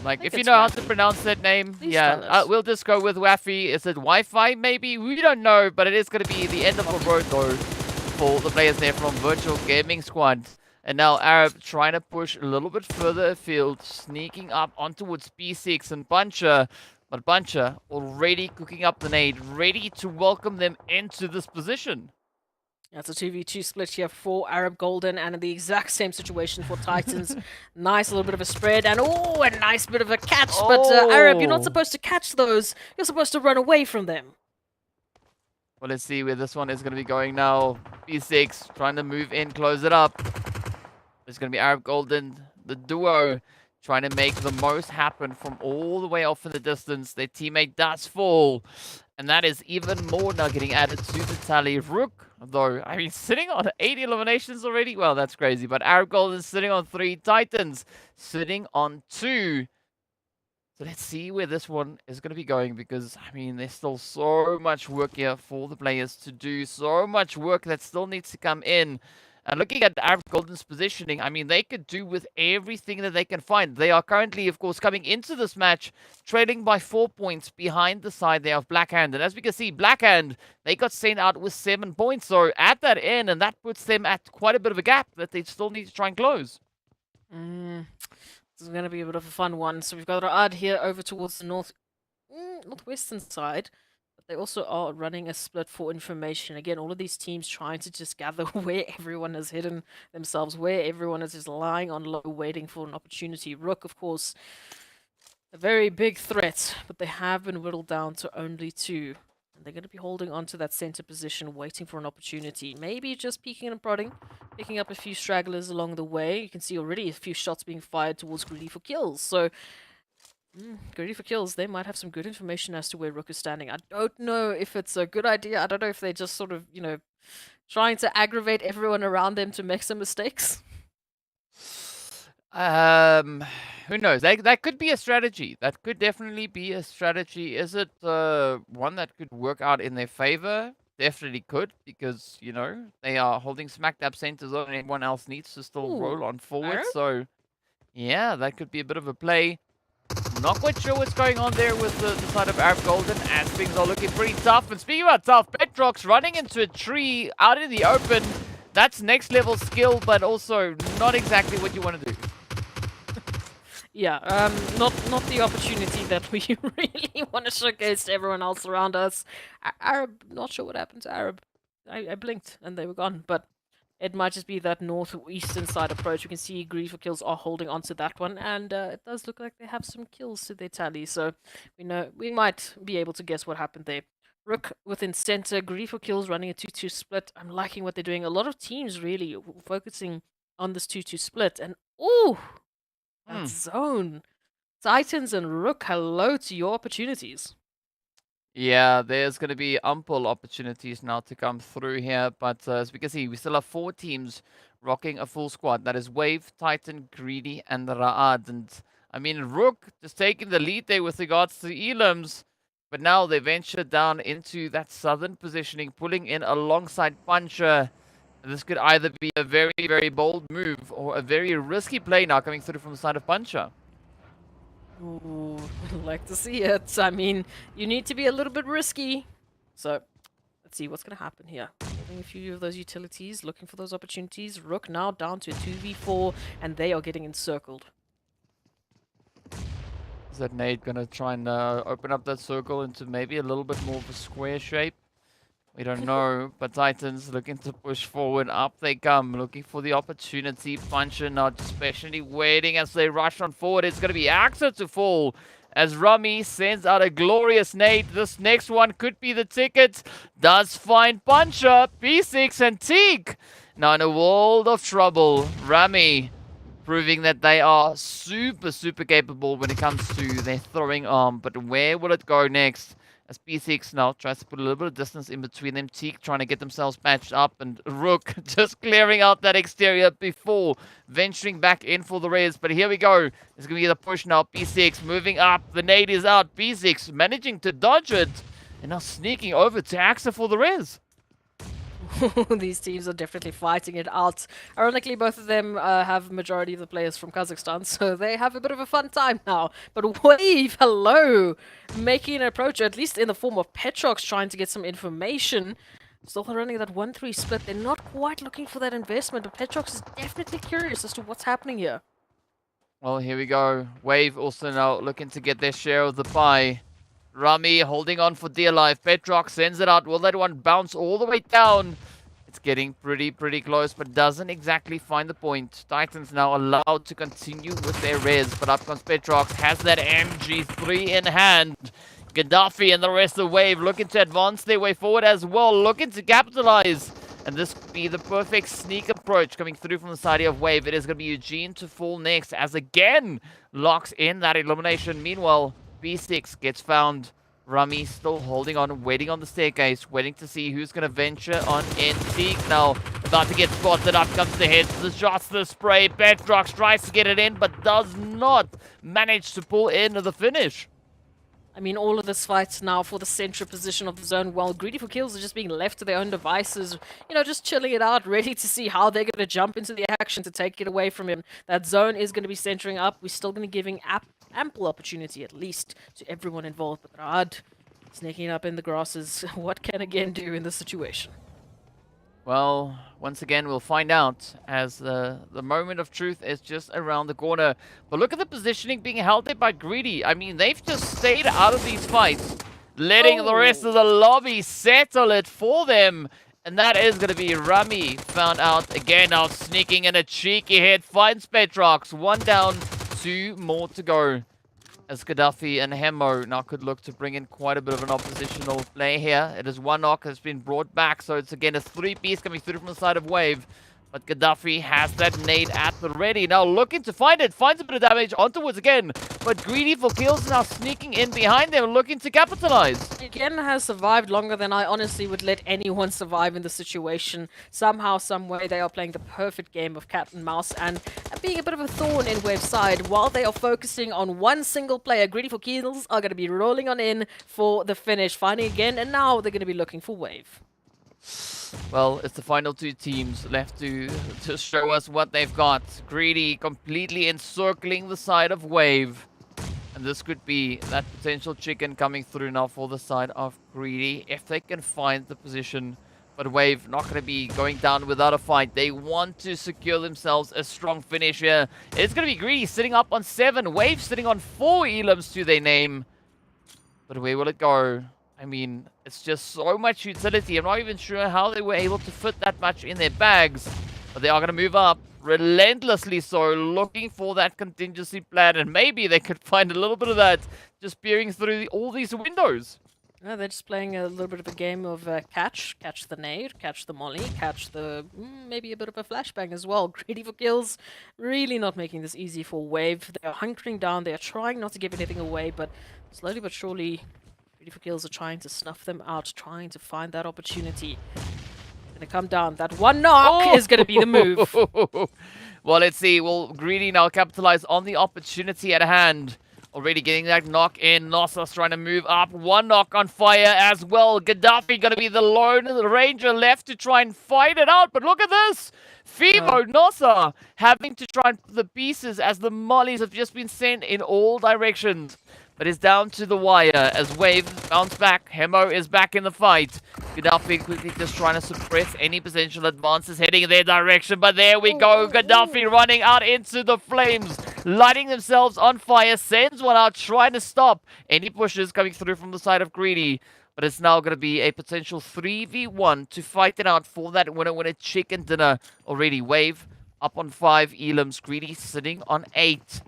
like, if you know how to pronounce that name,
Please
yeah, we'll just go with Waffy. Is it Wi-Fi, maybe? We don't know, but it is going to be the end of the road, though, for the players there from Virtual Gaming Squad. And now Arab trying to push a little bit further afield, sneaking up on towards P6 and Buncher. But Buncher already cooking up the nade, ready to welcome them into this position.
That's a 2v2 split here for Arab Golden, and in the exact same situation for Titans. Nice little bit of a spread, and oh, a nice bit of a catch. But Arab, you're not supposed to catch those. You're supposed to run away from them.
Well, let's see where this one is going to be going now. P6 trying to move in, close it up. It's going to be Arab Golden, the duo, trying to make the most happen from all the way off in the distance. Their teammate does fall. And that is even more now getting added to the tally. RUKH, though, I mean, sitting on 80 eliminations already. Well, that's crazy. But Arab Golden sitting on 3. Titans sitting on 2. So let's see where this one is going to be going, because, I mean, there's still so much work here for the players to do. So much work that still needs to come in. And looking at Arab Golden's positioning, I mean, they could do with everything that they can find. They are currently, of course, coming into this match, trailing by 4 points behind the side there of Blackhand. And as we can see, Blackhand, they got sent out with 7 points. So at that end, and that puts them at quite a bit of a gap that they still need to try and close.
This is going to be a bit of a fun one. So we've got RUKH here over towards the northwestern side. But they also are running a split for information. Again, all of these teams trying to just gather where everyone has hidden themselves, where everyone is just lying on low, waiting for an opportunity. RUKH, of course, a very big threat, but they have been whittled down to only 2. And they're going to be holding on to that center position, waiting for an opportunity. Maybe just peeking and prodding, picking up a few stragglers along the way. You can see already a few shots being fired towards GREEDYFORKILLS. So, GREEDYFORKILLS, they might have some good information as to where RUKH is standing. I don't know if it's a good idea. I don't know if they're just sort of, trying to aggravate everyone around them to make some mistakes.
Who knows? That could be a strategy. That could definitely be a strategy. Is it one that could work out in their favor? Definitely could, because, they are holding smack dab center zone and everyone else needs to still roll on forward.
Arab?
So, yeah, that could be a bit of a play. Not quite sure what's going on there with the side of Arab Golden, as things are looking pretty tough. And speaking about tough, Petrox running into a tree out in the open. That's next level skill, but also not exactly what you want to do.
Yeah, not the opportunity that we really want to showcase to everyone else around us. Arab, not sure what happened to Arab. I blinked and they were gone, but it might just be that northeastern side approach. We can see GREEDYFORKILLS are holding on to that one, and it does look like they have some kills to their tally, so we might be able to guess what happened there. RUKH within center, GREEDYFORKILLS running a 2-2 split. I'm liking what they're doing. A lot of teams really focusing on this 2-2 split, and ooh! That zone. Titans and RUKH, hello to your opportunities.
Yeah, there's going to be ample opportunities now to come through here. But as we can see, we still have 4 teams rocking a full squad. That is Wave, Titan, Greedy, and RUKH. And I mean, RUKH just taking the lead there with regards to elims. But now they venture down into that southern positioning, pulling in alongside Puncher. This could either be a very, very bold move or a very risky play now coming through from the side of Puncher.
Ooh, I'd like to see it. I mean, you need to be a little bit risky. So, let's see what's going to happen here. Holding a few of those utilities, looking for those opportunities. RUKH now down to a 2v4, and they are getting encircled.
Is that nade going to try and open up that circle into maybe a little bit more of a square shape? We don't know, but Titans looking to push forward. Up they come, looking for the opportunity. Puncher not especially waiting as they rush on forward. It's going to be AXA to fall as Rummy sends out a glorious nade. This next one could be the ticket. Does find Puncher, P6 and Teak. Now in a world of trouble. Rummy proving that they are super, super capable when it comes to their throwing arm. But where will it go next? As P6 now tries to put a little bit of distance in between them. Teak trying to get themselves patched up. And RUKH just clearing out that exterior before venturing back in for the res. But here we go. There's going to be the push now. P6 moving up. The nade is out. P6 managing to dodge it. And now sneaking over to AXA for the res.
These teams are definitely fighting it out. Ironically, both of them have majority of the players from Kazakhstan, so they have a bit of a fun time now. But Wave, hello! Making an approach, at least in the form of Petrox, trying to get some information. Still running that 1-3 split. They're not quite looking for that investment, but Petrox is definitely curious as to what's happening here.
Well, here we go. Wave also now looking to get their share of the pie. Rami holding on for dear life. Petrox sends it out. Will that one bounce all the way down? It's getting pretty close, but doesn't exactly find the point. Titans now allowed to continue with their res, but up comes Petrox. Has that MG3 in hand. Gaddafi and the rest of the wave looking to advance their way forward as well, looking to capitalize. And this could be the perfect sneak approach coming through from the side of Wave. It is going to be Eugene to fall next as again locks in that elimination. Meanwhile, B6 gets found. Rami still holding on, waiting on the staircase, waiting to see who's going to venture on in. Teak now about to get spotted. Up comes the head. The shots, the spray. Petrox tries to get it in, but does not manage to pull in the finish.
I mean, all of this fights now for the central position of the zone, while Greedy4Kills are just being left to their own devices, you know, just chilling it out, ready to see how they're going to jump into the action to take it away from him. That zone is going to be centering up. We're still going to be giving ample opportunity, at least, to everyone involved. But Rad sneaking up in the grasses. What can again do in this situation?
Well, once again, we'll find out as the moment of truth is just around the corner. But look at the positioning being held there by Greedy. I mean, they've just stayed out of these fights, letting the rest of the lobby settle it for them. And that is going to be Rami found out again now, sneaking in a cheeky hit. Finds Petrox. 1 down, 2 more to go. As Gaddafi and Hemo now could look to bring in quite a bit of an oppositional play here. It is 1 knock has been brought back, so it's again a 3-piece coming through from the side of Wave. But Gaddafi has that nade at the ready. Now looking to find it. Finds a bit of damage onwards again. But Greedy4Kills now sneaking in behind them, looking to capitalize.
Again has survived longer than I honestly would let anyone survive in this situation. Somehow, some way, they are playing the perfect game of cat and mouse and being a bit of a thorn in Wave's side while they are focusing on one single player. Greedy4Kills are going to be rolling on in for the finish, finding again, and now they're going to be looking for Wave.
Well, it's the final 2 teams left to show us what they've got. Greedy completely encircling the side of Wave. And this could be that potential chicken coming through now for the side of Greedy, if they can find the position. But Wave not going to be going down without a fight. They want to secure themselves a strong finish here. It's going to be Greedy sitting up on 7. Wave sitting on 4 elims to their name. But where will it go? I mean, it's just so much utility. I'm not even sure how they were able to fit that much in their bags. But they are going to move up, relentlessly so, looking for that contingency plan. And maybe they could find a little bit of that just peering through all these windows.
No, they're just playing a little bit of a game of catch the nade, catch the molly, catch the maybe a bit of a flashbang as well. Greedy4Kills really not making this easy for Wave. They are hunkering down. They are trying not to give anything away, but slowly but surely, Greedy4Kills are trying to snuff them out, trying to find that opportunity. Gonna come down. That 1 knock is gonna be the move.
Well, let's see. Will Greedy now capitalize on the opportunity at hand? Already getting that knock in. Nossa's trying to move up. 1 knock on fire as well. Gaddafi gonna be the lone ranger left to try and fight it out. But look at this. Fivo, Nossa having to try and put the pieces as the mollies have just been sent in all directions. But it's down to the wire as Wave bounce back. Hemo is back in the fight. Gaddafi quickly just trying to suppress any potential advances heading in their direction. But there we go. Gaddafi running out into the flames, lighting themselves on fire. Sends one out, trying to stop any pushes coming through from the side of Greedy. But it's now going to be a potential 3v1 to fight it out for that winner chicken dinner. Already Wave up on 5 elims. Greedy sitting on 8.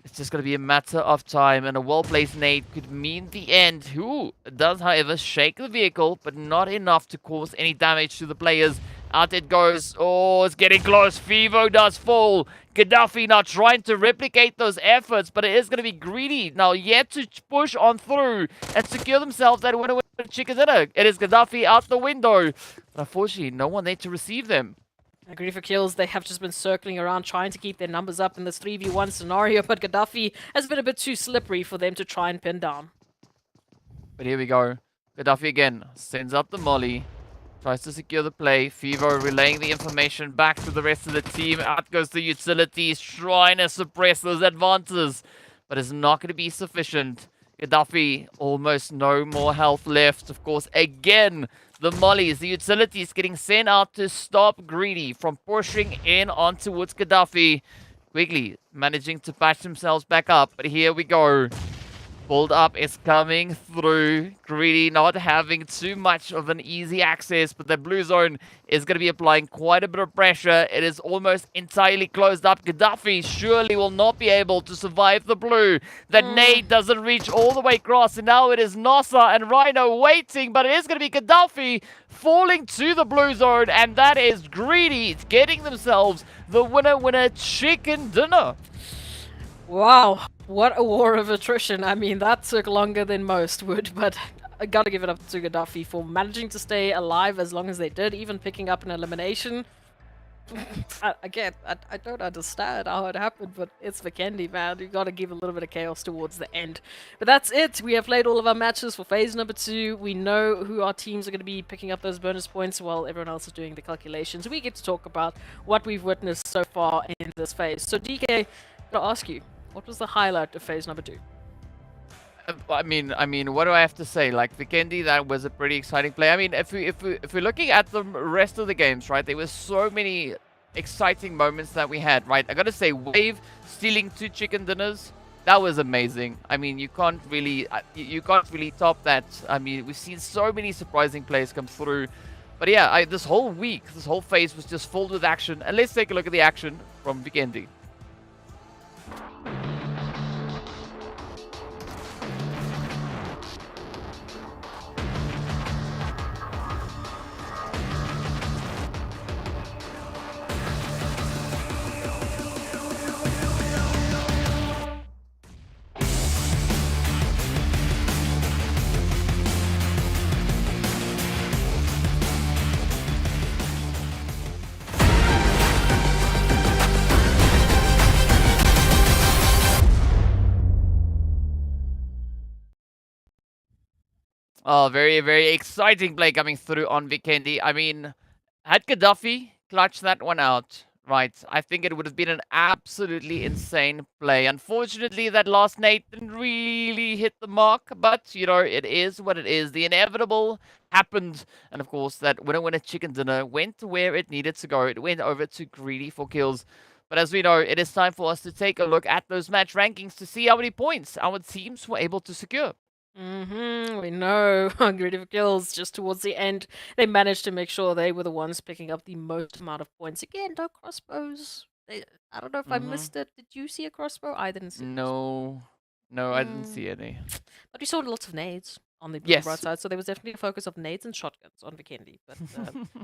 It's just going to be a matter of time, and a well-placed nade could mean the end. Who does, however, shake the vehicle, but not enough to cause any damage to the players. Out it goes. Oh, it's getting close. Fivo does fall. Gaddafi now trying to replicate those efforts, but it is going to be Greedy now yet to push on through and secure themselves that winner chicken dinner. It is Gaddafi out the window, but unfortunately, no one there to receive them.
Greedy4Kills, they have just been circling around trying to keep their numbers up in this 3v1 scenario, but Gaddafi has been a bit too slippery for them to try and pin down.
But here we go. Gaddafi again sends up the molly. Tries to secure the play. Fivo relaying the information back to the rest of the team. Out goes the utilities, trying to suppress those advances. But it's not going to be sufficient. Gaddafi, almost no more health left. Of course, again, The mollies, the utilities getting sent out to stop Greedy from pushing in on towards Gaddafi. Quickly managing to patch themselves back up, but here we go. Build up is coming through. Greedy not having too much of an easy access, but the blue zone is going to be applying quite a bit of pressure. It is almost entirely closed up. Gaddafi surely will not be able to survive the blue. That nade doesn't reach all the way across, and now it is Nasa and Rhino waiting, but it is going to be Gaddafi falling to the blue zone, and that is Greedy getting themselves the winner chicken dinner.
Wow, what a war of attrition. I mean, that took longer than most would, but I gotta give it up to Gaddafi for managing to stay alive as long as they did, even picking up an elimination. Again, I don't understand how it happened, but it's Vikendi, man. You gotta give a little bit of chaos towards the end. But that's it. We have played all of our matches for phase number 2. We know who our teams are going to be picking up those bonus points while everyone else is doing the calculations. We get to talk about what we've witnessed so far in this phase. So DK, I gotta ask you, what was the highlight of phase number 2?
I mean, what do I have to say? Like Vikendi, that was a pretty exciting play. I mean, if we're looking at the rest of the games, right? There were so many exciting moments that we had, right? I gotta say, Wave stealing 2 chicken dinners, that was amazing. I mean, you can't really top that. I mean, we've seen so many surprising plays come through. But yeah, this whole week, this whole phase was just filled with action. And let's take a look at the action from Vikendi. Oh, very, very exciting play coming through on Vikendi. I mean, had Gaddafi clutched that one out, right, I think it would have been an absolutely insane play. Unfortunately, that last nade didn't really hit the mark, but, you know, it is what it is. The inevitable happened, and of course, that winner chicken dinner went to where it needed to go. It went over to GREEDYFORKILLS. But as we know, it is time for us to take a look at those match rankings to see how many points our teams were able to secure.
We know GREEDYFORKILLS just towards the end, they managed to make sure they were the ones picking up the most amount of points. Again, no crossbows. I don't know if I missed it. Did you see a crossbow? I didn't see a crossbow.
No, I didn't see any.
But we saw lots of nades on the
Yes.
right side, so there was definitely a focus of nades and shotguns on Vikendi, but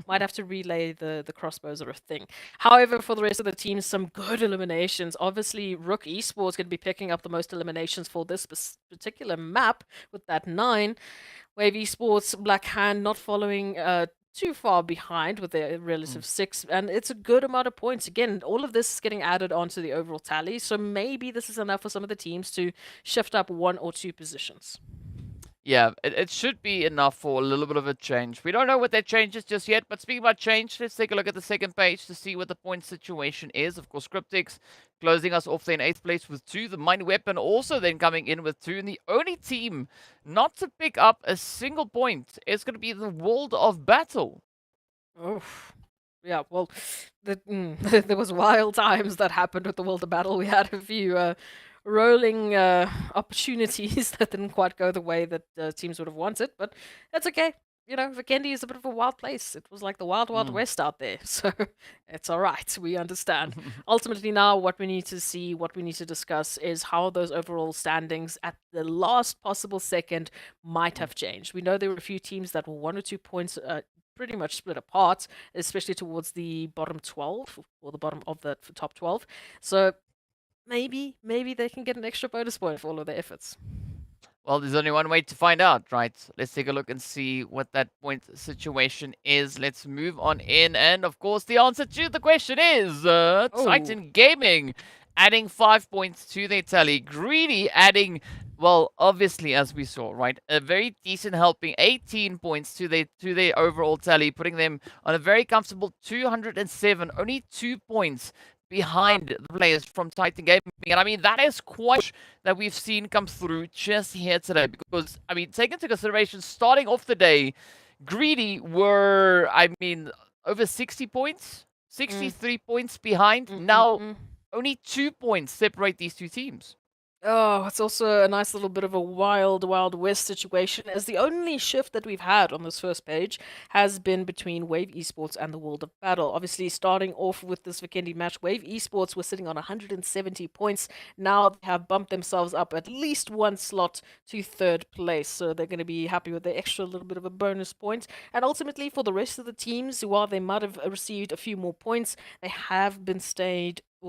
might have to relay the crossbows are a thing. However, for the rest of the teams, some good eliminations. Obviously, RUKH Esports going to be picking up the most eliminations for this particular map with that 9. Wave Esports, Black Hand not following too far behind with their relative 6, and it's a good amount of points. Again, all of this is getting added onto the overall tally, so maybe this is enough for some of the teams to shift up 1 or 2 positions.
Yeah, it should be enough for a little bit of a change. We don't know what that change is just yet, but speaking about change, let's take a look at the second page to see what the point situation is. Of course, CRYPTICS closing us off there in 8th place with 2. The Mine Weapon also then coming in with 2. And the only team not to pick up a single point is going to be the World of Battle.
Oh, yeah, well, there was wild times that happened with the World of Battle. We had a few rolling opportunities that didn't quite go the way that teams would have wanted, but that's okay. You know, Vikendi is a bit of a wild place. It was like the wild, wild west out there, so it's all right. We understand. Ultimately now, what we need to see, what we need to discuss is how those overall standings at the last possible second might have changed. We know there were a few teams that were 1 or 2 points pretty much split apart, especially towards the bottom 12, or the bottom of the top 12. So maybe they can get an extra bonus point for all of their efforts.
Well, there's only one way to find out, right? Let's take a look and see what that point situation is. Let's move on in. And of course, the answer to the question is Titan Gaming adding 5 points to their tally. Greedy adding, well, obviously, as we saw, right, a very decent helping, 18 points to their overall tally, putting them on a very comfortable 207, only 2 points behind the players from Titan Gaming. And I mean, that is quite that we've seen come through just here today, because I mean, take into consideration starting off the day, Greedy were, I mean, over 60 points, 63 points behind. Now, only 2 points separate these two teams.
Oh, it's also a nice little bit of a wild, wild west situation, as the only shift that we've had on this first page has been between Wave Esports and the World of Battle. Obviously, starting off with this Vikendi match, Wave Esports were sitting on 170 points. Now they have bumped themselves up at least one slot to third place, so they're going to be happy with the extra little bit of a bonus point. And ultimately, for the rest of the teams, while they might have received a few more points, they have been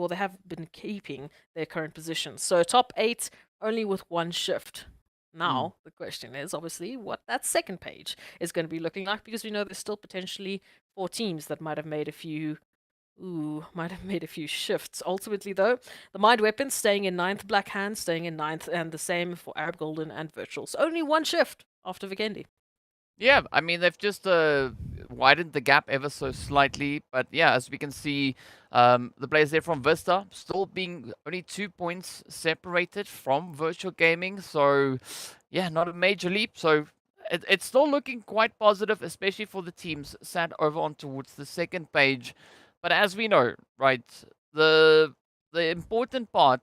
they have been keeping their current position. So top 8 only with one shift. Now, the question is obviously what that second page is going to be looking like, because we know there's still potentially 4 teams that might have made a few shifts. Ultimately, though, the Mind Weapons staying in 9th, Black Hand staying in 9th, and the same for Arab Golden and Virtual. So only one shift after Vikendi.
Yeah, I mean, they've just widened the gap ever so slightly. But yeah, as we can see, the players there from Vista still being only 2 points separated from Virtual Gaming. So yeah, not a major leap. So it's still looking quite positive, especially for the teams sat over on towards the second page. But as we know, right, the important part,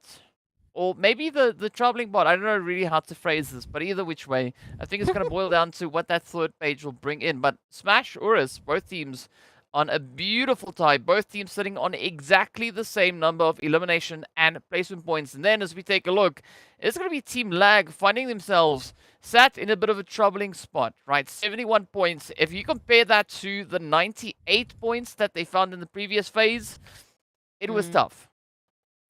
or maybe the troubling part, I don't know really how to phrase this, but either which way, I think it's going to boil down to what that third page will bring in. But Smash, URUS, both teams on a beautiful tie. Both teams sitting on exactly the same number of elimination and placement points. And then as we take a look, it's going to be TEAMLAG finding themselves sat in a bit of a troubling spot, right? 71 points. If you compare that to the 98 points that they found in the previous phase, it was tough.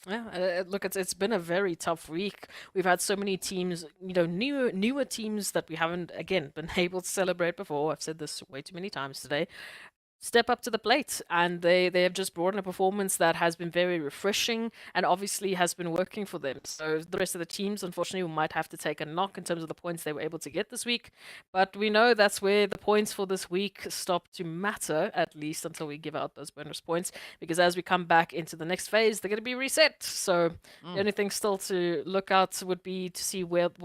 Yeah, look, it's been a very tough week. We've had so many teams, newer teams that we haven't, again, been able to celebrate before. I've said this way too many times today. Step up to the plate, and they have just brought in a performance that has been very refreshing and obviously has been working for them. So the rest of the teams, unfortunately, we might have to take a knock in terms of the points they were able to get this week, but we know that's where the points for this week stop to matter, at least until we give out those bonus points, because as we come back into the next phase, they're going to be reset. So the only thing still to look out would be to see what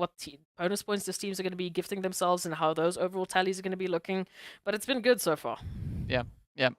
bonus points these teams are going to be gifting themselves and how those overall tallies are going to be looking, but it's been good so far.
Yeah.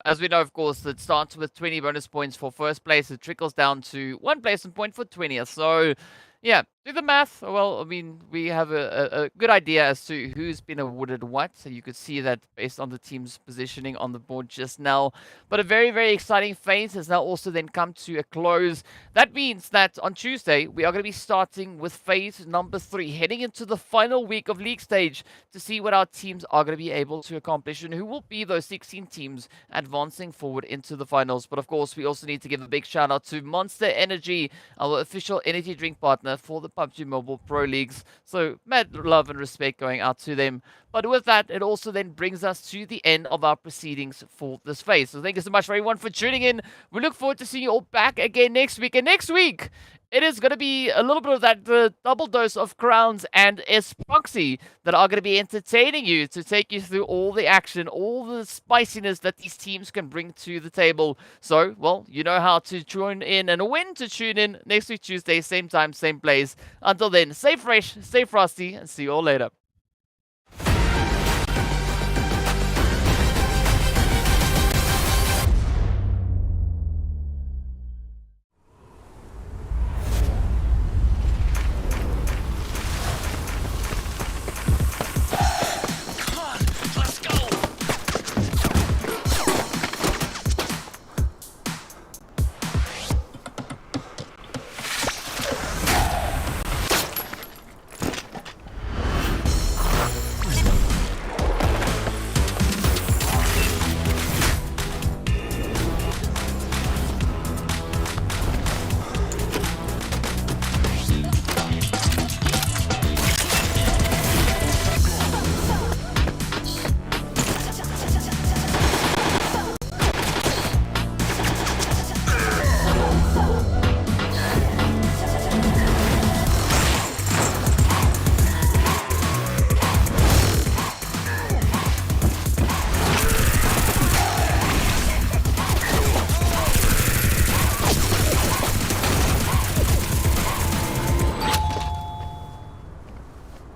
As we know, of course, it starts with 20 bonus points for first place. It trickles down to 1 placement point for 20th. So, yeah, do the math. Well, I mean, we have a good idea as to who's been awarded what. So you could see that based on the team's positioning on the board just now. But a very, very exciting phase has now also then come to a close. That means that on Tuesday, we are going to be starting with phase number 3, heading into the final week of league stage to see what our teams are going to be able to accomplish and who will be those 16 teams advancing forward into the finals. But of course, we also need to give a big shout out to Monster Energy, our official energy drink partner for the PUBG Mobile Pro Leagues. So mad love and respect going out to them. But with that, it also then brings us to the end of our proceedings for this phase. So thank you so much for everyone for tuning in. We look forward to seeing you all back again next week. And next week, it is going to be a little bit of that double dose of crowns and Proxy that are going to be entertaining you to take you through all the action, all the spiciness that these teams can bring to the table. So, well, you know how to tune in and when to tune in next week Tuesday, same time, same place. Until then, stay fresh, stay frosty, and see you all later.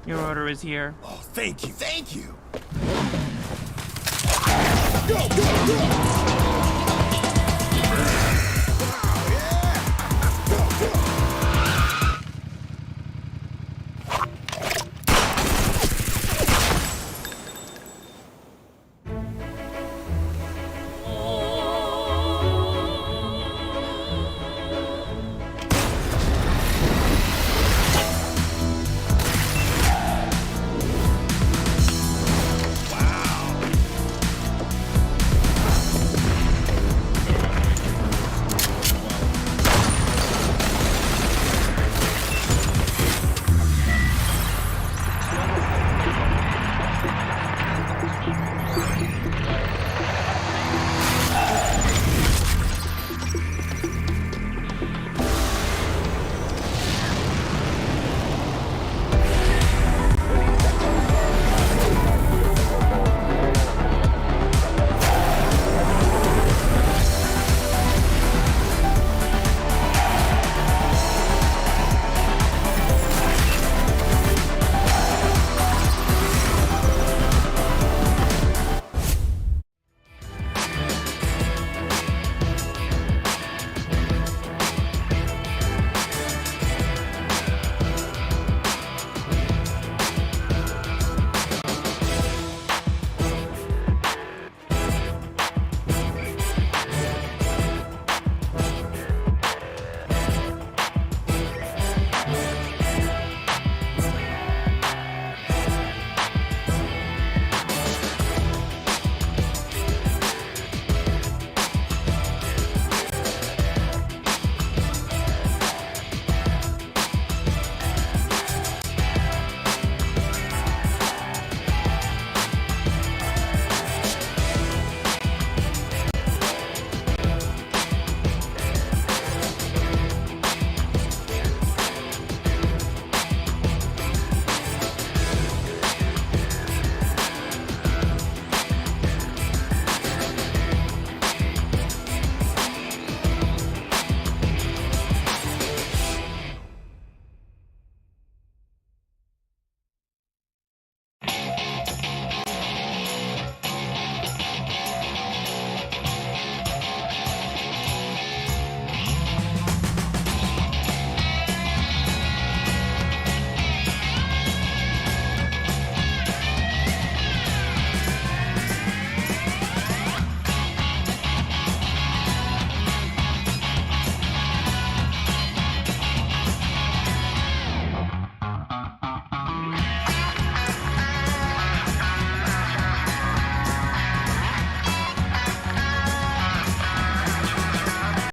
Your order is here.
Oh, thank you. Thank you.
go, go, go.